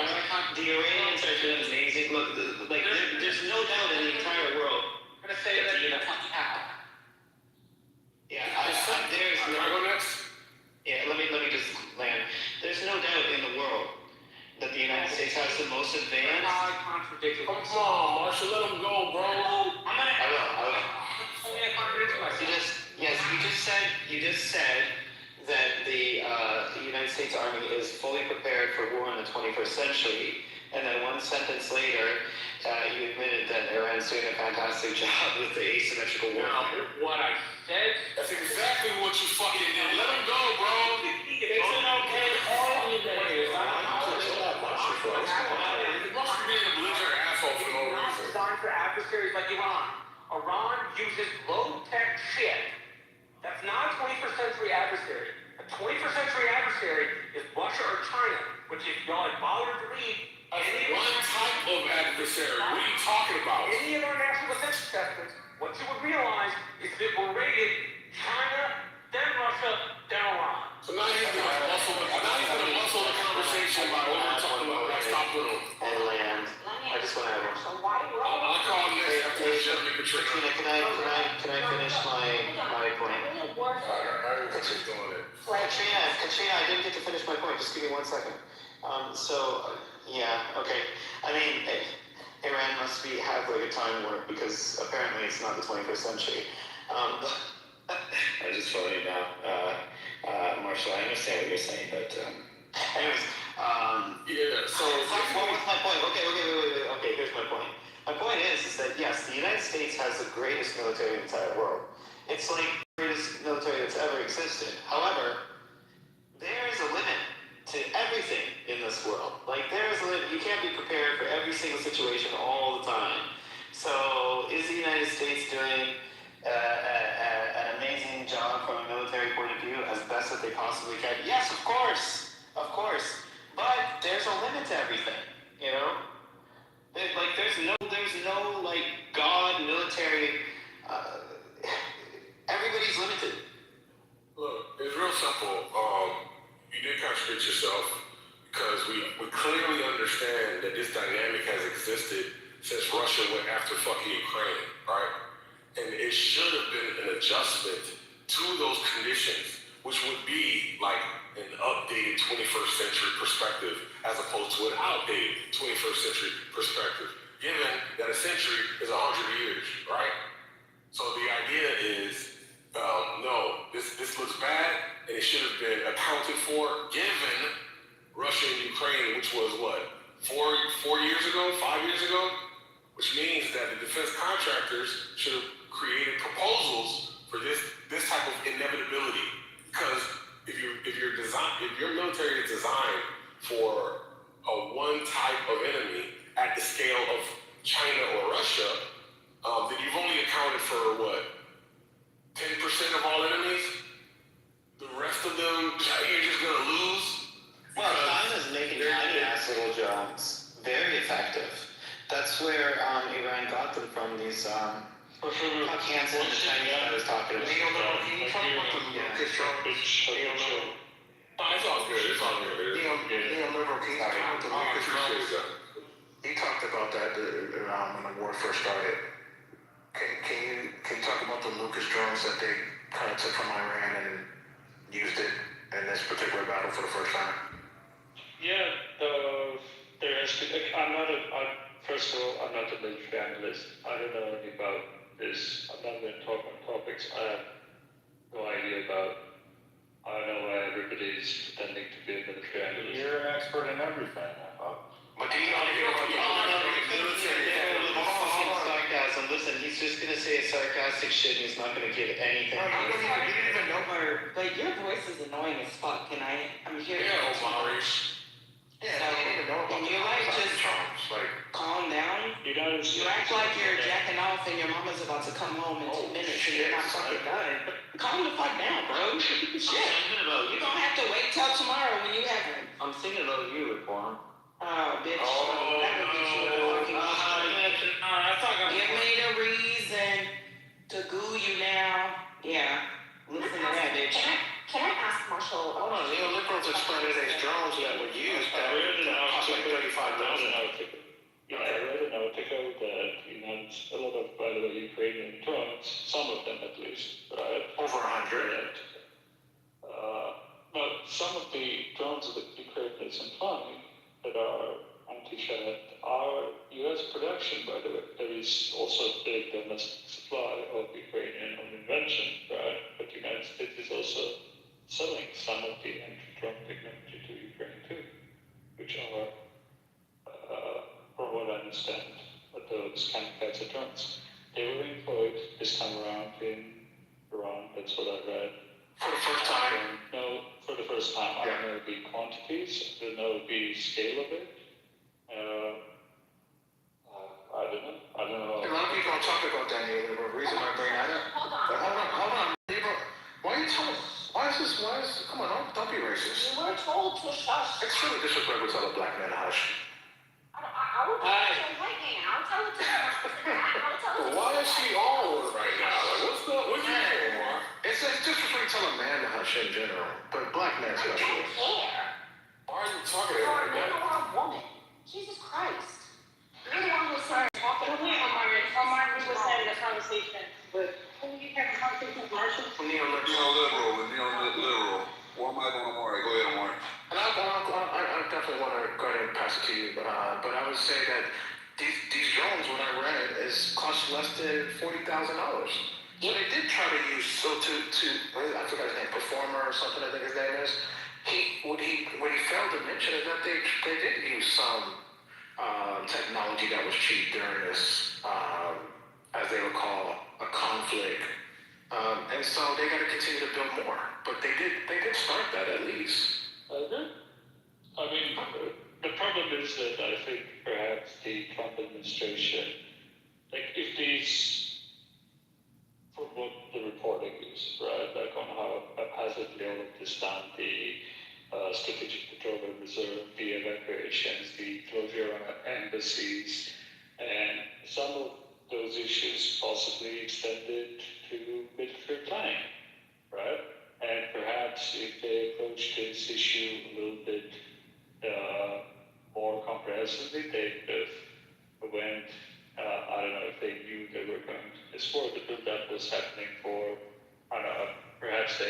The Iranians are doing amazing. Look, there's no doubt in the entire world. I'm gonna say that you're not out. Yeah, there's no. Can I go next? Yeah, let me just land. There's no doubt in the world that the United States has the most advanced. Come on, Marshall, let him go, bro. I will. You just said that the United States Army is fully prepared for war in the 21st century, and then one sentence later, you admitted that Iran's doing a fantastic job with the asymmetrical war. What I said. That's exactly what you fucking did. Let him go, bro. It's an okay argument. Marshall being a belligerent asshole for no reason. Designed for adversaries like Iran. Iran uses low-tech shit. That's not a 21st century adversary. A 21st century adversary is Russia or China, which if y'all had bothered to read, one type of adversary. What are you talking about? Any of our national defense assessments, what you would realize is that we're rated China, then Russia, then Iran. So now he's gonna muscle the conversation about what we're talking about. Like, stop with him. And land. I just want to. I'll call him next after the show. Katrina, can I finish my point? Katrina, I didn't get to finish my point. Just give me 1 second. Okay. I mean, Iran must have like a time warp because apparently it's not the 21st century. I just told you now, Marshall. I understand what you're saying, but anyways, So what was my point? Okay. Here's my point. My point is that yes, the United States has the greatest military in the entire world. It's like the greatest military that's ever existed. However, there is a limit to everything in this world. Like, there is a limit. You can't be prepared for every single situation all the time. So, is the United States doing an amazing job from a military point of view as best that they possibly can? Yes, of course. But there's a limit to everything, you know? There's no God military. Everybody's limited. Look, it's real simple. You did contradict yourself because we clearly understand that this dynamic has existed since Russia went after fucking Ukraine, right? And it should have been an adjustment to those conditions, which would be like an updated 21st century perspective as opposed to an outdated 21st century perspective, given that a century is 100 years, right? So the idea is, no, this looks bad, and it should have been accounted for, given Russia and Ukraine, which was what, 4 years ago, 5 years ago? Which means that the defense contractors should have created proposals for this type of inevitability. Because if your military is designed for a one type of enemy at the scale of China or Russia, then you've only accounted for what, 10% of all enemies? The rest of them, you're just gonna lose. Well, China's making tiny ass little drones. Very effective. That's where Iran got them from, these Hansen and the Chinese I was talking about. Can you talk about the Lucas drones? It's all good, it's all good. Remember, can you talk about the Lucas drones? He talked about that when the war first started. Can you talk about the Lucas drones that they kind of took from Iran and used it in this particular battle for the first time? Yeah, there has been. First of all, I'm not a military analyst. I don't know anything about this. I'm not going to talk on topics I have no idea about. I don't know why everybody's pretending to be a military analyst. You're an expert in everything, I thought. But do you know anything about sarcasm. Listen, he's just gonna say a sarcastic shit and he's not gonna give anything. I'm sorry, you didn't even know her, but your voice is annoying as fuck. I'm here. Yeah, Omari's. Yeah, can you like just calm down? You act like you're jacking off and your mama's about to come home in 2 minutes and you're not fucking done. Calm the fuck down, bro. Shit. You don't have to wait till tomorrow when you have one. I'm thinking about you, Reform. Oh, bitch. Never get you Give me the reason to goo you now. Yeah. Listen to that, bitch. Can I ask Marshall? Hold on, neoliberals explained these drones that were used that cost like $35,000. Yeah, I read an article that a lot of, by the way, Ukrainian drones, some of them at least, right? Over 100. But some of the drones that Ukraine is implying that are anti-Shah are U.S. production, by the way. There is also a big domestic supply of Ukrainian invention, right? But the United States is also selling some of the anti-drone technology to Ukraine too, which are, from what I understand, those kamikaze drones. They were employed this time around in Iran, that's what I read. For the first time? No, for the first time. I don't know the quantities, I don't know the scale of it. I don't know. A lot of people don't talk about that neoliberal. The reason I bring that up. But hold on. Why come on, don't be racist. You were told to shush. It's really disrespectful to tell a black man to hush. I would tell a white man. I'll tell it to him. But why is she on right now? Like, what's you doing, Mark? It's disrespectful to tell a man to hush in general, but black men I don't especially. care. Why are you talking You're like that? a woman. Jesus Christ. You're the one who's talking Omar, we was having a conversation with, who you having a conversation with, Marshall? Neoliberal. Why am I going to Mark? Go ahead, Mark. And I definitely want to go ahead and pass it to you, but I would say that these drones, what I read, cost less than $40,000. So they did try to use, I forgot his name, Performer or something I think his name is. What he failed to mention is that they did use some technology that was cheap during this, as they would call, a conflict. And so they got to continue to build more. But they did start that at least. I mean, the problem is that I think perhaps the Trump administration, like if these, from what the reporting is, right, like on how haphazardly all of this done, the strategic petroleum reserve, the evacuations, the closure of embassies, and some of those issues possibly extended to military planning, right? And perhaps if they approach this issue a little bit more comprehensively, they could have went, I don't know if they knew they were going to this war, the build-up was happening for, I don't know, perhaps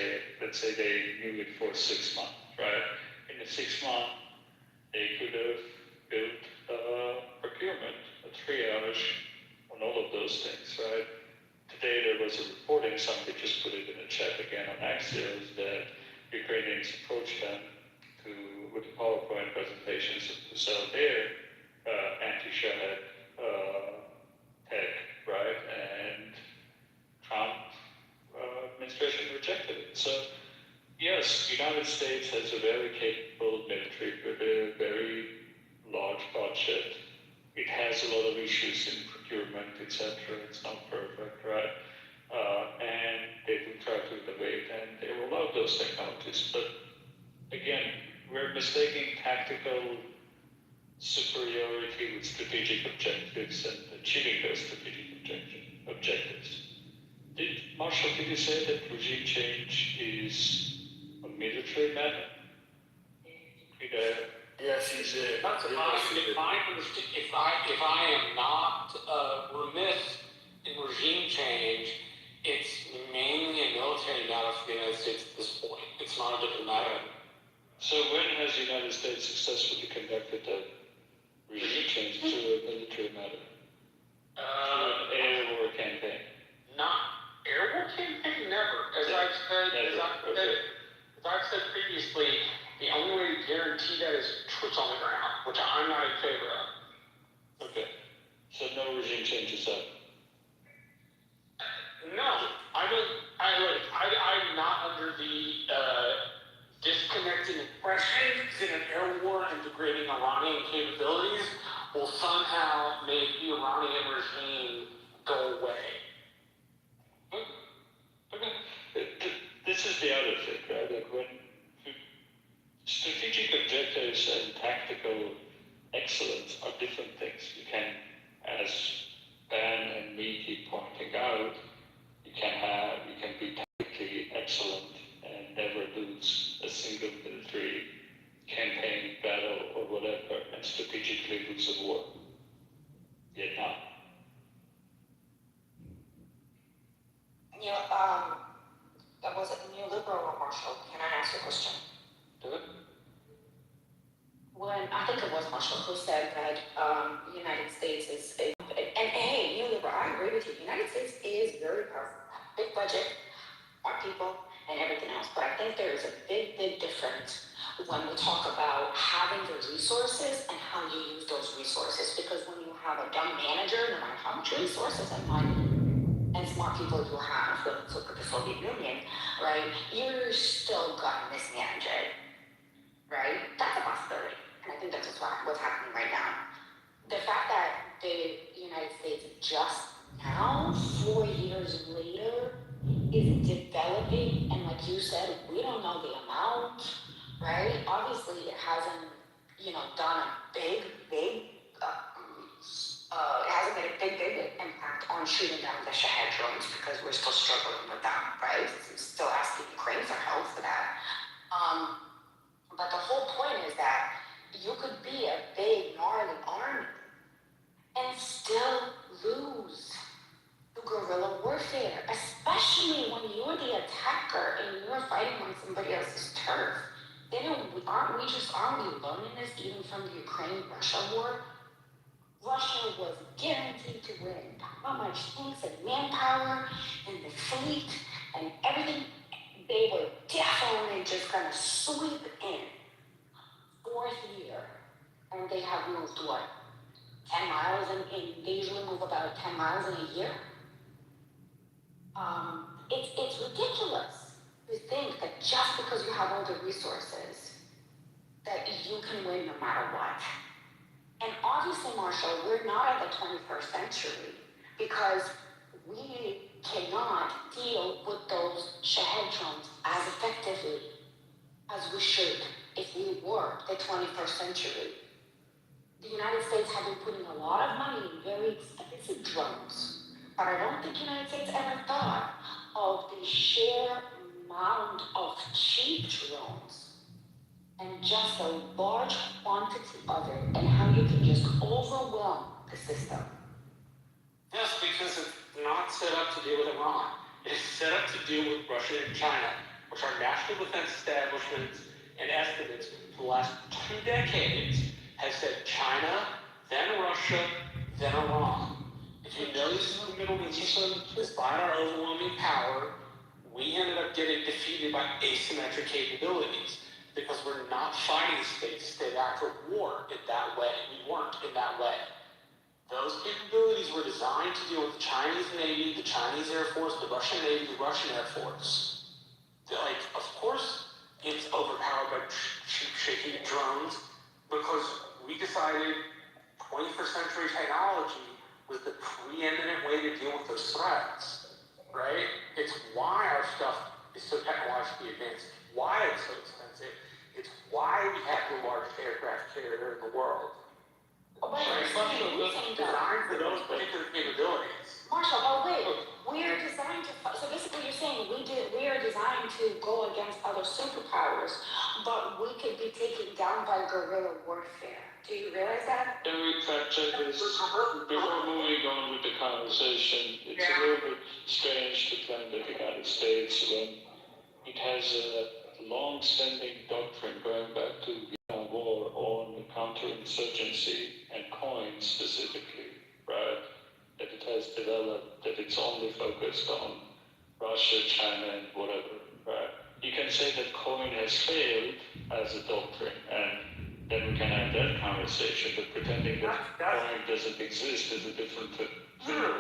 let's say they knew it for 6 months, right? In the 6 months, they could have built procurement, a triage on all of those things, right? Today there was a reporting, somebody just put it in the chat again on Axios, that Ukrainians approached them with PowerPoint presentations to sell their anti-Shah tech, right? And Trump administration rejected it. So yes, the United States has a very capable military with a very large budget. It has a lot of issues in procurement, etc. It's not perfect, right? And they will try to innovate and they roll out those technologies. But again, we're mistaking tactical superiority with strategic objectives and achieving those strategic objectives. Marshall, did you say that regime change is a military matter? Yes, he did. If I am not remiss in regime change, it's mainly a military matter for the United States at this point. It's not a diplomatic. So when has the United States successfully conducted a regime change to a military matter? An air war campaign? Not air war campaign, never. As I've said previously, the only way to guarantee that is troops on the ground, which I'm not in favor of. Okay. So no regime changes up. No, I'm not under the disconnecting impression that an air war and degrading Iranian capabilities will somehow make the Iranian regime go away. Okay. This is the other thing, right? Like when strategic objectives and tactical excellence are different things. You can, as Ben and me keep pointing out, you can be tactically excellent and never lose a single military campaign, battle, or whatever, and strategically lose a war. Vietnam. Was it neoliberal or Marshall? Can I ask you a question? When I think it was Marshall who said that the United States is, and hey, neoliberal, I agree with you. The United States is very powerful, big budget, more people, and everything else. But I think there is a big, big difference when we talk about having the resources and how you use those resources. Because when you have a dumb manager, no matter how much resources and money and smart people you have, let's look at the Soviet Union, right? You're still gonna mismanage it, right? That's a possibility. And I think that's what's happening right now. The fact that the United States just now, 4 years later, is developing, and like you said, we don't know the amount, right? Obviously, it hasn't, done a big, it hasn't made a big impact on shooting down the Shahed drones because we're still struggling with that, right? We're still asking Ukraine for help for that. But the whole point is that you could be a big, gnarly army and still lose through guerrilla warfare, especially when you're the attacker and you're fighting on somebody else's turf. Aren't we learning this even from the Ukraine-Russia war? Russia was guaranteed to win. How much tanks and manpower and the fleet and everything, they were definitely just gonna sweep in. 4th year, and they have moved what? 10 miles, and they usually move about 10 miles in a year. It's ridiculous to think that just because you have all the resources, that you can win no matter what. And obviously, Marshall, we're not in the 21st century because we cannot deal with those Shahed drones as effectively as we should if we were the 21st century. The United States have been putting a lot of money in very expensive drones, but I don't think the United States ever thought of the sheer amount of cheap drones and just a large quantity of it and how you can just overwhelm the system. Yes, because it's not set up to deal with Iran. It is set up to deal with Russia and China, which are national defense establishments and estimates for the last 2 decades have said China, then Russia, then Iran. If you notice in the Middle East, despite our overwhelming power, we ended up getting defeated by asymmetric capabilities because we're not fighting state after war in that way. We weren't in that way. Those capabilities were designed to deal with the Chinese Navy, the Chinese Air Force, the Russian Navy, the Russian Air Force. Of course, it's overpowered by shaky drones because we decided 21st century technology was the preeminent way to deal with those threats, right? It's why our stuff is so technologically advanced, why it's so expensive, it's why we have the largest aircraft carrier in the world. But Right? Designed for those particular capabilities. Marshall, but wait, we are designed to, so basically you're saying we are designed to go against other superpowers, but we could be taken down by guerrilla warfare. Do you realize that? Can we fact check this? Before moving on with the conversation, it's a little bit strange to claim that the United States, when it has a long-standing doctrine going back to the Vietnam War on counterinsurgency and coins specifically, right? That it has developed, that it's only focused on Russia, China, and whatever, right? You can say that coin has failed as a doctrine, and then we can have that conversation, but pretending that coin doesn't exist is a different thing.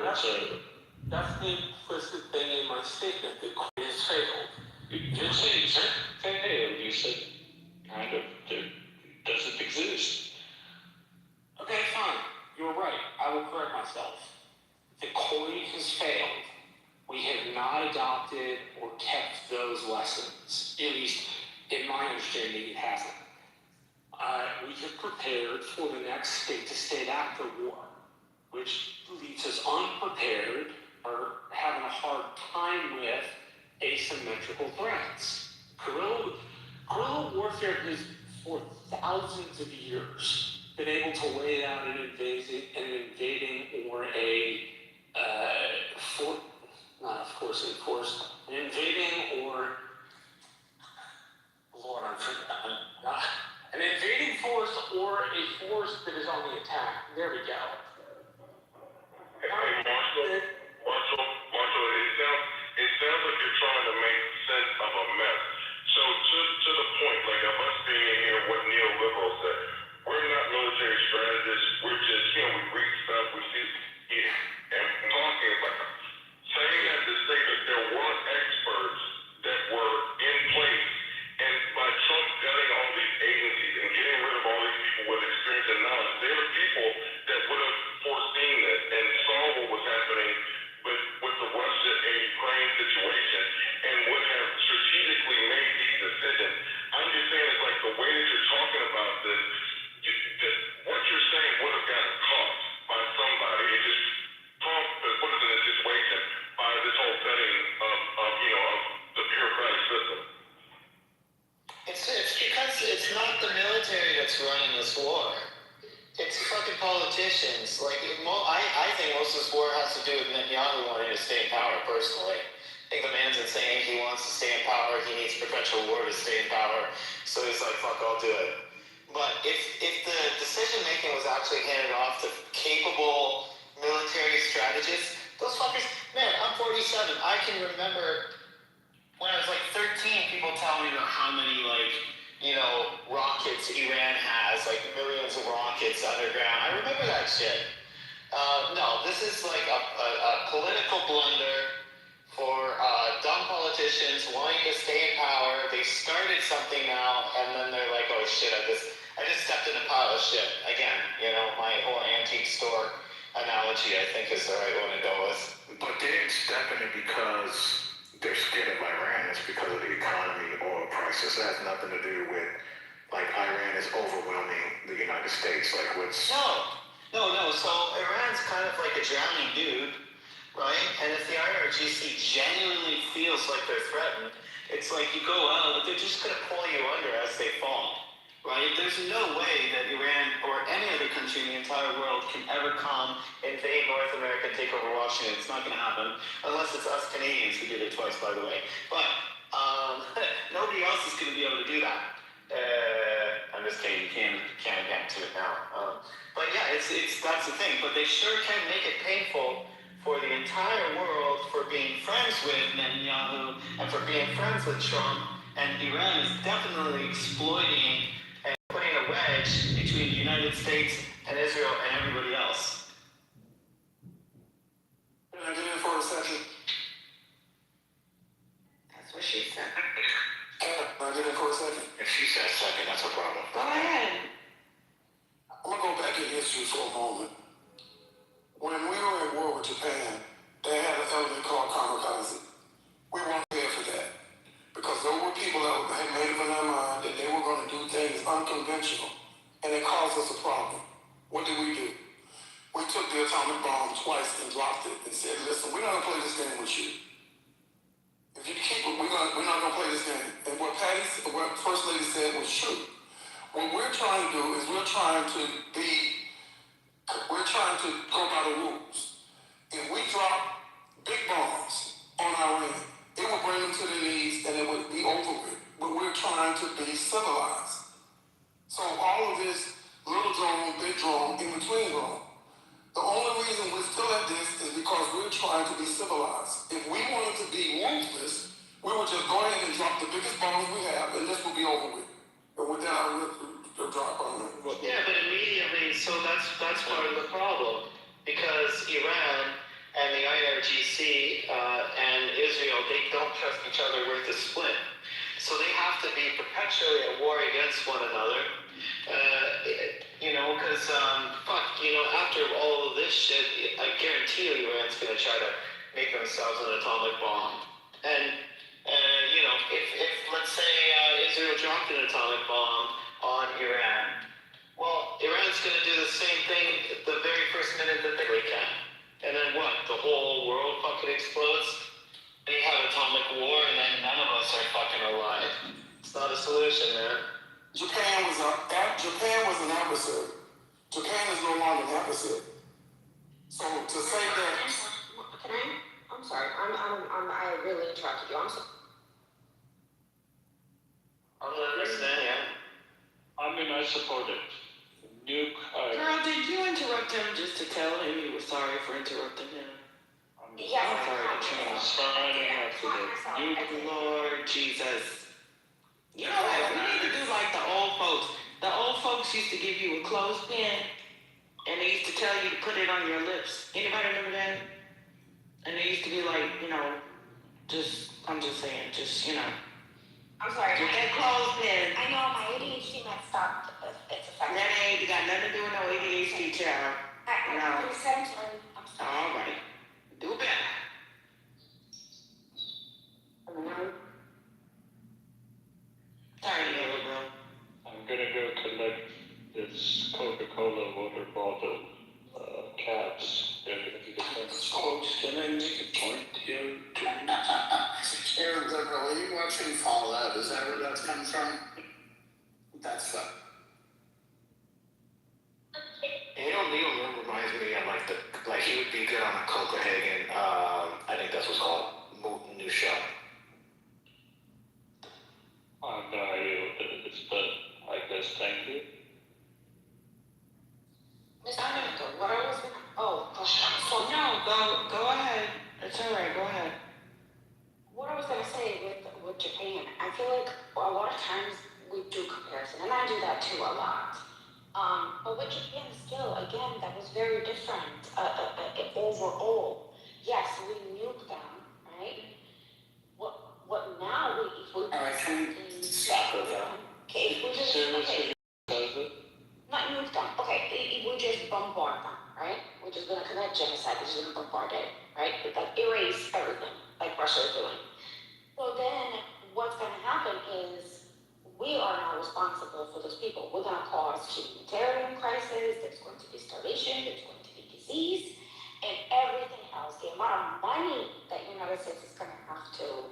That's the implicit thing in my statement, that coin has failed. You didn't say it failed, you said kind of it doesn't exist. Okay, fine. You're right. I will correct myself. The coin has failed. We have not adopted or kept those lessons. At least, in my understanding, it hasn't. We have prepared for the next state-to-state actor war, which leaves us unprepared or having a hard time with asymmetrical threats. Guerrilla warfare has, for thousands of years, been able to lay out an invading or an invading or Lord, an invading force or a force that is on the attack. There we go. Hey, Marshall, it sounds like you're trying to make sense of a mess. So to the point, like of us being in here, what neoliberals said, we're not military strategists. We're just, we read stuff, we see, and talking about saying that to say that there weren't experts that were in place, and by Trump gutting all these agencies and getting rid of all these people with experience and knowledge, there are people that would have foreseen this and saw what was happening with the Russia and Ukraine situation and would have strategically made these decisions. I'm just saying it's like the way that you're talking about this, what you're saying would have gotten caught by somebody. It just Trump put us in a situation by this whole setting of the bureaucratic system. It's because it's not the military that's running this war. It's fucking politicians. Like, I think most of this war has to do with Netanyahu wanting to stay in power, personally. I think the man's insane. He wants to stay in power. He needs perpetual war to stay in power. So he's like, fuck, I'll do it. But if the decision-making was actually handed off to capable military strategists, those fuckers, man, I'm 47. I can remember when I was like 13, people tell me about how many, rockets Iran has, like millions of rockets underground. I remember that shit. No, this is like a political blunder for dumb politicians wanting to stay in power. They started something now, and then they're like, oh shit, I just stepped in a pile of shit. Again, my whole antique store analogy, I think, is the right one to go with. But they didn't step in it because they're scared of Iran. It's because of the economy, oil prices. It has nothing to do with, Iran is overwhelming the United States. No. So Iran's kind of like a drowning dude, right? And if the IRGC genuinely feels like they're threatened, it's like you go out, but they're just going to pull you under as they fall, right? There's no way that Iran or any other country in the entire world can ever come, invade North America, and take over Washington. It's not going to happen unless it's us Canadians who did it twice, by the way. But nobody else is going to be able to do that. I'm just kidding. You can't get to it now. But yeah, it's that's the thing. But they sure can make it painful for the entire world for being friends with Netanyahu and for being friends with Trump. And Iran is definitely exploiting and putting a wedge between the United States and Israel and everybody else. Can I get in for a second? That's what she said. Can I get in for a second? If she says second, that's a problem. Go ahead. I'm gonna go back in history. history for a moment. When we were at war with Japan, they had an element called kamikaze. We weren't there for that. Because there were people that had made up in their mind that they were going to do things unconventional, and it caused us a problem. What did? We took the atomic bomb twice and dropped it and said, listen, we're not going to play this game with you. If you keep it, we're not going to play this game. And what First Lady said was true. What we're trying to do is we're trying to go by the rules. If we drop big bombs on Iran, it will bring them to their knees and it would be over with. But we're trying to be civilized. So all of this little drone, big drone, in between drone. The only reason we're still at this is because we're trying to be civilized. If we wanted to be ruthless, we would just go ahead and drop the biggest bombs we have, and this will be over with. And with that, I will drop on it. Yeah, but immediately, so that's part of the problem, because Iran and the IRGC and Israel, they don't trust each other worth a split. So they have to be perpetually at war against one another. Because, after all of this shit, I guarantee you Iran's going to try to make themselves an atomic bomb. And, if let's say, Israel dropped an atomic bomb on Iran, well, Iran's going to do the same thing the very first minute that they can. And then what? The whole world fucking explodes? And you have atomic war, and then none of us are fucking alive. It's not a solution, man. Japan was an adversary. Japan is no longer an adversary. So to say that. I'm sorry. I really interrupted you. I'm sorry. I'm listening, yeah. I support it. Girl, did you interrupt him just to tell him you were sorry for interrupting him? Yes, I'm sorry to change. Signing up for the nuke. Lord Jesus. You know what? We need to do like the old folks. The old folks used to give you a clothespin, and they used to tell you to put it on your lips. Anybody remember that? And they used to be like, I'm just saying, I'm sorry. Get that clothespin. I know my ADHD might stop. It's affecting. That ain't got nothing to do with no ADHD, child. I'm sorry. All right. Do better. Sorry, little bro. I'm gonna go collect this Coca-Cola water bottle caps. They're gonna be different. Folks, can I make a point here? Aaron Liberal, are you watching Fallout? Is that where that's come from? That's fun. Neil reminds me of like he would be good on a Copenhagen, I think that's what's called, new show. I have no idea what that is, but I guess thank you. Miss Dominica, what I was gonna. Oh, No, go ahead. It's all right. Go ahead. What I was gonna say with Japan, I feel like a lot of times we do comparison, and I do that too a lot. But with Japan, still, again, that was very different overall. Yes, we nuked them, right? What now? If we stop with that. Okay, if we just not nuke them. Okay, if we just bombard them, right? We're just gonna commit genocide. We're just gonna bombard it, right? Like erase everything, like Russia is doing. So then, what's gonna happen is we are now responsible for those people. We're going to cause humanitarian crisis, there's going to be starvation, there's going to be disease, and everything else. The amount of money that the United States is going to have to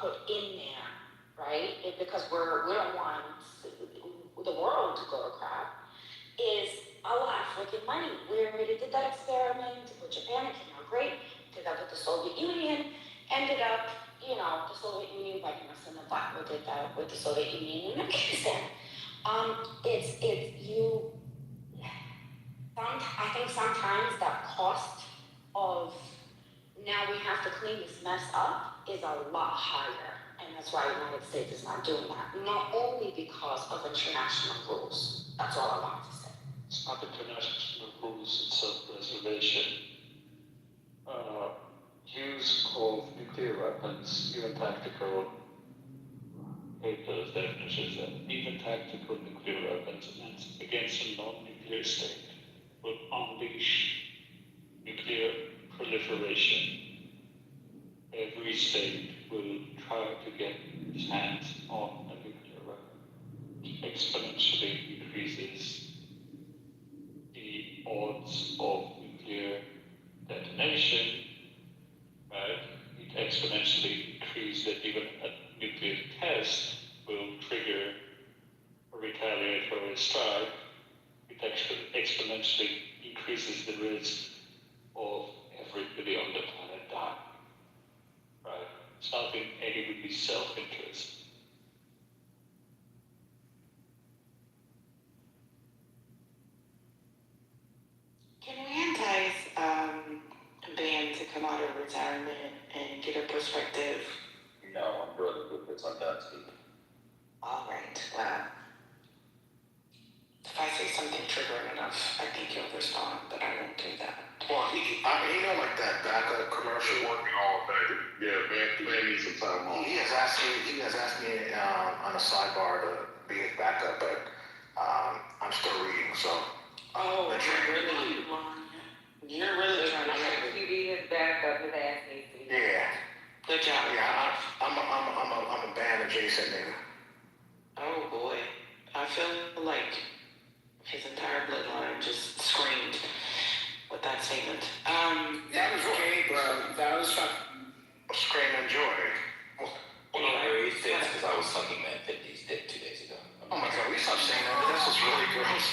put in there, right? Because we don't want the world to go to crap, is a lot of freaking money. We already did that experiment with Japan, it came out great. Did that with the Soviet Union, ended up, the Soviet Union biting us in the butt. We did that with the Soviet Union in Afghanistan. I think sometimes that cost of now we have to clean this mess up is a lot higher. And that's why the United States is not doing that. Not only because of international rules. That's all I wanted to say. It's not international rules, it's a reservation. Use of nuclear weapons, even tactical, hate those definitions, even tactical nuclear weapons against a non-nuclear state will unleash nuclear proliferation. Every state will try to get its hands on a nuclear weapon. Exponentially increases the odds of nuclear detonation, right? It exponentially increases that even a nuclear test will trigger a retaliatory strike. It exponentially increases the risk of everybody on the planet dying, right? It's not in anybody's self-interest. Can we entice Ben to come out of retirement and get a perspective? No, I'm really good with this. I'm done speaking. All right, well, if I say something triggering enough, I think he'll respond, but I won't do that. Well, he know like that backup commercial. Working all day. Yeah, man needs some time off. He has asked me on a sidebar to be his backup, but I'm still reading, so. Oh, you're really trying to I'm to be his backup, his ass needs to be. Yeah. Good job. Yeah, I'm a band adjacent nigga. Oh boy, I feel like his entire bloodline just screamed with that statement. That was gay, bro. That was fucking screaming joy. Well, it fits because I was sucking man 50's dick 2 days ago. Oh my god, we stop saying that. This is really gross.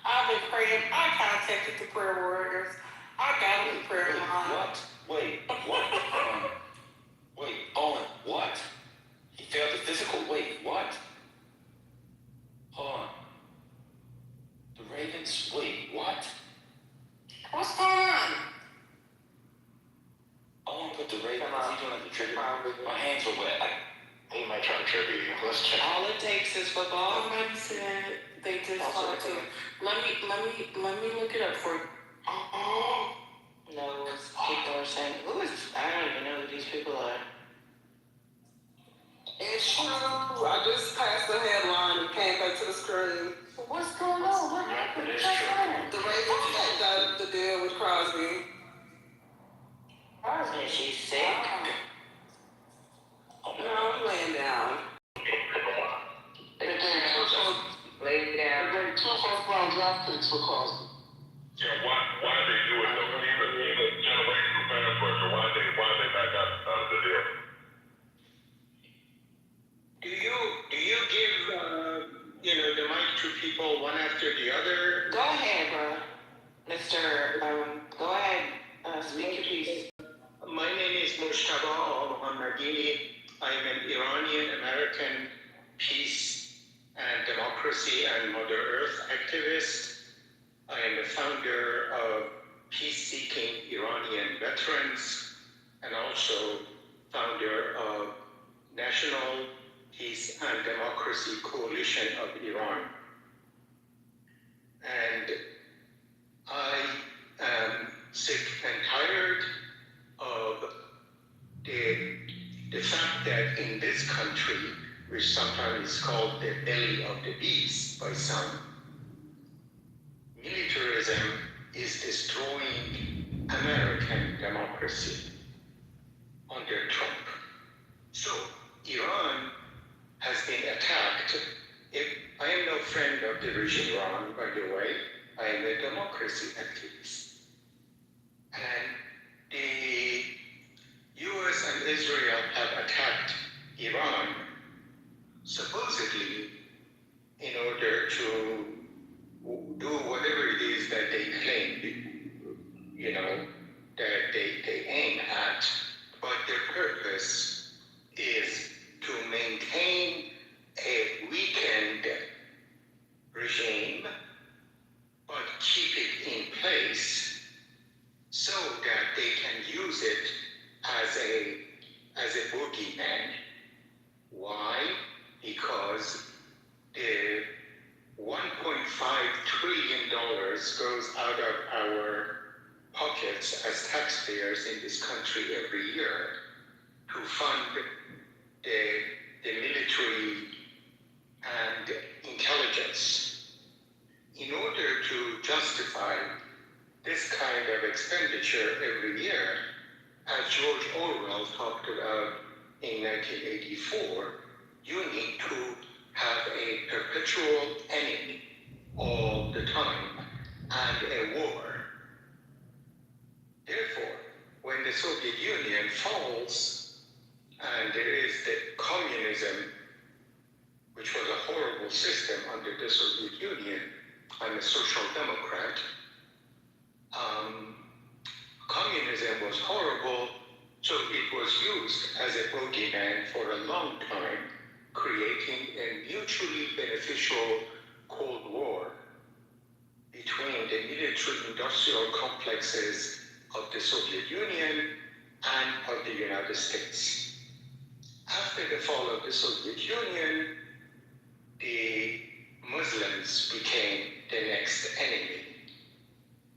I've been praying. I contacted the prayer warriors. I got the prayer line. What? Wait, what? Wait, Owen, what? He failed the physical? Wait, what? Hold on. The Ravens? Wait, what? What's going on? Owen put the Ravens. Is he doing like the trigger? My hands were wet. He might try to trigger you. Let's check. All it takes is football. Somebody said they just called to. Let me look it up for you. No, it's people are saying, who is, I don't even know who these people are. It's true. I just passed the headline and came back to the screen. What's going on? What happened? What's happening? The Ravens got the deal with Crosby. Crosby, she's sick. No, I'm laying down. Lay down. They gave 2 first-round draft picks for Crosby. Yeah, why they do it though? Even generational pass rusher, why they back out of the deal? Do you give the mic to people one after the other? Go ahead, bro. Mr. Go ahead. Speak your piece. My name is Mushtaba al-Muhammadini. I am an Iranian-American peace and democracy and Mother Earth activist. I am the founder of Peace-Seeking Iranian Veterans and also founder of National Peace and Democracy Coalition of Iran. And I am sick and tired of the fact that in this country, which sometimes is called the belly of the beast by some, militarism is destroying American democracy under Trump. So Iran has been attacked. I am no friend of the regime Iran, by the way. I am a democracy activist. And the US and Israel have attacked Iran supposedly in order to do whatever it is that they claim, that they aim at, but their purpose is to maintain a weakened regime, but keep it in place so that they can use it as a boogeyman. Why? Because the $1.5 trillion goes out of our pockets as taxpayers in this country every year to fund the military and intelligence. in order to justify this kind of expenditure every year, as George Orwell talked about in 1984, you need to have a perpetual enemy all the time and a war. Therefore, when the Soviet Union falls and there is the communism, which was a horrible system under the Soviet Union, I'm a social democrat. Communism was horrible, so it was used as a bogeyman for a long time, creating a mutually beneficial Cold War between the military-industrial complexes of the Soviet Union and of the United States. After the fall of the Soviet Union, the Muslims became the next enemy.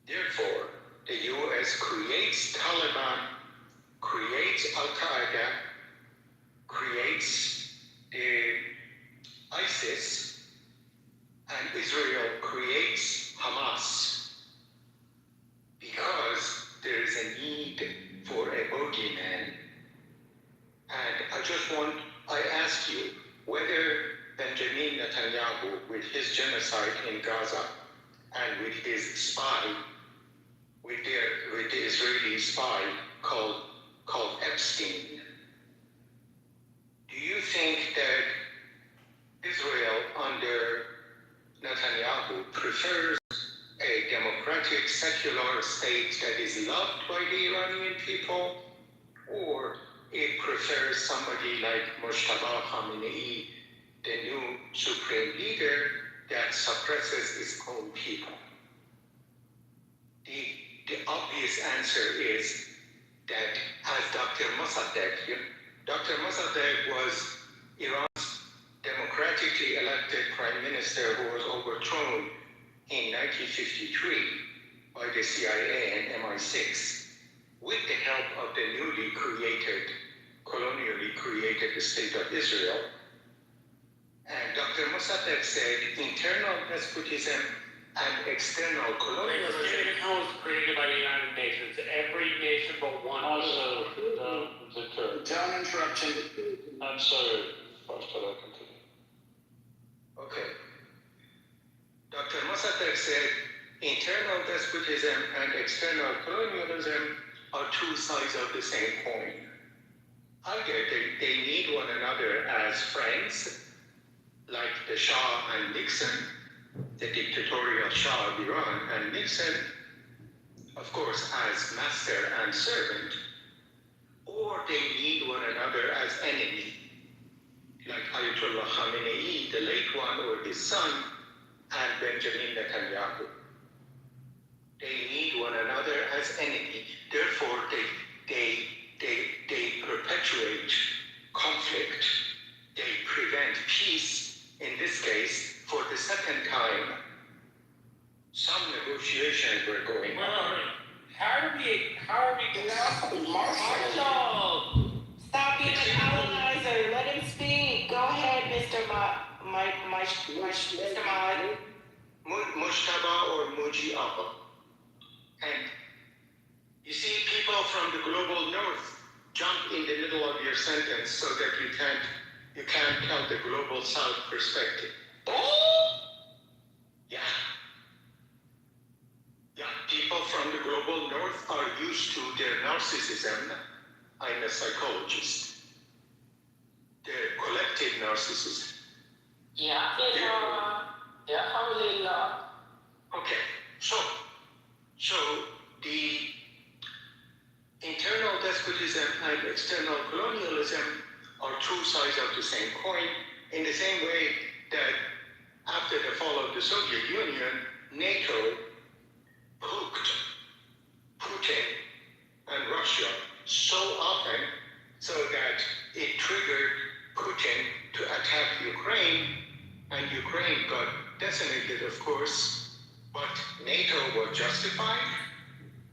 Therefore, the US creates Taliban, creates Al-Qaeda, creates the ISIS, and Israel creates Hamas because there is a need for a bogeyman. And I ask you whether Benjamin Netanyahu, with his genocide in Gaza and with his spy, with the Israeli spy called Epstein, do you think that Israel under Netanyahu prefers a democratic, secular state that is loved by the Iranian people, or it prefers somebody like Mojtaba Khamenei, the new supreme leader that suppresses its own people? The obvious answer is that, as Dr. Mossadegh was Iran's democratically elected prime minister who was overthrown in 1953 by the CIA and MI6 with the help of the newly created, colonially created state of Israel. And Dr. Mossadegh said internal despotism and external colonialism. was created by the United Nations. Every nation but one. Also, the Kurds. Don't interrupt him. I'm sorry, First, I'll continue. Okay. Dr. Mossadegh said internal despotism and external colonialism are two sides of the same coin. I get that they need one another as friends, like the Shah and Nixon, the dictatorial Shah of Iran, and Nixon, of course, as master and servant, or they need one another as enemy, like Ayatollah Khamenei, the late one, or his son, and Benjamin Netanyahu. They need one another as enemy. Therefore, they perpetuate conflict. They prevent peace. In this case, for the second time, some negotiations were going on. How are we Marshall, stop being a colonizer. Let him speak. Go ahead, Mr. Mr. Mad. Mujtaba or Mujiaba. And you see, people from the global north jump in the middle of your sentence so that you can't tell the global south perspective. Yeah. People from the global north are used to their narcissism. I'm a psychologist. Their collective narcissism. Yeah, alhamdulillah. Okay, so the internal despotism and external colonialism are two sides of the same coin, in the same way that after the fall of the Soviet Union, NATO hooked Putin and Russia so often so that it triggered Putin to attack Ukraine, and Ukraine got decimated, of course, but NATO was justified,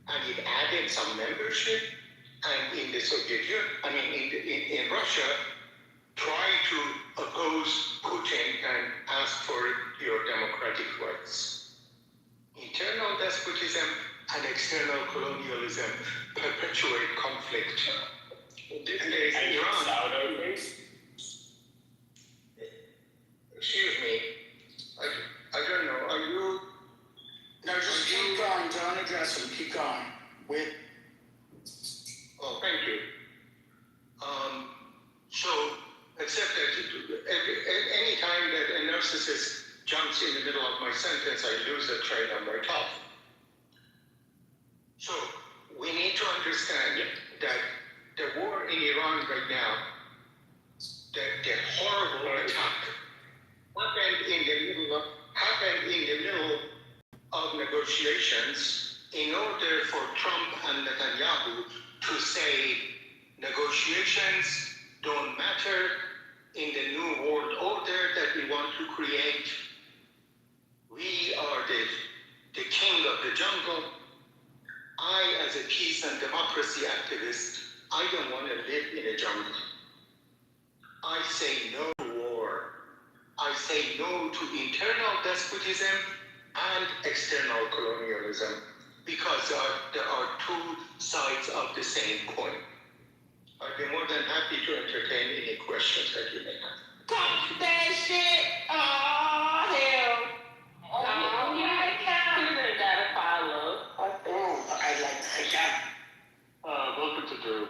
and it added some membership, and in the Soviet Union, in Russia, tried to oppose Putin and ask for your democratic rights. internal despotism and external colonialism perpetuate conflict. These days, Iran. Excuse me. I don't know. Are you? No, just keep going. Don't address him. Keep going. Oh, thank you. So, except that any time that a narcissist jumps in the middle of my sentence, I lose the train of my thought. So, we need to understand that the war in Iran right now, the horrible attack, happened in the middle of negotiations in order for Trump and Netanyahu to say negotiations don't matter in the new world order that we want to create. We are the king of the jungle. I, as a peace and democracy activist, I don't want to live in a jungle. I say no to war. I say no to internal despotism and external colonialism because there are two sides of the same coin. I'd be more than happy to entertain any questions that you may have. Talk that shit. Oh, hell. Oh, yeah, Peter got a follow. Oh, I like that. Welcome to Drew.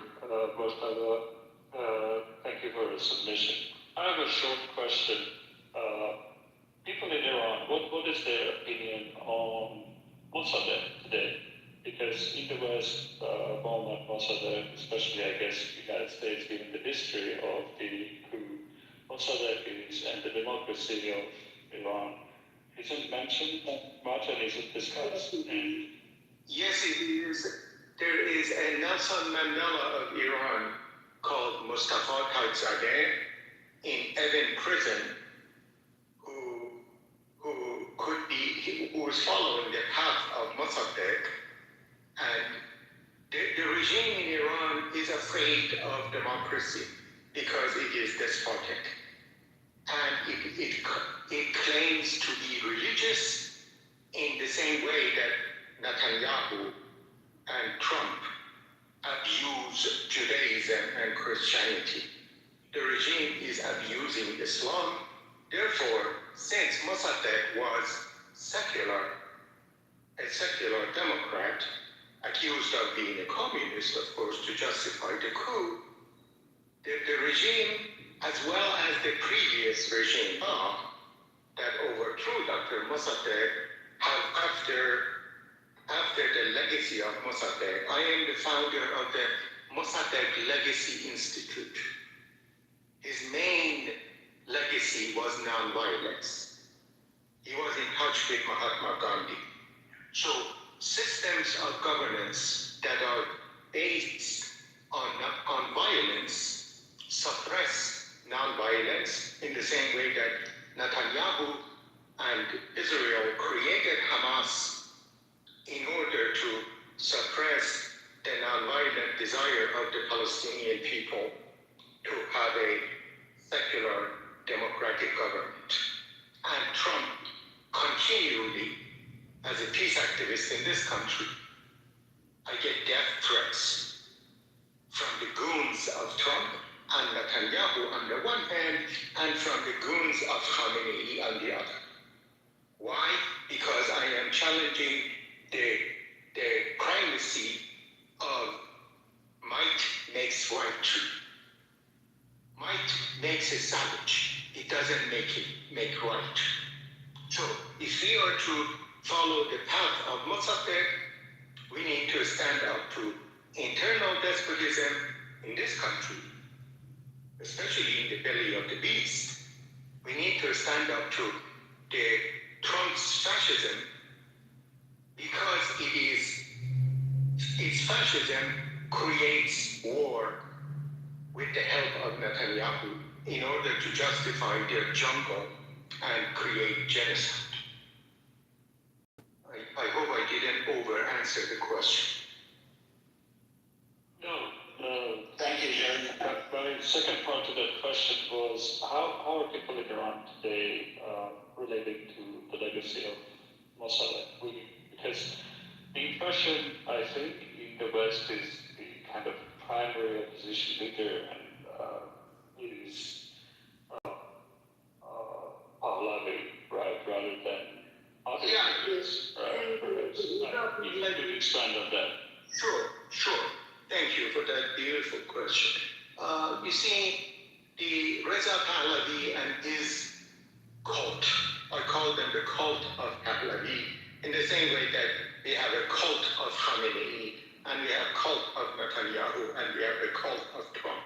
Thank you for the submission. I have a short question. People in Iran, what is their opinion on Mossadegh today? Because in the West, Mossadegh, especially I guess the United States, given the history of the coup, Mossadegh is and the democracy of Iran isn't mentioned that much and isn't discussed. Yes, it is. There is a Nelson Mandela of Iran called Mustafa Taqiyzadeh in Evin prison who was following the path of Mossadegh. And the regime in Iran is afraid of democracy because it is despotic. And it claims to be religious in the same way that Netanyahu and Trump abuse Judaism and Christianity. The regime is abusing Islam. Therefore, since Mossadegh was a secular Democrat, accused of being a communist, of course, to justify the coup, the regime, as well as the previous regime that overthrew Dr. Mossadegh, have after the legacy of Mossadegh. I am the founder of the Mossadegh Legacy Institute. His main legacy was nonviolence. He was in touch with Mahatma Gandhi. So systems of governance that are based on violence suppress nonviolence in the same way that Netanyahu and Israel created Hamas in order to suppress the nonviolent desire of the Palestinian people to have a secular democratic government. And Trump continually, as a peace activist in this country, I get death threats from the goons of Trump and Netanyahu on the one hand, and from the goons of Khamenei on the other. Why? Because I am challenging the primacy of might makes right. Might makes a savage. It doesn't make right. So if we are to follow the path of Mossadegh, we need to stand up to internal despotism in this country, especially in the belly of the beast. We need to stand up to the Trump's fascism because its fascism creates war with the help of Netanyahu in order to justify their jungle and create genocide. I hope I didn't over-answer the question. No. Thank you, Jerry. My second part to that question was, how are people in Iran today relating to the legacy of Mossadegh? because the impression, I think, in the West is the kind of primary opposition leader and is Pahlavi, right, rather than other leaders, right? If you could expand on that. Sure. Thank you for that beautiful question. You see, the Reza Pahlavi and his cult, I call them the cult of Pahlavi, in the same way that we have a cult of Khamenei, and we have a cult of Netanyahu, and we have a cult of Trump.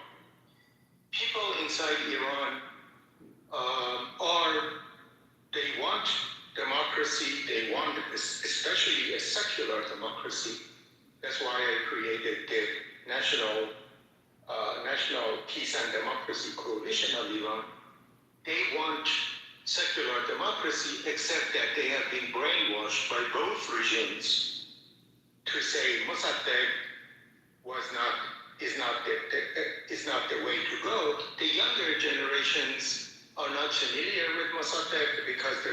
People inside Iran they want democracy, they want especially a secular democracy. That's why I created the National Peace and Democracy Coalition of Iran. They want secular democracy, except that they have been brainwashed by both regimes to say Mossadegh is not the way to go. The younger generations are not familiar with Mossadegh because the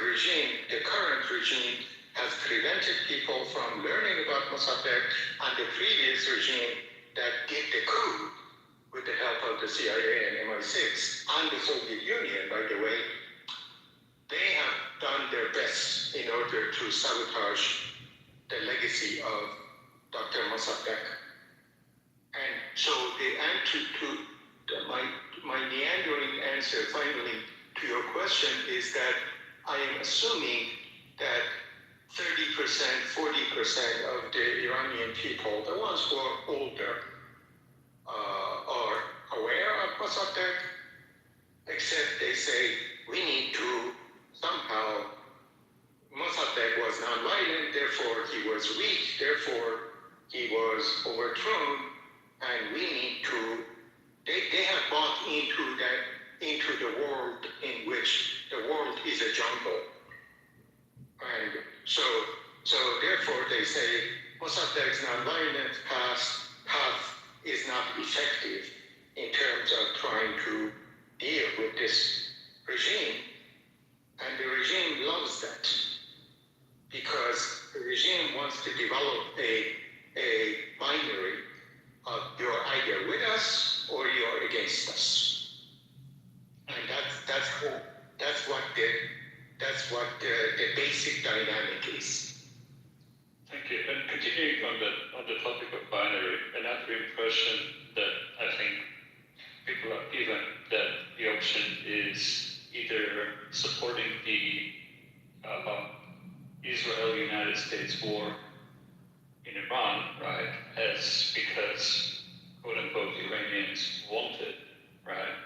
current regime has prevented people from learning about Mossadegh, and the previous regime that did the coup with the help of the CIA and MI6 and the Soviet Union, by the way, they have done their best in order to sabotage the legacy of Dr. Mossadegh. And so the answer to my meandering answer finally to your question is that I am assuming that 30%, 40% of the Iranian people, the ones who are older, are aware of Mossadegh, except they say we need to somehow, Mossadegh was non-violent, therefore he was weak, therefore he was overthrown, and we need to, they have bought into the world in which the world is a jungle. And so therefore they say Mossadegh's non-violent path is not effective in terms of trying to deal with this regime. And the regime loves that because the regime wants to develop a binary of you're either with us or you're against us. And that's what the basic dynamic is. Thank you. And continuing on the topic of binary, another impression that I think people are given that the option is either supporting the Israel-United States war in Iran, right, as because quote-unquote Iranians want it, right,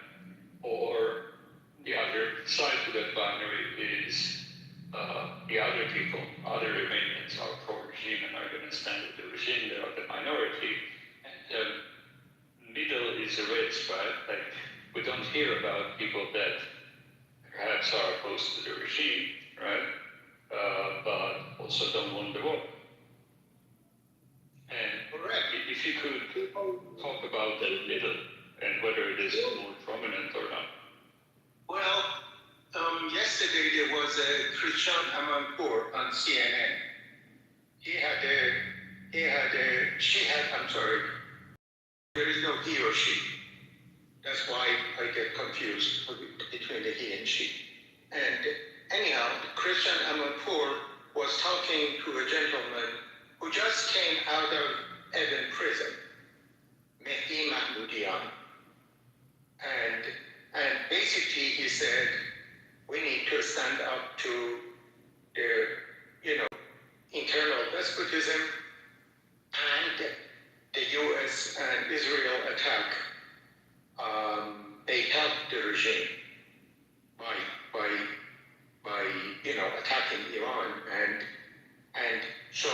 or the other side to that binary is the other people, other Iranians are pro-regime and are going to stand with the regime, they are the minority, and the middle is a race, right? Like, we don't hear about people that perhaps are opposed to the regime, right, but also don't want the war. And if you could talk about that middle and whether it is more prominent or not. Well, yesterday there was a Christian Amanpour on CNN. There is no he or she. That's why I get confused between the he and she. And anyhow, Christian Amanpour was talking to a gentleman who just came out of Eden prison, Mehdi Mahmoudian. And basically he said, we need to stand up to the, internal despotism and the US and Israel attack. They helped the regime by attacking Iran. And so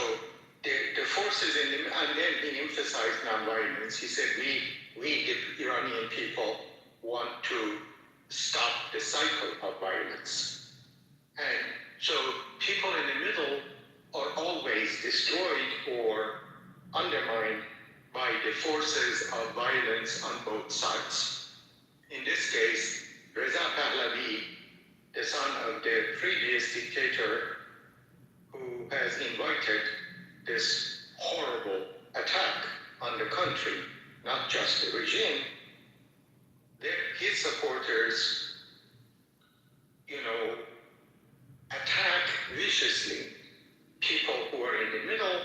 the forces and then he emphasized nonviolence. He said, we the Iranian people want to stop the cycle of violence. And so people in the middle are always destroyed or undermined by the forces of violence on both sides. In this case, Reza Pahlavi, the son of the previous dictator who has invited this horrible attack on the country, not just the regime. His supporters, attack viciously people who are in the middle,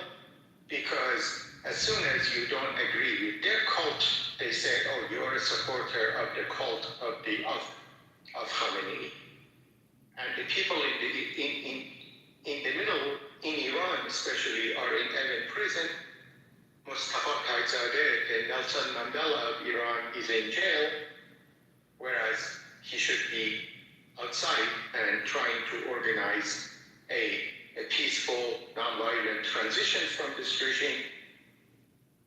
because as soon as you don't agree with their cult, they say, oh, you're a supporter of the cult of Khamenei. And the people in the middle, in Iran especially, are in prison. Mustafa Taizadeh, the Nelson Mandela of Iran, is in jail, whereas he should be outside and trying to organize a peaceful, non-violent transition from this regime.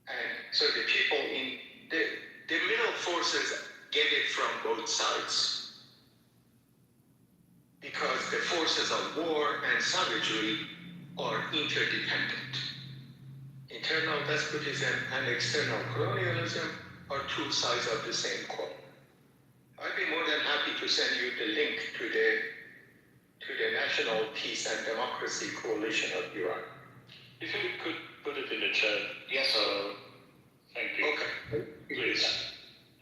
And so the people in the middle forces get it from both sides, because the forces of war and savagery are interdependent. Internal despotism and external colonialism are two sides of the same coin. I'd be more than happy to send you the link to the National Peace and Democracy Coalition of Iran. If you could put it in the chat. Yes. Thank you. Okay. Please.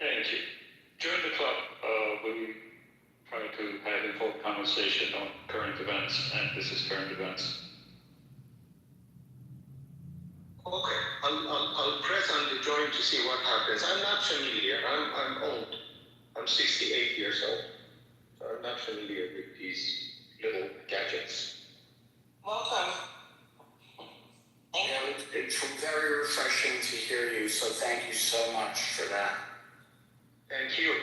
Thank you. During the club, we try to have informed conversation on current events, and this is current events. Okay, I'll press on the join to see what happens. I'm not familiar. I'm old. I'm 68 years old, so I'm not familiar with these little gadgets. Welcome. It's very refreshing to hear you, so thank you so much for that. Thank you.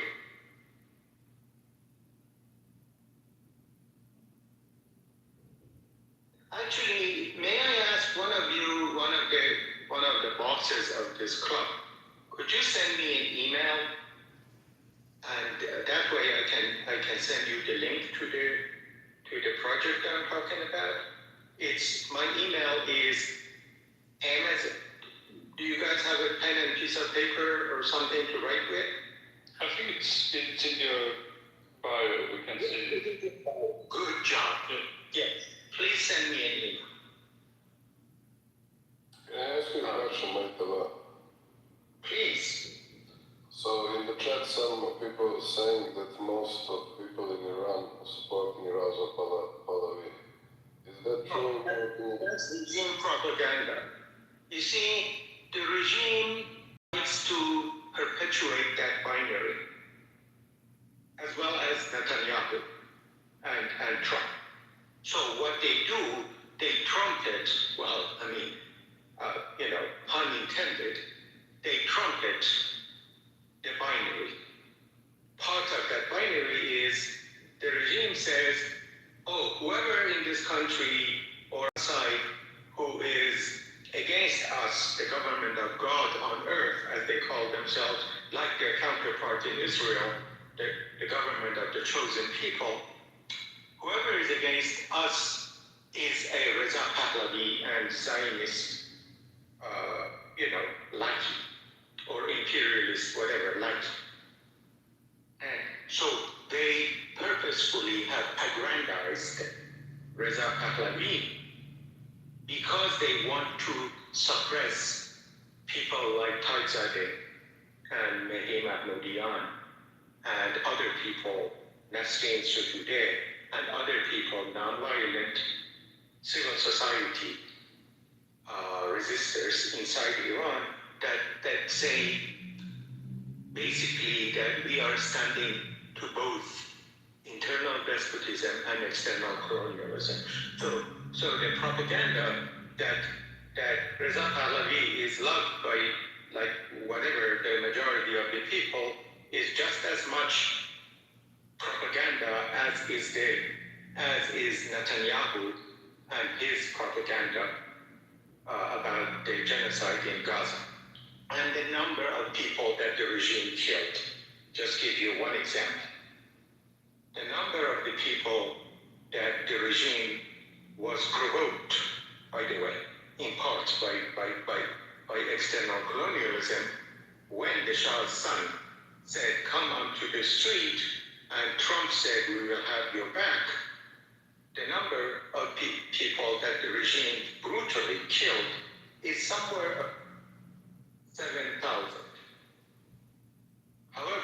Actually, may I ask one of you, one of the bosses of this club, could you send me an email, and that way I can send you the link to the project that I'm talking about. My email is Amazon. Do you guys have a pen and piece of paper or something to write with? I think it's in your bio. We can see it. Good job. Yes. Please send me an email. Can I ask you a question, Maitala? Please. So in the chat, some people are saying that most of people in Iran are supporting Raza Pahlavi. Is that true? That's regime propaganda. You see, the regime needs to perpetuate that binary, as well as Netanyahu and Trump. So what they do, they trumpet, pun intended, they trumpet the binary. Part of that binary is the regime says, oh, whoever in this country or outside who is against us, the government of God on earth, as they call themselves, like their counterpart in Israel, the government of the chosen people, whoever is against us is a Reza Pahlavi and Zionist, like, or imperialist, whatever, like. And so they purposefully have aggrandized Reza Pahlavi because they want to suppress people like Taizadeh and Mehdi Mahmoudian and other people, Nasrin Sotoudeh, and other people, non-violent civil society resistors inside Iran that say basically that we are standing to both internal despotism and external colonialism. So the propaganda that Reza Pahlavi is loved by, like, whatever the majority of the people is just as much propaganda as is Netanyahu and his propaganda about the genocide in Gaza and the number of people that the regime killed. Just give you one example. The number of the people that the regime was provoked, by the way, in part by external colonialism, when the Shah's son said, come onto the street, and Trump said, we will have your back, the number of people that the regime brutally killed is somewhere 7,000. However,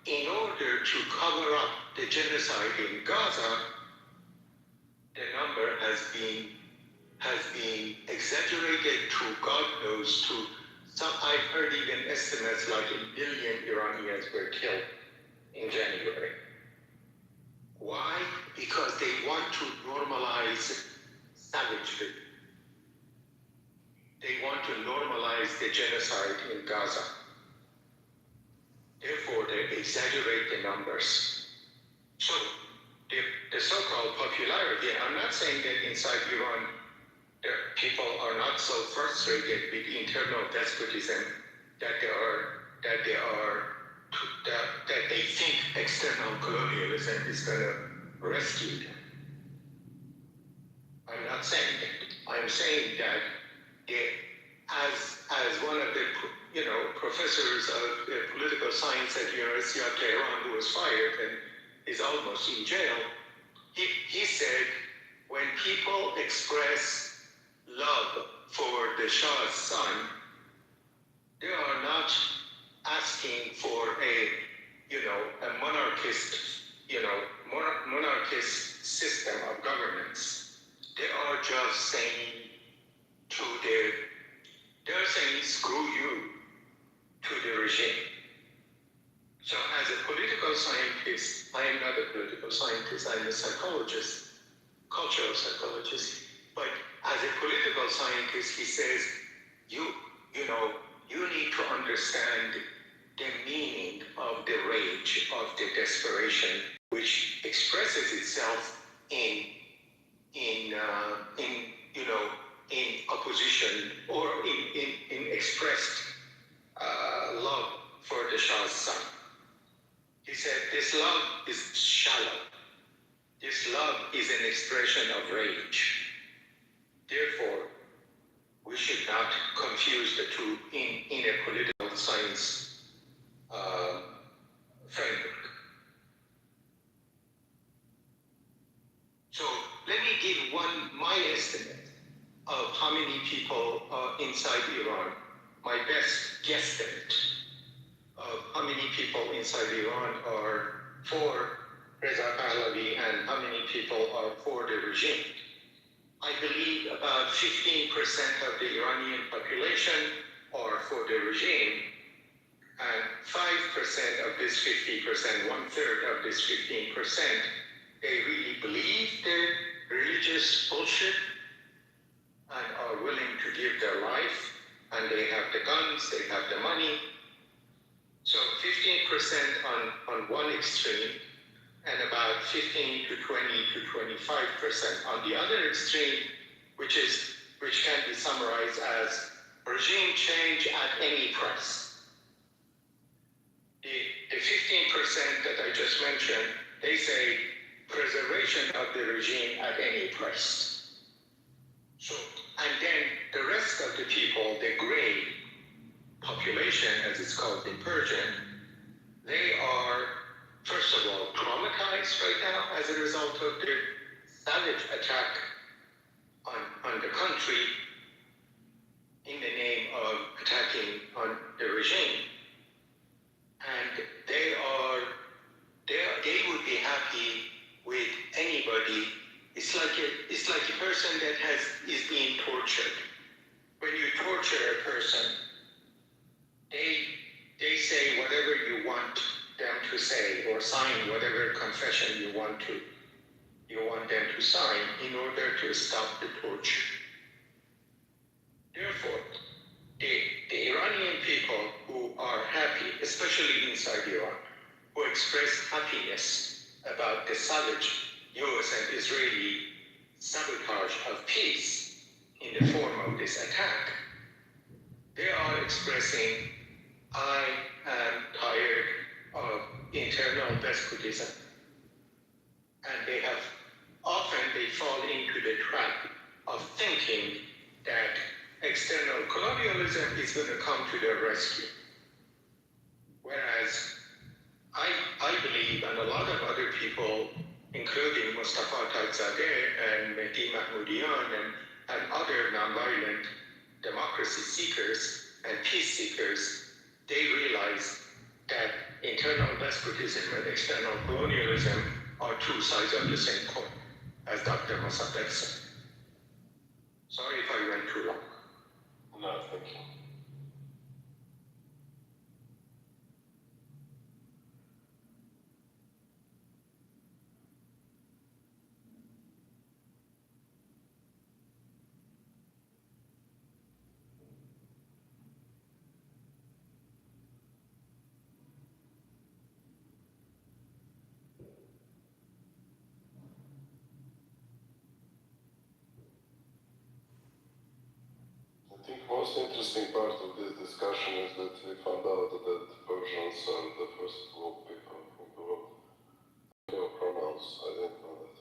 in order to cover up the genocide in Gaza, the number has been exaggerated to God knows to some. I've heard even estimates like 1 billion Iranians were killed in January. Why? Because they want to normalize savagery. They want to normalize the genocide in Gaza. Therefore, they exaggerate the numbers. So, the so-called popularity, I'm not saying that inside Iran, the people are not so frustrated with internal despotism that they think external colonialism is going to rescue them. I'm not saying that. I'm saying that as one of the professors of political science at the University of Tehran who was fired and is almost in jail, he said when people express love for the Shah's son, they are not asking for a monarchist system of governance. They are just saying they're saying screw you to the regime. So as a political scientist, I am not a political scientist, I'm a psychologist, cultural psychologist. But as a political scientist, he says, you need to understand the meaning of the rage, of the desperation, which expresses itself in opposition or in expressed love for the Shah's son. He said, this love is shallow. This love is an expression of rage. Therefore, we should not confuse the two in a political science framework. So let me give my estimate of how many people inside Iran, my best guesstimate of how many people inside Iran are for Reza Pahlavi and how many people are for the regime. I believe about 15% of the Iranian population are for the regime, and 5% of this 50%, 1/3 of this 15%, they really believe the religious bullshit and are willing to give their life, and they have the guns, they have the money. So 15% on one extreme, and about 15 to 20 to 25% on the other extreme, which can be summarized as regime change at any price. The 15% that I just mentioned, they say preservation of the regime at any price. So, and then the rest of the people, the gray population, as it's called in Persian, they are, first of all, traumatized right now as a result of the savage attack on the country in the name of attacking on the regime. And they would be happy with anybody. It's like a person that is being tortured. When you torture a person, they say whatever you want them to say, or sign whatever confession you want them to sign in order to stop the torture. Therefore, the Iranian people who are happy, especially inside Iran, who express happiness about the savage US and Israeli sabotage of peace in the form of this attack, they are expressing, I am tired of internal despotism. And they fall into the trap of thinking that external colonialism is going to come to their rescue. Whereas I believe, and a lot of other people, including including Mustafa Tagzadeh and Mehdi Mahmoodian and other nonviolent democracy seekers and peace seekers, they realized that internal despotism and external colonialism are two sides of the same coin, as Dr. Mossadegh said. Sorry if I went too long. No, thank you. I think most interesting part of this discussion is that we found out that the Persians are the first woke people in the world. No pronouns, I didn't know that.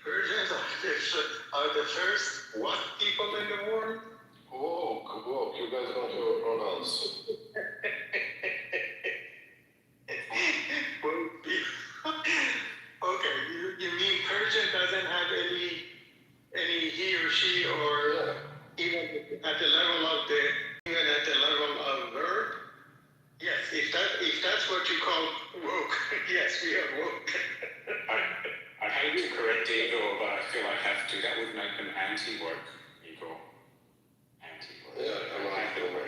Persians are the first what people in the world? Woke, you guys don't have pronouns. Woke people. Okay, you mean Persian doesn't have any he or she or even at the level of verb? Yes, if that's what you call woke, yes, we are woke. I hate to correct Igor, but I feel I have to. That would make them anti-woke, Igor. Anti-woke. Yeah, I like the way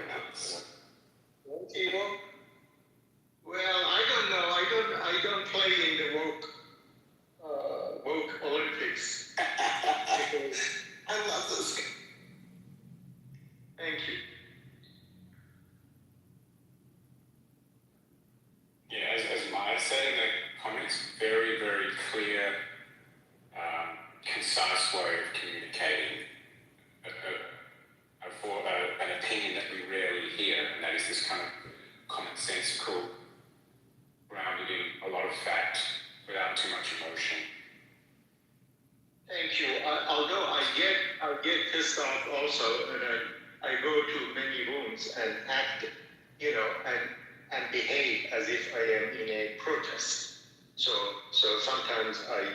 Anti-woke? Well, I don't know. I don't play in the woke Olympics. I love this. Thank you. Yeah, as Maya said in the comments, very, very clear, concise way of communicating an opinion that we rarely hear, and that is this kind of commonsensical, grounded in a lot of fact, without too much emotion. Thank you. Although I get pissed off also, and I go to many rooms and act, and behave as if I am in a protest. So sometimes I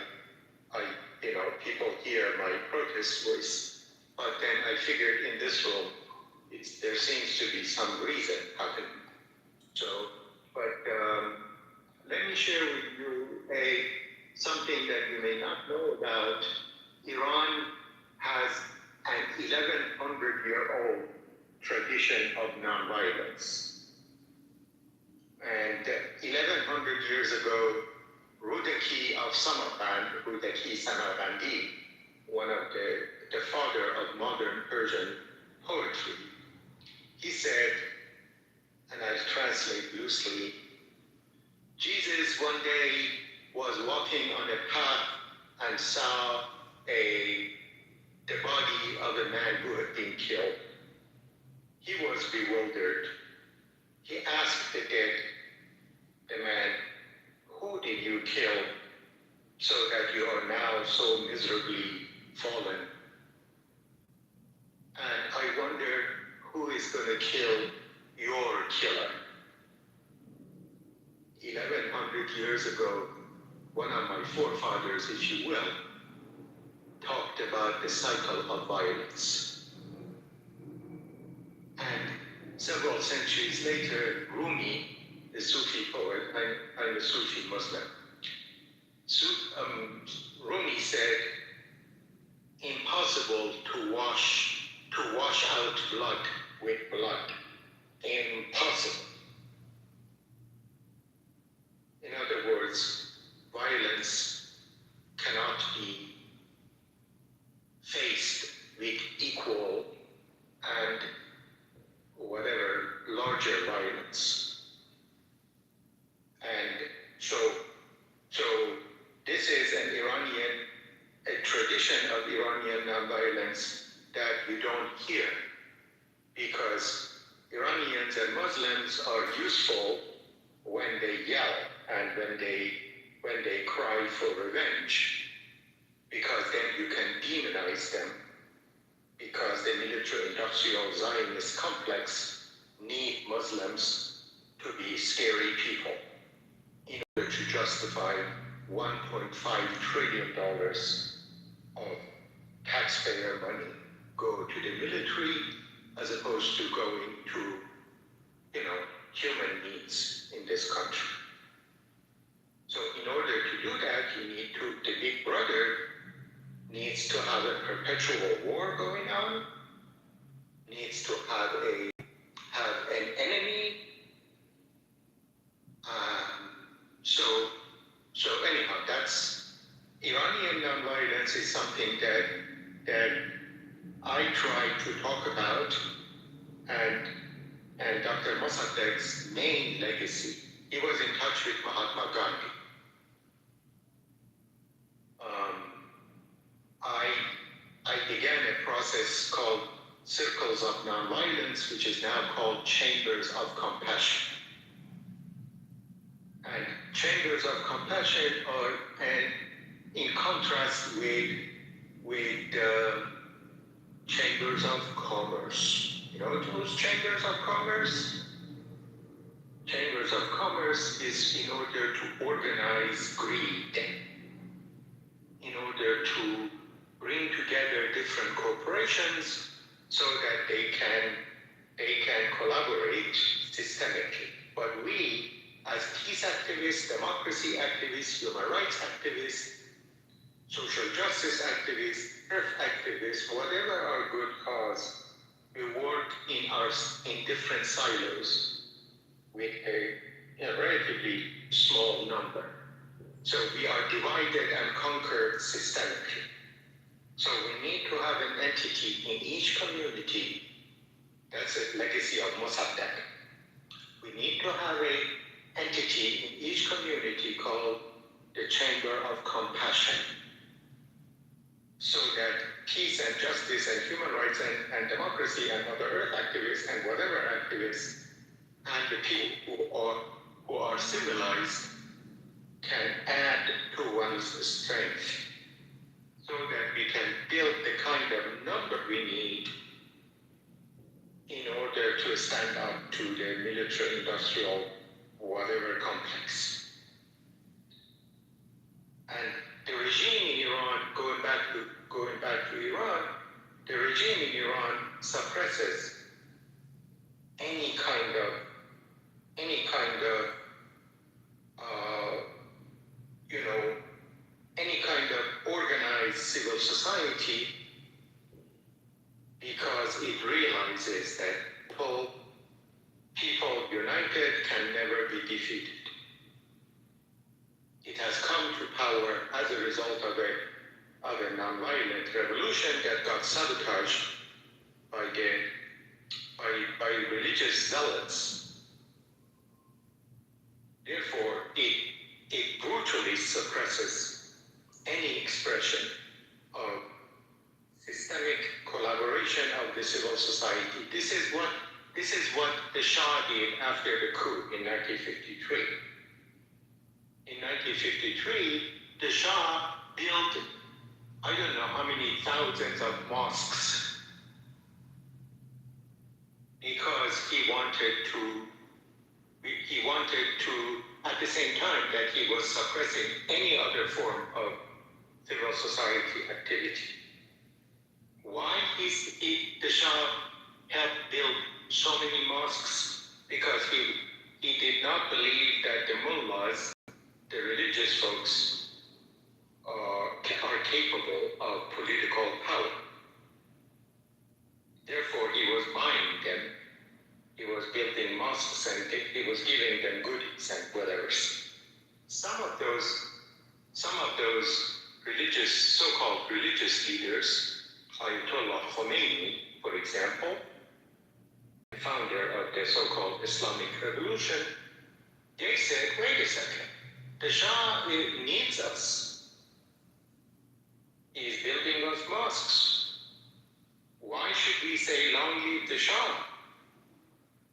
people hear my protest voice, but then I figured in this room, there seems to be some reason happening. Let me share with you something that you may not know about. Iran has an 1,100-year-old tradition of nonviolence. And 1,100 years ago, Rudaki of Samarkand, Rudaki Samarkandi, one of the father of modern Persian poetry, he said, and I'll translate loosely, Jesus one day was walking on a path and saw the body of a man who had been killed. He was bewildered. He asked the man, who did you kill so that you are now so miserably fallen? And I wonder who is going to kill your killer. 1,100 years ago, one of my forefathers, if you will, talked about the cycle of violence. And several centuries later, Rumi, the Sufi poet, I'm a Sufi Muslim, Rumi said, impossible to wash out blood with blood. Impossible. In other words, violence cannot be faced with equal and whatever larger violence. And so this is a tradition of Iranian nonviolence that you don't hear, because Iranians and Muslims are useful when they yell and when they cry for revenge, because then you can demonize them, because the military-industrial Zionist complex need Muslims to be scary people in order to justify $1.5 trillion of taxpayer money go to the military as opposed to going to, human needs in this country. So in order to do that, the big brother needs to have a perpetual war going on, needs to have an enemy. So anyhow, that's Iranian nonviolence is something that I try to talk about, and Dr. Mossadegh's main legacy. He was in touch with Mahatma Gandhi. I began a process called Circles of Nonviolence, which is now called Chambers of Compassion. And Chambers of Compassion are, and in contrast with Chambers of Commerce. You know those Chambers of Commerce? Chambers of Commerce is in order to organize greed, in order to bring together different corporations so that they can collaborate systemically. But we, as peace activists, democracy activists, human rights activists, social justice activists, earth activists, whatever our good cause, we work in different silos with a relatively small number. So we are divided and conquered systemically. So we need to have an entity in each community. That's a legacy of Mossadegh. We need to have an entity in each community called the Chamber of Compassion, so that peace and justice and human rights and democracy and other earth activists and whatever activists and the people who are civilized can add to one's strength, so that we can build the kind of number we need in order to stand up to the military-industrial whatever complex. And the regime in Iran, going back to Iran, the regime in Iran suppresses any kind of organized civil society, because it realizes that people united can never be defeated. It has come to power as a result of a nonviolent revolution that got sabotaged by religious zealots. Therefore, it brutally suppresses any expression of systemic collaboration of the civil society. This is what the Shah did after the coup in 1953. In 1953, the Shah built, I don't know how many thousands of mosques, because he wanted to, at the same time that he was suppressing any other form of civil society activity. Why the Shah helped build so many mosques? Because he did not believe that the mullahs, the religious folks, are capable of political power. Therefore, he was buying them. He was building mosques and he was giving them goodies and whatever. Some of those religious, so-called religious leaders, Ayatollah Khomeini, for example, the founder of the so-called Islamic Revolution, they said, wait a second, the Shah needs us. He's building us mosques. Why should we say long live the Shah?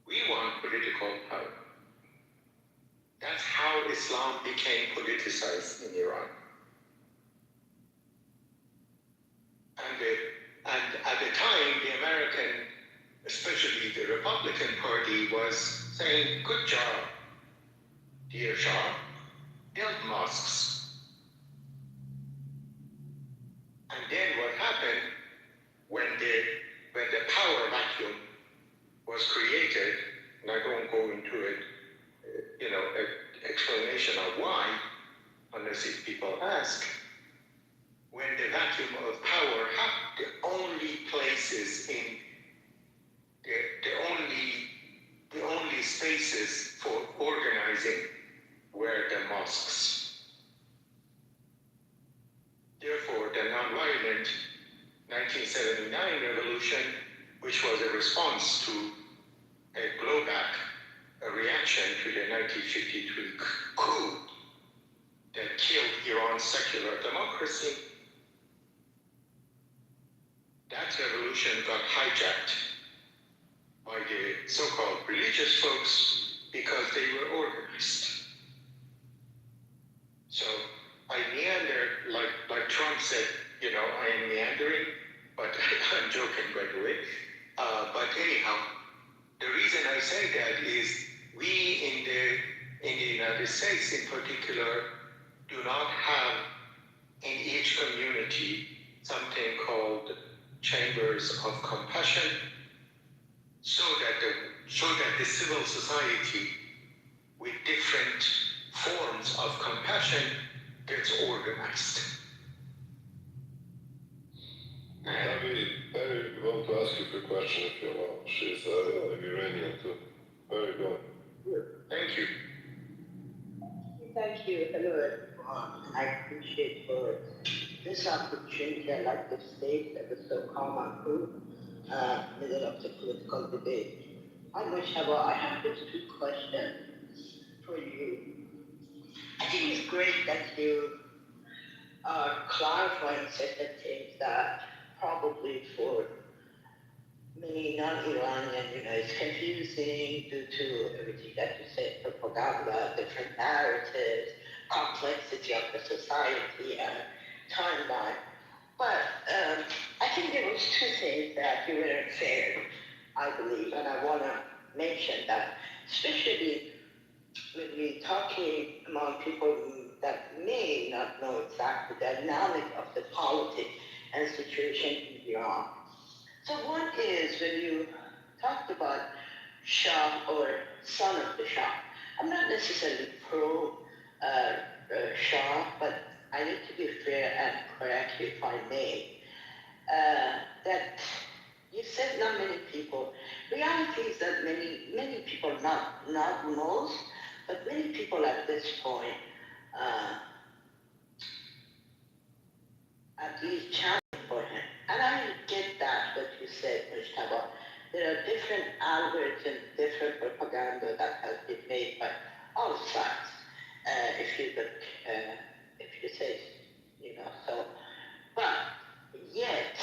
We want political power. That's how Islam became politicized in Iran. And at the time, the American, especially the Republican Party, was saying, good job, dear Shah, build mosques. was created, and I don't go into it, explanation of why, unless if people ask, when the vacuum of power happened, the only places in the only spaces for organizing were the mosques. Therefore, the nonviolent 1979 revolution, which was a response to a blowback, a reaction to the 1953 coup that killed Iran's secular democracy, that revolution got hijacked by the so-called religious folks because they were organized. So I meander, like Trump said, I am meandering, but I'm joking, by the way. But anyhow, the reason I say that is we in the United States in particular do not have in each community something called chambers of compassion, so that the civil society with different forms of compassion gets organized. I want to ask you a question if you allow. She's an Iranian too. Very good. Thank you. Thank you. Hello, everyone. I appreciate for this opportunity. I like the state that was so calm and cool, middle of the political debate. I have just two questions for you. I think it's great that you are clarifying certain things that probably for many non-Iranian, it's confusing due to everything that you said, propaganda, different narratives, complexity of the society, and timeline. But I think there was two things that you weren't fair, I believe, and I want to mention that, especially when we're talking among people that may not know exactly the dynamic of the politics and situation in Iran. So one is when you talked about Shah or son of the Shah. I'm not necessarily pro Shah, but I need to be fair and correct, if I may. That you said not many people. Reality is that many people, not most, but many people at this point, at least challenge for him. And I get that, what you said, Mushtaba. There are different algorithms, different propaganda that has been made by all sides. If you say, so. But yet,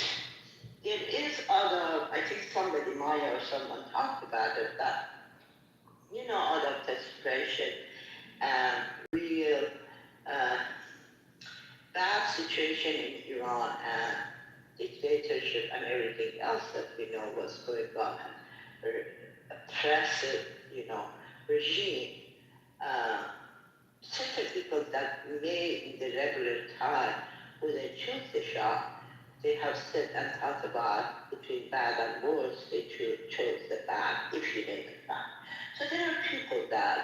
there is other, I think somebody, Maya or someone talked about it, that, out of desperation and real bad situation in Iran and dictatorship and everything else that we know was going on, oppressive, regime. Certain people that may in the regular time, when they choose the Shah, they have said and thought about between bad and worse, they chose the bad, if you name it bad. So there are people that,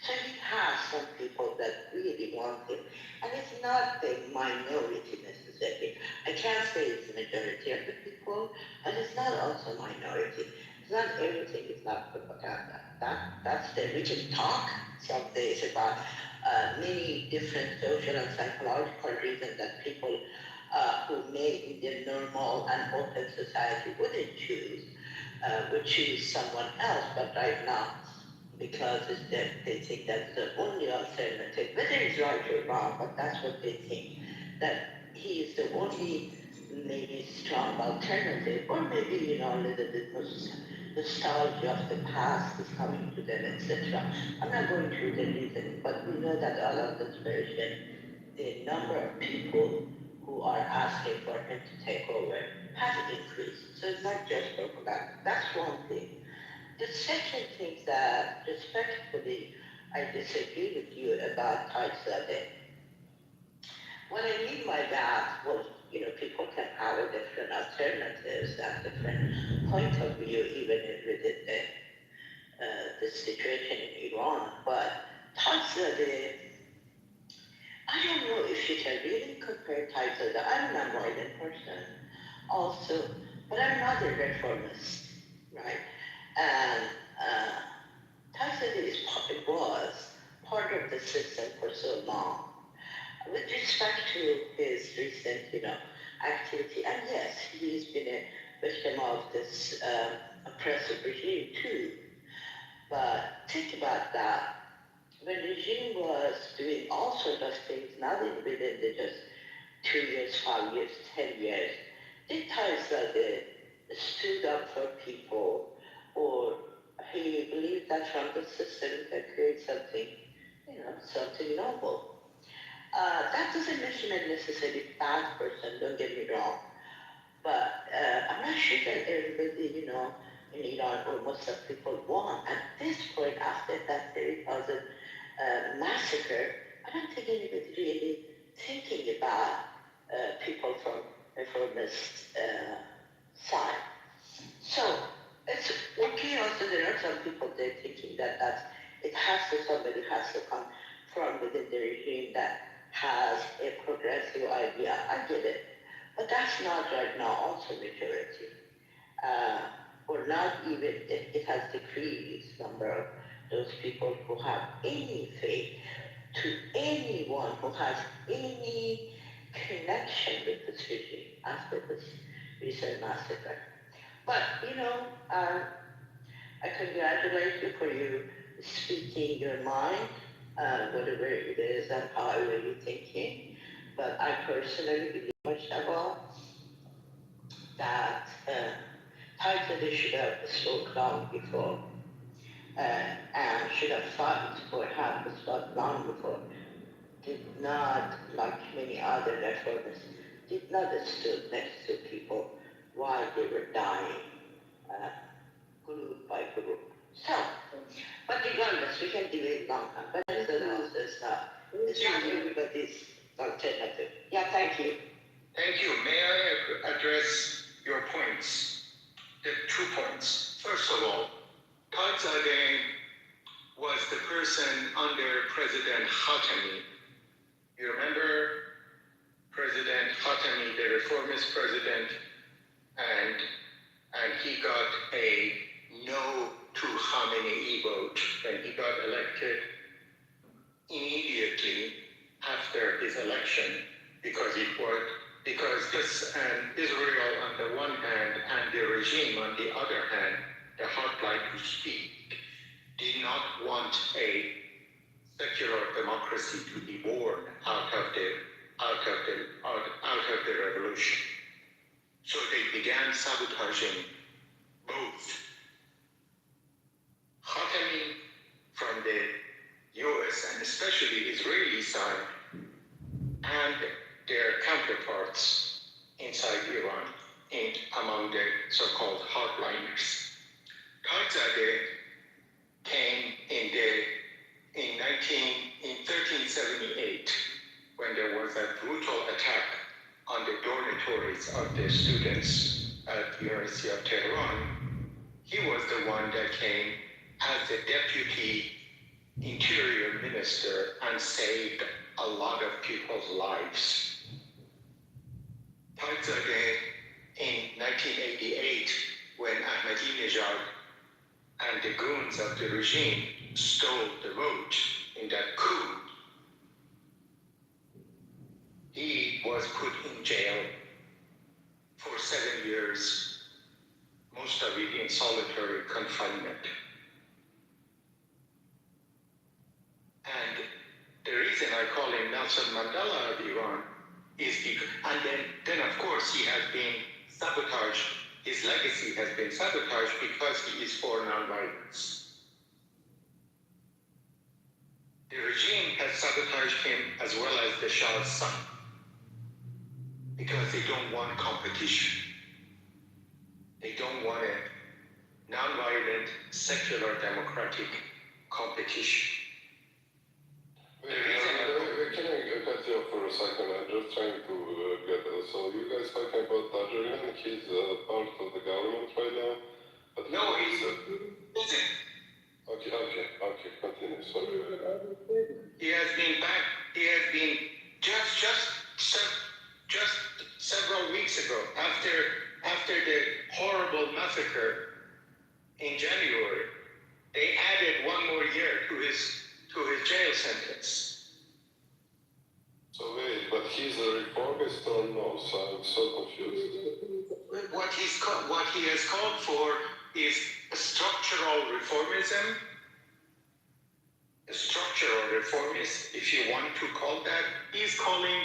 so he has some people that really want him. And it's not the minority necessarily. I can't say it's the majority of the people, but it's not also minority. It's not everything, it's not propaganda. That's there. We can talk some days about many different social and psychological reasons that people who may in their normal and open society wouldn't choose, would choose someone else, but right now, because they think that's the only alternative, whether it's right or wrong, but that's what they think, that he is the only maybe strong alternative, or maybe, a little bit more nostalgia of the past is coming to them, etc. I'm not going through the reason, but we know that out of this version, the number of people who are asking for him to take over has increased. So it's not just propaganda. That's one thing. The second thing that, respectfully, I disagree with you about Taizadeh. What I mean by that was people can have a different alternatives and different point of view, even within the situation in Iran. But Taizadeh, I don't know if you can really compare Taizadeh. I'm a non-violent person also, but I'm not a reformist, right? And Taizadeh was part of the system for so long. With respect to his recent, activity, and yes, he's been a victim of this oppressive regime too. But think about that. When the regime was doing all sorts of things, not even within the just 2 years, 5 years, 10 years, did Taizadeh stood up for people, or he believed that from the system can create something, something noble. That doesn't make him a necessarily bad person, don't get me wrong. But I'm not sure that everybody, in Iran, or most of the people want. At this point, after that 30,000 massacre, I don't think anybody really thinking about people from reformist side. So it's okay. Also, there are some people there thinking that somebody has to come from within the regime that has a progressive idea. I get it, but that's not right now also majority. Or not even, it has decreased number of those people who have any faith to anyone who has any connection with this regime after this recent massacre. But, I congratulate you for you speaking your mind, whatever it is and however you're thinking. But I personally believe, Mashaba, that Taizadeh should have spoke long before, and should have fought for have spoke long before. Did not, like many other reformers, did not stood next to people while they were dying, group by group. So, but regardless, we can debate long time, but it's not everybody's alternative. Yeah, thank you. Thank you. May I address your points? The 2 points. First of all, Taizadeh was the person under President Khatami. You remember President Khatami, the reformist president, and he got a no to Khamenei vote when he got elected immediately after his election, because this and Israel on the one hand and the regime on the other hand, the hotline to speak, did not want a secular democracy to be born out of the revolution. So they began sabotaging both Khatami from the US and especially Israeli side and their counterparts inside Iran and among the so-called hardliners. Taizadeh came in 1378 when there was a brutal attack on the dormitories of the students at the University of Tehran. He was the one that came as the deputy interior minister and saved a lot of people's lives. Taizadeh in 1988, when Ahmadinejad and the goons of the regime stole the vote in that coup, he was put in jail for 7 years, most of it in solitary confinement. And the reason I call him Nelson Mandela of Iran is because, and then of course he has been sabotaged, his legacy has been sabotaged because he is for nonviolence. The regime has sabotaged him as well as the Shah's son, because they don't want competition. They don't want a nonviolent, secular, democratic competition. Can I cut you off for a second? I'm just trying to get a So you guys talking about Tajarian? He's part of the government right now? But No, he's isn't. Okay, continue, sorry. He has been just several weeks ago, after the horrible massacre in January, they added one more year to his jail sentence. So wait, but he's a reformist or no? So I'm so confused. What he has called for is structural reformism. Structural reformist, if you want to call that. He's calling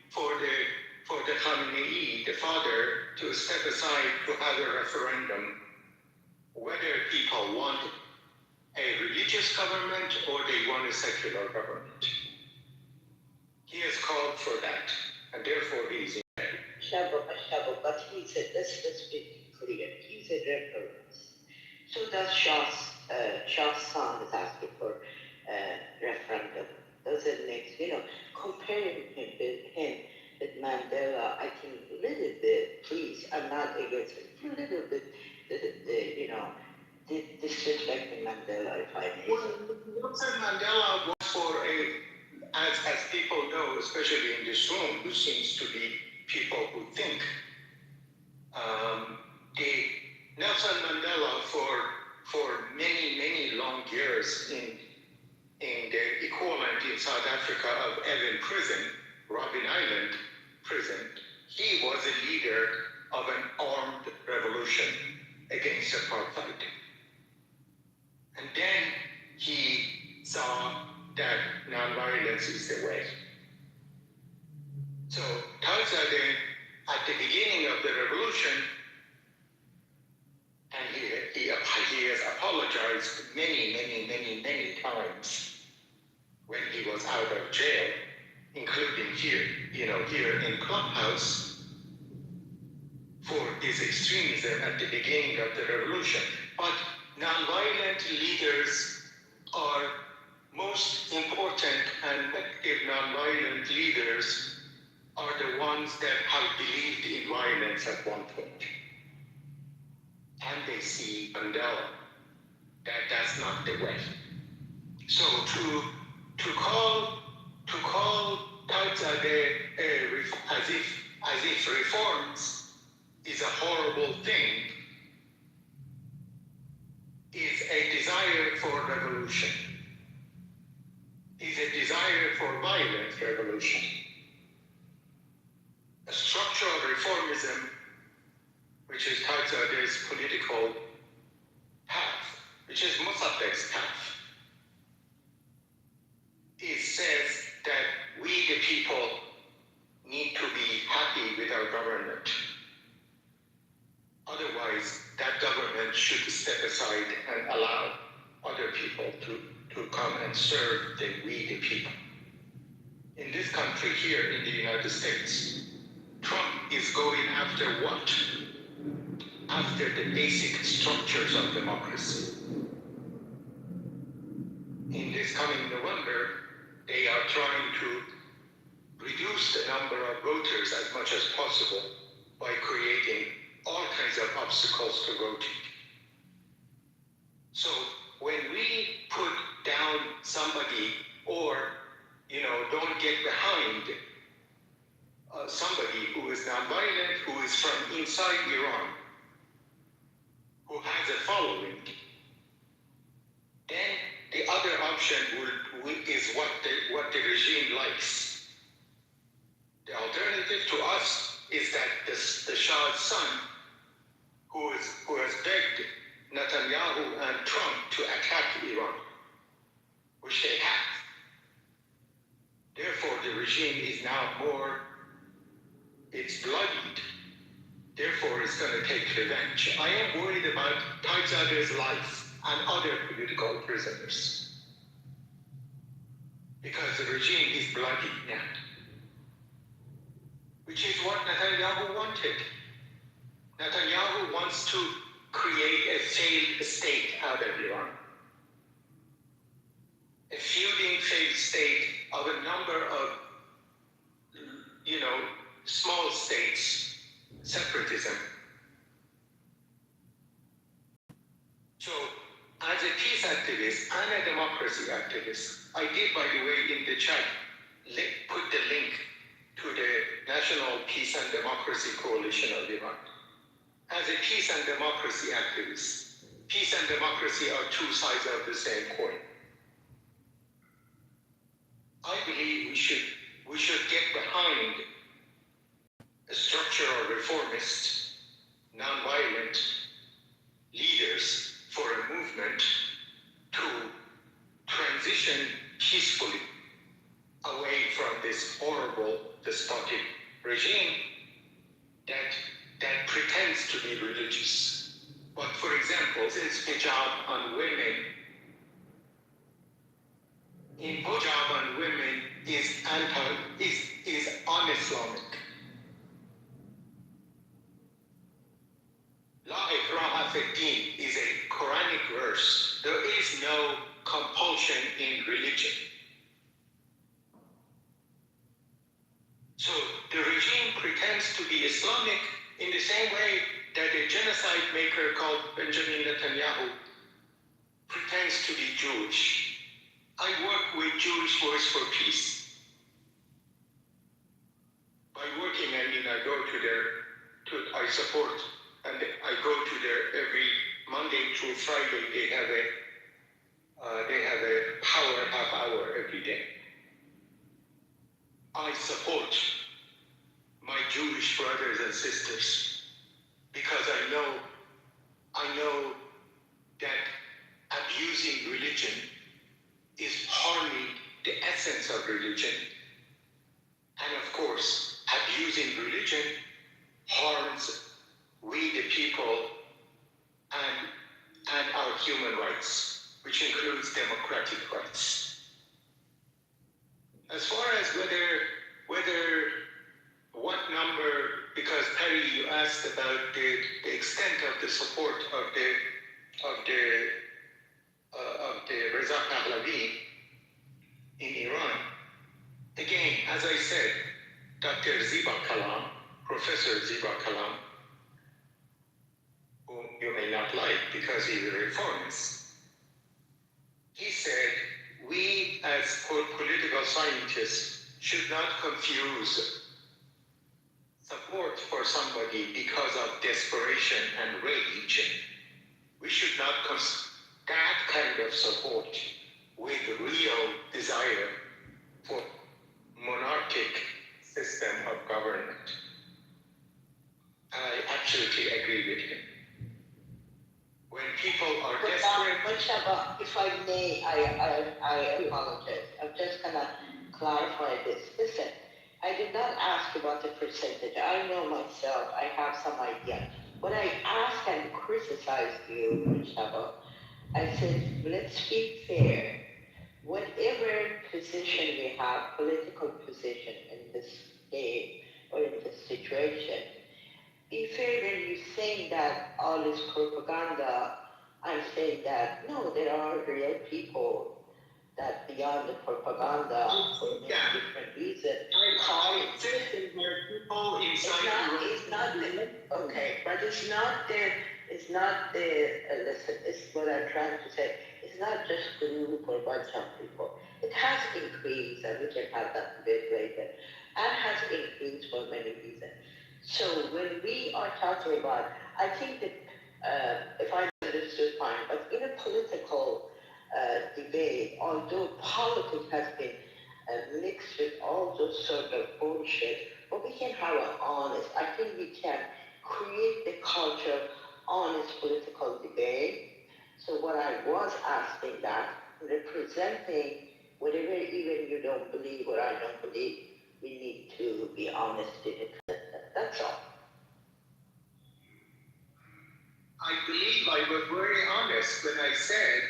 for the Khamenei, the father, to step aside to have a referendum whether people want a religious government or they want a secular government. He has called for that, and therefore he is in jail. Shabo, but he said, let's be clear, he's a reference. So does Shah's son is asking for referendum. Does it make, comparing him with Mandela, I think a little bit, please, I'm not against it, a little bit, disrespecting Mandela, if I may. Well, Nelson Mandela was for as people know, especially in this room, who seems to be people who think, Nelson Mandela for many long years in the equivalent in South Africa of Evan Prison, Robben Island Prison, he was a leader of an armed revolution against apartheid. And then he saw that nonviolence is the way. So Tarzadeh, at the beginning of the revolution, and he has apologized many times when he was out of jail, including here in Clubhouse, for his extremism at the beginning of the revolution. But nonviolent leaders are most important, and effective nonviolent leaders are the ones that have believed in violence at one point. And they see Mandela that that's not the way. So to call Tarzadeh as if reforms is a horrible thing is a desire for revolution. Is a desire for violent revolution. A structural reformism, which is Tarzadeh's political path, which is Mossadegh's path, it says that we the people need to be happy with our government. Otherwise, that government should step aside and allow other people to come and serve we the people. In this country here in the United States, Trump is going after what? After the basic structures of democracy. In this coming November, they are trying to reduce the number of voters as much as possible by creating all kinds of obstacles to voting. So when we put down somebody or, don't get behind somebody who is nonviolent, who is from inside Iran, who has a following, then the other option is what the regime likes. The alternative to us is that the Shah's son, who has begged Netanyahu and Trump to attack Iran, which they have. Therefore, the regime is now it's bloodied. Therefore, it's going to take revenge. I am worried about Tarzadeh's life and other political prisoners. Because the regime is bloodied now. Which is what Netanyahu wanted. Netanyahu wants to create a failed state out of Iran. A feuding failed state of a number of, small states separatism. So, as a peace activist and a democracy activist, I did, by the way, in the chat, put the link to the National Peace and Democracy Coalition of Iran. As a peace and democracy activist, peace and democracy are two sides of the same coin. I believe we should get behind a structural reformist, nonviolent leaders for a movement to transition peacefully away from this horrible despotic regime that pretends to be religious. But for example, since hijab on women, hijab on women is un-Islamic. La ikraha fi din is a Quranic verse. There is no compulsion in religion. So the regime pretends to be Islamic in the same way that a genocide maker called Benjamin Netanyahu pretends to be Jewish. I work with Jewish Voice for Peace. By working, I mean I go to I support, and I go to their every Monday through Friday. They have a power half hour every day. I support my Jewish brothers and sisters because I know that abusing religion is harming the essence of religion. And of course, abusing religion harms we the people and our human rights, which includes democratic rights. As far as whether what number, because Perry, you asked about the extent of the support of the Reza Pahlavi in Iran. Again, as I said, Dr. Ziba Kalam, Professor Ziba Kalam, whom you may not like because he's a reformist, he said, we as political scientists should not confuse support for somebody because of desperation and rage. We should not confuse that kind of support with real desire for monarchic system of government. I absolutely agree with him. When people are desperate... Muchaba, if I may, I apologize. I'm just going to clarify this. Listen, I did not ask about the percentage. I know myself. I have some idea. When I asked and criticized you, Muchaba, I said, let's be fair. Whatever position we have, political position in this game or in this situation, be fair when you're saying that all is propaganda. I'm saying that, no, there are real people that beyond the propaganda for many different reasons. Okay, but it's not listen, it's what I'm trying to say. It's not just group or bunch of people. It has increased, and we can have that debate later, and has increased for many reasons. So when we are talking about, I think that, if I understood fine, but in a political debate, although politics has been mixed with all those sort of bullshit, but we can have an honest, I think we can create the culture of honest political debate. So what I was asking that, representing whatever even you don't believe or I don't believe, we need to be honest in it. That's all. I believe I was very honest when I said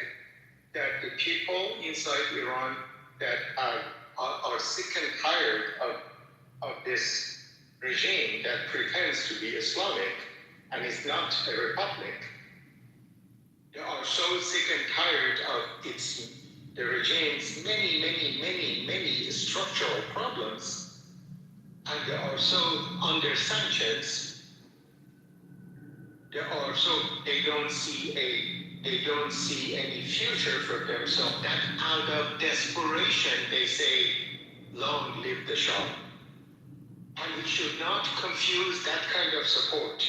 that the people inside Iran that are sick and tired of this regime that pretends to be Islamic and is not a republic. They are so sick and tired of the regime's many structural problems, and they are so under sanctions they don't see any future for themselves. That out of desperation they say, "Long live the Shah." And we should not confuse that kind of support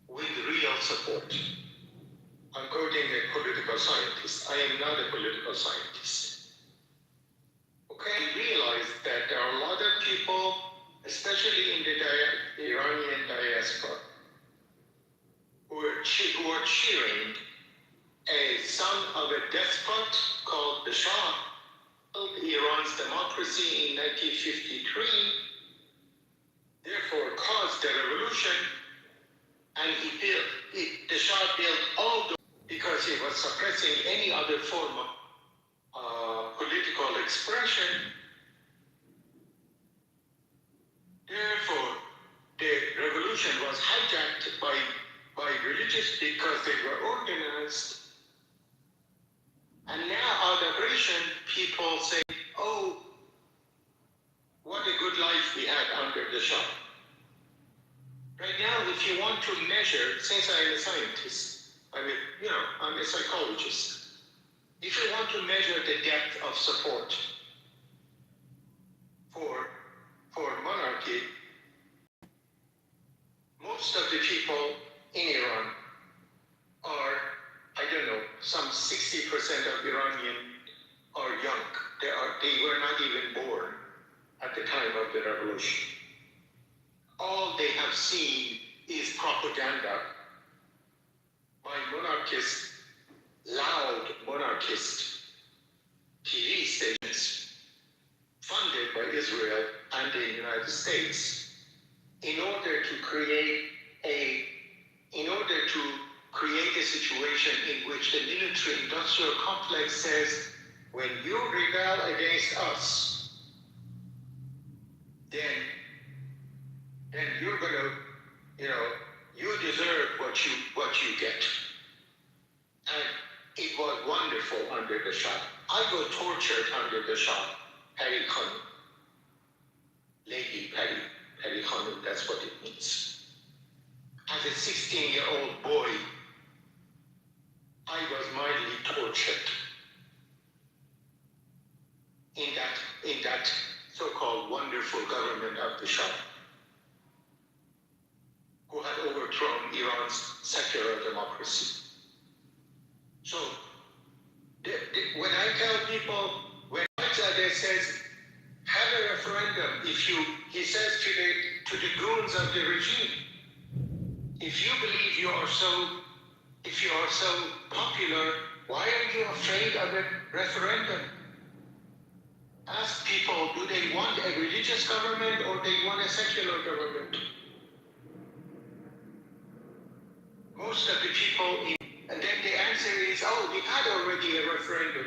with real support. I'm quoting a political scientist. I am not a political scientist. Okay, I realize that there are a lot of people, especially in the Iranian diaspora, who are cheering a son of a despot called the Shah, Iran's democracy in 1953, therefore caused the revolution, and the Shah built all those because he was suppressing any other form of political expression. Therefore, the revolution was hijacked by religious because they were organized. And now out of aggression, people say, "Oh, what a good life we had under the Shah." Right now, if you want to measure, since I'm a scientist, I'm a psychologist. If you want to measure the depth of support for monarchy, most of the people in Iran are, I don't know, some 60% of Iranian are young. They were not even born at the time of the revolution. All they have seen is propaganda by monarchists, loud monarchist TV stations funded by Israel and the United States in order to create a situation in which the military-industrial complex says, when you rebel against us, then you're gonna, you deserve what you get. And it was wonderful under the Shah. I got tortured under the Shah, Peri Khanum. Lady Peri Khanum, that's what it means. As a 16-year-old boy, I was mildly tortured in that so-called wonderful government of the Shah, who had overthrown Iran's secular democracy. So, when I tell people, when Zadeh says, have a referendum, he says to the goons of the regime, if you believe you are so popular, why are you afraid of a referendum? Ask people, do they want a religious government or they want a secular government? Most of the people, and then the answer is, oh, we had already a referendum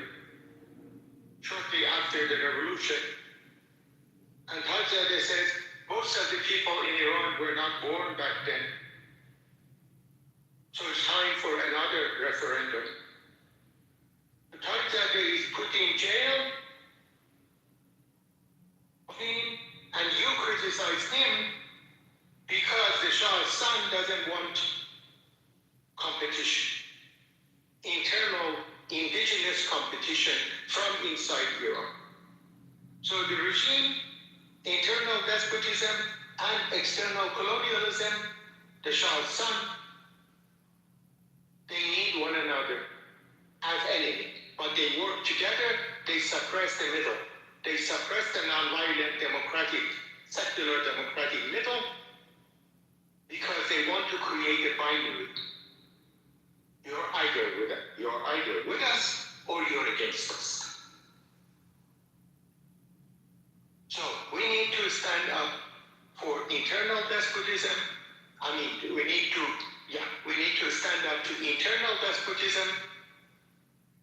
shortly after the revolution. And Hajjadeh says, most of the people in Iran were not born back then. So it's time for another referendum. Hajjadeh is put in jail, and you criticize him because the Shah's son doesn't want competition, internal indigenous competition from inside Iran. So the regime, internal despotism and external colonialism, the Shah's son, they need one another as enemy, but they work together, they suppress the middle. They suppress the non-violent secular democratic middle because they want to create a binary. You're either with us or you're against us. So we need to stand up for internal despotism. We need to stand up to internal despotism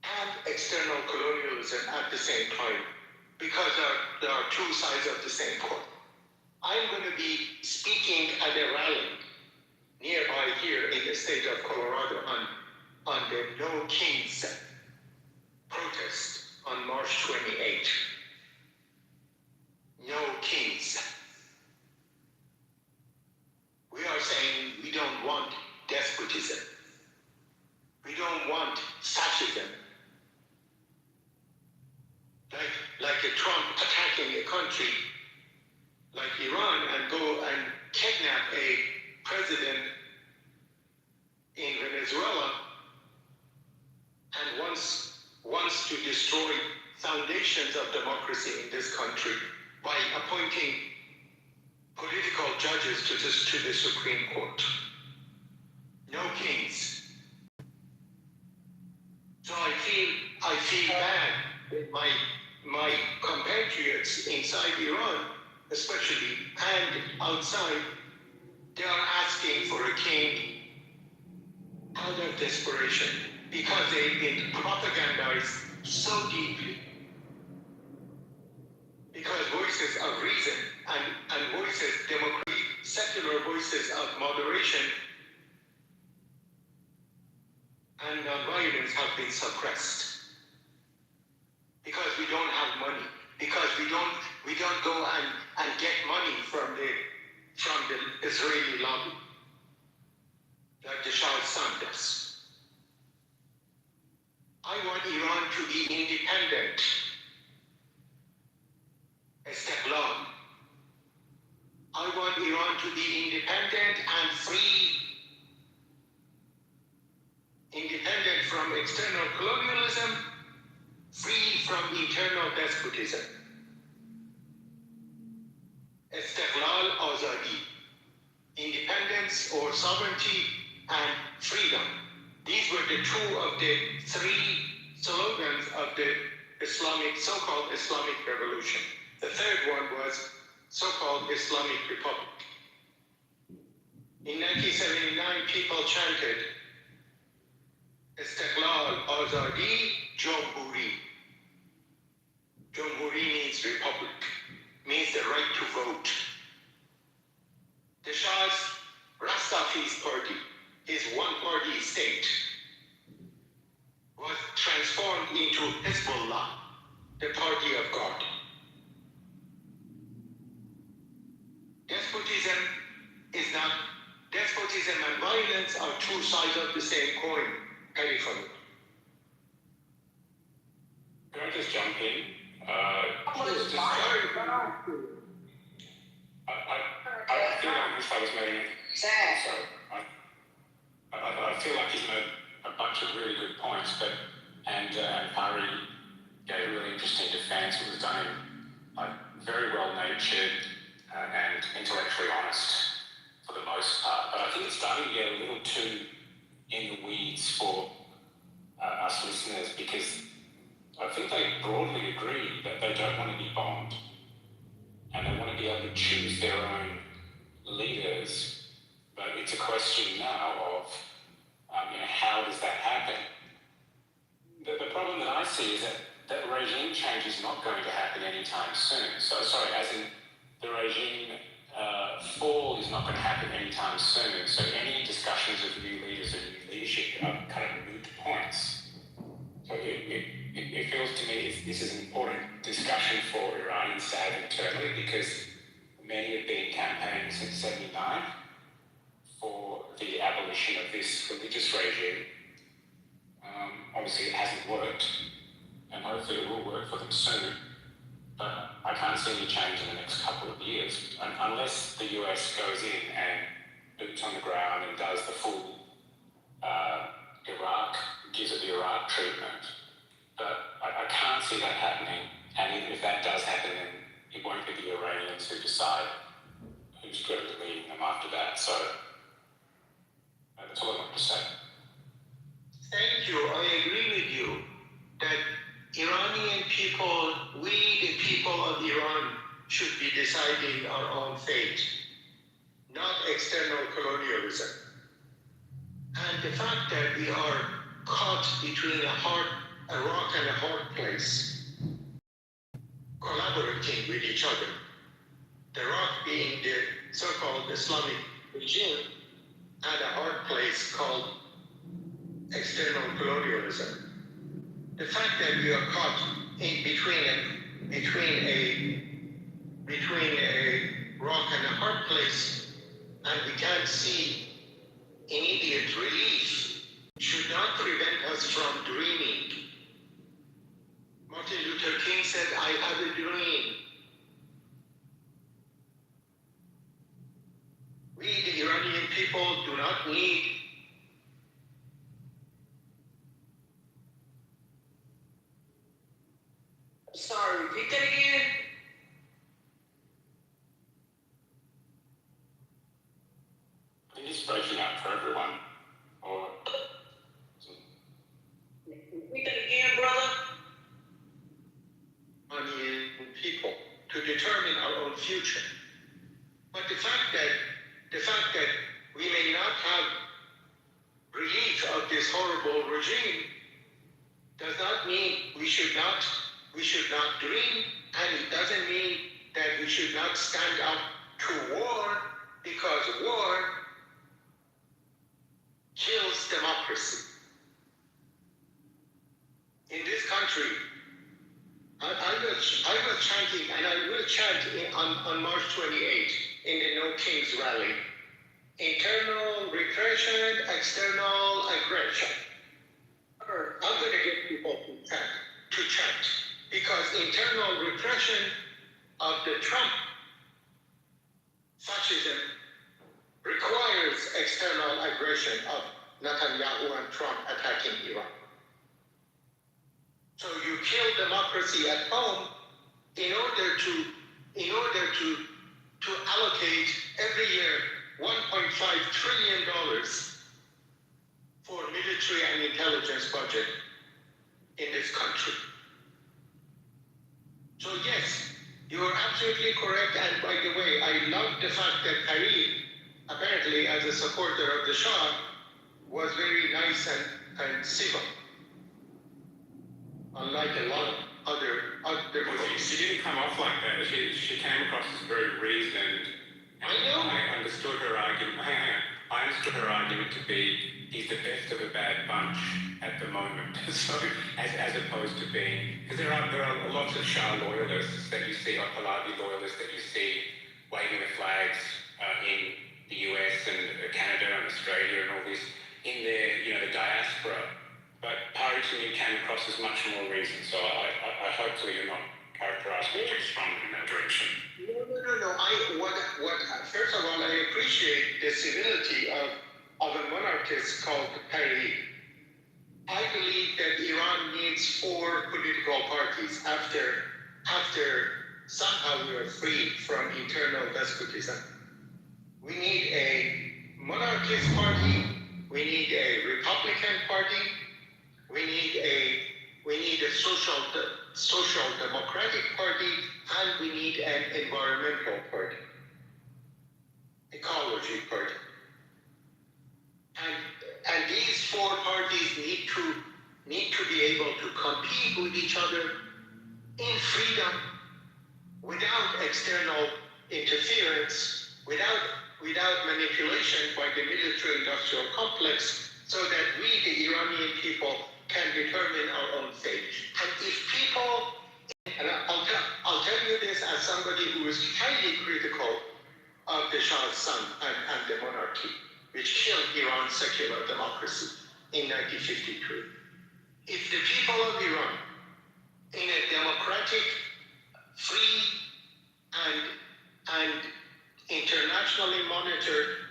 and external colonialism at the same time, because there are two sides of the same coin. I'm going to be speaking at a rally nearby here in the state of Colorado on the No Kings protest on March 28th. No Kings. We are saying we don't want despotism. country like Iran and go and kidnap a president in Venezuela and wants to destroy foundations of democracy in this country by appointing political judges to the Supreme Court. No kings. So I feel bad that my compatriots inside Iran, especially, and outside, they are asking for a king out of desperation because they've been propagandized so deeply. Because voices of reason and voices, democratic, secular voices of moderation and nonviolence have been suppressed. Because we don't have money. Because we don't go and get money from the Israeli lobby, like the Shah's son does. I want Iran to be independent. Istiqlal. I want Iran to be independent and free. Independent from external colonialism, free from internal despotism. Istiqlal, azadi. Independence or sovereignty and freedom. These were the two of the three slogans of the so-called Islamic Revolution. The third one was so-called Islamic Republic. In 1979, people chanted Istiqlal, Azadi, Jamhuri. Jamhuri means republic, means the right to vote. The Shah's Rastafi's party, his one-party state, was transformed into Hezbollah, the party of God. Despotism and violence are two sides of the same coin. California. Can I just jump in? I feel like this was made. I feel like he's made a bunch of really good points, and Ari gave a really interesting defense. It was done in very well-natured and intellectually honest for the most part. But I think it's starting to get a little too in the weeds for us listeners, because I think they broadly agree that they don't want to be bombed and they want to be able to choose their own leaders. But it's a question now of how does that happen? The problem that I see is that regime change is not going to happen anytime soon. So, sorry, as in the regime fall is not going to happen anytime soon. So any discussions of new leaders and new leadership are kind of moot points. So it feels to me this is an important discussion for Iranians to have internally, because many have been campaigning since '79 for the abolition of this religious regime. Obviously it hasn't worked, and hopefully it will work for them soon. But I can't see any change in the next couple of years, unless the US goes in and boots on the ground and does the full Iraq, gives it the Iraq treatment. But I can't see that happening, and even if that does happen, then it won't be the Iranians who decide who's going to be leading them after that. So that's all I want to say. Thank you. I agree with you that Iranian people, we the people of Iran, should be deciding our own fate, not external colonialism. And the fact that we are caught between a rock and a hard place, collaborating with each other. The rock being the so-called Islamic regime, and a hard place called external colonialism. The fact that we are caught in between a rock and a hard place, and we can't see immediate relief, should not prevent us from dreaming. Martin Luther King said, "I have a dream Sorry, repeat that again? I think he's breaking up for everyone. Or Repeat that again, brother? Money in people to determine our own future. But the fact that we may not have relief of this horrible regime does not mean we should not dream, and it doesn't mean that we should not stand up to war, because war kills democracy. In this country, I was chanting, and I will chant on March 28th in the No Kings rally. Internal repression, external aggression. I'm going to get people to chant, because internal repression of the Trump fascism requires external aggression of Netanyahu and Trump attacking Iran. So you kill democracy at home in order to allocate every year $1.5 trillion for military and intelligence budget in this country. So yes, you are absolutely correct. And by the way, I love the fact that Karim, apparently as a supporter of the Shah, was very nice and civil. Unlike a lot of other she didn't come off like that. She came across as very reasoned. I know. I understood her argument. I understood her argument to be he's the best of a bad bunch at the moment. So as opposed to being, because there are lots of Shah loyalists that you see, or Pahlavi loyalists that you see waving the flags in the US and Canada and Australia and all this in their the diaspora. But Pari to me came across as much more reasoned. So I hopefully you're not characterizing me too strongly in that direction. No. First of all, I appreciate the civility of a monarchist called Perry. I believe that Iran needs 4 political parties after somehow we are freed from internal despotism. We need a monarchist party. We need a Republican party. We need a social democratic party, and we need an environmental party, ecology party. And these 4 parties need to be able to compete with each other in freedom, without external interference, without manipulation by the military-industrial complex, so that we, the Iranian people, can determine our own fate. And if people, and I'll tell you this as somebody who is highly critical of the Shah's son and the monarchy, which killed Iran's secular democracy in 1953. If the people of Iran, in a democratic, free, and internationally monitored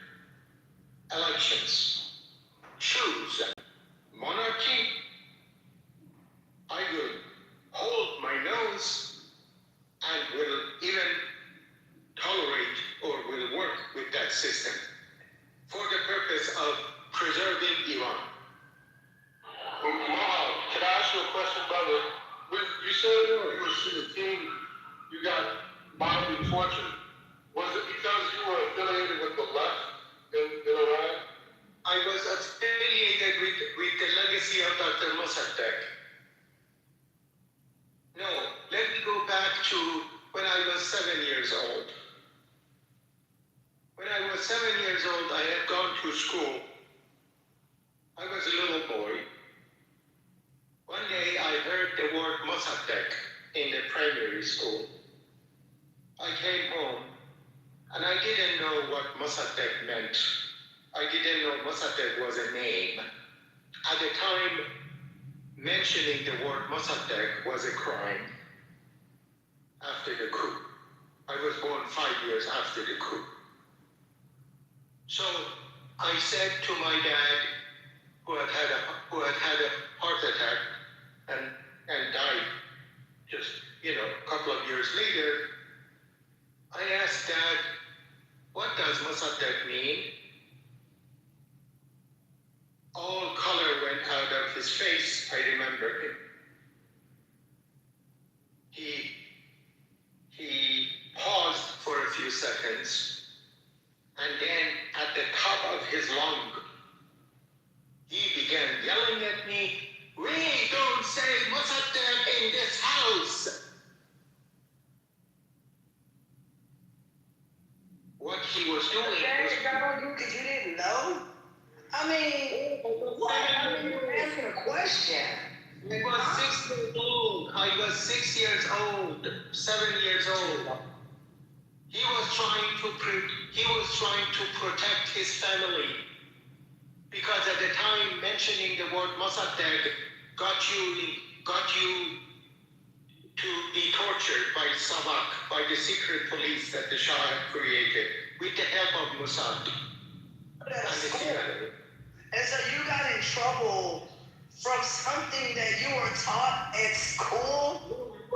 elections, choose monarchy, I will hold my nose and will even tolerate or will work with that system for the purpose of preserving Iran. Mahal, can I ask you a question, brother? You said you were the team, you got Biden fortune. Was it because you were affiliated with the left in Iran? I was affiliated with the legacy of Dr. Mossadegh. No, let me go back to when I was 7 years old. When I was 7 years old, I had gone to school. I was a little boy. One day I heard the word Mossadegh in the primary school. I came home and I didn't know what Mossadegh meant. I didn't know Mossadegh was a name. At the time, mentioning the word Mossadegh was a crime after the coup. I was born 5 years after the coup. So I said to my dad, who had had a heart attack and died just a couple of years later, I asked Dad, what does Mossadegh mean? All color went out of his face, I remember him. He paused for a few seconds, and then at the top of his lung, he began yelling at me, "We don't say Mossadegh in this house!" What he was doing was... got on you because you didn't know? I mean, what? I mean, you're asking a question. I was 6 years old. I was 6 years old, 7 years old. He was trying to protect his family, because at the time mentioning the word Mossadegh got you to be tortured by Savak, by the secret police that the Shah had created, with the help of Mossad. And so you got in trouble from something that you were taught at school? I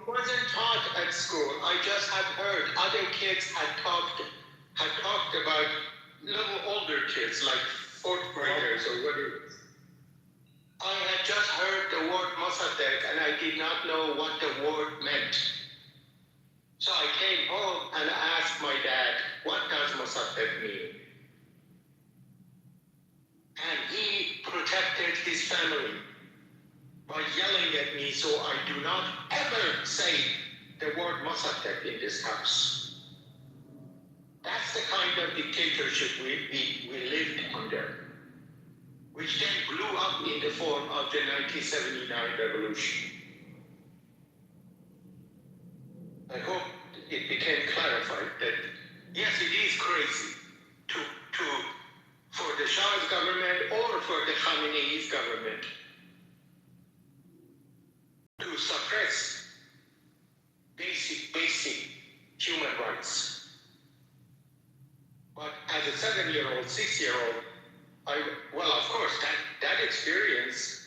wasn't taught at school. I just had heard other kids had talked about little older kids, like fourth graders or whatever. I had just heard the word Mossadegh, and I did not know what the word meant. So I came home and asked my dad, what does Mossadegh mean? And he protected his family by yelling at me so I do not ever say the word Mossadegh in this house. That's the kind of dictatorship we lived under, which then blew up in the form of the 1979 revolution. I hope it became clarified that, yes, it is crazy for the Shah's government or for the Khamenei's government to suppress basic human rights. But as a 7-year-old, 6-year-old, of course, that experience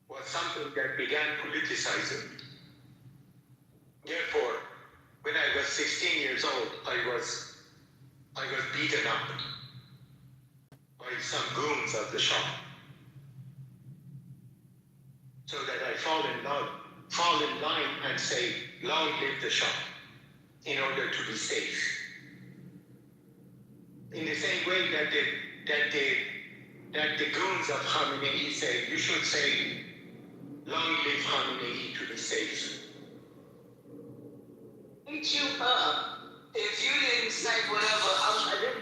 was something that began politicizing. Therefore, when I was 16 years old, I was beaten up by some goons of the Shah, so that I fall in line and say, "Long live the Shah," in order to be safe. In the same way that the goons of Khamenei say, you should say, "Long live Khamenei," to be safe. Beat you up if you didn't say whatever.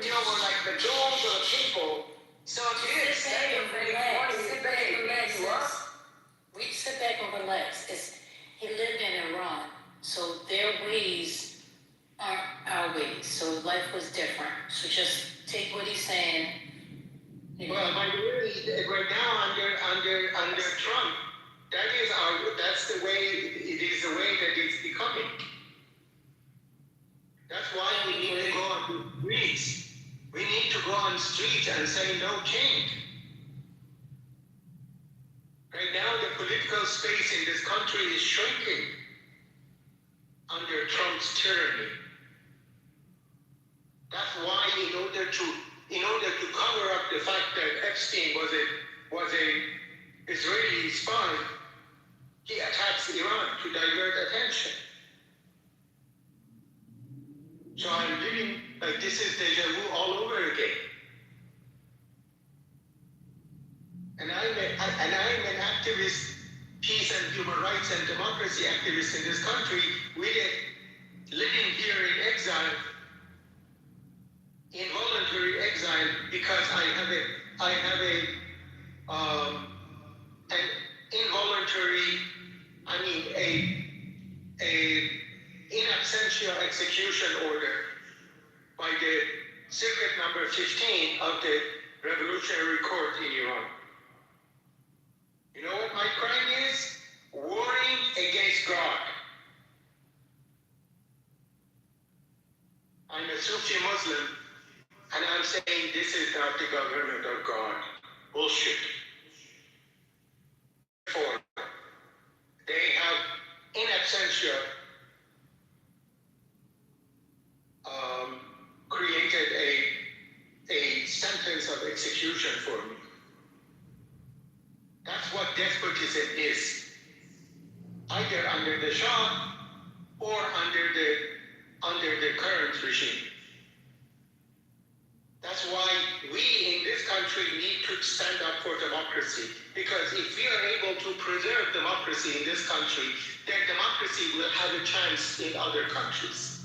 You know, we're like the goons of the people. So if you didn't say anything, Sit back and relax. We sit back and relax. He lived in Iran, so their ways aren't our ways. So life was different. So just take what he's saying. Well, by the way, right now under Trump, that's the way it is, the way that it's becoming. That's why we need to go on the streets. We need to go on the streets and say no change. Right now, the political space in this country is shrinking under Trump's tyranny. That's why, in order to cover up the fact that Epstein was a Israeli spy, he attacks Iran to divert attention. So I'm living like this is deja vu all over again. And I'm an activist, peace and human rights and democracy activist in this country, living here in exile, involuntary exile, because I have an involuntary, a in absentia execution order by the secret number 15 of the Revolutionary Court in Iran. You know what my crime is? Warring against God. I'm a Sufi Muslim, and I'm saying this is not the government of God. Bullshit. Therefore, despotism is, either under the Shah or under the current regime. That's why we in this country need to stand up for democracy, because if we are able to preserve democracy in this country, then democracy will have a chance in other countries.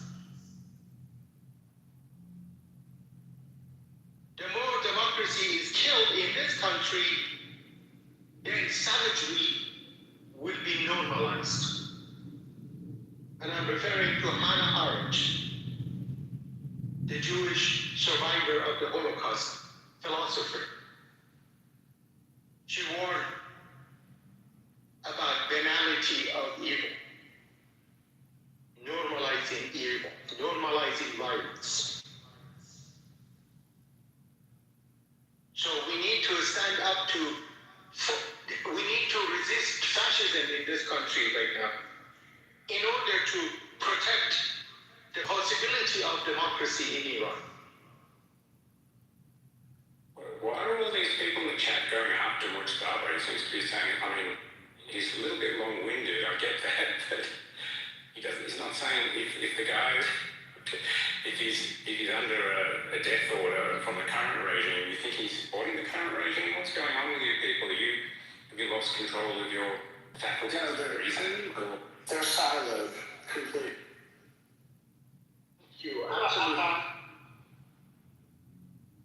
The more democracy is killed in this country, then savagery will be normalized. And I'm referring to Hannah Arendt, the Jewish survivor of the Holocaust, philosopher. She warned about banality of evil, normalizing violence. So we need to stand up we need to resist fascism in this country right now in order to protect the possibility of democracy in Iran. Why are all these people in the chat going after Mujtaba? He seems to be saying, I mean, he's a little bit long-winded, I get that, but he's not saying if the guy, if he's under a death order from the current regime, you think he's supporting the current regime? What's going on with you people? Have you lost control of your faculties for a reason? They're siloed completely. You absolutely.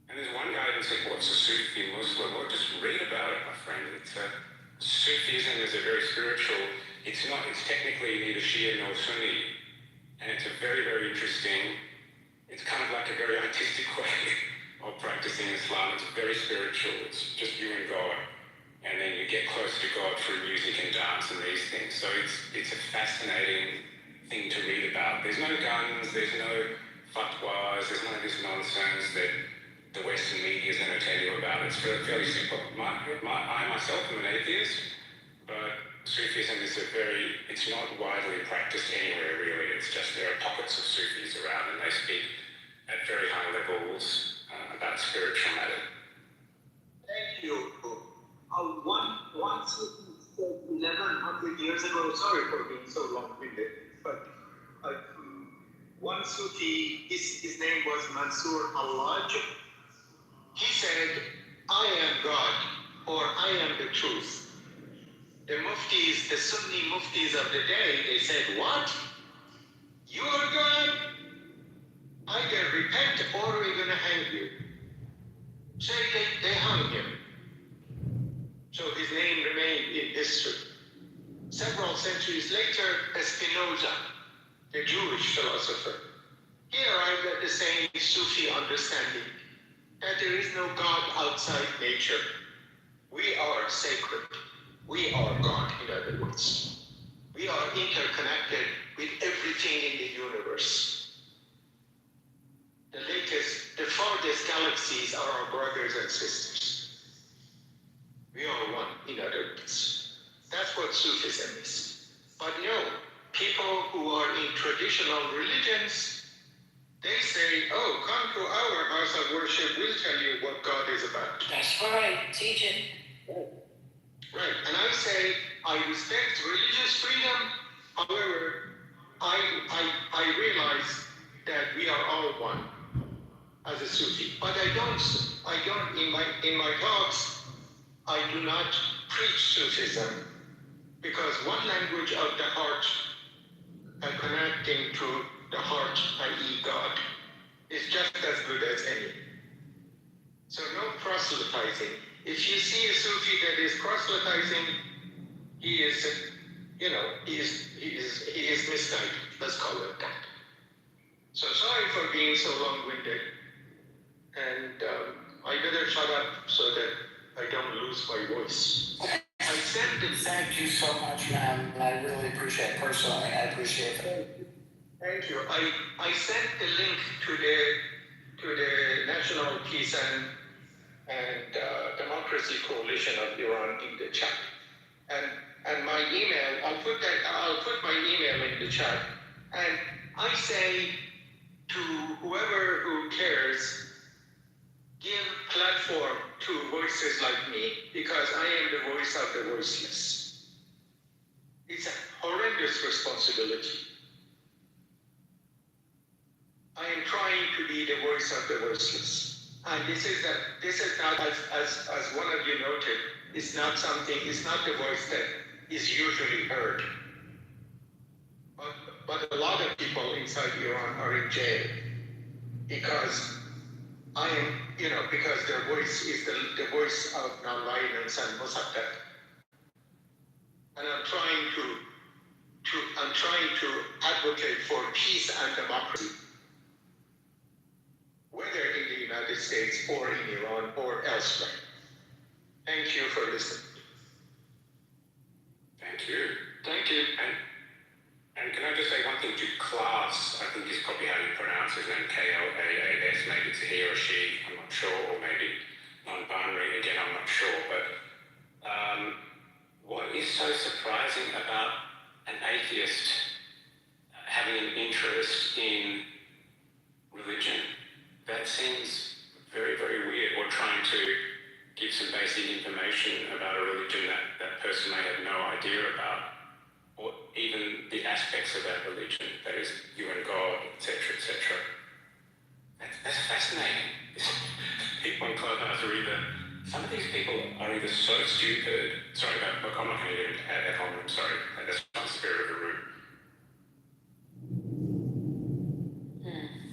And there's one guy that said, what's a Sufi Muslim? Well, just read about it, my friend. Sufism is a very spiritual, it's technically neither Shia nor Sunni. And it's a very, very interesting, it's kind of like a very artistic way of practicing Islam. It's very spiritual. It's just you and God. And then you get close to God through music and dance and these things. So it's a fascinating thing to read about. There's no guns, there's no fatwas, there's none of this nonsense that the Western media is going to tell you about. It's fairly simple. I myself am an atheist, but Sufism is it's not widely practiced anywhere really. It's just there are pockets of Sufis around and they speak at very high levels about spiritual matter. Thank you. One Sufi said 1100 years ago, sorry for being so long-winded, but one Sufi, his name was Mansur Hallaj. He said, I am God, or I am the truth. The muftis, the Sunni muftis of the day, they said, what? You are God? Either repent or we're going to hang you. So they hung him. So his name remained in history. Several centuries later, Spinoza, the Jewish philosopher, he arrived at the same Sufi understanding that there is no God outside nature. We are sacred. We are God, in other words. We are interconnected with everything in the universe. The farthest galaxies are our brothers and sisters. We are one, in other words. That's what Sufism is. But no, people who are in traditional religions, they say, oh, come to our house of worship, we'll tell you what God is about. That's right, teach it. Right, and I say, I respect religious freedom, however, I realize that we are all one as a Sufi. But I don't, in my talks, I do not preach Sufism, because one language of the heart and connecting to the heart, i.e. God, is just as good as any. So no proselytizing. If you see a Sufi that is proselytizing, he is misguided. Let's call it that. So sorry for being so long-winded, and I better shut up so that I don't lose my voice. I sent it. Thank you so much, man. I really appreciate it. Personally, I appreciate it. Thank you. I sent the link to the National Peace and Democracy Coalition of Iran in the chat. And my email, I'll put my email in the chat. And I say to whoever who cares, give platform to voices like me because I am the voice of the voiceless. It's a horrendous responsibility. I am trying to be the voice of the voiceless. And this is not, as one of you noted, it's not the voice that is usually heard. But a lot of people inside Iran are in jail because because their voice is the voice of nonviolence and Mossadegh. And I'm trying to advocate for peace and democracy, whether in the United States or in Iran or elsewhere. Thank you for listening. Thank you. Thank you. And can I just say one thing to Klaas, I think is probably how you pronounce his name, K-L-A-A-S, maybe it's a he or she, I'm not sure, or maybe non-binary, again, I'm not sure, but what is so surprising about an atheist having an interest in religion? That seems very, very weird, or trying to give some basic information about a religion that that person may have no idea about, or even the aspects of that religion, that is, you and God, etc., etc. That's fascinating. People in Clubhouse are some of these people are either so stupid, sorry, look, I'm not going to even add that on, I'm sorry, that's not the spirit of the room.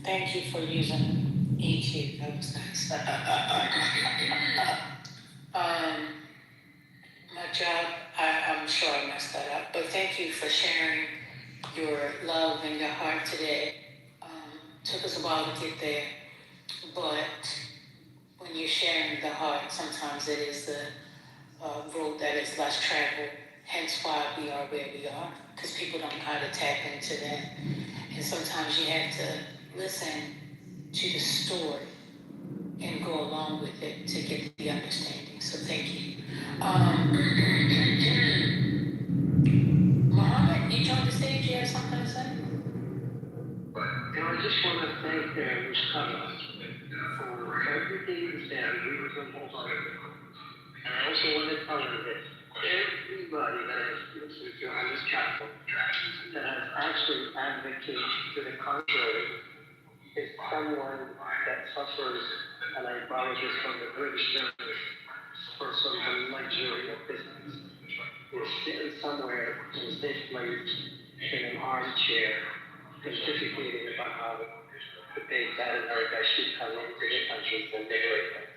Thank you for using EQ, that was nice. My job, I'm sure I messed that up, but thank you for sharing your love and your heart today. Took us a while to get there, but when you're sharing the heart, sometimes it is the road that is less traveled, hence why we are where we are, because people don't know how to tap into that. And sometimes you have to listen to the story and go along with it to get the understanding. So thank you. Mohammed, you joined the stage. You have something to say? I just want to thank Mustafa for everything he said. We were from both sides. And I also want to tell you that everybody that has listened to on this platform that has actually advocated to the contrary is someone that suffers, and I borrow this from the British Journal, for some luxury of business. We're sitting somewhere in a safe place in an armchair, pontificating about how the big bad America should come into their countries and liberate them.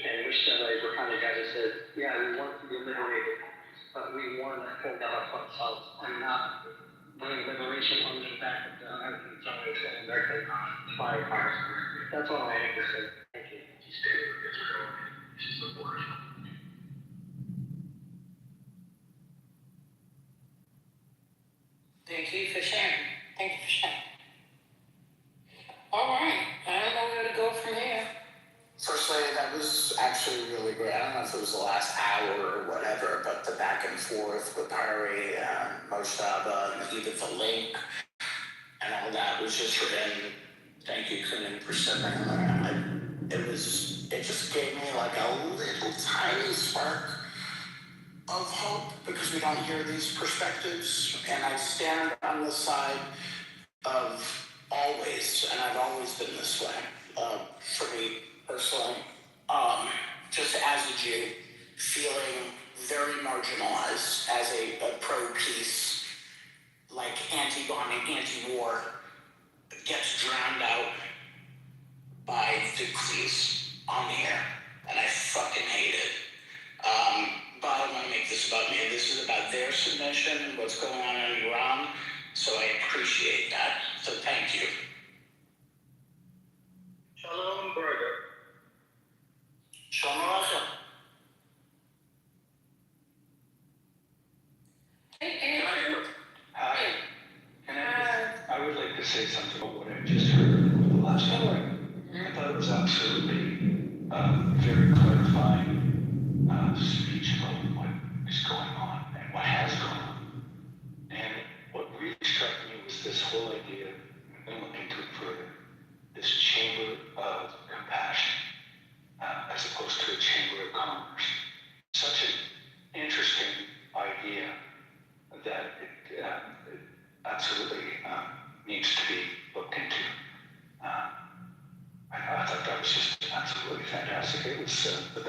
And Mustafa is the kind of guy that says, yeah, we want to be liberated, but we want to hold out ourselves and not bring liberation on the back of the American soldiers and American firefighters. That's all I have to say. Thank you. Thank you for sharing. Thank you for sharing. All right. I don't know where to go from here. Firstly, that was actually really great. I don't know if it was the last hour or whatever, but the back and forth with Perry and Moshtaba and even the link and all that was just written. Thank you, Kunin, for sending that. It just gave me like a little tiny spark of hope because we don't hear these perspectives. And I stand on the side of always, and I've always been this way, for me personally, just as a Jew, feeling very marginalized as a pro-peace, like anti-bombing, anti-war, gets drowned out by decrees on the air, and I fucking hate it. But I don't want to make this about me. This is about their submission and what's going on in Iran, so I appreciate that. So thank you. Shalom, brother. Shalom Aleichem. Hi. I would like to say something about what I just heard over the last hour. I thought it was absolutely very clarifying speech about what is going on and what has gone on. And what really struck me was this whole idea, and look into it further, this chamber of compassion, as opposed to a chamber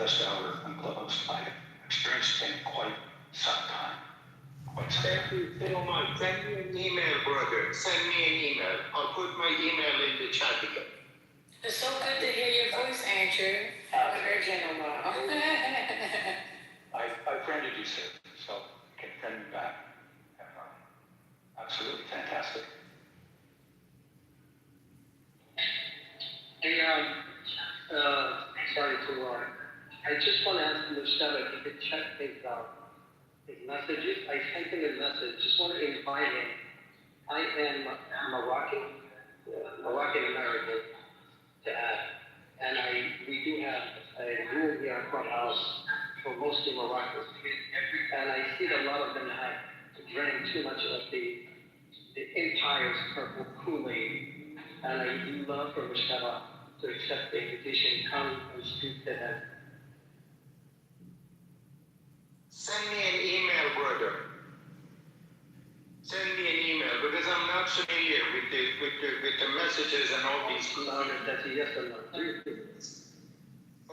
best hour on Clubhouse I've experienced in quite some time. Thank you so much. Send me an email, brother. Send me an email. I'll put my email in the chat again. It's so good to hear your voice, Andrew. Haven't heard you in a while. I friended you, sir, so you can friend me back. Absolutely fantastic. Hey, sorry to I just want to ask Mustafa if he could check his messages. I sent him a message. Just want to invite him. I am Moroccan American to add, and we do have a room here at Clubhouse for mostly Moroccans, and I see that a lot of them have drank too much of the empire's purple Kool-Aid, and I do love for Mustafa to accept the invitation, come and speak to them. Send me an email, brother. Send me an email because I'm not familiar with the messages and all these. That's a yes or no.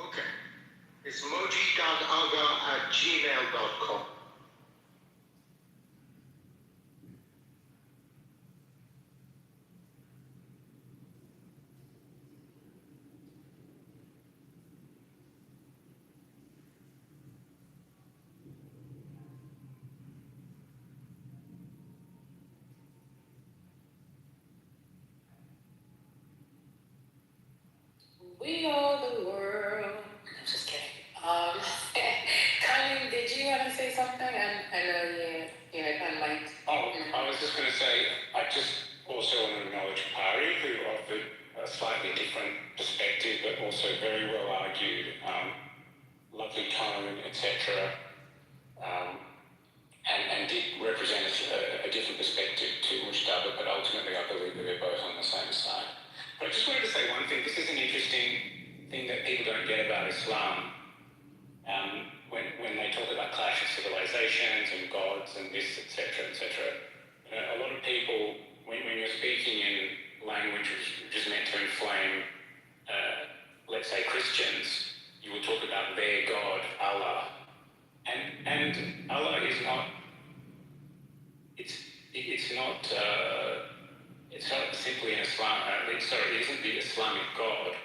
Okay. It's moji.aga@gmail.com. We are the world. I'm just kidding. Colin, did you want to say something? I know you had unmiked. Oh, I was just going to say, I just also want to acknowledge Pari, who offered a slightly different perspective, but also very well argued, lovely tone, etc. And did represent a different perspective to Mushtaba, but ultimately I believe that they're both on the same side. But I just wanted to say one thing. This is an interesting thing that people don't get about Islam. When they talk about clash of civilizations and gods and this, etc., etc., a lot of people, when you're speaking in language which is meant to inflame, let's say, Christians, you will talk about their God, Allah. And Allah is not, it's not simply an Islam, it isn't the Islamic God.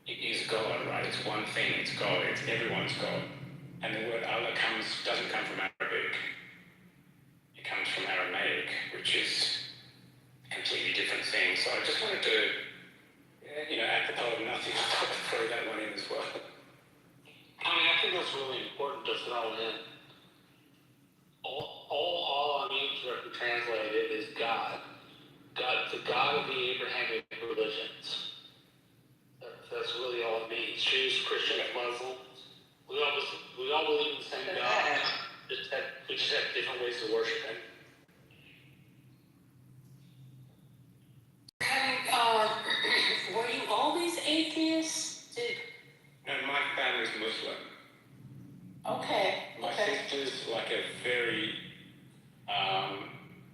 It is God, right? It's one thing, it's God, it's everyone's God. And the word Allah doesn't come from Arabic. It comes from Aramaic, which is a completely different thing. So I just wanted to, apropos of nothing, I thought I'd throw that one in as well. I mean, I think that's really important to throw in. All Allah means translated is God. God, the God of the Abrahamic religions. That's really all it means. Jews, Christians, Muslims. We all believe in the same God. We just have different ways to worship Him. Were you always atheists? No, my family's Muslim. Okay. My sister's like a very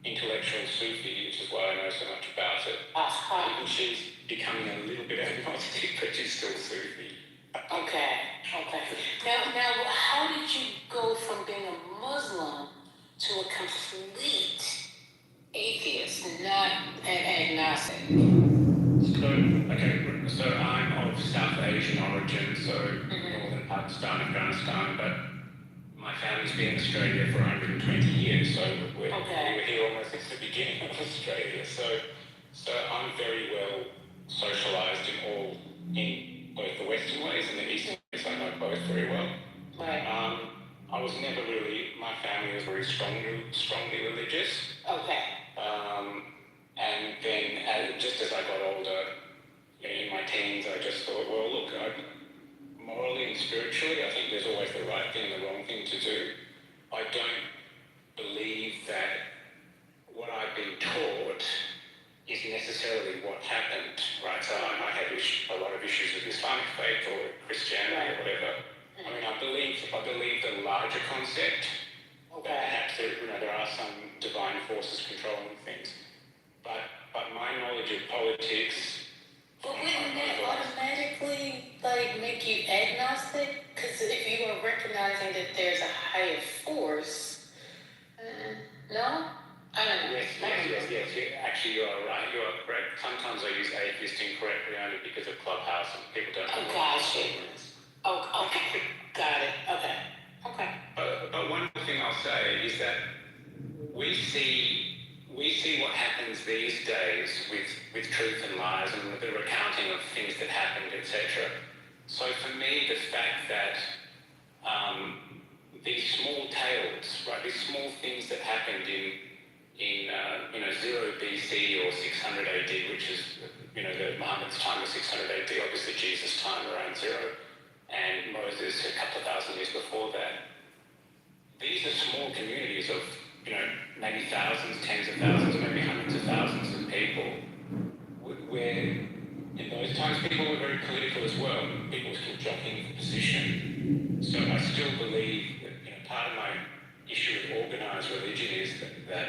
intellectual Sufi, which is why I know so much about it. Even she's becoming a little bit agnostic, but she's still Sufi. Okay. Now, how did you go from being a Muslim to a complete atheist, not an agnostic? So I'm of South Asian origin, so northern Pakistan, Afghanistan, but my family's been in Australia for 120 years, so we were here almost since the beginning of Australia. So I'm very well socialised in both the Western ways and the Eastern ways. I know both very well. Right. I was never really, my family was very strongly religious. Okay. And then just as I got older, in my teens, I just thought, well, look, morally and spiritually, I think there's always the right thing and the wrong thing to do. I don't believe that what I've been taught is necessarily what happened, right? So I had a lot of issues with Islamic faith or Christianity or whatever. I mean, I believe the larger concept, that perhaps there are some divine forces controlling things. But my knowledge of politics... But wouldn't that automatically, make you agnostic? Because if you are recognizing that there's a higher force, no? I don't know. Yes. Actually, you are right. You are correct. Sometimes I use atheist incorrectly only because of Clubhouse and people don't know what it is. Oh, okay. Got it. Okay. But one thing I'll say is that we see what happens these days with truth and lies and with the recounting of things that happened, etc. So for me, the fact that these small tales, right, these small things that happened in 0 BC or 600 AD, which is the Muhammad's time was 600 AD, obviously Jesus' time around 0, and Moses a couple of thousand years before that. These are small communities of maybe thousands, tens of thousands, maybe hundreds of thousands of people, where in those times people were very political as well. People were still jockeying for position. So I still believe that part of my issue with organised religion is that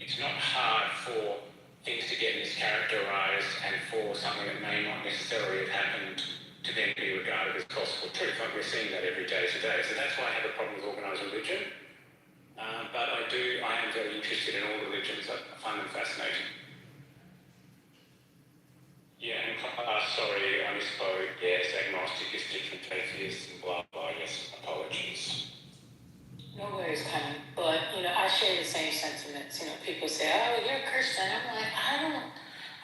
it's not hard for things to get mischaracterised and for something that may not necessarily have happened to then be regarded as gospel truth. Like we're seeing that every day today. So that's why I have a problem with organised religion. But I am very interested in all religions. I find them fascinating. Yeah, and sorry, I misspoke. Yes, agnostic is different to atheist and blah blah. Yes, apologies. No worries, Connie. But I share the same sentiments. People say, "Oh, you're a Christian." I'm like, I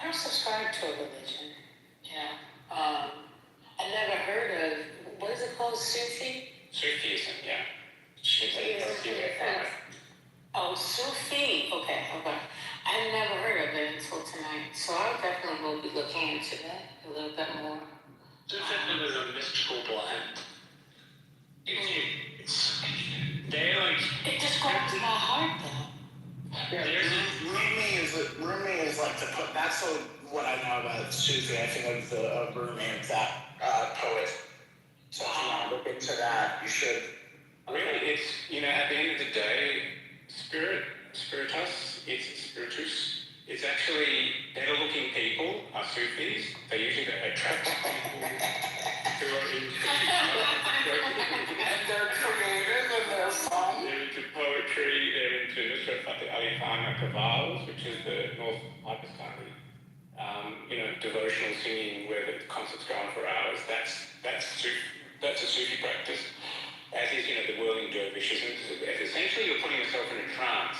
don't subscribe to a religion. I never heard of what is it called, Sufi? Sufism, yeah. Oh, Sufi. Okay. I never heard of it until tonight, so I definitely will be looking into that a little bit more. Sufism is a mystical blend. It describes my heart, though. Rumi is like that's what I know about Sufi. I think of Rumi as that poet. So if you want to look into that, you should. Really, it's at the end of the day, spiritus. It's actually better-looking people are Sufis. They usually attract people who are into and they're creative in their song. They're into poetry. They're into Nusrat Fateh Ali Khan Qawwals, which is the North Pakistani, devotional singing where the concerts go on for hours. That's a Sufi practice. As is, the whirling dervishism. Essentially, you're putting yourself in a trance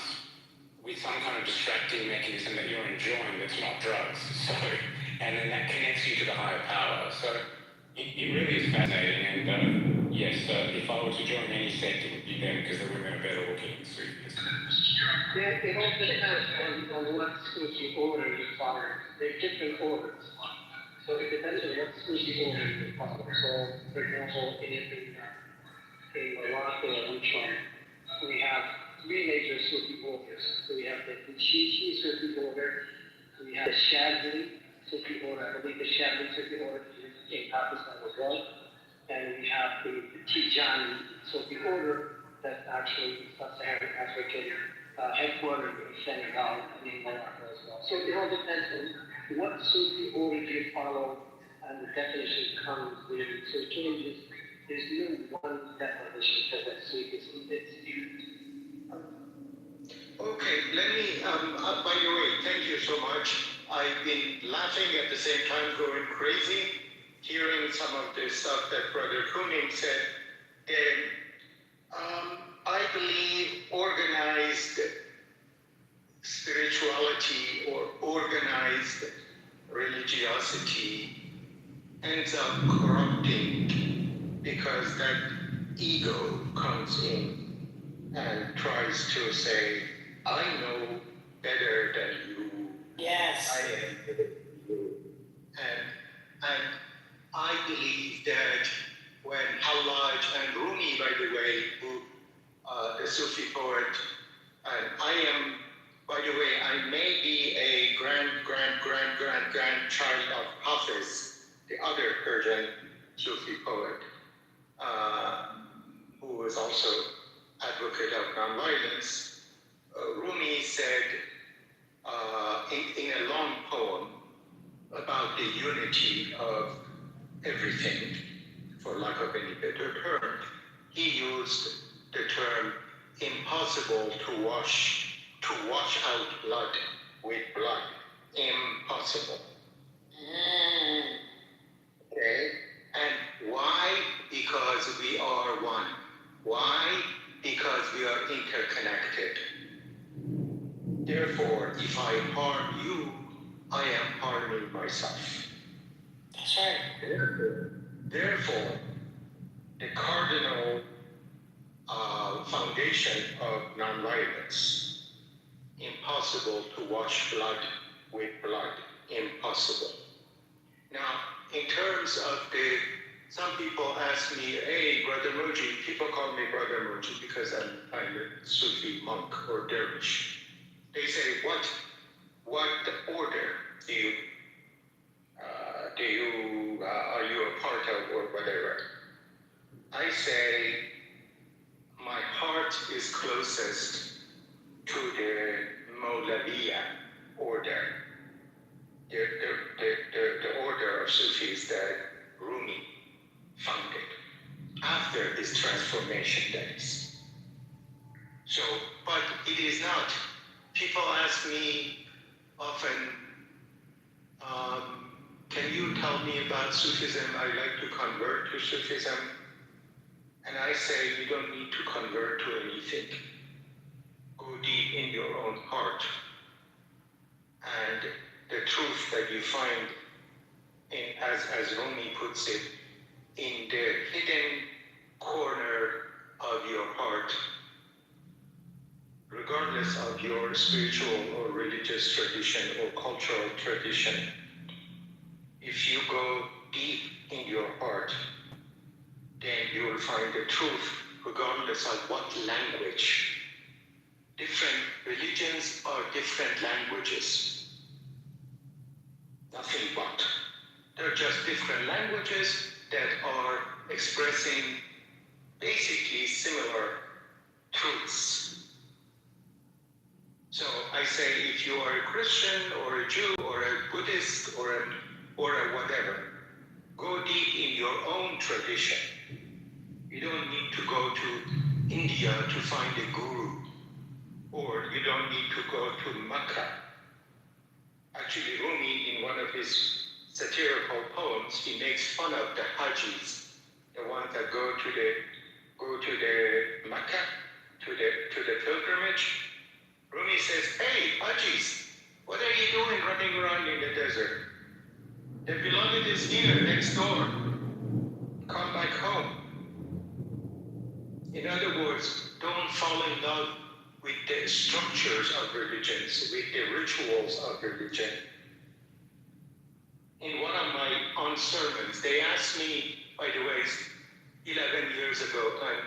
with some kind of distracting mechanism that you're enjoying that's not drugs. And then that connects you to the higher power. So it really is fascinating. And yes, if I were to join any sect, it would be them because the women are better looking than Sufis. Yeah, it all depends on what Sufi order you follow. There are different orders. So it depends on what Sufi order you follow. So, for example, in Morocco and China, we have 3 major Sufi orders. So we have the Shishi Sufi order, we have the Shadli Sufi order. I believe the Shadli Sufi order is in Pakistan as well. And we have the Tijani Sufi order that's actually sub-Saharan African, headquartered in Senegal and in Morocco as well. So it all depends on what Sufi order you follow, and the definition comes with it. So it changes. There's no one definition for what Sufism is. Okay, let me, by the way, thank you so much. I've been laughing at the same time, going crazy, hearing some of the stuff that Brother Kuning said. And I believe organized spirituality or organized religiosity ends up corrupting because that ego comes in and tries to say, I know better than you. Yes. I am better than you. And I believe that when Hallaj and Rumi, by the way, who, the Sufi poet, and I am, by the way, I may be a grandchild of Hafiz, the other Persian Sufi poet, who was also advocate of nonviolence. Rumi said in a long poem about the unity of everything, for lack of any better term, he used the term impossible to wash out blood with blood. Impossible. Okay? And why? Because we are one. Why? Because we are interconnected. Therefore, if I harm you, I am harming myself. That's right. Therefore, the cardinal foundation of nonviolence, impossible to wash blood with blood, impossible. Now, in terms of some people ask me, hey, Brother Moji, people call me Brother Moji because I'm a Sufi monk or dervish. They say, what order are you a part of or whatever? I say, my heart is closest to the Mawlaviya order, the order of Sufis that Rumi founded after his transformation, that is. So, but it is not. People ask me often, can you tell me about Sufism? I like to convert to Sufism. And I say, you don't need to convert to anything. Go deep in your own heart. And the truth that you find, as Rumi puts it, in the hidden corner of your heart, regardless of your spiritual or religious tradition or cultural tradition, if you go deep in your heart, then you will find the truth, regardless of what language. Different religions are different languages. Nothing but. They're just different languages that are expressing basically similar truths. So I say, if you are a Christian or a Jew or a Buddhist or a whatever, go deep in your own tradition. You don't need to go to India to find a guru, or you don't need to go to Mecca. Actually, Rumi, in one of his satirical poems, he makes fun of the Hajis, the ones that go to the Mecca, to the pilgrimage. Rumi says, hey, Hajis, what are you doing running around in the desert? The beloved is here, next door. Come back home. In other words, don't fall in love with the structures of religions, with the rituals of religion. In one of my own sermons, they asked me, by the way, 11 years ago, and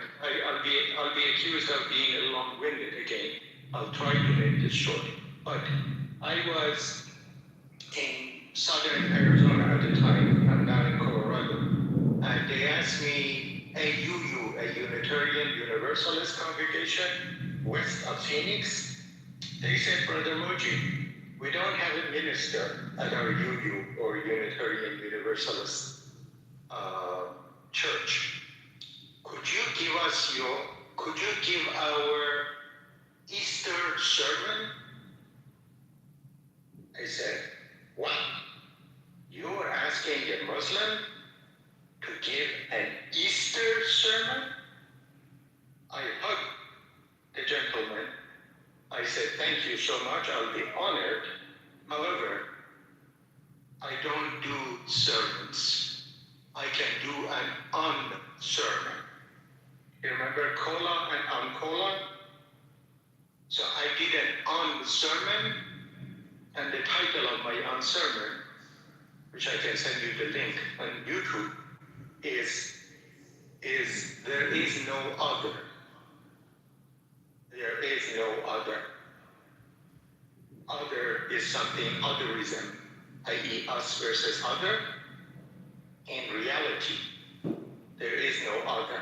I'll be accused of being long-winded again. I'll try to make this short. But I was in southern Arizona at the time. I'm now in Colorado. And they asked me, a UU, a Unitarian Universalist congregation, west of Phoenix. They said, Brother Moji, we don't have a minister at our UU or Unitarian Universalist church. Could you give our Easter sermon? I said, what? You are asking a Muslim to give an Easter sermon? I hugged the gentleman. I said, thank you so much, I'll be honored. However, I don't do sermons. I can do an un-sermon. You remember cola and uncola? So I did an un-sermon, and the title of my un-sermon, which I can send you the link on YouTube, is There Is No Other. There is no other. Other is something, otherism, i.e. us versus other. In reality, there is no other.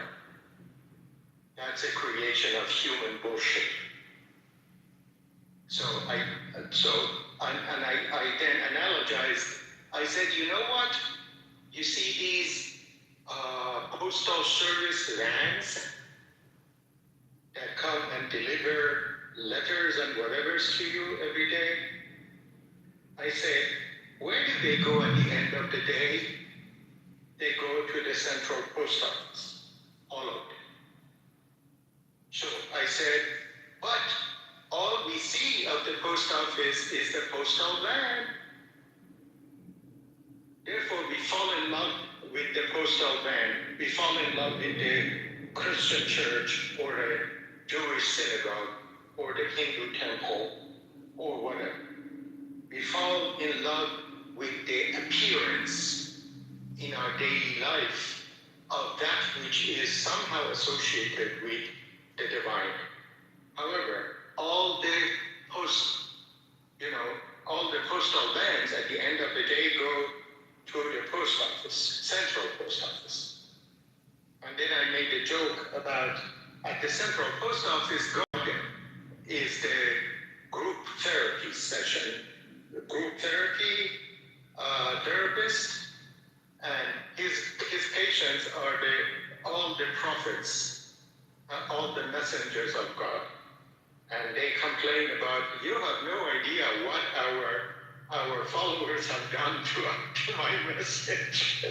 That's a creation of human bullshit. So I then analogized. I said, you know what? You see these postal service vans that come and deliver letters and whatever's to you every day. I said, where do they go at the end of the day? They go to the central post office, all of them. So I said, but all we see of the post office is the postal van. Therefore, we fall in love with the postal van. We fall in love with the Christian church or the Jewish synagogue or the Hindu temple or whatever. We fall in love with the appearance in our daily life of that which is somehow associated with the divine. However, all the postal vans at the end of the day go to the post office, central post office. And then I made the joke about at the central post office garden is the group therapy session, the group therapy therapist, and his patients are all the prophets, all the messengers of God. And they complain about, you have no idea what our followers have done to my message.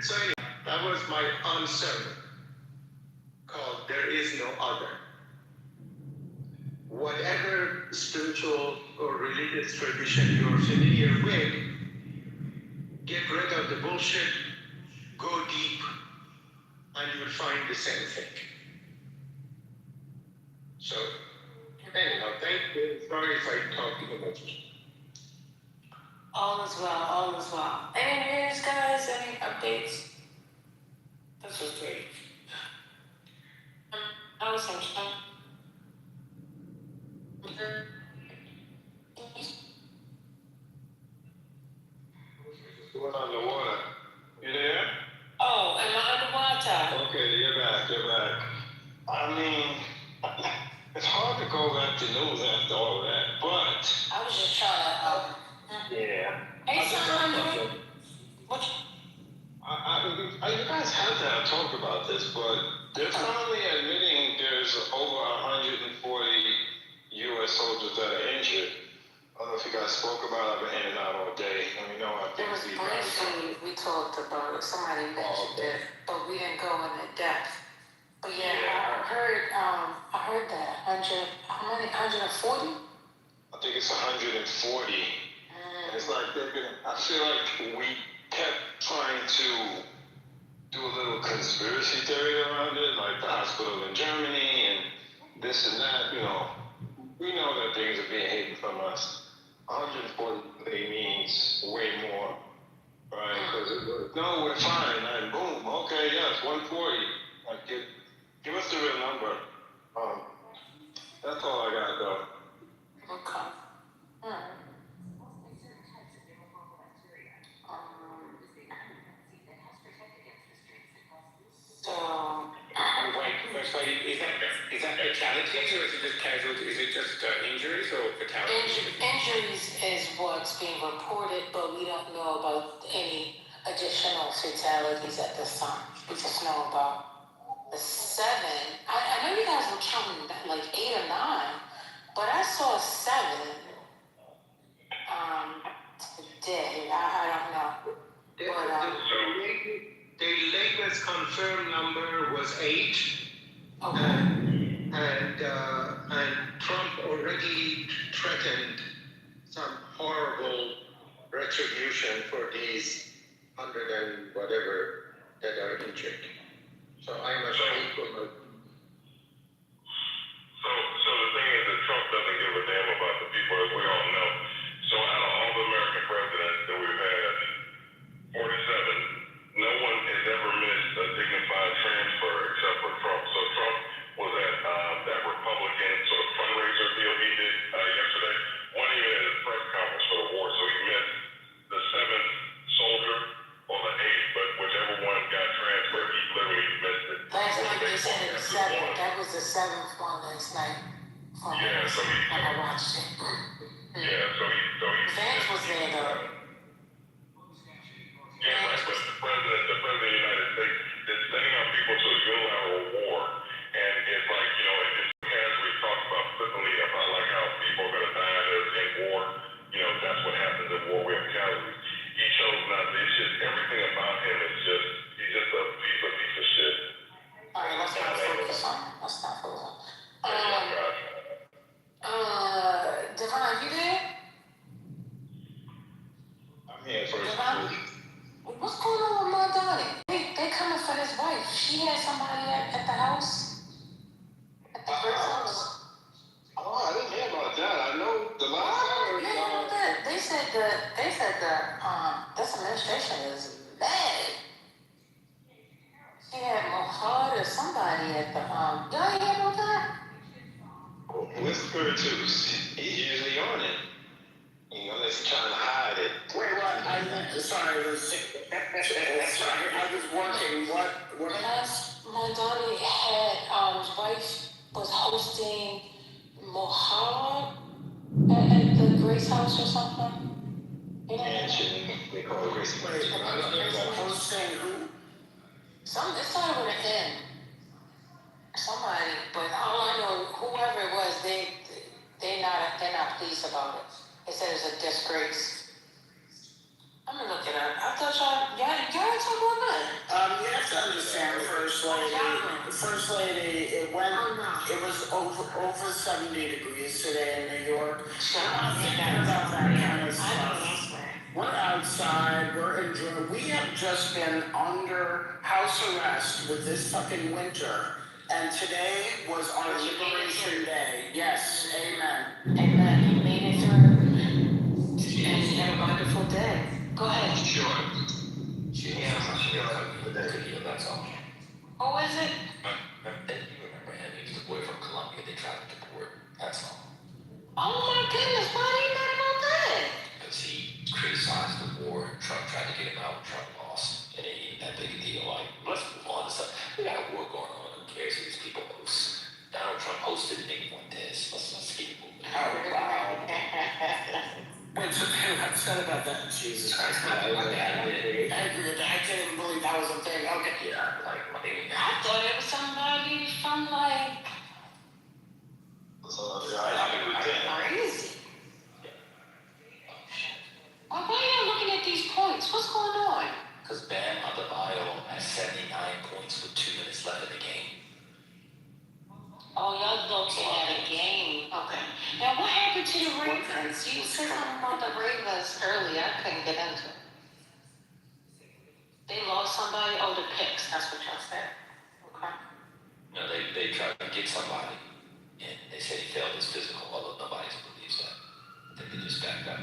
So anyway, that was my sermon called There Is No Other. Whatever spiritual or religious tradition you're familiar with, get rid of the bullshit, go deep, and you'll find the same thing. So, anyhow, thank you. Sorry if I talked too much. All is well, all is well. Any news, guys? Any updates? This was great. I was so Going on the water. You there? Oh, am I underwater? Okay, you're back. I mean, it's hard to go back to news after all that, but I was just trying to, yeah. Hey, son, what? You guys have to have talked about this, but they're finally admitting there's over 140 U.S. soldiers that are injured. I don't know if you guys spoke about it. I've been in and out all day, and we know how It was things be done. briefly, we talked about it, somebody mentioned it, but we didn't go into depth. But yeah, I heard that, how many, 140? I think it's 140. And it's like I feel like we kept trying to do a little conspiracy theory around it, like the hospital in Germany and this and that, we know that things are being hidden from us. 140 means way more, right? Because no, we're fine, and boom, okay, yes, 140. Like, give us the real number. That's all I got, though. Okay. So, Is that fatalities or is it just casualties? Is it just injuries or fatalities? Injuries is what's being reported, but we don't know about any additional fatalities at this time. We just know about the 7. I know you guys were counting like 8 or 9, but I saw 7 today. I don't know. The latest confirmed number was 8. Okay. And Trump already threatened some horrible retribution for these 100 and whatever that are injured. So I'm afraid for So the thing is that Trump doesn't give a damn about the people, as we all know. So out of all the American presidents that we've had, 47, no one has ever missed a dignified transfer except for Trump. So Trump was at that Republican sort of fundraiser deal he did yesterday. One even at his press conference for the war. So he missed the 7th soldier or the 8th, but whichever one got transferred, he literally missed it. Last night they said it was 7. That was the 7th one last night. When I watched it. So he Vance was there though. Yeah, right, but the president of the United administration is mad. She had Mohad or somebody at the, y'all ain't hear about that? Whisper Tooth, he's usually on it. You know, unless he's trying to hide it. Wait, what? Sorry, I was working. What? Last, my daughter had, his wife was hosting Mohad at the Grace House or something. You know? Mansion, they call it Gracie Mansion. Hosting who? It started with an N. Somebody, but all I know, whoever it was, they're not pleased about it. They said it's a disgrace. I'm gonna look it up. I thought y'all talk about that. You have to understand, First Lady, it was over 70 degrees today in New York. I'm not thinking about that kind of stuff. We're outside, we're enjoying, we have just been under house arrest with this fucking winter. And today was our Liberation Day. Yes, amen. Amen. You made it through. And you had a wonderful day. Go ahead. Sure. That's all. Who is it? You remember him, he was the boy from Colombia, they tried to deport. That's all. Oh my goodness, why do you know about that? Because he criticized the war, Trump tried to get him out, Trump lost. And he that big a deal, like, let's move on to stuff. We got a war going on, who cares who these people host? Donald Trump hosted it, anyone this. Let's keep it moving. Oh, wow. Wait, so they're upset about that? Jesus Christ. I agree. I can't even believe that was a thing. Okay. Yeah, like, I thought it was somebody from like crazy. Why are y'all looking at these points? What's going on? Because Bam Adebayo has 79 points with 2 minutes left in the game. Oh, y'all looking at a game. Okay. Now, what happened to the Ravens? You said something about the Ravens earlier. I couldn't get into it. They lost somebody? Oh, the picks. That's what y'all said. Okay. No, they tried to get somebody, and they said he failed his physical, although nobody believes that. I think they just backed up.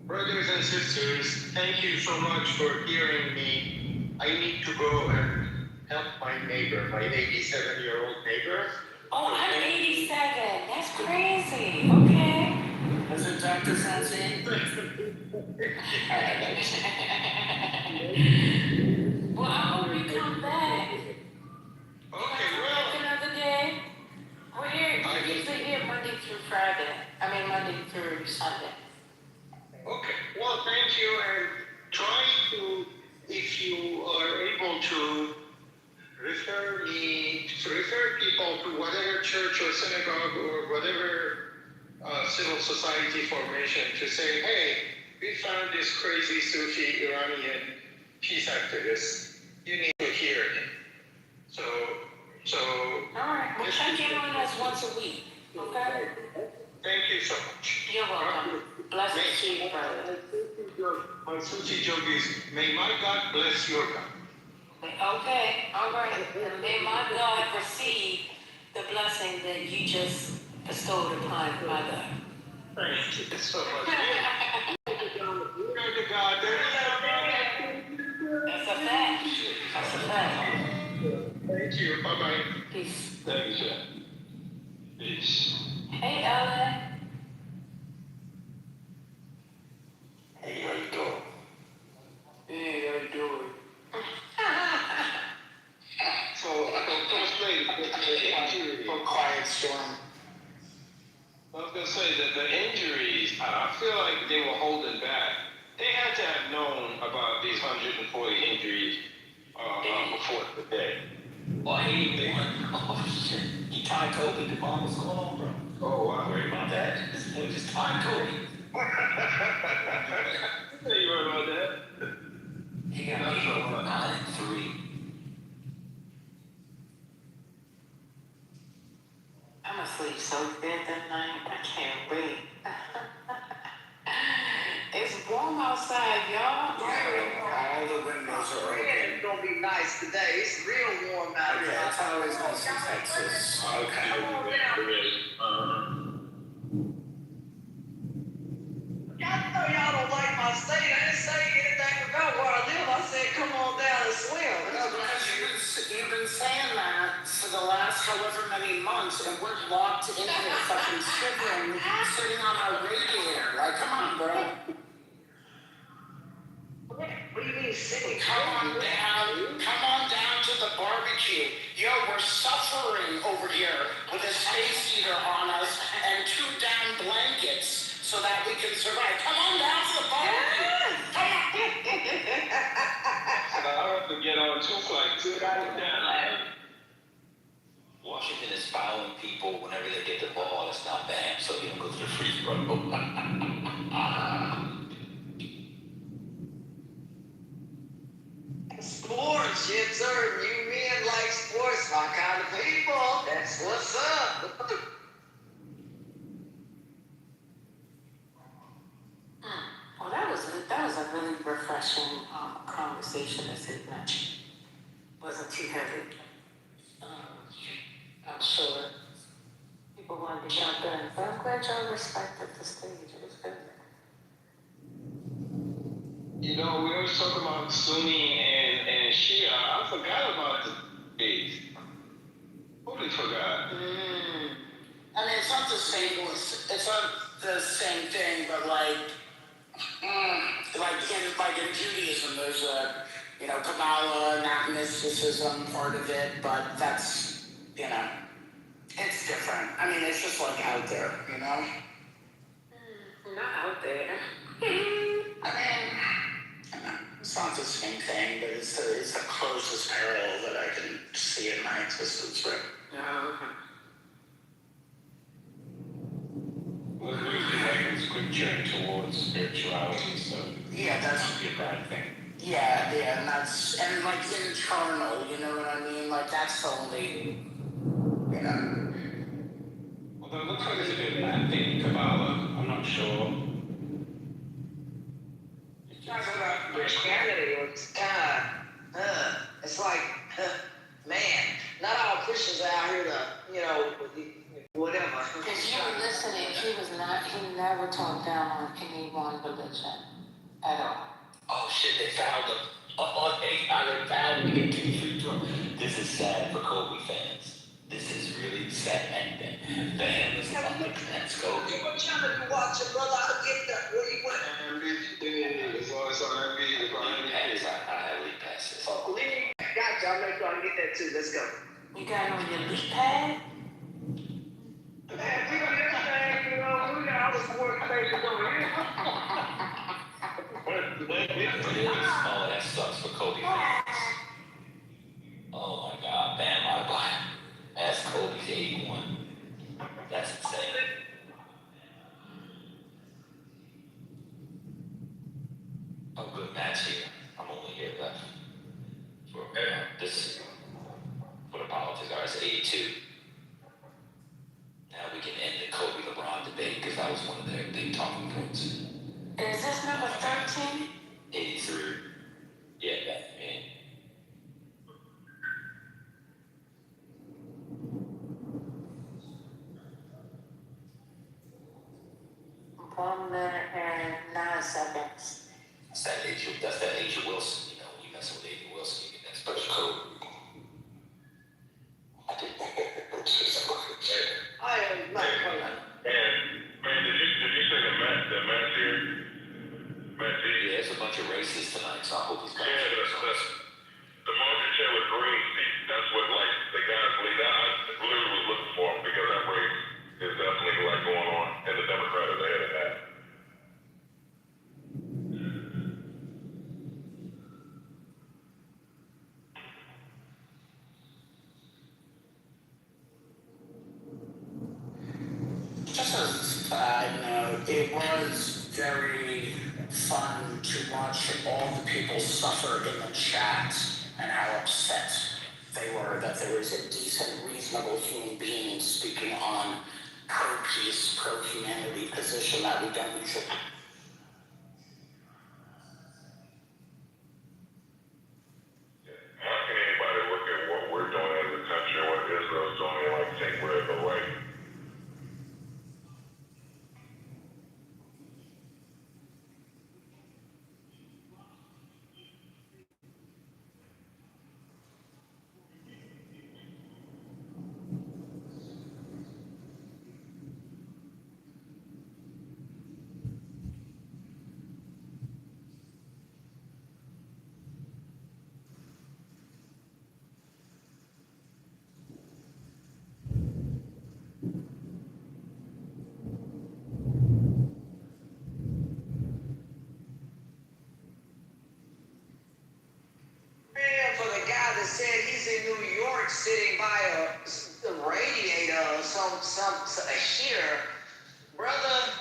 Brothers and sisters, thank you so much for hearing me. I need to go and help my neighbor, my 87-year-old neighbor. Oh, I'm 87. That's crazy. Okay. Is it Dr. Francine? Well, I hope you come back. Okay, well. Another day. We're usually here Monday through Friday. Monday through Sunday. Okay, well, thank you, and try to, if you are able to, refer people to whatever church or synagogue or whatever civil society formation to say, hey, we found this crazy Sufi Iranian peace activist. You need to hear him. So. All right, we'll check in on us once a week, okay? Thank you so much. You're welcome. Blessings to you, brother. My Sufi joke is, may my God bless your God. Okay, all right. And may my God receive the blessing that you just bestowed upon my God. Thank you so much. That's a fact. That's a fact. Thank you. Bye-bye. Peace. Thank you, sir. Peace. Hey, Ellen. Hey, how you doing? Hey, how you doing? So, First Lady, the injury. Quiet storm. I was going to say that the injuries, I feel like they were holding back. They had to have known about these 140 injuries before the day. Well, he won. Oh, shit. He tied Kobe. The bomb was going on, bro. Oh, wow. Worry about that. This boy just tied Kobe. You heard about that? He got me over 9-3. I'm gonna sleep so good that night. I can't wait. It's warm outside, y'all. All the windows are open. gonna be nice today. It's real warm out Okay, here. it's always nice in Texas. Okay. Come on down. Y'all know y'all don't like my state. I didn't say anything about where I live. I said, come on down and swim. No, because you've been saying that for the last however many months, and we're locked in here fucking shivering, sitting on our radiator. Like, come on, bro. What do you mean sitting? Come on down to the barbecue. Yo, we're suffering over here with a space heater on us and 2 down blankets so that we can survive. Come on down to the barbecue. Come on. I have to get on 2 flights. 2 guys down. Washington is fouling people whenever they get the ball. It's not bad, so you don't go to the free throw. Sports, yes sir. You men like sports, my kind of people. That's what's up. Well, that was a really refreshing conversation this evening. Wasn't too heavy. I'm sure people wanted to jump in, but I'm glad y'all respected the stage. It was good. You know, we always talk about Sunni and Shia. I forgot about the debates. Totally forgot. I mean, it's not the same. It's not the same thing, but like in Judaism, there's a Kabbalah, not mysticism part of it, but that's it's different. I mean, it's just like out there, Not out there. I mean, it's not the same thing, but it's the closest parallel that I can see in my existence, right? Oh, okay. Well, it's scripture towards spirituality, so Yeah, that's not be a bad thing. yeah, and that's like internal, you know what I mean? Like that's the only, Although it looks like it's a bit bad thing, Kabbalah. I'm not sure. Talking about Christianity, it's kind of, it's like, man, not all Christians are out here to, whatever. If you were listening, he never talked down on any one religion at all. Oh shit, they fouled him. Oh, they fouled him. They get 2 free throws. This is sad for Kobe fans. This is really sad. And bam, it's like, that's Kobe. What channel you watching, brother? I'll get that. Where you went? As long as it's on NBA, it's on NBA. I have league passes. Oh, leave. Gotcha. I'll make sure I get that too. Let's go. You got it on your lead pad? Man, we got everything, we got all the sports stations over here. Oh, that sucks for Kobe fans. Oh my God, Bam out of line. That's Kobe's 81. That's insane. Oh, good match here. I'm only here left for this for the politics. All right, it's 82. Now we can end the Kobe LeBron debate because that was one of their big talking points. Is this number 13? 83. Yeah, that man. One minute and 9 seconds. That's that Asia Wilson. You know, when you mess with Asia Wilson, you get that special code. I am not coming. And man, did you say the Matt's here? Matt D? Yeah, there's a bunch of racists tonight, so I hope he's back. Yeah, that's the Marjorie Taylor Greene seat. That's what the guys lead. I literally was looking for him because that race is definitely going on, and the Democrats are ahead of that. Just as a side note, it was very fun to watch all the people suffer in the chat and how upset they were that there was a decent, reasonable human being speaking on pro-peace, pro-humanity position that we don't usually. York sitting by a radiator or a heater, brother.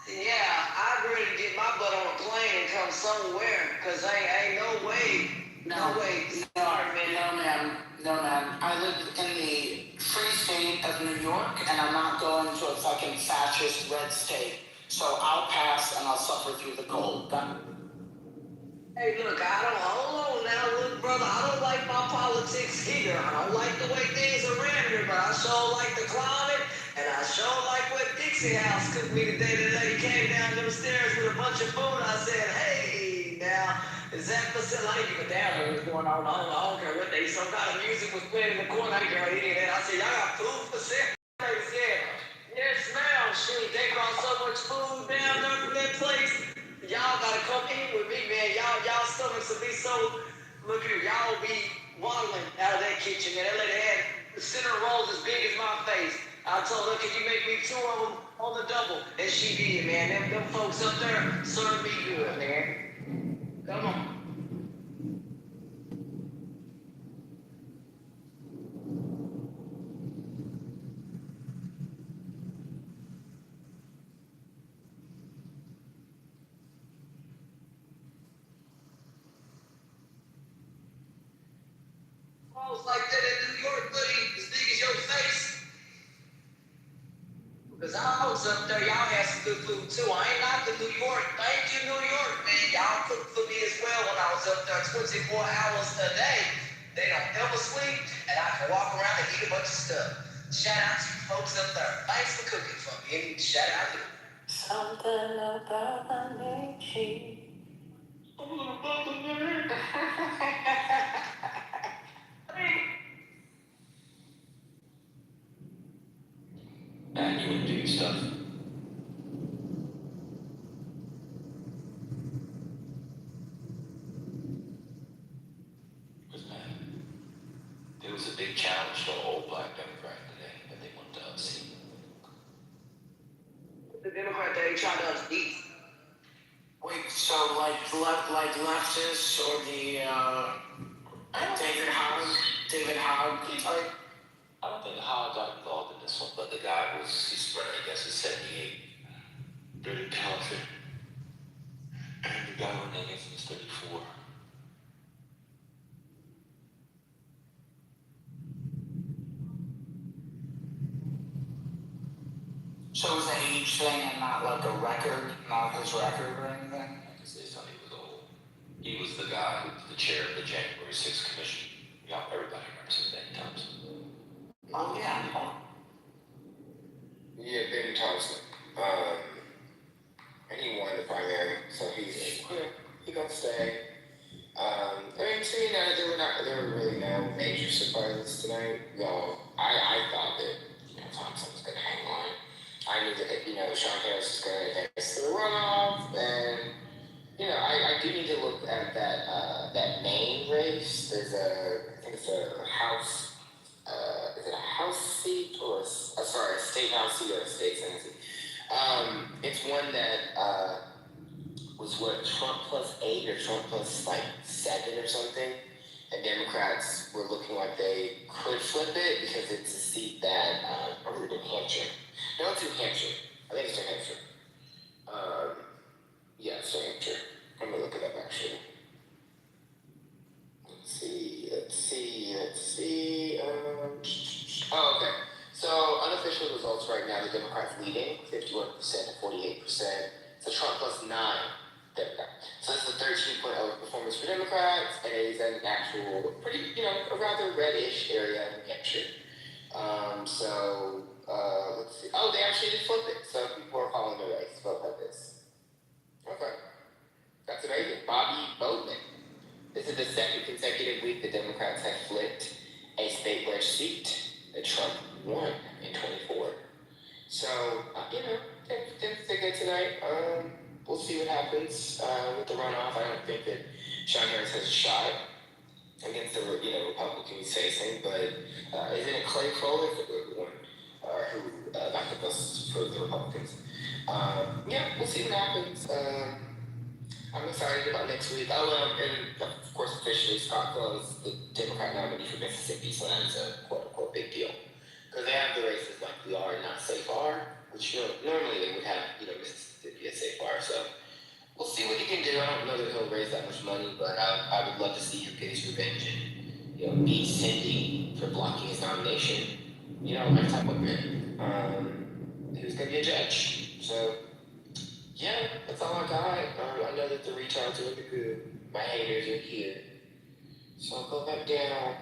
Yeah, I'd ready to get my butt on a plane and come somewhere, cause ain't no way. No way. No, ma'am. I live in the free state of New York, and I'm not going to a fucking fascist red state. So I'll pass and I'll suffer through the cold. Hey, look, hold on now, look, brother, I don't like my politics either. I don't like the way things are ran here, but I sure like the climate, and I sure like what Dixie House cooked me the day that lady came down them stairs with a bunch of food. I said, hey, now, is that facility? I didn't even down what was going on. I don't care what some kind of music was playing in the corner. I didn't care any of that. I said, y'all got food for sale? They said, yes, ma'am. Shoot, they brought so much food down there from that place. Y'all gotta come eat with me, man. Y'all stomachs will be so. Look at it, y'all will be waddling out of that kitchen, man. That lady had the center rolls as big as my face. I told her, could you make me 2 of them on the double? And she did, man. Them folks up there serve me good, man. Come on. Like that in New York, buddy, as big as your face. Because I was up there, y'all had some good food too. I ain't knocking New York. Thank you, New York, man. Y'all cooked for me as well when I was up there 24 hours a day. They don't ever sleep, and I can walk around and eat a bunch of stuff. Shout out to you folks up there. Thanks for cooking for me. And shout out to you. Something about the name. And you wouldn't do your stuff. Because, man, there was a big challenge to an old black Democrat today that they wanted to unseat. The Democrat that they tried to unseat. Wait, so like leftists or the David Hogg type? I don't think Hogg got involved in this one, but the guy he's running against a 78. Very talented. And the guy running against him is 34. So it was an age thing and not like a record, not his record or anything? I can say something he was old. He was the guy who was the chair of the January 6th Commission. You know, everybody remembers him many times. Oh, yeah. Yeah, Ben Thompson. And he won the primary, so he's gonna stay. I mean, to me, there were really no major surprises tonight. Though I thought that Thompson was gonna hang on. I knew that Sean Harris was gonna advance to the runoff, and I do need to look at that main race. I think it's a House. Is it a House seat or a state House seat or a state Senate seat? It's one that was Trump +8 or Trump +7 or something, and Democrats were looking like they could flip it because it's a seat that or New Hampshire. No, it's New Hampshire. I think it's New Hampshire. Yeah, it's New Hampshire. I'm gonna look it up actually. Let's see. Oh, okay. So unofficial results right now, the Democrats leading 51% to 48%. It's a Trump +9 Democrat. So this is a 13-point performance for Democrats, and it is an actual pretty, a rather reddish area in New Hampshire. Let's see. Oh, they actually did flip it. So people are calling the race. Vote like this. Okay. That's amazing. Bobby Bowman. This is the second consecutive week the Democrats have flipped a state leg seat that Trump won in 24. So, they're good tonight. We'll see what happens with the runoff. I don't think that Sean Harris has a shot against the Republicans facing, but isn't it Clay Crowley who got the bus for the Republicans? We'll see what happens. I'm excited about next week. And of course, officially, Scott Close is the Democrat nominee for Mississippi, so that is a quote-unquote big deal. Because they have the races like we are and not safe are, which normally they would have, Mississippi as safe are. So we'll see what he can do. I don't know that he'll raise that much money, but I would love to see him get his revenge and, beat Cindy for blocking his nomination. Lifetime win. Who's going to be a judge? So, yeah, that's all I got. I know that the retards are looking good. My haters are here. So I'll go back down,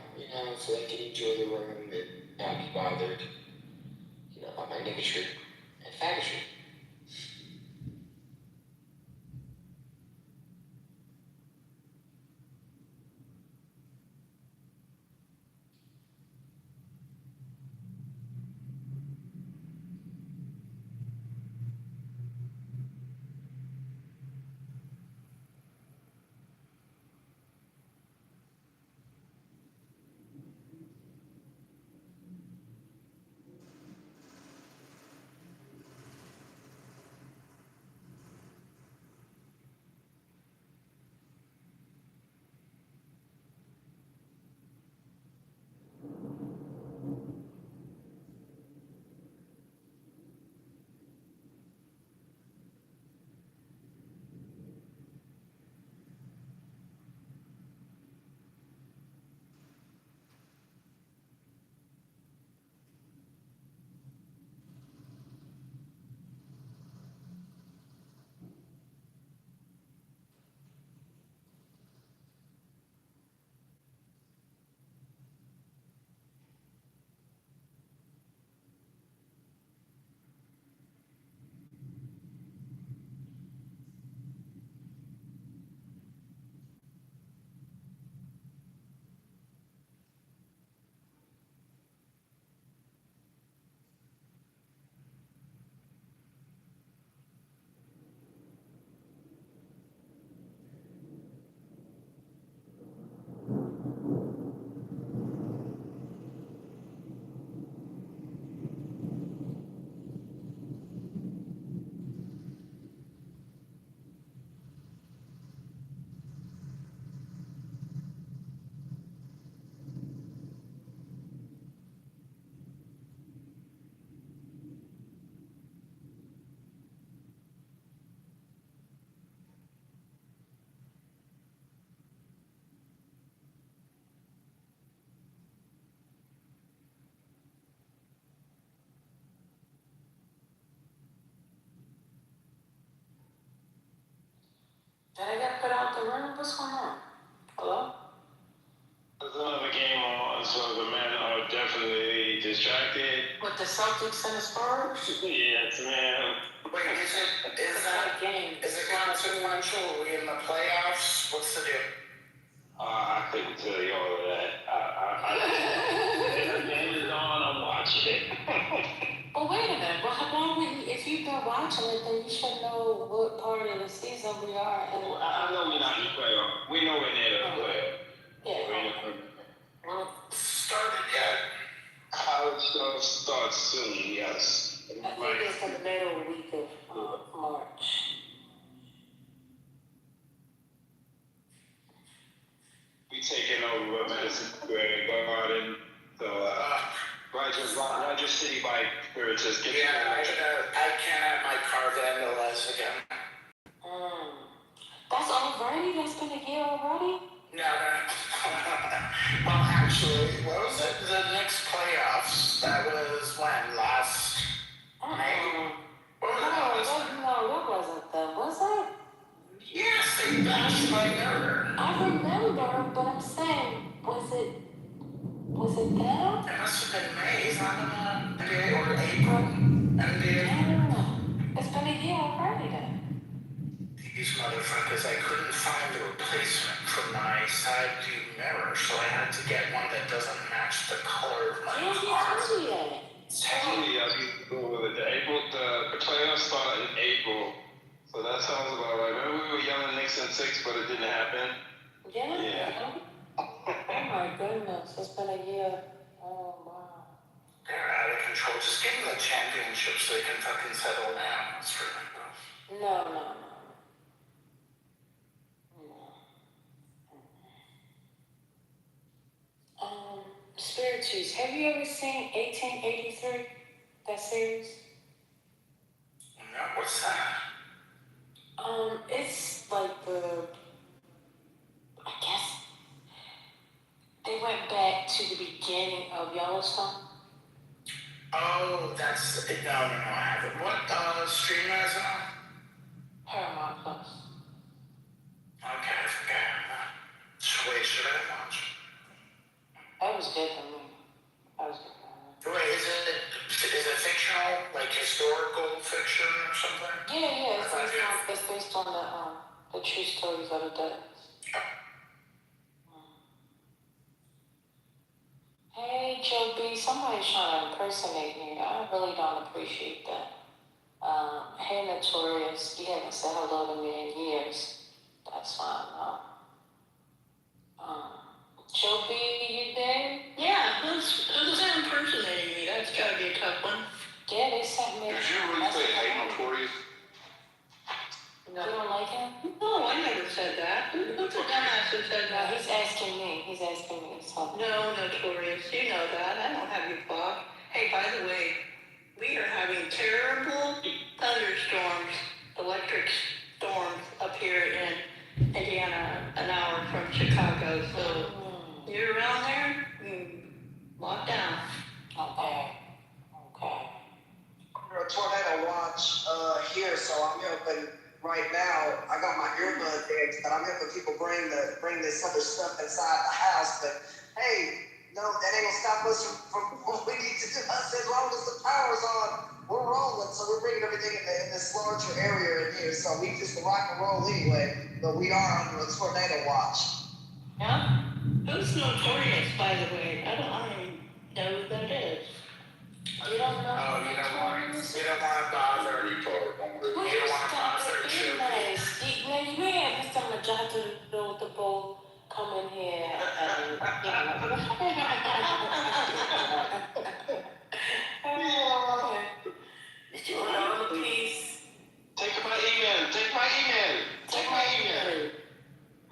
so they can enjoy the room and not be bothered, by my niggatry and faggotry. Did I get put out the room? What's going on? Hello? There's another game on, so the men are definitely distracted. With the Celtics and the Spurs? Yes, ma'am. Wait, is that game? Is it consequential? Are we in the playoffs? What's the deal? I couldn't tell you all of that. If the game is on, I'm watching it. Well, wait a minute. Why would you, if you've been watching it, then you should know what part of the season we are. And I know we're not in the playoff. We know we're near the playoff. Yeah. Well, started yet? College gonna start soon, yes. I think it's the middle week of March. We taking over Madison Square Garden, so Roger City Bike Spirits get I can't have my car vandalized again. That's already? That's been a year already? No. Well, actually, what was it? The next playoffs. That was when? Last May? What was it? No, that wasn't them. Was it? Yes, they bashed my mirror. I remember, but I'm saying, was it them? It must have been May. It's not in NBA or April. NBA. Yeah. It's been a year already then. These motherfuckers, I couldn't find a replacement for my side view mirror, so I had to get one that doesn't match the color of my car. Technically, I used to go with it. The playoffs start in April, so that sounds about right. Remember we were yelling Knicks in 6, but it didn't happen? Yeah. Oh my goodness, it's been a year. Oh wow. They're out of control. Just give them the championship so they can fucking settle down. That's really rough. No. Cheese, have you ever seen 1883? That series? No, what's that? It's like I guess they went back to the beginning of Yellowstone. Oh, that's, no, I haven't. What, stream is on? Paramount Plus. Okay, I forgot. Wait, should I watch? That was good for me. That was good for me. Wait, is it fictional, like historical fiction or something? Yeah, it's based on the true stories of the dead. Hey, Joe B, somebody's trying to impersonate me. I really don't appreciate that. Hey, Notorious, you haven't said hello to me in years. That's fine. Joe B, you there? Yeah, who's impersonating me? That's gotta be a tough one. Yeah, they sent me. Did you really say hey, Notorious? No. You don't like him? No, I never said that. Who's the dumbass who said No, that? he's asking me. So. No, Notorious, you know that. I don't have you blocked. Hey, by the way, we are having terrible thunderstorms, electric storms up here in Indiana, an hour from Chicago. So you're around there, lock down. Okay. A tornado watch here, so I'm helping right now. I got my earbuds in, but I'm helping people bring this other stuff inside the house. But hey, no, that ain't gonna stop us from what we need to do. As long as the power's on, we're rolling. So we're bringing everything in this larger area in here. So we just rock and roll anyway. But we are under a tornado watch. Yeah? Who's Notorious, by the way? I don't even know who that is. You don't know? Oh, you don't want to bother. You don't want to bother Joe B. Man, you ain't have Mr. Majata with the bull come in here and, Did you know the piece? Take my email.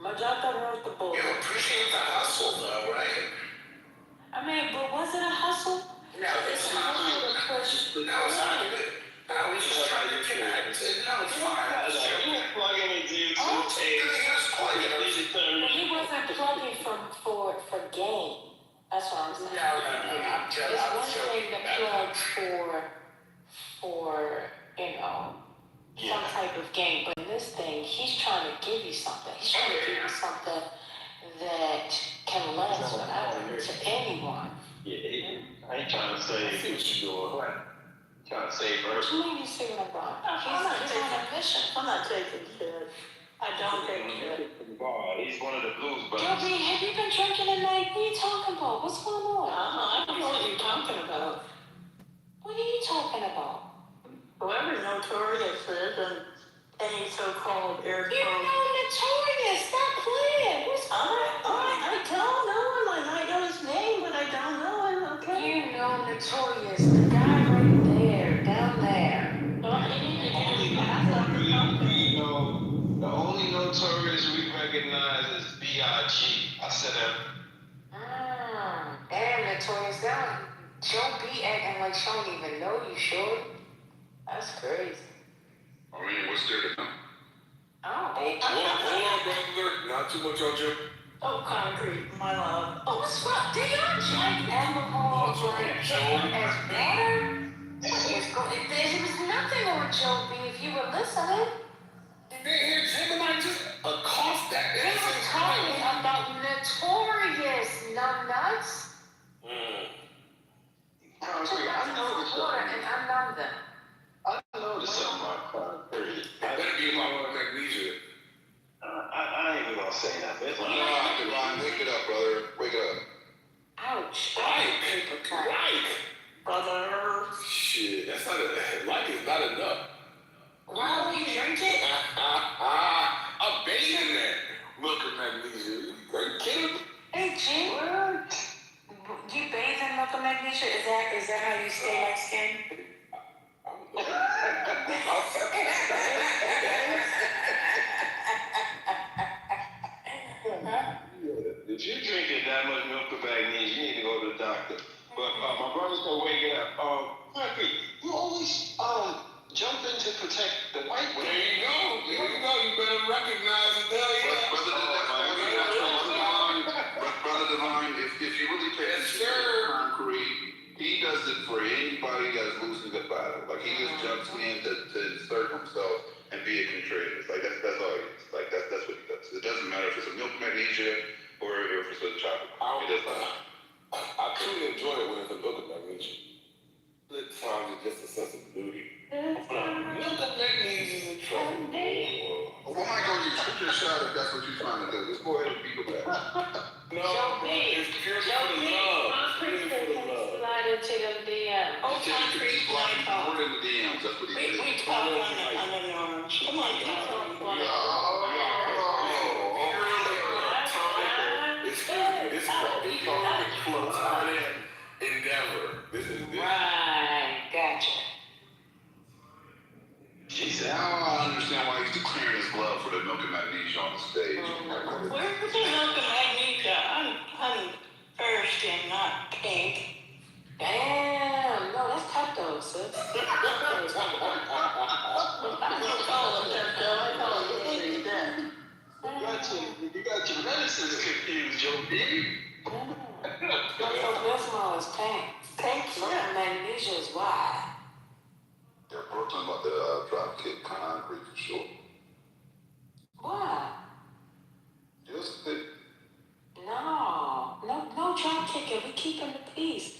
Majata wrote the bull. You appreciate the hustle, though, right? I mean, but was it a hustle? No, it's not. No, it's not good. I was just trying to connect. No, it's fine. Plugging into YouTube. But he wasn't plugging for game. That's what I'm saying. No, I'm joking. It's one thing to plug for some type of game, but in this thing, he's trying to give you something. He's trying to give you something that can last forever to anyone. Yeah, I ain't trying to say. I see what you're doing. What? Trying to save her. What you mean you see what I'm doing? He's on a mission. I'm not taking shit. I don't take shit. He's one of the blues brothers. Joby, have you been drinking tonight? What are you talking about? What's going on? I don't know what you're talking about. What are you talking about? Whoever Notorious is and any so-called air You know Notorious. Stop playing. What's going on? I don't know him. I might know his name, but I don't know him. Okay. You know Notorious. The guy right there, down there. The only Notorious we recognize is B.I.G. I said that. Damn, Notorious. That Joe B acting like she don't even know you, sure? That's crazy. I mean, what's there to know? Oh, Hold on, brother. Not too much on Joe. Oh, concrete, my love. Oh, what's wrong? Do y'all drink alcohol as water? There was nothing on Joe B if you were listening. Him and I just coughed that. We were talking about Notorious, numbnuts. I noticed water and unnumb them. I noticed something about concrete. That better be about magnesia. I ain't even gonna say nothing. Wake it up, brother. Wake it up. Ouch. Like. Brother. Shit, that's not like it's not enough. Wow, you drink it? I'm bathing that. Milk and magnesia. Are you kidding me? Hey, G. You bathe in milk and magnesia? Is that how you stay like skin? If you're drinking that much milk and magnesia, you need to go to the doctor. But my brother said, wake it up. Frankie, you always jump in to protect the white women. There you go. You better recognize it there. Brother Divine, if you really pay attention to concrete, he does it for anybody that's losing the battle. Like he just jumps in to insert himself and be a contributor. It's like that's all he is. Like that's what he does. It doesn't matter if it's a milk magnesia or if it's a chocolate. It doesn't matter. I truly enjoy it when it's a milk of magnesia. It sounds just a sense of beauty. Milk of magnesia is a trouble. Well, Michael, you shoot your shot if that's what you're trying to do. Just go ahead and beat it back. No, it's purely for the love. It's purely for the love. Slide into them DMs. Oh, concrete light talk. More than the DMs, that's what he We said. talk on the norms. Come on, It's called platonic endeavor. This is this. Right, gotcha. Jesus, now I understand why he's declaring his love for the milk and magnesia on the stage. where's the milk and magnesia? I'm first and not pink. Damn, no, that's Pepto, sis. I don't call them Pepto, I call them things that. You got your medicines confused, Joe B. Pepto-Bismol is pink. Pink, and magnesia is white. Yeah, Brooklyn about the drop kick concrete for sure. What? Just that. No drop kicking. We keeping the peace.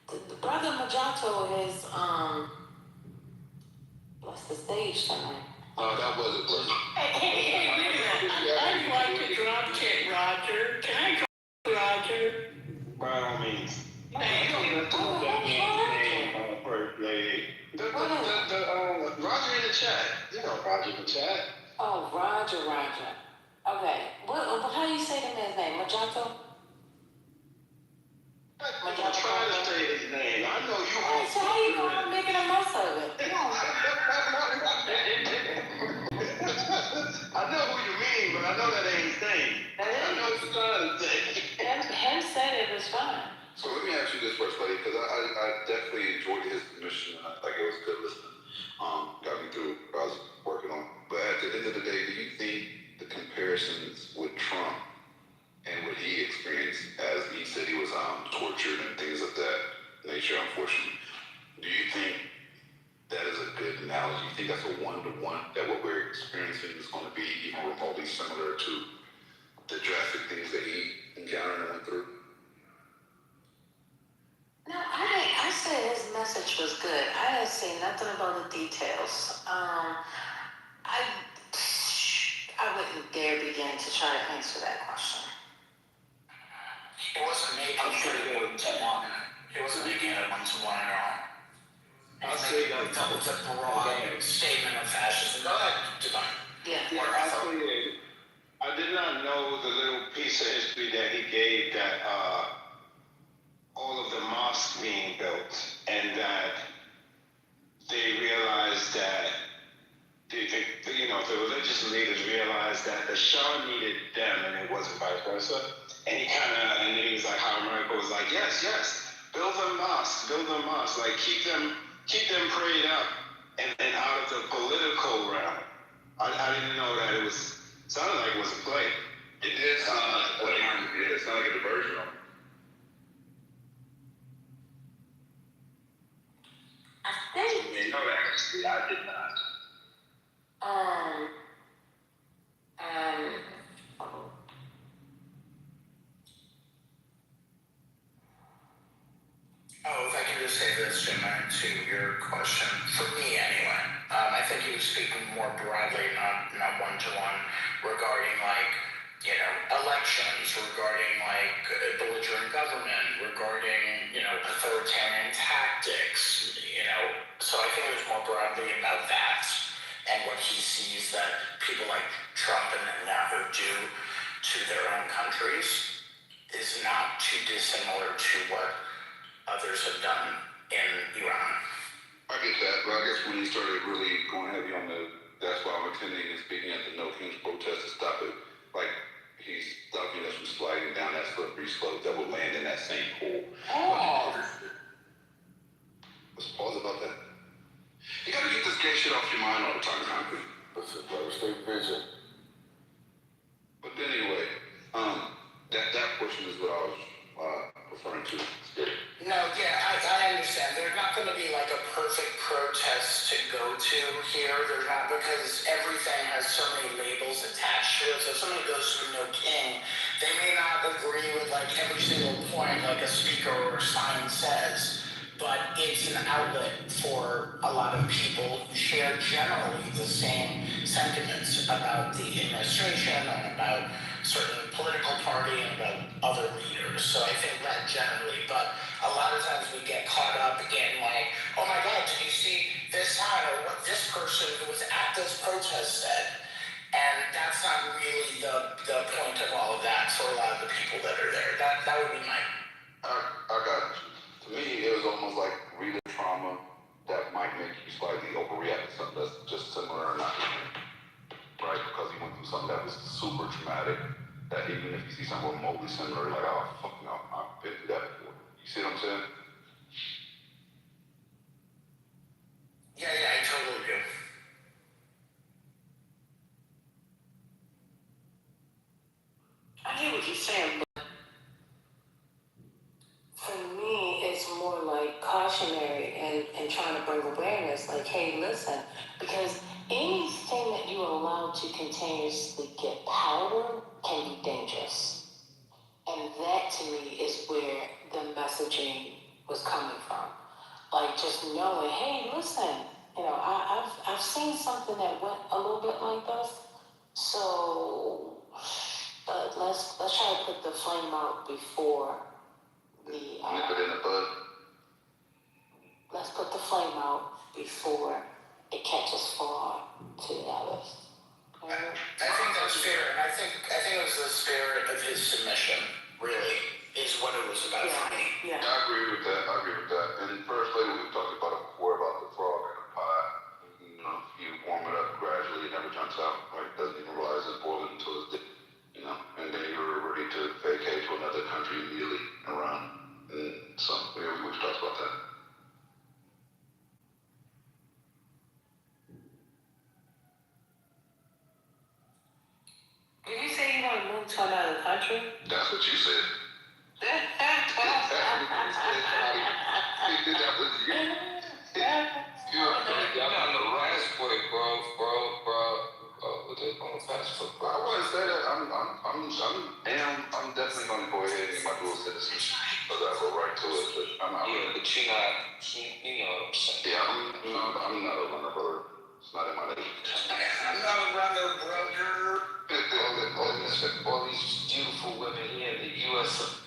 The brother Majato is bless the stage tonight. That wasn't brother. Hey, wait a minute. I'd like to drop kick Roger. Can I drop Roger? By all means. Thank you. First lady. Roger in the chat. You know Roger in the chat. Oh, Roger. Okay. How do you say the man's name? Majato? I'm trying to say his name. I know you all. So how you know I'm making a mess of it? I know who you mean, but I know that ain't his name. I know what you're trying to say. Him said it was fine. So let me ask you this first, lady, because I definitely enjoyed his submission. Like it was good listening. Got me through what I was working on. But at the end of the day, do you think the comparisons with Trump and what he experienced, as he said he was tortured and things of that nature, unfortunately, do you think that is a good analogy? You think that's a one-to-one, that what we're experiencing is going to be even remotely similar to the drastic things that he encountered and went through? No, I said his message was good. I didn't say nothing about the details. I wouldn't dare begin to try to answer that question. It wasn't made one-to-one. It wasn't making it one-to-one at all. I'll say that. It's a broad statement of fascism. Go ahead, Divine. Yeah. Actually, I did not know the little piece of history that he gave that all of the mosques being built and that they realized that the religious leaders realized that the Shah needed them and it wasn't vice versa. And then he was like, how America was like, yes, build them mosques, like keep them prayed up and out of the political realm. I didn't know that it was, sounded like it was a play. It did sound like a play. Yeah, it sounded like a diversion. I did not. If I can just say this, Jim, to your question, for me anyway, I think he was speaking more broadly, not one-to-one, regarding elections, regarding belligerent government, regarding authoritarian tactics, So I think it was more broadly about that and what he sees that people like Trump and Netanyahu do to their own countries is not too dissimilar to what others have done in Iran. I get that, but I guess when he started really going heavy on that's why I'm attending and speaking at the No Kings protest to stop it, he's stopping us from sliding down that slippery slope that will land in that same pool. Oh. what I was referring to. No, yeah, I understand. There's not going to be like a perfect protest to go to here. There's not, because everything has so many labels attached to it. So if somebody goes through No King, they may not agree with like every single point like a speaker or a sign says, but it's an outlet for a lot of people who share generally the same sentiments about the administration and about certain political party and about other leaders. So I think that generally, but a lot of times we get caught up in like, oh my God, did you see this sign or what this person who was at this protest said? And that's not really the point of all of that for a lot of the people that are there. That would be my... I got you. To me, it was almost like reading trauma that might make you slightly overreact to something that's just similar or not, right? Because he went through something that was super traumatic, that even if you see something remotely similar, like, oh, fuck no, I've been through that before. You see what I'm saying? Yeah, I totally do. I hear what you're saying, but for me, it's more like cautionary and trying to bring awareness, like, hey, listen, because anything that you allow to continuously get power can be dangerous. And that to me is where the messaging was coming from. Like just knowing, hey, listen, I've seen something that went a little bit like this. So let's try to put the flame out before the nip it in the bud. Let's put the flame out before it catches fire to the others. I think that's fair, and I think it was the spirit of his submission, really, is what it was about for me. Yeah. I agree with that. And First Lady, we've talked about it before, about the frog in the pot. You know, if you warm it up gradually, it never jumps out, right? Doesn't even realize it's boiling until it's dead, and then you're ready to vacate to another country immediately and run. And so, we've talked about that. Did you say you want to move to another country? That's what you said. That was you. Y'all on the last point, bro. What they going fast for, bro? I wouldn't say that. I'm definitely going to go ahead and get my dual citizenship. Because I go right to it. But I'm not. Yeah, but you're not. You know what I'm saying? Yeah, I'm not a runner, brother. It's not in my name. I'm not a runner, brother. All these beautiful women here in the U.S.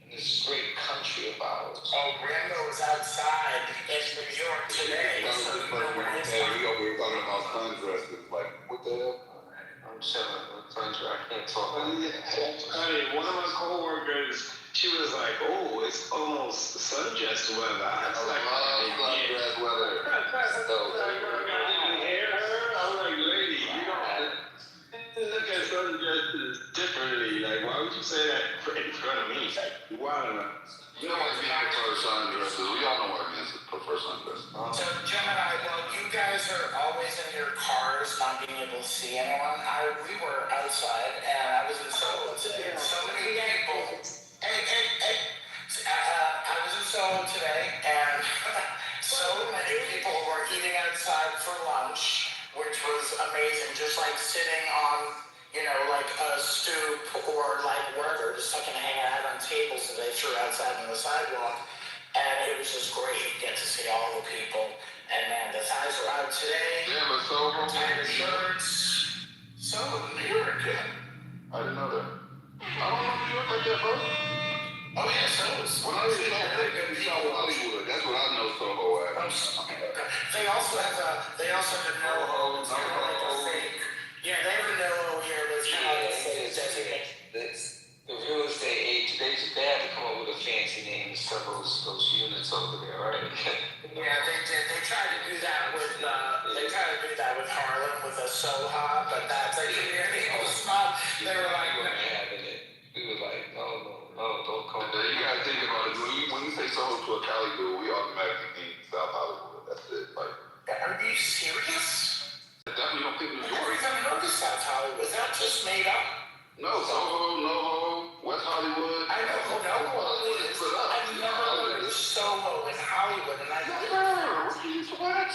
in this great country of ours. Oh, Rambo was outside in New York today. That was just like, we over here talking about sundresses. Like, what the hell? I'm chilling with friends where I can't talk. I mean, one of my coworkers, she was like, "Oh, it's almost sundress weather." I was like, sundress weather. I'm like, lady, you don't look at sundresses differently. Like, why would you say that in front of me? Like, why? You know why men prefer sundresses? We all know why men prefer sundresses. So, Gemini, while you guys are always in your cars, not being able to see anyone, we were outside, and I was in Soho today. So many people. Hey. I was in Soho today, and so many people were eating outside for lunch, which was amazing. Just like sitting on, like a stoop or like wherever, just fucking hanging out on tables that they threw outside on the sidewalk. And it was just great to get to see all the people. And man, the thighs were out today. Yeah, but Soho. Tighter shirts. So, you were good. I didn't know that. I don't know New York like that, bro. Oh yeah, so when I was in Hollywood, that's what I know Soho as. They also have the NoHo. It's kind of like a fake. Yeah, they have a NoHo here, but it's kind of like a fake designation. The real estate agent, they had to come up with a fancy name to sell those units over there, right? Yeah, they did. They tried to do that with Harlem with a Soha, but that's like it was not. They were like, we were like, no, don't come. You gotta think about it. When you say Soho to a Cali dude, we automatically think South Hollywood. That's it. Like, are you serious? I definitely don't think New York. I've never heard of South Hollywood. Was that just made up? No, Soho, NoHo, West Hollywood. I know Hollywood is. I've never heard of Soho in Hollywood, and I What?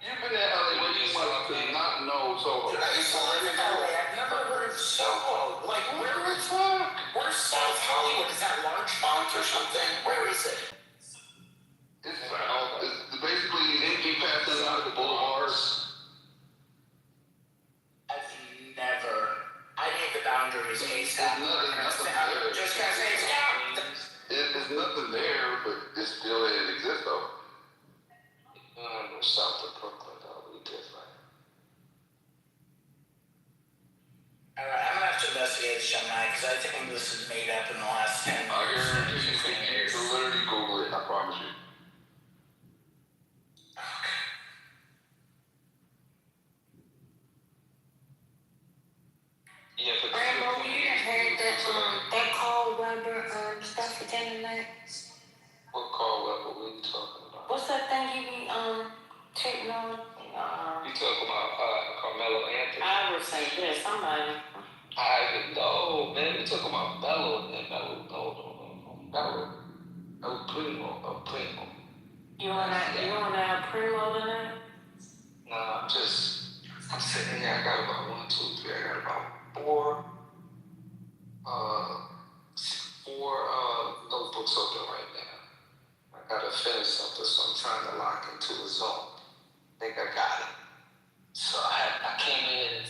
You've been in Hollywood, you must not know Soho. I used to live in LA. I've never heard of Soho. Like, where's South Hollywood? Is that Larchmont or something? Where is it? It's basically empty passing out of the boulevards. I need the boundaries ASAP. Just gonna say it's out. There's nothing there, but it still exists though. No, south of Brooklyn, though, we different. Alright, I'm gonna have to investigate this young man, because I think this is made up in the last 10 years. I guarantee you can literally Google it, I promise you. Yeah, but Rambo, you didn't hear that Carl Weber stuff again tonight? what Carl Weber, what are you talking about? What's that thing you be taking on? You talking about Carmelo Anthony? I would say this, somebody. I even know, man. We talking about Mello and Mello Primo. You wanna have Primo tonight? Nah, I'm sitting here. I got about 1, 2, 3. I got about four notebooks open right now. I gotta finish something, so I'm trying to lock into a zone. I think I got it. So I came in,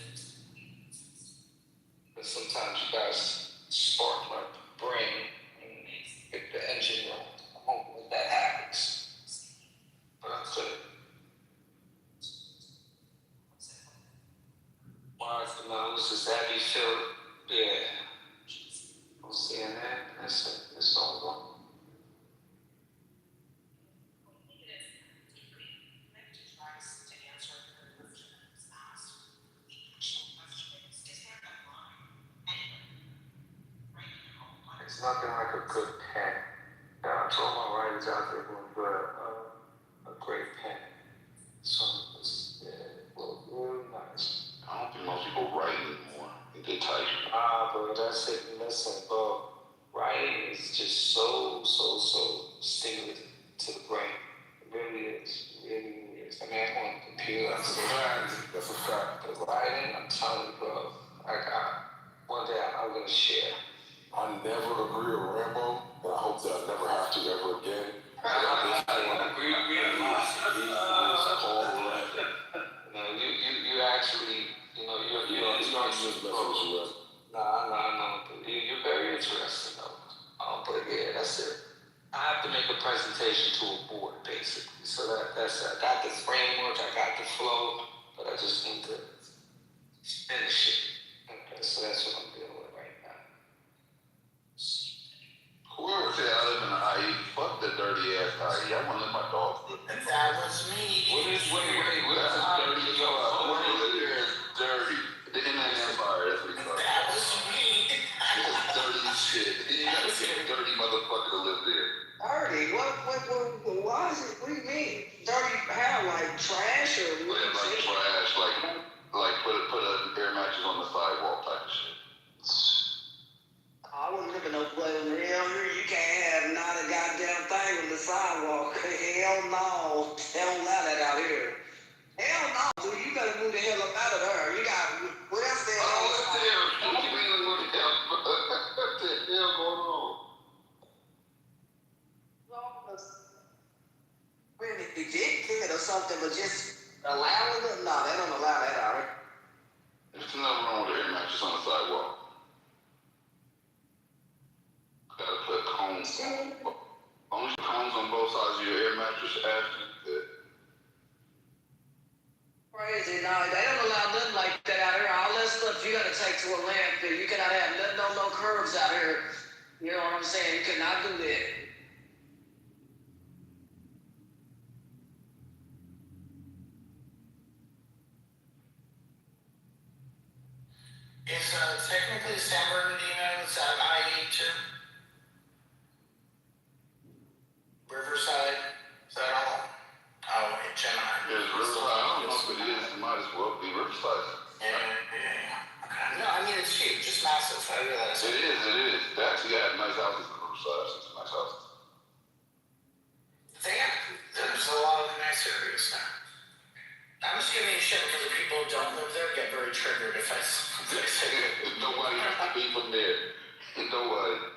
but sometimes you guys spark my brain and get the engine rolling. I hope when that happens. But I'm good. Why is the mouse? Is that you feel? Yeah. I'm seeing that. That's it. It's all gone. It's nothing like a good pen. I told my writers out there who enjoy a great pen. So it's really nice. I don't think most people write anymore. They type. Bro, that's it. Listen, bro. Writing is just so stimulating to the brain. It really is. It really is. I mean, I'm on the computer. That's a fact. That's a fact. But writing, I'm telling you, bro. One day I'm gonna share. I never agree with Rambo, and I hope that I never have to ever again. You actually, you're not just messing with you. Nah, you're very interesting though. But yeah, that's it. I have to make a presentation to a board basically. So that's it. I got the framework, I got the flow, but I just need to finish it. Okay, so that's what I'm dealing with right now. Whoever said I live in the IE, fuck the dirty ass IE. I want to let my dog live. That was me. Wait, That's dirty. Whoever live there is dirty. The Inland Empire, that's what it's called. That was me. It's dirty as shit. You gotta get a dirty motherfucker to live there. Dirty? Why is it, what do you mean? Dirty how, like trash or what? Yeah, like trash, like put an air mattress on the sidewalk type of shit. I wouldn't live in no place on the hell here. You can't have not a goddamn thing on the sidewalk. Hell no. They don't allow that out here. Hell no, dude. You better move the hell up out of there. You got welfare. What the hell? What the hell going on? Really evicted or something, but just allowing it? No, they don't allow that out here. There's nothing wrong with an air mattress on the sidewalk. Gotta put cones. Only cones on both sides of your air mattress after that. Crazy. No, they don't allow nothing like that out here. All that stuff you gotta take to a landfill. You cannot have nothing on no curbs out here. You know what I'm saying? You cannot do that. Is technically San Bernardino, is that IE too? Riverside, is that all? Oh, wait, Gemini. There's Riverside. I don't know if it is. It might as well be Riverside. Yeah. Okay. No, I mean, it's huge. Just massive. I realize It is. They actually got nice houses on both sides. It's nice houses. There's a lot of nice areas now. I'm just giving you shit because the people who don't live there get very triggered if I say it. Nobody has to be from there. Nobody.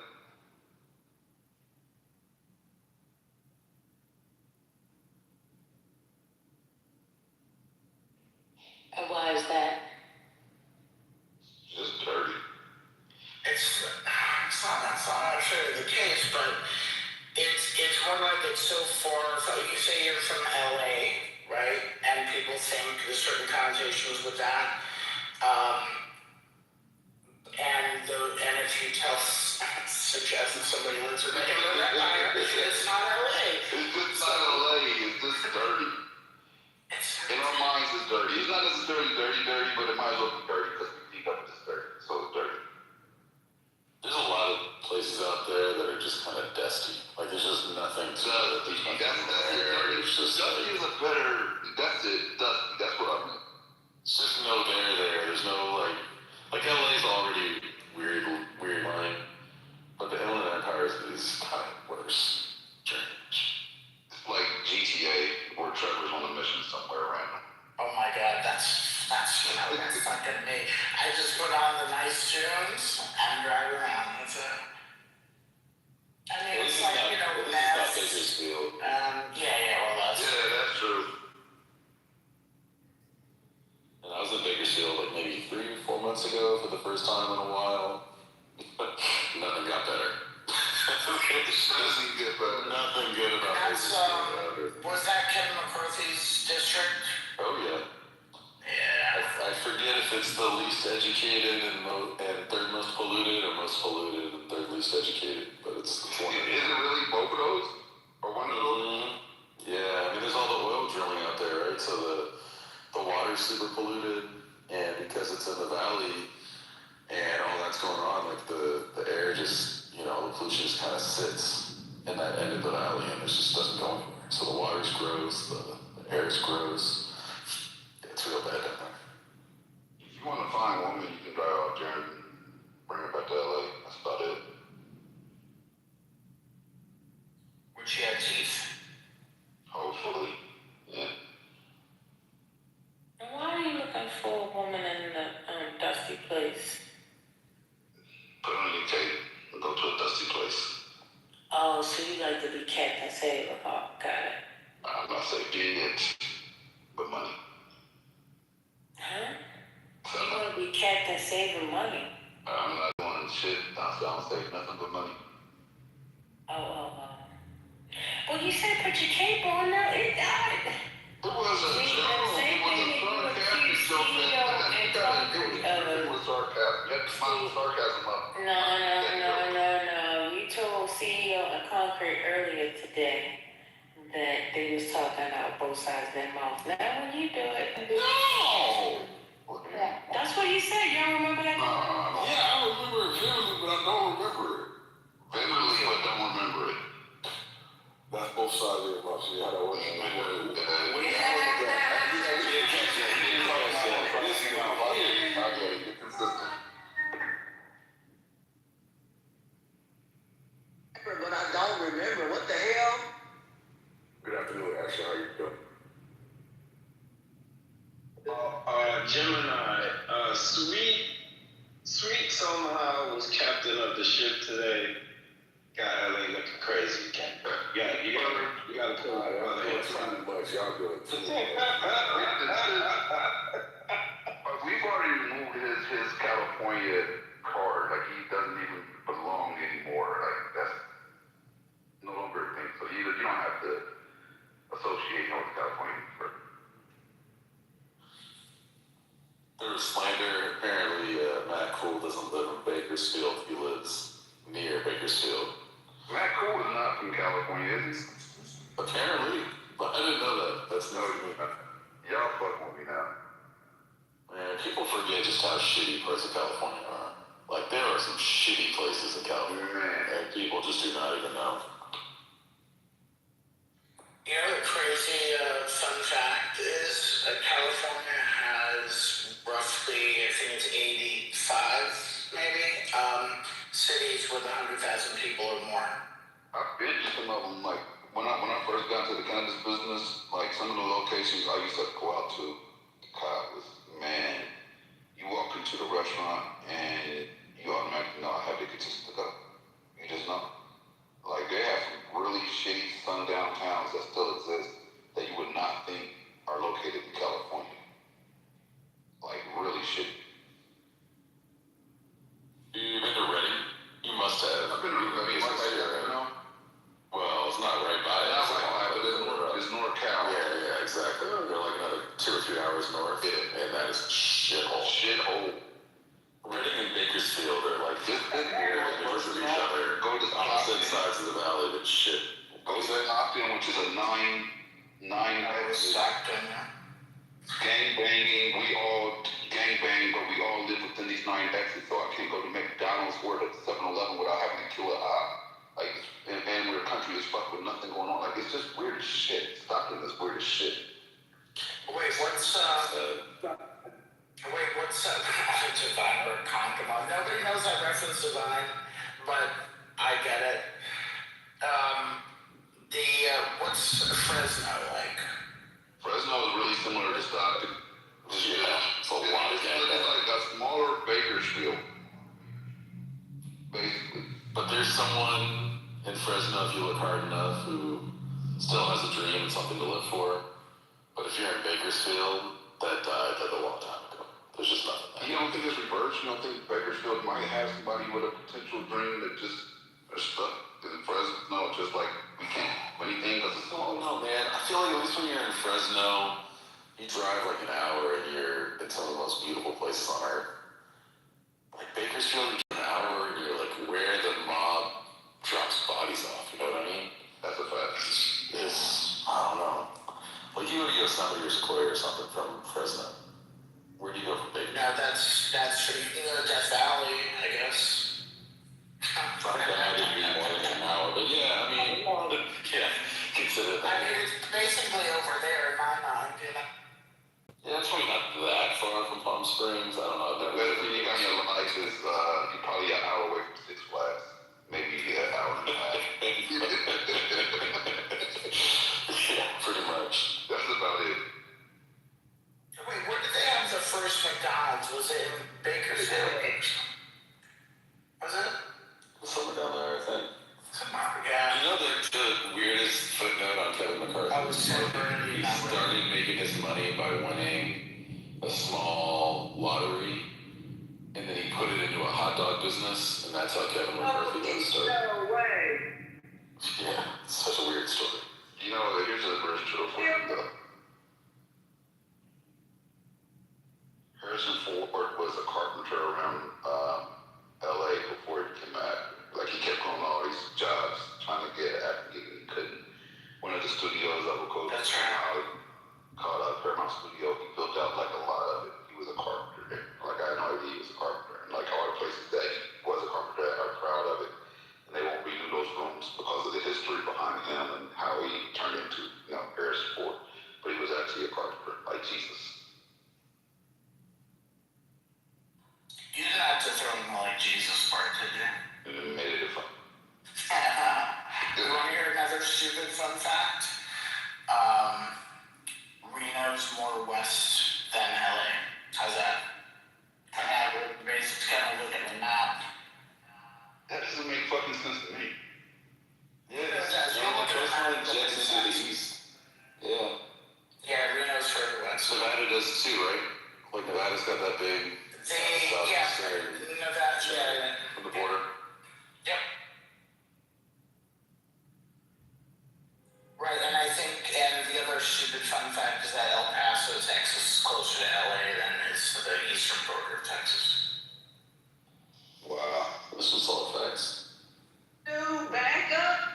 And why is that? Just dirty. It's not actually the case, but it's more like it's so far. So you say you're from LA, right? And people think there's certain connotations with that. And if you suggest that somebody lives in Empire, it's not LA. It's just not LA. It's just dirty. In our minds, it's dirty. It's not necessarily dirty, but it might as well be dirty because we think of it as dirty. So it's dirty. There's a lot of places out there that are just kind of dusty. Like there's just nothing to it. There's nothing there. It's just dusty is a better. That's it. Dusty. That's what I mean. It's just no there. There's no like LA's already weird line, but the Inland Empire is kind of worse. Strange. It's like GTA where Trevor's on a mission somewhere random. Oh my God, that's fucking me. I just put on the nice tunes and drive around. That's it. I mean, it's like, not Bakersfield. That's true. And I was in Bakersfield like maybe 3 or 4 months ago for the first time in a while. Nothing got better. Nothing good about it. Nothing good about Bakersfield. Was that Kevin McCarthy's district? Oh yeah. Yeah. I forget if it's the least educated and third most polluted or most polluted and third least educated, but it's one of them. Is it really both of those? Or one of those? Yeah, I mean there's all the oil drilling out there, right? So the water's super polluted, and because it's in the valley and all that's going on, like the air just, the pollution just kind of sits in that end of the valley and it just doesn't go anywhere. So the water's gross, the air's gross. It's real bad down there. If you want to find a woman, you can drive out there and bring her back to LA. That's about it. Would she have teeth? Hopefully. Yeah. And why are you looking for a woman in the dusty place? Put on your tape and go to a dusty place. Oh, so you like to be kept and saved. Oh, got it. I'm not saying it, but money. Huh? You want to be kept and saving money? I'm not doing shit. I don't save nothing but money. Oh. Well, you said put your cape on now. It died. It was a joke. It was a sarcastic joke. It was sarcasm. You have to smile sarcasm up. No. You told CEO of Concrete earlier today that they was talking out both sides of their mouth. Now when you do it. No! That's what you said. You don't remember that? Yeah, I remember it vividly, but I don't remember it. Vividly, but don't remember it. That's both sides of your mouth. See how that works. But I don't remember. What the hell? Good afternoon, Ashley. How you doing? Gemini, Sweet somehow was captain of the ship today. God, LA looking crazy. You gotta pull out brother in front. Much. Y'all good. We've already removed his California card. Like, he doesn't even belong anymore. Like, that's no longer a thing. So you don't have to associate him with California. There was slander. Apparently, Matt Cool doesn't live in Bakersfield. He lives near Bakersfield. Matt Cool is not from California, is he? Apparently, but I didn't know that. That's no. Y'all fucking with me now. Man, people forget just how shitty parts of California are. Like, there are some shitty places in California, and people just do not even know. The crazy fun fact is that California has roughly, I think it's 85 maybe cities with 100,000 people or more. I've been to some of them. Like when I first got into the cannabis business, like some of the locations I used to go out to, God, was, man, you walk into the restaurant and you automatically know I have tickets to go. You just know. Like they have some really shitty sundown towns that still exist that you would not think are located in California. Like really shitty. You been to Reading? You must have. I've been to Reading. It's right there, you know? Well, it's not right by it. Not right by it, but it's NorCal. Yeah, exactly. They're like another 2 or 3 hours north. Yeah. And that is shithole. Shithole. Reading and Bakersfield are like just north of each other. Go to opposite sides of the valley, but shit. Go to Stockton, which is a nine Stockton. gang banging. We all gang bang, but we all live within these 9 exits. So I can't go to McDonald's or to 7-Eleven without having to kill an eye. Like, and we're a country that's fucked with nothing going on. Like, it's just weird as shit. Stockton is weird as shit. Wait, what's Divine or Concomon? Nobody knows I reference Divine, but I get it. What's Fresno like? Fresno is really similar to Stockton. Yeah, it's a lot of gang. It's like a smaller Bakersfield, basically. But there's someone in Fresno, if you look hard enough, who still has a dream and something to live for. But if you're in Bakersfield, that died like a long time ago. There's just nothing there. You don't think it's reversed? You don't think Bakersfield might have somebody with a potential dream that just are stuck in Fresno? No, just like we can't do anything because it's Oh no, man. I feel like at least when you're in Fresno, you drive like an hour and you're in some of the most beautiful places on earth. Like Bakersfield, you get an hour and you're like where the mob drops bodies off. You know what I mean? That's a fact. I don't know. Like you go to Yosemite or Sequoia or something from Fresno. Where do you go from Bakersfield? No, that's Death Valley, I guess. That would be more than an hour, but yeah, I mean, yeah, consider that. I mean, it's basically over there in my mind, you know. Yeah, it's probably not that far from Palm Springs. I don't know. The best thing you got in your life is you're probably an hour away from Six Flags. Maybe an hour and a half. Yeah, pretty much. That's about it. Wait, where did they have the first McDonald's? Was it in Bakersfield? Was it? Somewhere down there, I think. Yeah. You know the weirdest footnote on Kevin McCarthy? I was so early. He started making his money by winning a small lottery, and then he put it into a hot dog business, and that's how Kevin McCarthy got started. No way. Yeah, it's such a weird story. You know, here's a version to the point, though. Harrison Ford was a carpenter around LA before he became an actor. Like he kept going all these jobs trying to get acting, and he couldn't. One of the studios I would go to called Paramount Studio. He built out like a lot of it. He was a carpenter there. Like I had no idea he was a carpenter. And like all the places that he was a carpenter at are proud of it. And they won't redo those rooms because of the history behind him and how he turned into, Harrison Ford. But he was actually a carpenter, like Jesus. You didn't have to throw in the like Jesus part, did you? It made it different. You want to hear another stupid fun fact? Reno's more west than LA. How's that? We're basically kind of looking at the map. That doesn't make fucking sense to me. Yeah, Coastline jets into the east. Yeah. Yeah, Reno's further west. Nevada does too, right? Like Nevada's got that big Nevada, yeah. From the border. Yep. Right, and I think, and the other stupid fun fact is that El Paso, Texas is closer to LA than is the eastern border of Texas. Wow, this was all facts. Dude, back up.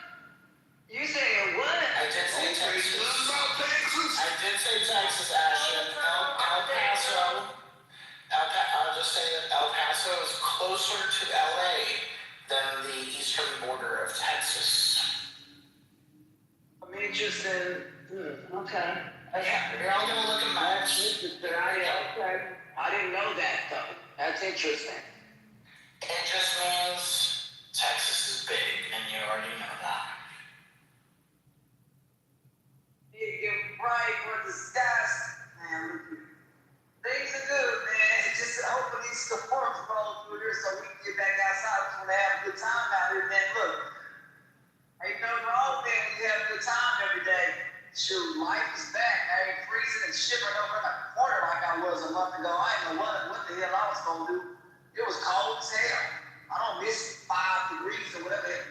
You saying what? I did say Texas. I did say Texas, Ashton. El Paso. I'll just say that El Paso is closer to LA than the eastern border of Texas. I'm interested. Okay. Yeah, you're all gonna look at maps. I didn't know that though. That's interesting. It just means Texas is big, and you already know that. Right where the skies, man. Things are good, man. Just hoping these storms roll through here so we can get back outside. We want to have a good time out here, man. Look, ain't nothing wrong, man. We have a good time every day. Shoot, life is back. I ain't freezing and shivering over in a corner like I was a month ago. I didn't know what the hell I was gonna do. It was cold as hell. I don't miss 5 degrees or whatever. 9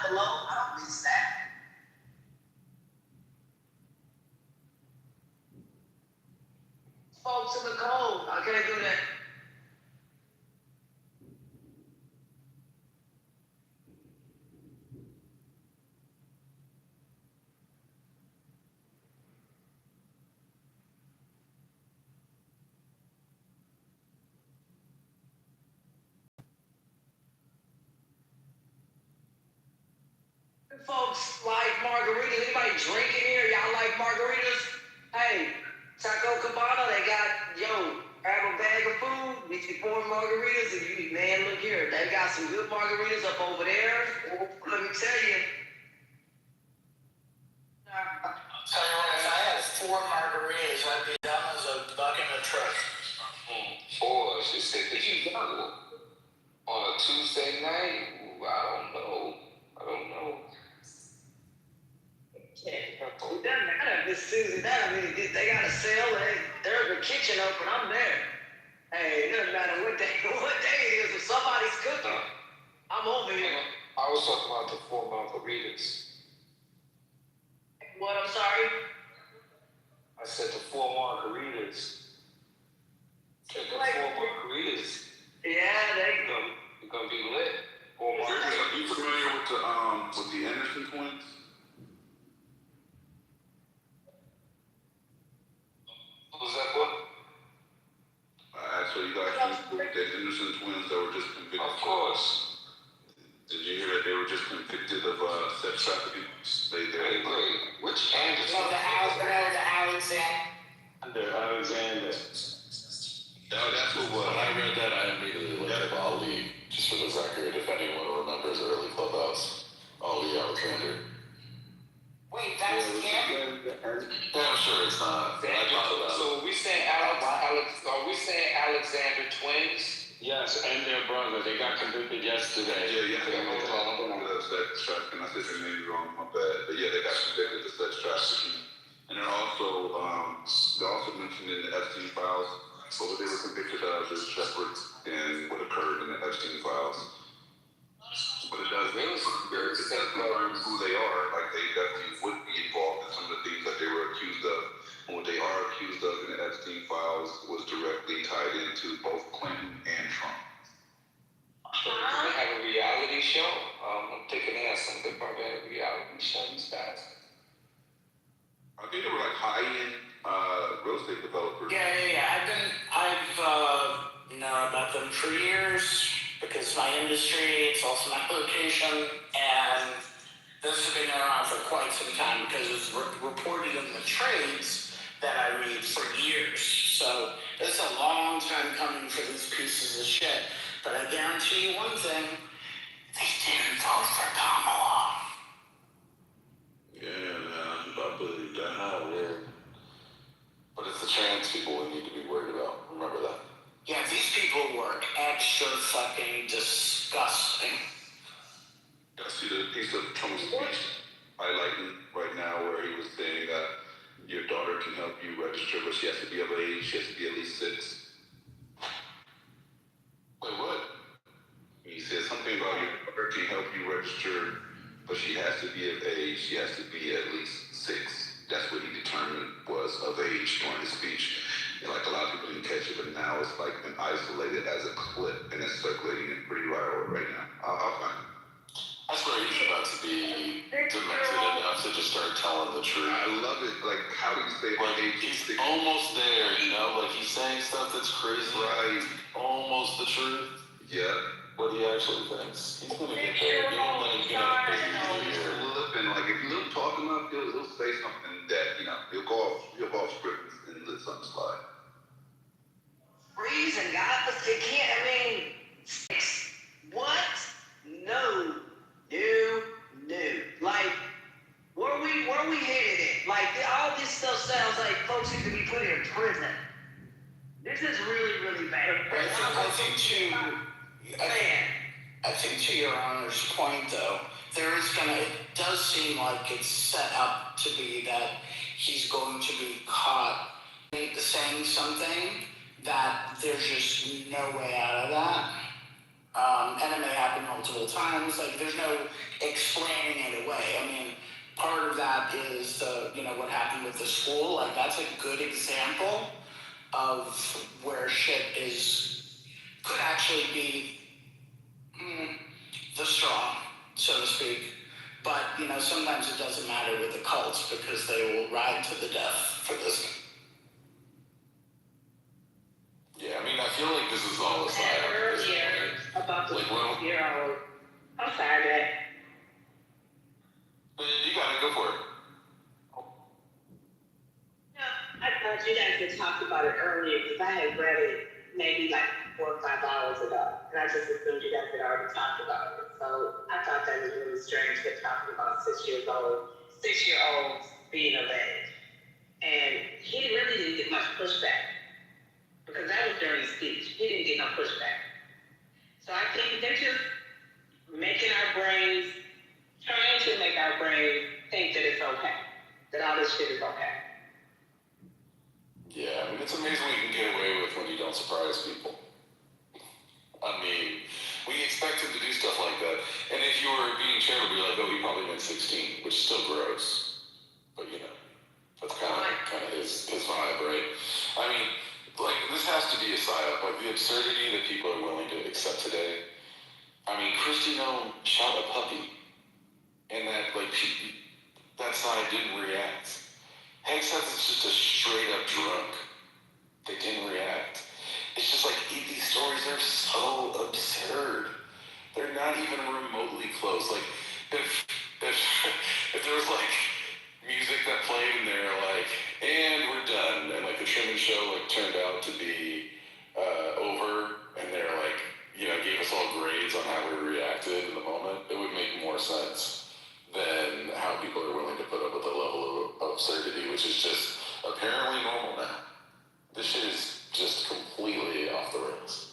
below. I don't miss that. Folks in the cold. I can't do that. Folks like margaritas. Anybody drinking here? Y'all like margaritas? Hey, Taco Cabana, they got, grab a bag of food, get you 4 margaritas, and you, man, look here. They got some good margaritas up over there. Let me tell you. I'll tell you what, if I had 4 margaritas, I'd be dumb as a buck in a truck. Boy, she said that you got on a Tuesday night. Ooh, I don't know. It doesn't matter if it's Tuesday night. I mean, they got a sale. There's a kitchen open. I'm there. Hey, it doesn't matter what day it is. If somebody's cooking, I'm over here. I was talking about the 4 margaritas. What? I'm sorry? I said the 4 margaritas. Take the 4 margaritas. Yeah, You're gonna be lit. 4 margaritas. Are you familiar with the Anderson twins? Who's that for? So you guys with the Anderson twins that were just convicted? Of course. Did you hear that they were just convicted of sex trafficking? Wait. Which Anderson? The Alexander. Alexander. No, that's what was. I read that. I immediately looked up Ali, just for the record, if anyone remembers early Clubhouse. Ali Alexander. Wait, that's him? Yeah, I'm sure it's not. So are we saying Alexander twins? Yes, and their brother. They got convicted yesterday. Yeah. Hold on. Sex trafficking. I said their name wrong. My bad. But yeah, they got convicted of sex trafficking. And then also, they also mentioned in the Epstein files, what they were convicted of is separate than what occurred in the Epstein files. But it does confirm who they are. Like they definitely would be involved in some of the things that they were accused of. And what they are accused of in the Epstein files was directly tied into both Clinton and Trump. So they have a reality show. I'm thinking they have some good probably have a reality show these guys. I think they were like high-end real estate developers. Yeah. I've known about them for years because my industry, it's also my location, and this has been around for quite some time because it's reported in the trades that I read for years. So it's a long time coming for these pieces of shit. But I guarantee you one thing, they didn't vote for Kamala. Yeah, man, I believe that. Yeah. But it's the trans people we need to be worried about. Remember that. Yeah, these people were extra fucking disgusting. I see the piece of Trump's speech highlighting right now where he was saying that your daughter can help you register, but she has to be of age. She has to be at least 6. Wait, what? He said something about your daughter can help you register, but she has to be of age. She has to be at least 6. That's what he determined was of age during his speech. And like a lot of people didn't catch it, but now it's like been isolated as a clip, and it's circulating and pretty viral right now. I'll find it. That's where he's about to be demented enough to just start telling the truth. I love it. Like, how do you say like he's almost there, you know? Like, he's saying stuff that's crazy. Right. Almost the truth. Yeah. What he actually thinks. He's gonna get there. He's flipping. Like, if you let him talk enough, he'll say something that, he'll go off script and let something slide. Reason, guys, it can't, what? No. I think to your Honor's point, though, it does seem like it's set up to be that he's going to be caught saying something that there's just no way out of that. And it may happen multiple times. Like, there's no explaining it away. I mean, part of that is what happened with the school. Like, that's a good example of where shit could actually be the straw, so to speak. But, sometimes it doesn't matter with the cults because they will ride to the death for this. Yeah, I mean, I feel like this is all a side. Earlier about the like, well, 12-year-old. I'm sorry, Dad. You gotta go for it. No, I thought you guys had talked about it earlier because I had read it maybe like 4 or 5 hours ago, and I just assumed you guys had already talked about it. So I thought that was really strange. They're talking about 6-year-olds being of age, and he really didn't get much pushback because that was during his speech. He didn't get no pushback. So I think they're just trying to make our brains think that it's okay, that all this shit is okay. Yeah, I mean, it's amazing what you can get away with when you don't surprise people. I mean, we expect him to do stuff like that. And if you were being charitable, you're like, oh, he probably meant 16, which is still gross. But, that's kind of his vibe, right? I mean, like, this has to be a psyop. Like, the absurdity that people are willing to accept today. I mean, Christy Nome shot a puppy. And that side didn't react. Hank says it's just a straight up drunk. They didn't react. It's just like, these stories are so absurd. They're not even remotely close. Like, if there was like music that played and they're like, and we're done, and like the Truman Show turned out to be over, and they're like, gave us all grades on how we reacted in the moment, it would make more sense than how people are willing to put up with a level of absurdity, which is just apparently normal now. This shit is just completely off the rails.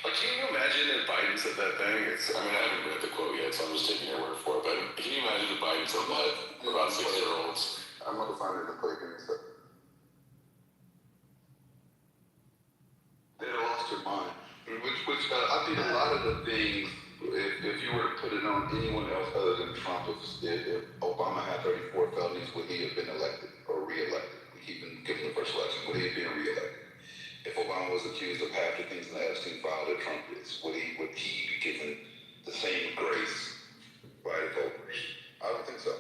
Like, can you imagine if Biden said that thing? I haven't read the quote yet, so I'm just taking your word for it, but can you imagine if Biden said that about 6-year-olds? I'm not defining the play game stuff. They'd have lost their mind. Which I think a lot of the things, if you were to put it on anyone else other than Trump, if Obama had 34 felonies, would he have been elected or re-elected? Even given the first election, would he have been re-elected? If Obama was accused of half the things in the Epstein file that Trump is, would he be given the same grace by the voters? I don't think so.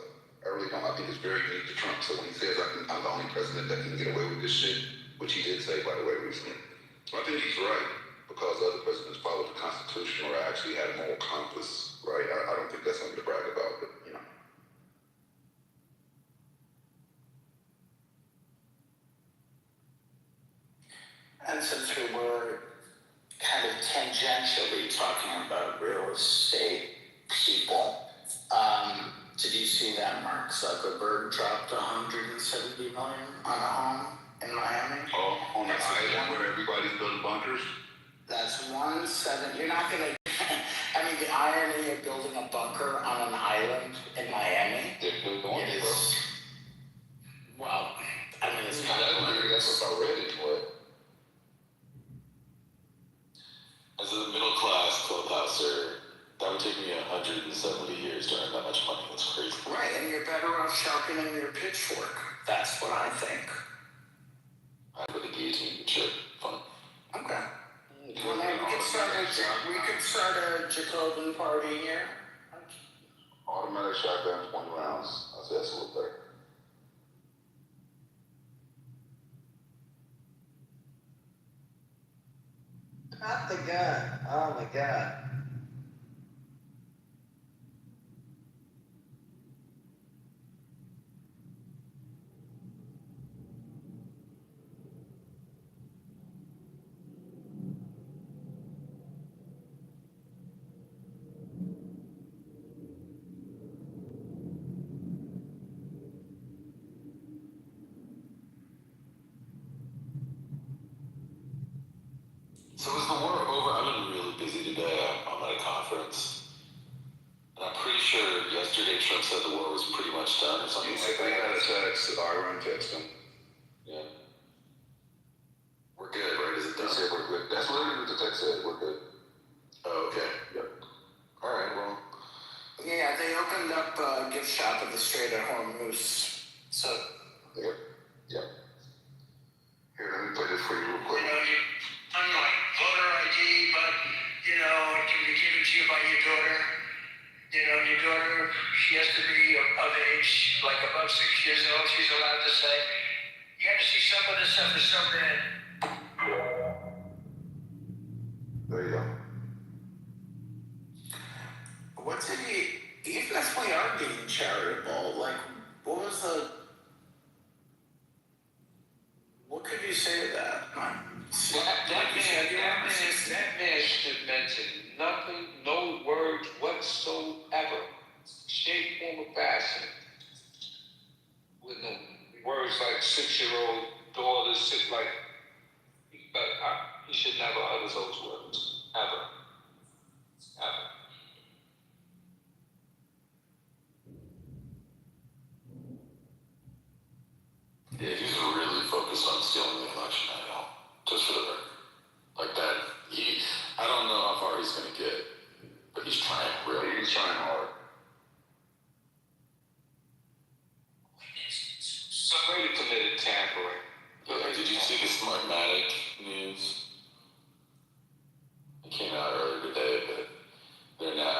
I really don't. I think it's very unique to Trump. So when he says I'm the only president that can get away with this shit, which he did say, by the way, recently, I think he's right, because other presidents followed the Constitution or actually had a moral compass, right? I don't think that's something to brag about, but And since we were kind of tangentially talking about real estate people, did you see that Mark Zuckerberg dropped $170 million on a home in Miami? Oh, on the island where everybody's building bunkers? That's 170. You're not gonna. I mean, the irony of building a bunker on an island in Miami. Is, well, I mean, it's kind of hilarious. That's what I read anyway. As a middle class clubhouser, that would take me 170 years to earn that much money. That's crazy. Right, and you're better off sharpening your pitchfork. That's what I think. I'd really guillotine, but sure, fun. Okay. Well, then we could start a Jacobin party here. Automatic shotgun, 20 rounds. I'll say that's a little better. Not the gun. Oh my God. So is the war over? I've been really busy today. I'm at a conference. And I'm pretty sure yesterday Trump said the war was pretty much done or something like that. I got a text, I run text him. Yeah. We're good, right? Is it done? They said we're good. That's literally what the text said, we're good. Oh, okay. Yep. All right, well. Yeah, they opened up a gift shop at the Strait of Hormuz. So. Yep. Yep. Here, let me play this for you real quick. Unlike voter ID, but, it can be given to you by your daughter. Your daughter, she has to be of age, like above 6 years old, she's allowed to say. You have to see some of this stuff is so bad. There you go. What's it? You definitely are being charitable. Like, what was the? What could you say to that? That man should have mentioned nothing, no words whatsoever, shape, form, or fashion, with no words like 6-year-old daughter, he should never utter those words, ever. Yeah, he's really focused on stealing the election, I know. Just for the record. Like that, I don't know how far he's going to get, but he's trying really. He's trying hard. Somebody committed tampering. Yeah, did you see the Smartmatic news? It came out earlier today, but they're now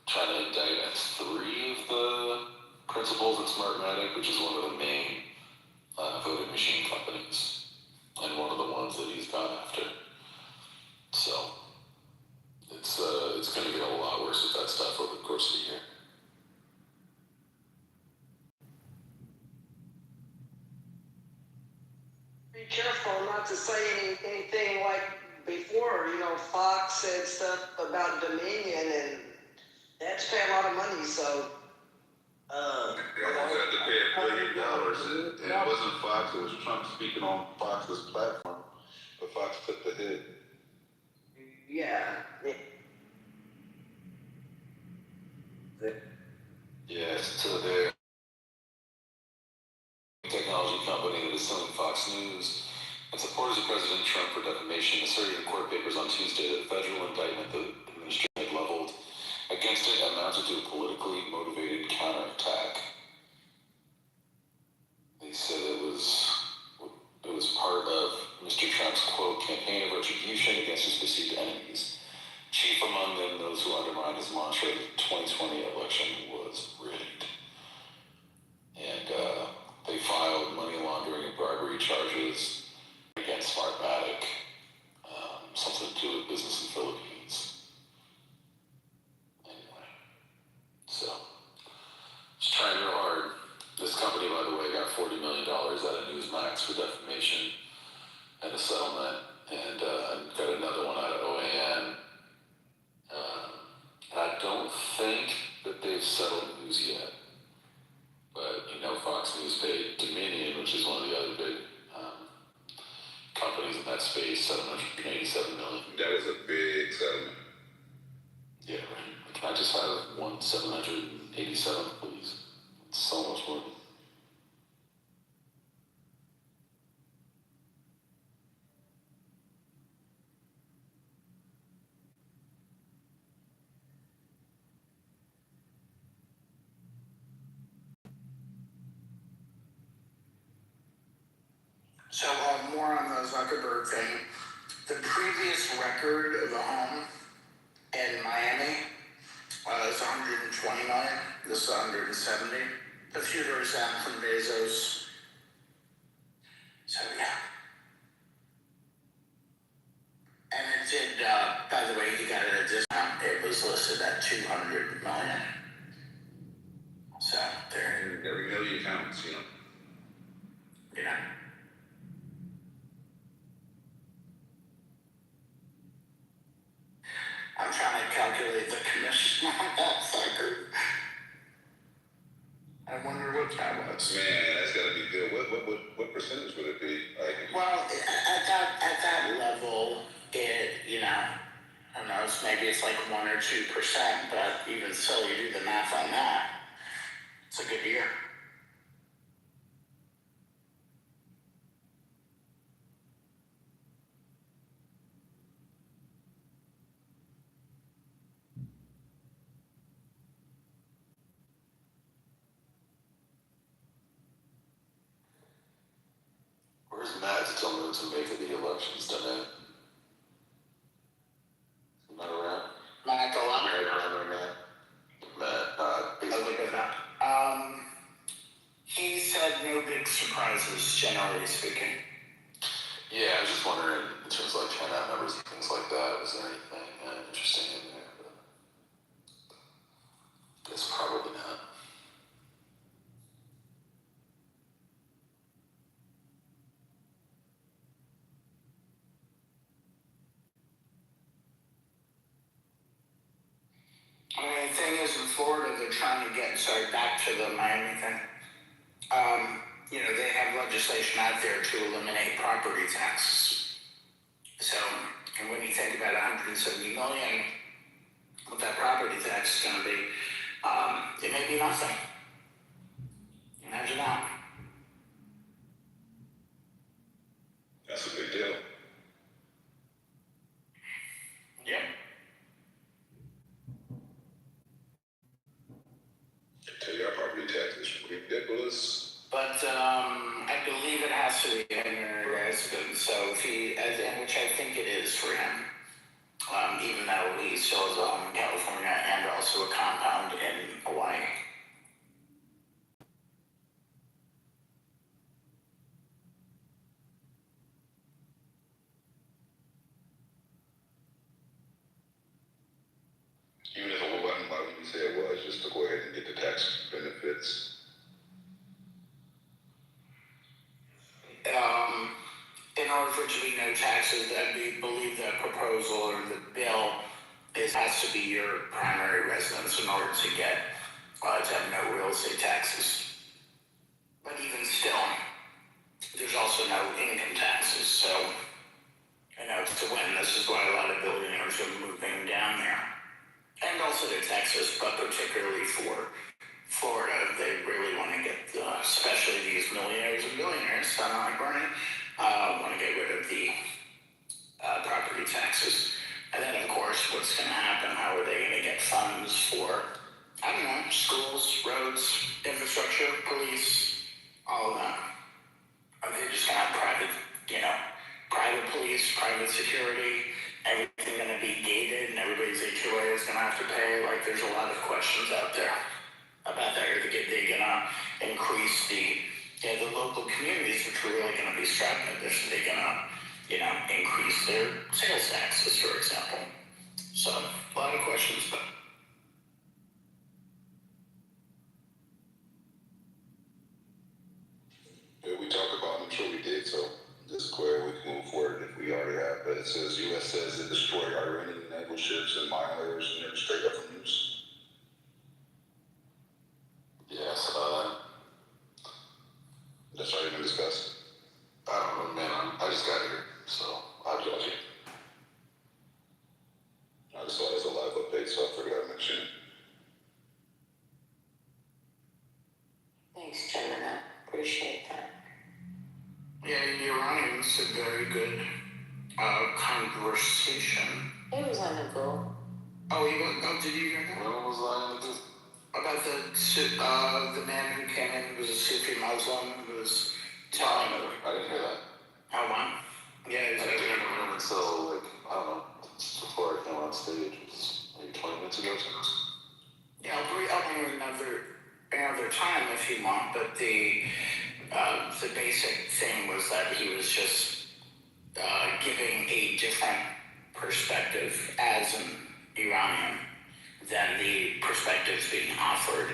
trying to indict 3 of the principals at Smartmatic, which is one of the main voting machine companies, and one of the ones that he's gone after. So it's going to get a lot worse with that stuff over the course of the year. Be careful not to say anything like before, Fox said stuff about Dominion, and that's paying a lot of money, so. They almost had to pay $1 billion, and it wasn't Fox, it was Trump speaking on Fox's platform, but Fox took the hit. Yeah. Yes, so the technology company that is suing Fox News and supporters of President Trump for defamation asserted in court papers on Tuesday that the federal indictment the administration had leveled against it amounted to a politically motivated counterattack. They said it was part of Mr. Trump's, quote, campaign of retribution against his perceived enemies. Chief among them, those who undermined his mantra that the 2020 election was rigged. And they filed money laundering and bribery charges against Smartmatic, something to do with business in the Philippines. Anyway, so just trying real hard. This company, by the way, got $40 million out of Newsmax for defamation and a settlement, and got another one out of OAN. And I don't think that they've settled News yet. But Fox News paid Dominion, which is one of the other big companies in that space, $787 million. That is a big settlement. Yeah, right. Can I just have one 787, please? It's so much money. So more on the Zuckerberg thing. The previous record of a home in Miami is 120 million. This is 170. A few doors down from Bezos. So yeah. And it did. By the way, he got it at a discount. It was listed at 200 million. So there. Every million counts, Yeah. I'm trying to calculate the commission on that sucker. I wonder what that was. Man, that's gotta be good. What percentage would it be? Well, at that level, knows, maybe it's like 1 or 2%, but even so, you do the math on that, it's a good year. Where's Matt to tell me what to make of the elections tonight? Not around? Matt, go on. Matt, He said no big surprises, generally speaking. yeah, I was just wondering, in terms of like turnout numbers and things like that, was there anything interesting in there? But I guess probably not. I mean, the thing is, in Florida, they're trying to get, back to the Miami thing. They have legislation out there to eliminate property taxes. So, and when you think about 170 million, what that property tax is going to be, it may be nothing. Imagine that. That's a big deal. Yep. Tell you our property tax is ridiculous. But I believe it has to be in your residence, so if he, which I think it is for him, even though he still has a home in California and also a compound in Hawaii. Even if it wasn't like you said it was, just to go ahead and get the tax benefits. In order for it to be no taxes, I believe the proposal or the bill has to be your primary residence in order to get to have no real estate taxes. But even still, there's also no income taxes. So, to win, this is why a lot of billionaires are moving down there. And also to Texas, but particularly for Florida, they really want to get, especially these millionaires and billionaires, like Bernie, want to get rid of the property taxes. And then, of course, what's going to happen? How are they going to get funds for, I don't know, schools, roads, infrastructure, police, all of that? Are they just going to have private police, private security, everything going to be gated and everybody's HOA is going to have to pay? Like, there's a lot of questions out there about that. Are they going to increase the local communities, which are really going to be strapped in addition? They're going to, increase their sales taxes, for example. So, a lot of questions, but. Yeah, we talked about it, I'm sure we did, so this is where we can move forward if we already have. But it says U.S. says it destroyed Iranian naval ships and miners and they're straight up from news. Yeah, I saw that. That's already been discussed. I don't know, man. I just got here, so I'll judge it. I just saw it as a live update, so I figured I'd mention it. Thanks, Gemini. Appreciate that. Yeah, the Iranians a very good conversation. It was on the go. Oh, did you hear that? When was I in the About the man who came in, who was a Sufi Muslim, who was telling. I didn't hear that. Oh, wow. Yeah, I didn't hear him until, I don't know, before I came on stage. It was maybe 20 minutes ago or something. Yeah, I'll bring another time if you want, but the basic thing was that he was just giving a different perspective as an Iranian than the perspectives being offered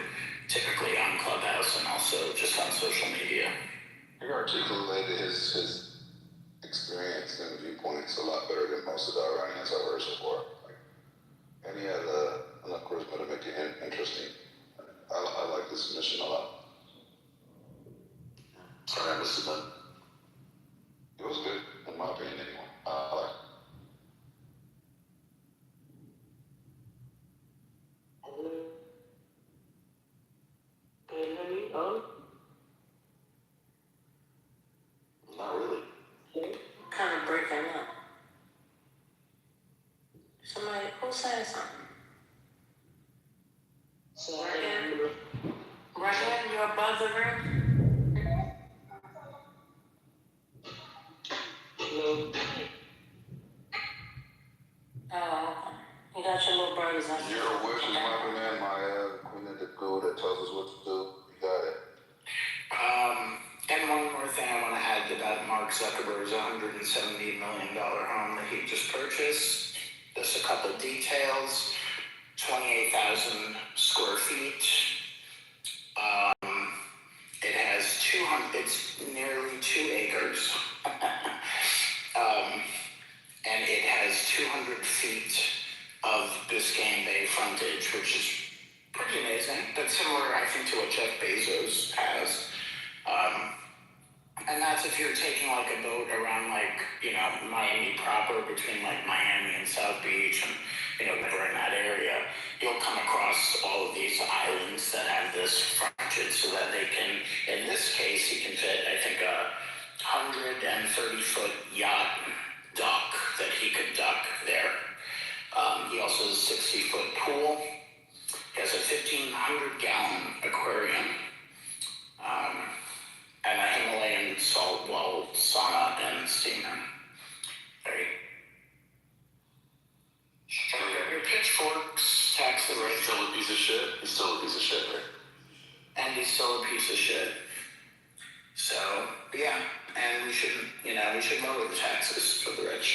typically on Clubhouse and also just on social media. He articulated his experience and viewpoints a lot better than most of the Iranians I've heard so far. And he had enough charisma to make it interesting. I like this mission a lot. Sorry, I missed it then. It was good, in my opinion, anyway. I like it. Who said something? So, Ryan, you're above the rim? little, Oh, you got your little brothers. Your wishes, my man, my queen of the goo that tells us what to do. You got it. And one more thing I want to add about Mark Zuckerberg's $170 million home that he just purchased. Just a couple details. 28,000 square feet. It has it's nearly 2 acres. And it has 200 feet of Biscayne Bay frontage, which is pretty amazing. That's similar, I think, to what Jeff Bezos has. And that's if you're taking like a boat around like, Miami proper, between like Miami and South Beach and, over in that area, you'll come across all of these islands that have this frontage so that they can, in this case, he can fit, I think, a 130-foot yacht dock that he could dock there. He also has a 60-foot pool. He has a 1,500-gallon aquarium. And a Himalayan salt well sauna and steamer. Right. Your pitchforks tax the rich. He's still a piece of shit. He's still a piece of shit, right? And he's still a piece of shit. So, yeah. And we should lower the taxes for the rich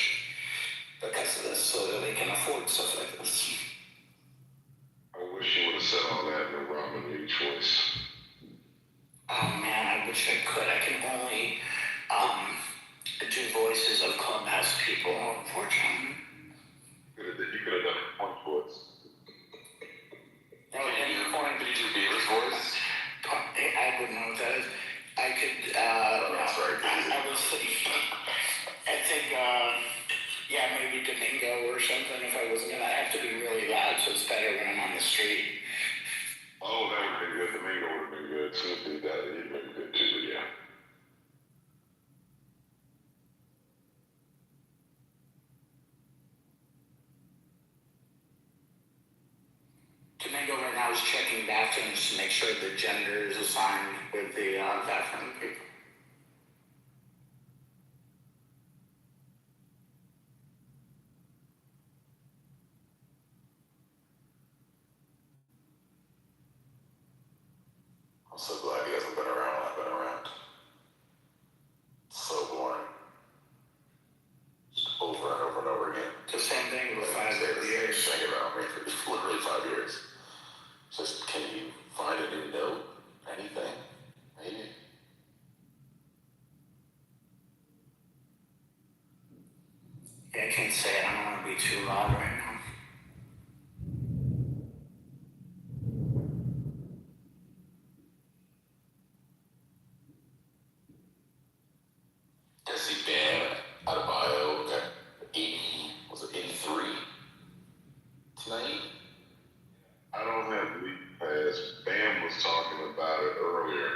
because of this, so that they can afford stuff like this. I wish you would have said all that in the Robin Lee choice. Oh man, I wish I could. I can only do voices of Clubhouse people, unfortunately. You could have done a point voice. Did you do Beaver's voice? I wouldn't know what that is. I could, that's right. I was thinking, I think, maybe Domingo or something if I wasn't gonna have to be really loud, so it's better when I'm on the street. Oh, that would have been good. Domingo would have been good. Snoopy, that would have been good too, but yeah. Domingo right now is checking bathrooms to make sure the gender is assigned with the bathroom people. I'm so glad he hasn't been around when I've been around. It's so boring. Just over and over and over again. The same thing with 5 years. Thing around me for literally 5 years. Just, can you find a new note? Anything? Maybe. Yeah, I can't say it. I don't want to be too loud right now. I see Bam out of bio got 83 tonight? I don't have League Pass. Bam was talking about it earlier.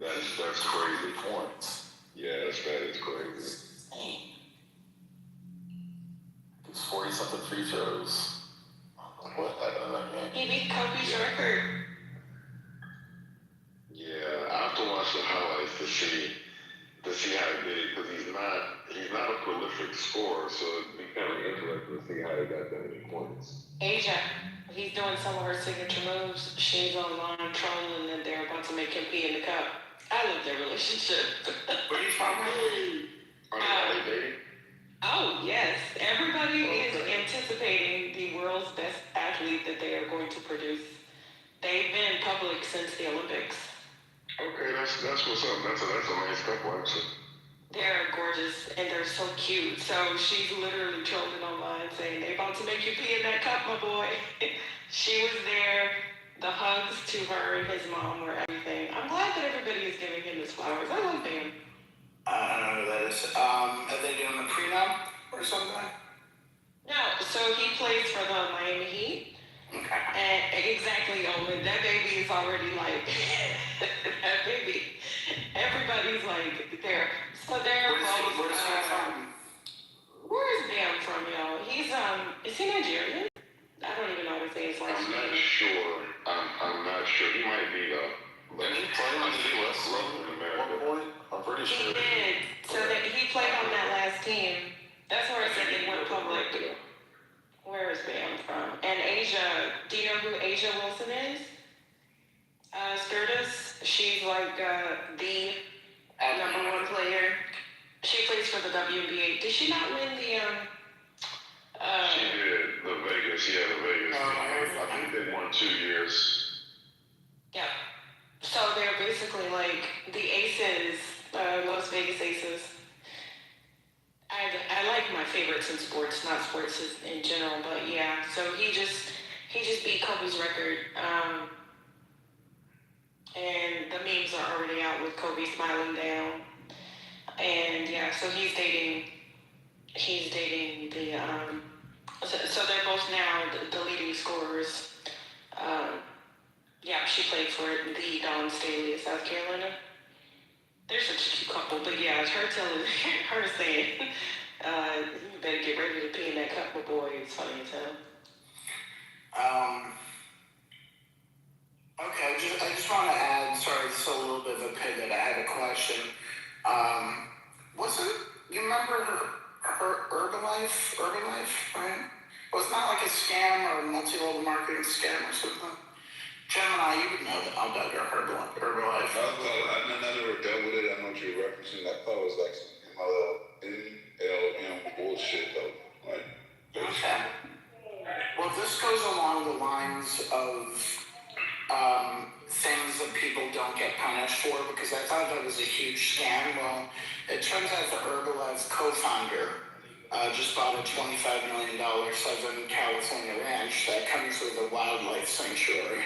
That's crazy points. Yeah, that is crazy. Dang. It's 40-something free throws. What? he beat Kobe's record. Yeah, I have to watch the highlights to see how he did it, because he's not a prolific scorer, so it'd be kind of interesting to see how he got that many points. Asia, he's doing some of her signature moves. She's online trolling and they're about to make him pee in the cup. I love their relationship. What are you talking about? Are they dating? Oh, yes. Everybody is anticipating the world's best athlete that they are going to produce. They've been public since the Olympics. Okay, that's what's up. That's a nice couple, actually. They're gorgeous and they're so cute. So she's literally trolling online saying, they about to make you pee in that cup, my boy. She was there. The hugs to her and his mom were everything. I'm glad that everybody is giving him his flowers. I love him. I don't know who that is. Are they doing a prenup or something? No, so he plays for the Miami Heat. Okay. And exactly, Owen. That baby is already like, that baby. Everybody's like, there. So they're both. Where's he from? Where is Bam from, y'all? He's, is he Nigerian? for the WNBA. Did she not win the She did the Vegas. I think they won 2 years. Yeah. So they're basically like the Aces, Las Vegas Aces. I like my favorites in sports, not sports in general, but yeah. So he just beat Kobe's record. And the memes are already out with Kobe smiling down. And yeah, so he's dating the so they're both now the leading scorers. Yeah, she played for the Dawn Staley of South Carolina. They're such a cute couple, but yeah, it's her saying, you better get ready to pee in that cup, my boy. It's funny as hell. Okay, I just want to add, sorry, it's a little bit of a pivot. I had a question. You remember her Herbalife, right? Was not like a scam or a multi-level marketing scam or something? Gemini, you would know that about your Herbalife. I never dealt with it. I know what you're referencing. I thought it was like some MLM bullshit though. Like, okay. Well, this goes along the lines of things that people don't get punished for, because I thought that was a huge scam. Well, it turns out the Herbalife co-founder just bought a $25 million Southern California ranch that comes with a wildlife sanctuary.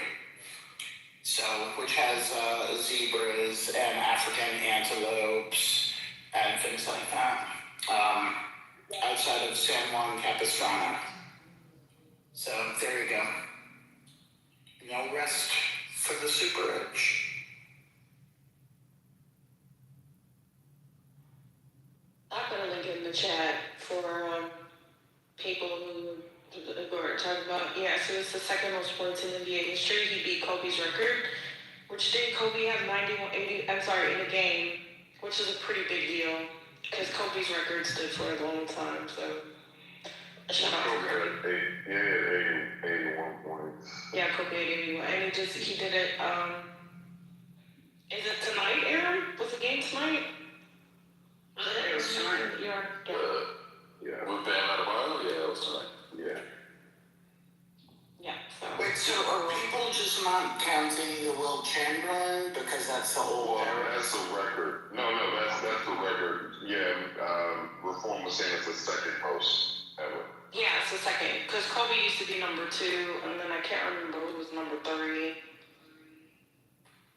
So, which has zebras and African antelopes and things like that, outside of San Juan Capistrano. So, there you go. No rest for the super rich. I'll put a link in the chat for people who are talking about. Yeah, so it's the second most points in NBA history. He beat Kobe's record, which did Kobe have in the game, which is a pretty big deal because Kobe's record stood for a long time. So shout out to Kobe. He had 81 points. Yeah, Kobe had 81, and he did it. Is it tonight, Aaron? Was the game tonight? It was tonight. Yeah. With Bam Adebayo? Yeah, it was tonight. Yeah. Yeah. So. Wait, so are people just not counting the Will Chamberlain because that's the old? Well, that's the record. No, that's the record. Yeah, Reform was saying it's the second most ever. Yeah, it's the second, because Kobe used to be number 2, and then I can't remember who was number 3.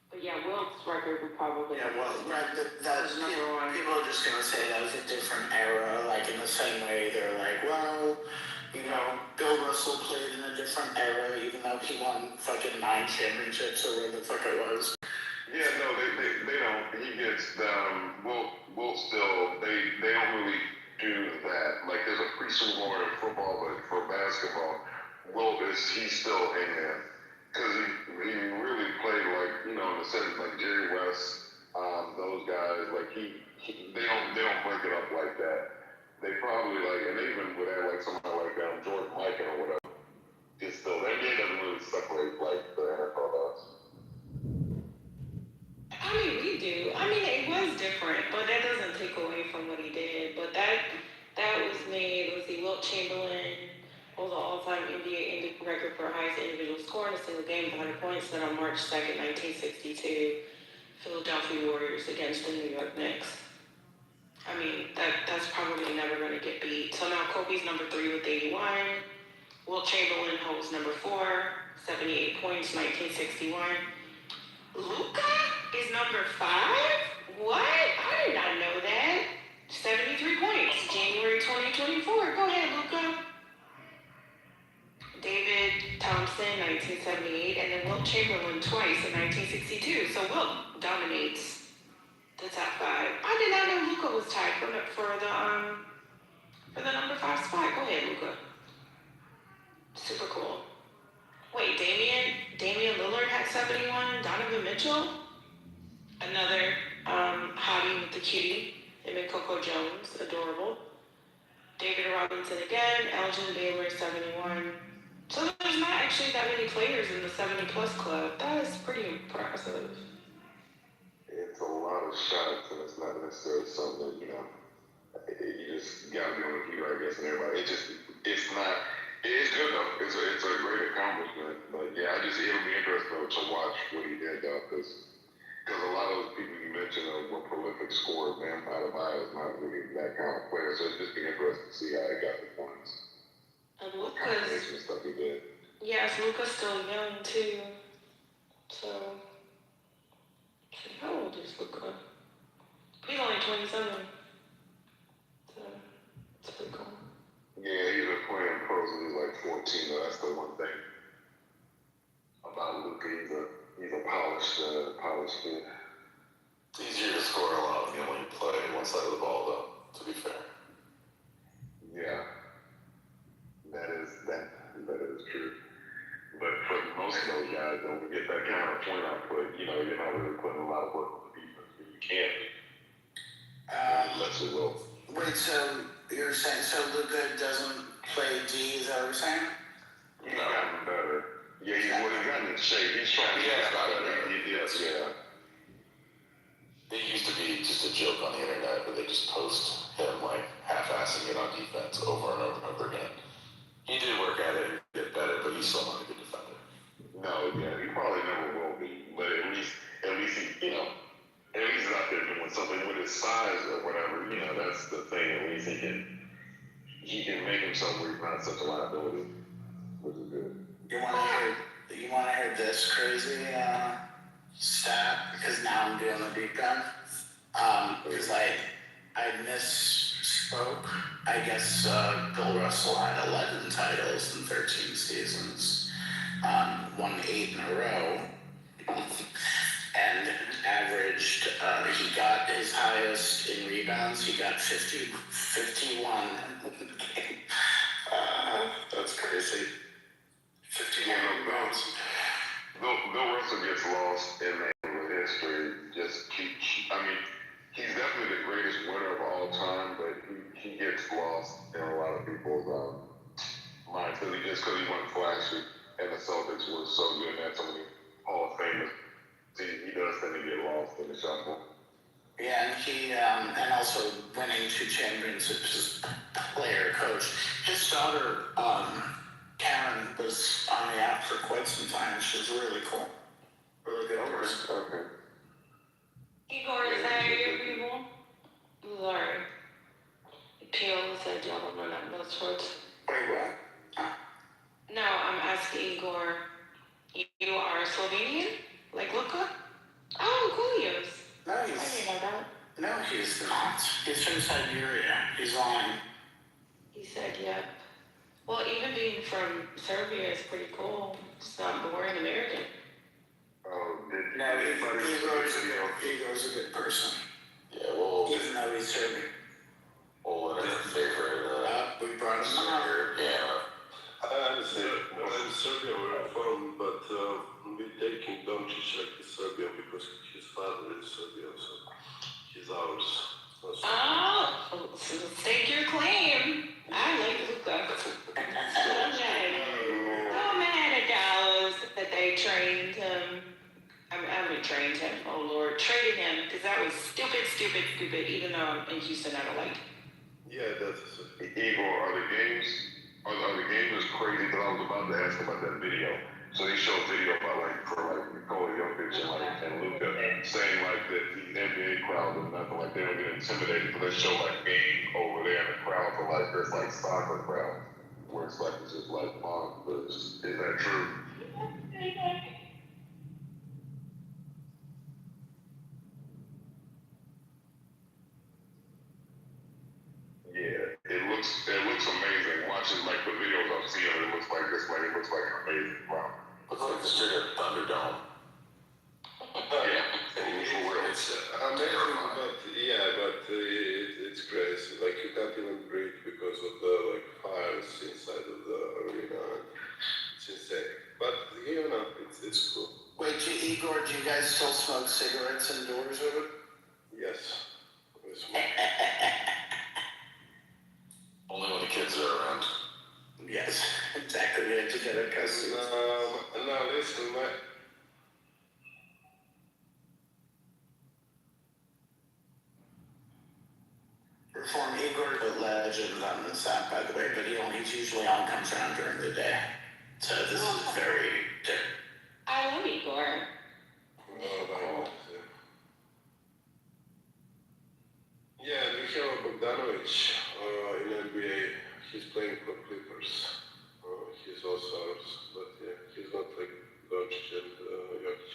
But yeah, Wilt's record would probably. Yeah, well, right. People are just gonna say that was a different era, like in the same way they're like, well, Bill Russell played in a different era, even though he won fucking 9 championships or whatever the fuck it was. Yeah, no, they don't. He gets Wilt still. They don't really do that. Like there's a pre-Super Bowl in football, but for basketball, he's still in there. Because he really played like, in the 70s, like Jerry West, those guys, like they don't break it up like that. They probably and they even would have like somebody like Jordan Michael or whatever. It's still, the NBA doesn't really separate like the NFL does. I mean, we do. I mean, it was different, but that doesn't take away from what he did. But that was made, Wilt Chamberlain holds the all-time NBA record for highest individual score in a single game, 100 points, set on March 2nd, 1962, Philadelphia Warriors against the New York Knicks. I mean, that's probably never going to get beat. So now Kobe's number 3 with 81. Wilt Chamberlain holds number 4, 78 points, 1961. Luka is number 5? What? I did not know that. 73 points, January 2024. Go ahead, Luka. David Thompson, 1978, and then Wilt Chamberlain twice in 1962. So Wilt dominates the top 5. I did not know Luka was tied for the number 5 spot. Go ahead, Luka. Super cool. Wait, Damian Lillard had 71. Donovan Mitchell, another hottie with the cutie. Him and Coco Jones, adorable. David Robinson again. Elgin Baylor, 71. So there's not actually that many players in the 70-plus club. That is pretty impressive. It's a lot of shots, and it's not necessarily something that, it's not. It's good though. It's a great accomplishment. But yeah, it'll be interesting to watch what he did though, because a lot of those people you mentioned were prolific scorers. Man, Adebayo is not really that kind of player, so it'd just be interesting to see how he got the points. And What combination Luka's, of stuff he did. yes, Luka's still young too. So, how old is Luka? He's only 27. So, it's pretty cool. Yeah, he's been playing pros when he was like 14, though. That's the one thing about Luka. He's a polished kid. It's easier to score a lot when you only play one side of the ball, though, to be fair. Yeah, that is true. But for most of those guys, don't get that kind of point output. You're not really putting a lot of work on the defense. You can't. Unless it will. Wait, so you're saying Luka doesn't play D? Is that what you're saying? He's gotten better. Yeah, he's gotten in shape. He's trying to get better. Yeah. It used to be just a joke on the internet, but they just post him like half-assing it on defense over and over and over again. He did work at it and get better, but he's still not a good defender. No, yeah, he probably never will be. But at least he, at least he's out there doing something with his size or whatever. That's the thing. At least he can make himself where he's not such a liability, which is good. You want to hear this crazy stat? Because now I'm doing the deep end. Because I misspoke. I guess Bill Russell had 11 titles in 13 seasons, won 8 in a row, and averaged. He got his highest in rebounds. He got 51. That's crazy. 51 rebounds. Bill Russell gets lost in history. He's definitely the greatest winner of all time, but he gets lost in a lot of people's minds because he went flashy, and the Celtics were so good and had so many Hall of Famers. He does tend to get lost in the shuffle. Yeah, and he and also winning 2 championships as player coach. His daughter Karen was on the app for quite some time. She's really cool, really good person. Okay. Igor, is that your people? Sorry. Peel said y'all don't know that much sports. Wait, what? No, I'm asking Igor. You are Slovenian? Like Luka? Oh, cool. No, I didn't know that. No, he's not. He's from Siberia. He's lying. He said, yep. Well, even being from Serbia is pretty cool. It's not boring American. No, Igor's a good person. Yeah, well, even though he's Serbian. Well, whatever favorite. We brought him up. Yeah. I'm Serbian where I'm from, but we're taking Doncic like he's Serbian because his father is Serbian, so he's ours. Oh, stake your claim. I like Luka. I'm mad at Dallas that they trained him. I mean, trained him. Oh Lord, traded him because that was stupid. Even though I'm in Houston, I don't like it. Yeah, that's Igor. Are the games crazy? Because I was about to ask about that video. So they show video about Nikola Jokic and Luka saying that these NBA crowds are nothing, they don't get intimidated. So they show games over there, and the crowds are there's soccer crowds where it's just fun. But is that true? Yeah, it looks amazing. Watching the videos I've seen, it looks like an amazing crowd. Looks like the straight up Thunderdome. Yeah, for real. It's amazing, but it's crazy. You can't even breathe because of the fires inside of the arena. It's insane. But it's cool. Wait, Igor, do you guys still smoke cigarettes indoors over? Yes. We smoke. Only when the kids are around. Yes, exactly. We have to get a custody. No, listen, Reform Igor. Igor the legend on this app, by the way, but he's usually on, comes around during the day. So this is very different. I love Igor. Yeah, and we have Bogdanovic in NBA. He's playing for Clippers. He's also ours, but yeah, he's not like Doncic and Jokic.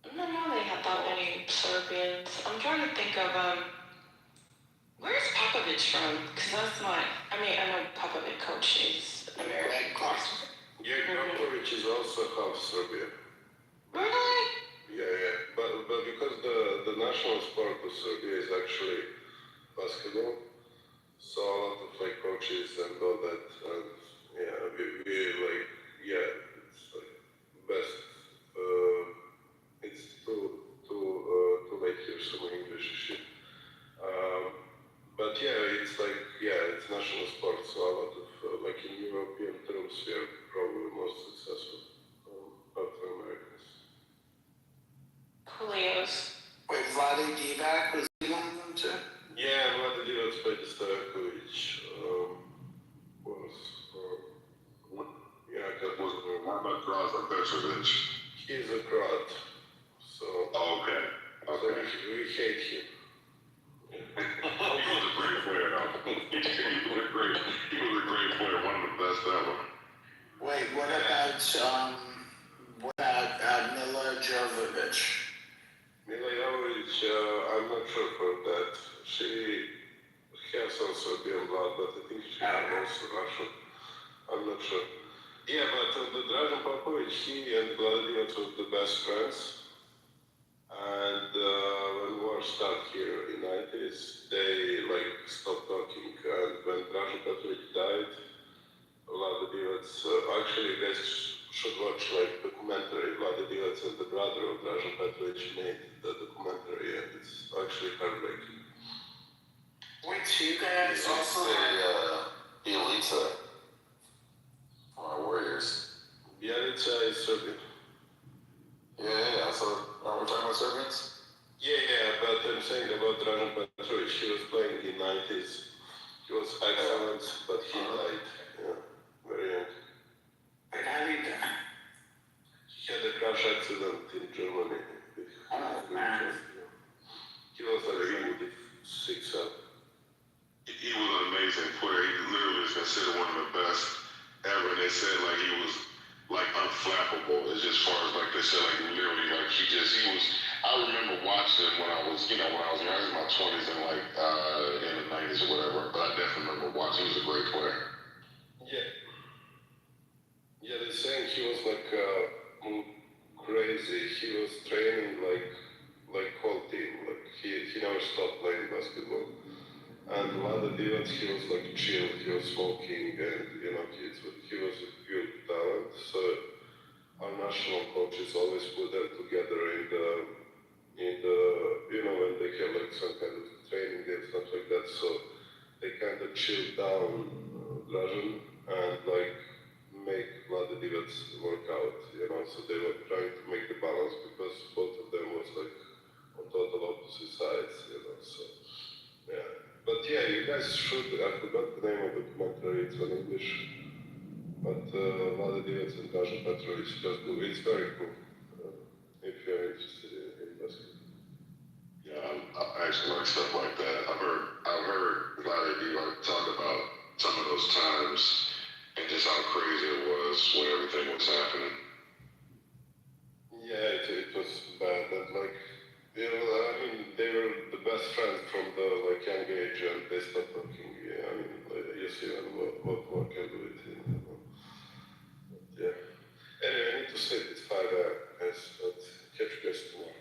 I don't know they have that many Serbians. I'm trying to think of where's Popovich from? Because that's I know Popovich coaches American class. Yeah, Popovich is also half Serbian. Really? Yeah. But because the national sport of Serbia is actually basketball, so a lot of like coaches and all that, and yeah, we like, yeah, it's like best. It's to make here some English shit. But yeah, it's like, yeah, it's national sport, so a lot of like in European terms, we are probably most successful after Americans. Julios. Wait, Vlade Divac, was he one of them too? Yeah, Vlade Divac played Stojakovic. How about Groza Petrovic? He's a Croat, so. Oh, okay. So we hate him. He was a great player, though. He was a great player, one of the best ever. Wait, what about Mila Jovovich? Mila Jovovich, I'm not sure about that. She has some Serbian blood, but I think she has also Russian. I'm not sure. Yeah, but the Dragan Popovic, he and Vlade Divac were the best friends. And when war started here in the 90s, they like stopped talking. And when Dragan Petrovic died, Vlade Divac, actually you guys should watch like documentary. Vlade Divac and the brother of Dragan Petrovic made the documentary, and it's actually heartbreaking. Wait, so you guys also Elitsa. Warriors. Bjelica is Serbian. Yeah, so are we talking about Serbians? Yeah, but I'm saying about Dragan Petrovic, he was playing in the 90s. He was excellent, but he died, very young. And how did he die? He had a crash accident in Germany. Oh, man. He was like 6 up. He was an amazing player. He literally is considered one of the best ever. And they said like he was like unflappable. It's just far as like they said like literally like he was. I remember watching him when I was young. I was in my 20s and like in the 90s or whatever. But I definitely remember watching. He was a great player. Yeah, they're saying he was like crazy. He was training like whole team. Like he never stopped playing basketball. And Vlade Divac, he was like chill. He was smoking, and he was a good talent. So our national coaches always put them together in the when they have like some kind of training and stuff like that. So they kind of chilled down Dragan and like make Vlade Divac work out. So they were trying to make the balance because both of them was like on total opposite sides. So yeah. But yeah, you guys should. I forgot the name of the documentary. It's in English. But Vlade Divac and Dragan Petrovic just do. It's very cool. If you're interested in basketball. Yeah, I actually like stuff like that. I've heard Vlade Divac talk about some of those times and just how crazy it was when everything was happening. Yeah, it was bad. And like, I mean, they were the best friends from the young age, and they stopped talking. Yeah, I mean, you see what more can do it. Yeah. Anyway, I need to sleep. It's 5 guys, but catch you guys tomorrow.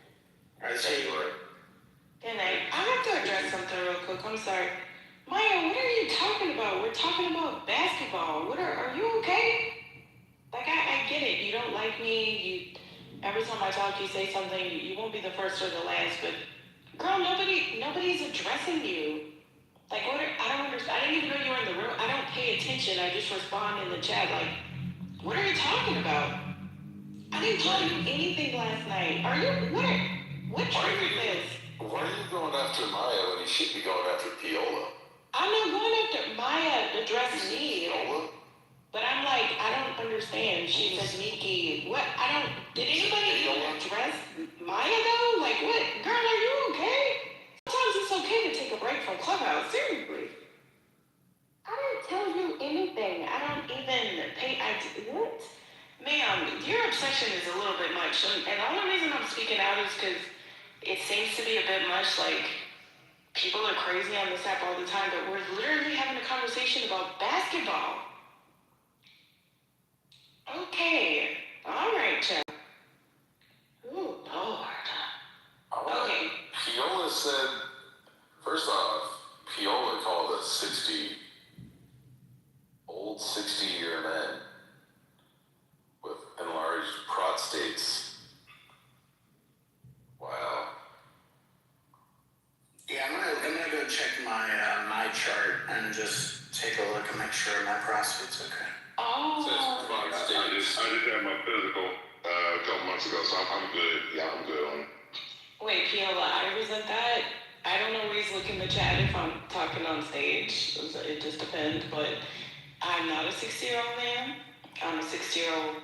I see. Good night. I have to address something real quick. I'm sorry. Maya, what are you talking about? We're talking about basketball. Are you okay? Like, I get it. You don't like me. Every time I talk, you say something. You won't be the first or the last, but girl, nobody's addressing you. Like, I don't understand. I didn't even know you were in the room. I don't pay attention. I just respond in the chat. Like, what are you talking about? I didn't tell you anything last night. What triggered this? Why are you going after Maya when you should be going after Piola? I'm not going after Maya to dress me. Piola? But I'm like, I don't understand. She says Nikki. What? I don't. Did anybody even address Maya though? Like, what? Girl, are you okay? Sometimes it's okay to take a break from Clubhouse. Seriously. I didn't tell you anything. I don't even pay. What? Ma'am, your obsession is a little bit much. And the only reason I'm speaking out is because it seems to be a bit much. Like, people are crazy on this app all the time, but we're literally having a conversation about basketball. Okay. All right, Chuck. Oh, Lord. Okay. Piola said, first off, Piola called us old 60-year men with enlarged prostates. Wow. Yeah, I'm gonna go check my chart and just take a look and make sure my prostate's okay. Oh. I just had my physical a couple months ago, so I'm good. Yeah, I'm good on it. Wait, Piola, I resent that. I don't always look in the chat if I'm talking on stage. It just depends, but I'm not a 60-year-old man. I'm a 60-year-old.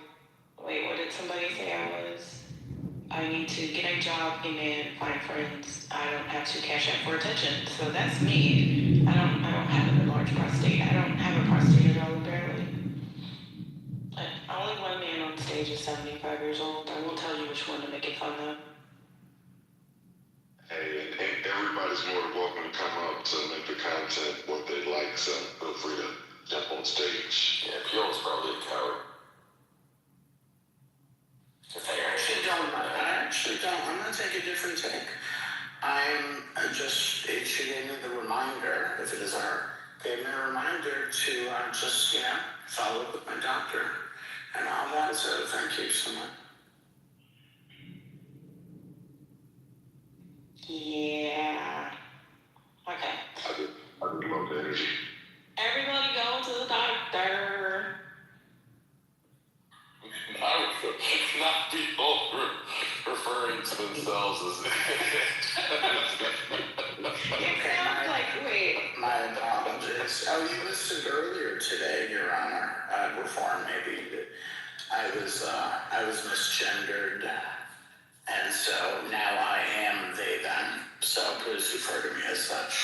Wait, what did somebody say I was? I need to get a job and find friends. I don't have to cash out for attention. So that's me. I don't have an enlarged prostate. I don't have a prostate at all, apparently. Only one man on stage is 75 years old. I won't tell you which one to make it fun though. Hey, and everybody's more than welcome to come up to make the content what they like, so feel free to jump on stage. Yeah, Piola's probably a coward. I actually don't. I'm gonna take a different take. She gave me the reminder, if it is her, gave me a reminder to just, follow up with my doctor and all that, so thank you so much. Yeah. Okay. I just love the energy. Everybody go to the doctor. Not people referring to themselves as It sounds like, wait. My apologies. Oh, you listened earlier today, Your Honor, before maybe. I was misgendered, and so now I am they them. So please refer to me as such.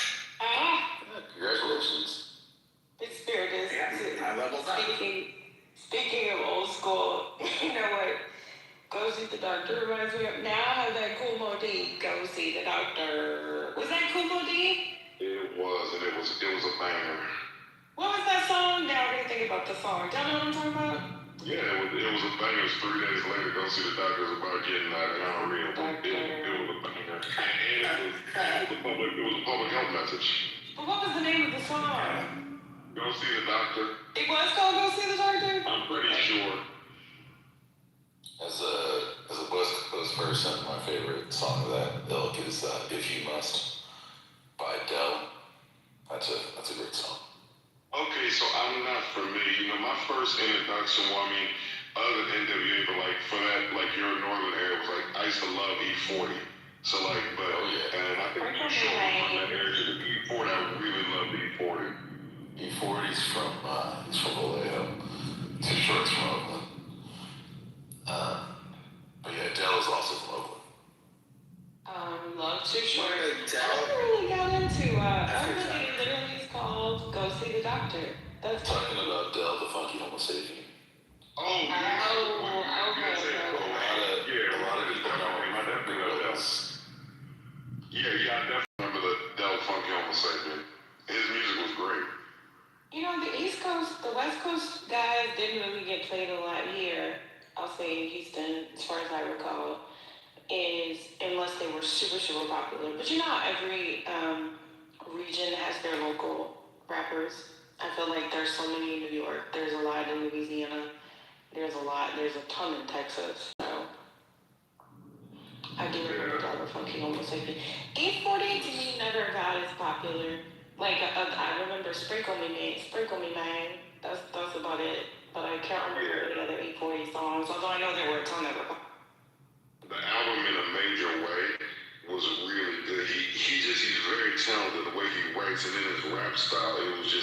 Congratulations. His spirit is I leveled up. Speaking of old school, you know what? Go see the doctor reminds me of now I have that Kumo D. Go see the doctor. Was that Kumo D? It was, and it was a banger. What was that song? Now I didn't think about the song. Y'all know what I'm talking about? Yeah, it was a banger. 3 days later, go see the doctor. It was about getting gonorrhea. It was a banger, and it was a public health message. But what was the name of the song? Go see the doctor. It was called Go See the Doctor? I'm pretty sure. As a West Coast person, my favorite song of that ilk is "If You Must" by Adele. That's a great song. Okay, so I'm not familiar. My first introduction, other than NWA, but for that, your northern area was I used to love E40. So and I think you showed me from that area to E40. I really loved E40. E40's from Vallejo. Too short's from Oakland. But yeah, Adele is also from Oakland. Love Too Short. I never really got into Oakland. It literally is called Go See the Doctor. That's talking about Adele, the funky homo sapien. Oh, okay. A lot of people know this. Yeah, I definitely remember the Del Funky Homo Sapien. His music was great. The East Coast, the West Coast guys didn't really get played a lot here. I'll say in Houston, as far as I recall, is unless they were super, super popular. But every region has their local rappers. I feel like there's so many in New York. There's a lot in Louisiana. There's a ton in Texas. So I do remember Dollar Funky Homo Sapien. 840 to me never got as popular. I remember Sprinkle Me Man. That's about it. But I can't remember any other 840 songs, although I know there were a ton of them. The album in a major way was really good. He's very talented. The way he writes and in his rap style, it was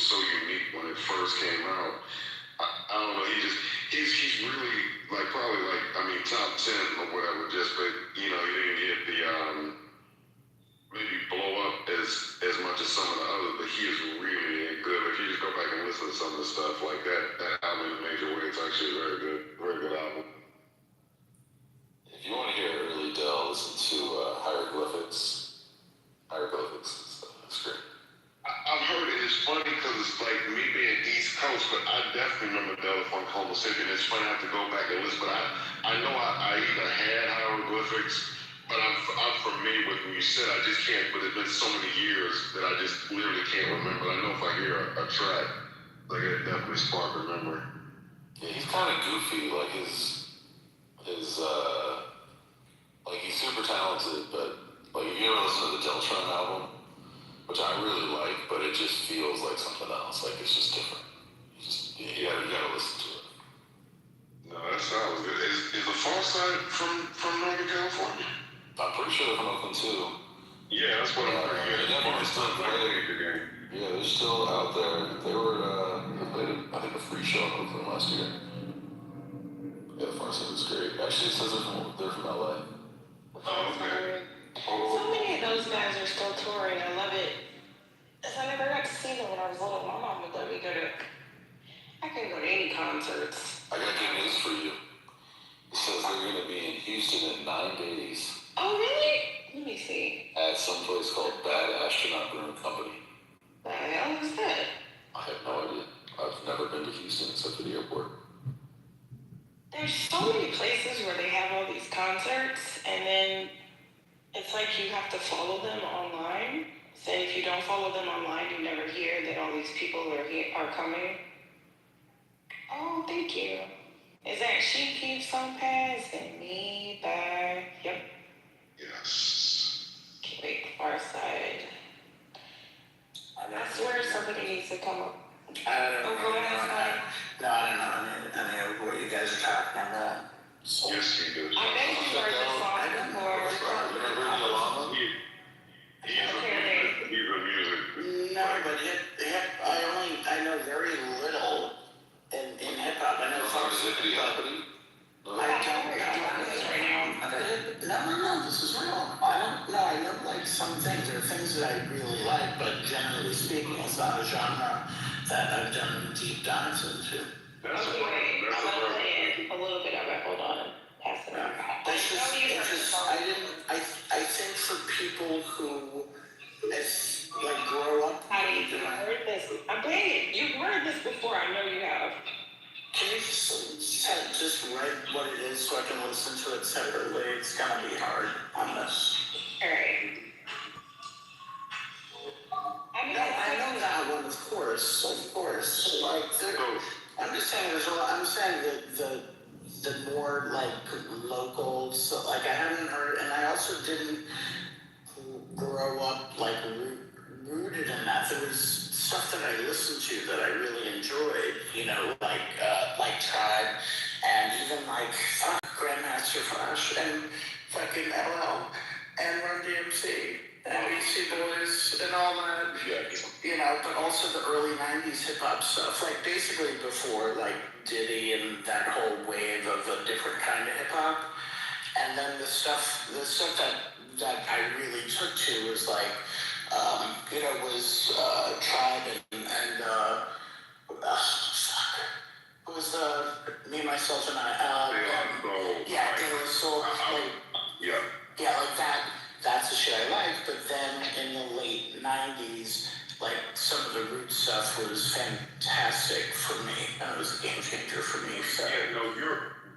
so unique when it first came out. I don't know. He's really probably top 10 or whatever. But he didn't get the maybe blow up as much as some of the others. But he is really good. If you just go back and listen to some of the stuff like that album in a major way, it's actually a very good album. If you want to hear early Dell, listen to Hieroglyphics. Hieroglyphics is great. I've heard it. It's funny because it's like me being East Coast, but I definitely remember Della Funk Homo Sapien. It's funny I have to go back and listen, but I know I either had Hieroglyphics, but I'm familiar with when you said I just can't, but it's been so many years that I just literally can't remember. I know if I hear a track, it definitely spark a memory. Yeah, he's kind of goofy, he's super talented, but if you ever listen to the Deltron album, which I really like, but it just feels like something else. It's just different. You gotta listen to it. No, that sounds good. Is the Far Side from Northern California? I'm pretty sure they're from Oakland too. Yeah, that's what I'm thinking. Yeah, they're still out there. They played I think a free show in Oakland last year. Yeah, the Far Side was great. Actually, it says they're from LA. Oh, okay. So many of those guys are still touring. I love it. I never got to see them when I was little. My mom would let me go to. I couldn't go to any concerts. I got good news for you. It says they're going to be in Houston in 9 days. Oh, really? Let me see. At some place called Bad Astronaut Brewing Company. What the hell is that? I have no idea. I've never been to Houston except for the airport. There's so many places where they have all these concerts, and then it's like you have to follow them online. So if you don't follow them online, you never hear that all these people are coming. Oh, thank you. Is that She Keeps on Passing Me By? Yep. Yes. Okay, wait, Far Side. I swear somebody needs to come up. I don't know. Go ahead. No, I don't know any of what you guys are talking about. Yes, you do. I bet you heard the song before. He's a music. No, but I know very little in hip hop. I know Zippity Hoppity. No, this is real. I know some things. There are things that I really like, but generally speaking, it's not a genre that I've done deep dives into. Okay, wait. I'm gonna play a little bit of it. Hold on. Pass it on. I think for people who grow up. Honey, you've heard this. I'm playing it. You've heard this before. I know you have. Can you just write what it is so I can listen to it separately? It's gonna be hard on this. Alright. I know that one, of course. I'm just saying I'm saying that the more local, so I haven't heard, and I also didn't grow up rooted in that. There was stuff that I listened to that I really enjoyed, like Tribe, and even Grandmaster Flash, and fucking LL, and Run DMC, and BC Boys, and all that, but also the early 90s hip-hop stuff, basically before, Diddy and that whole wave of a different kind of hip-hop, and then the stuff that I really took to was Tribe and it was Me, Myself, and I. De La Soul. That's the shit I liked. But then in the late 90s, some of the root stuff was fantastic for me. It was a game changer for me. So. Yeah, no,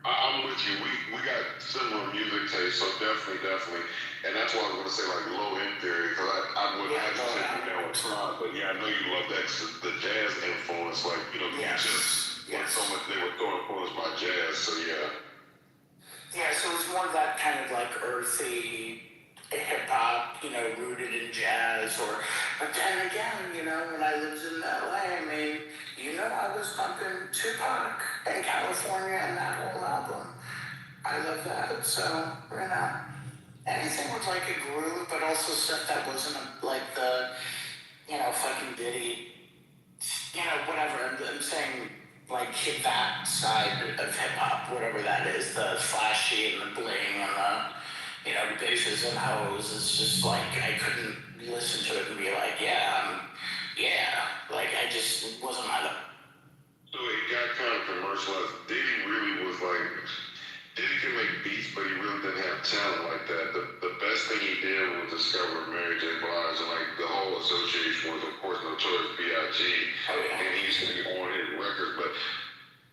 I'm with you. We got similar music taste, so definitely. And that's why I was going to say low end theory, because I wouldn't have to sit you down with Tron, but yeah, I know you love that, the jazz influence, so much they were so influenced by jazz, so yeah. Yeah, so it was more that kind of earthy hip hop, rooted in jazz, but then again, when I lived in LA, I was pumping Tupac in California and that whole album. I love that, so, anything with like a groove, but also stuff that wasn't like the, fucking Diddy, whatever. I'm saying like that side of hip hop, whatever that is, the flashy and the bling and the, bitches and hoes. It's just like I couldn't listen to it and be like, like I just wasn't my. So it got kind of commercialized. Diddy really was like, Diddy can make beats, but he really didn't have talent like that. The best thing he did was discover Mary J. Blige, and like the whole association was, of course, Notorious B.I.G. And he used to be on his records, but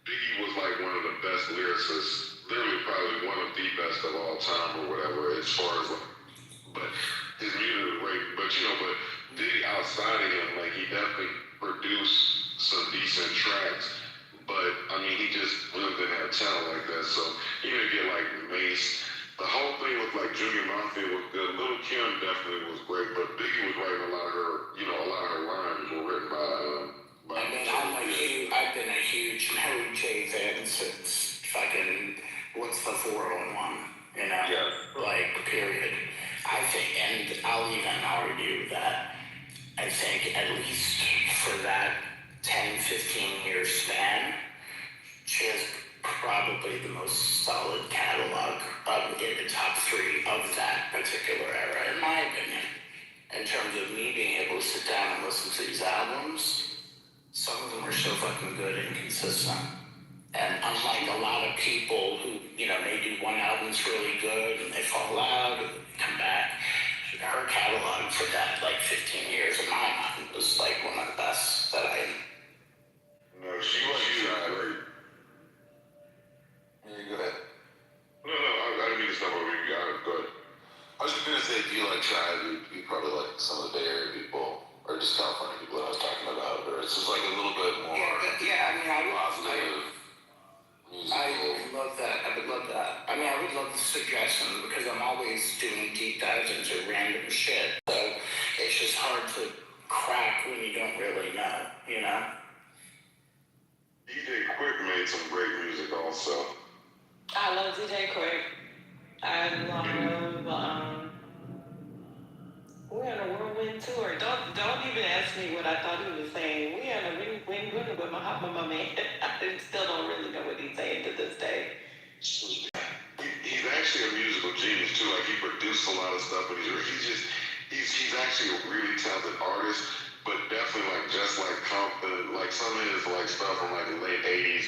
Biggie was like one of the best lyricists, literally probably one of the best of all time or whatever, as far as like, but his music was great. But but Diddy outside of him, like he definitely produced some decent tracks. But I mean, he just really didn't have talent like that. So you didn't get like Mace. The whole thing with like Junior Mafia was good. Lil' Kim definitely was great, but Biggie was writing a lot of her, a lot of her rhymes were written by. I've been a huge Mary J fan since fucking what's the 401, Yeah. like period. I think, and I'll even argue that I think at least for that 10-15 year span, she has probably the most solid catalog in the top 3 of that particular era, in my opinion. In terms of me being able to sit down and listen to these albums, some of them are so fucking good and consistent. And unlike a lot of people who, they do one album's really good and they fall out and come back, her catalog for that, like 15 years in my mind, was like one of the best that I. No, she was great. Yeah, go ahead. No, I didn't mean to stop over you. Go ahead. I was just gonna say, if you like Tribe, you probably like some of the Bay Area people, or just California people that I was talking about, or it's just like a little bit more positive. I would love that. I would love that. I mean, I would love the suggestion because I'm always doing deep dives into random shit. So it's just hard to crack when you don't really know, DJ Quick made some great music also. I love DJ Quick. I love, we're on a whirlwind tour. Don't even ask me what I thought he was saying. We on a whirlwind with my man. I still don't really know what he's saying to this day. He's actually a musical genius too. Like he produced a lot of stuff, but he's actually a really talented artist. But definitely like just like Compton, like some of his like stuff from like the late '80s.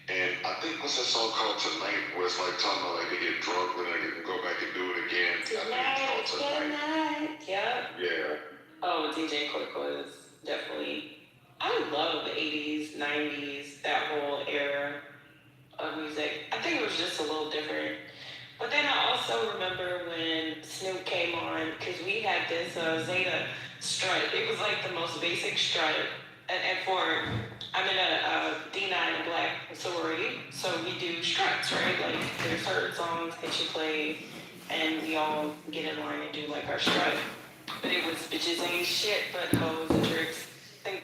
And I think what's that song called Tonight, where it's like talking about like they get drunk and they can go back and do it again. Tonight. Yep. Yeah. Oh, DJ Quick was definitely. I love the 80s, 90s, that whole era of music. I think it was just a little different. But then I also remember when Snoop came on, because we had this Zeta strut. It was like the most basic strut. And I'm in a D9 black sorority, so we do struts, right? Like there's certain songs that you play, and we all get in line and do like our strut. But it was bitches ain't shit but hoes and tricks. I'm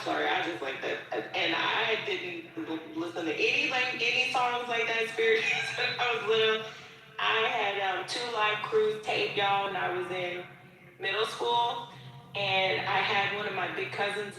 sorry, I just like that. And I didn't listen to any songs like that, Spirit. When I was little. I had 2 Live Crew tape, y'all, when I was in middle school. And I had one of my big cousins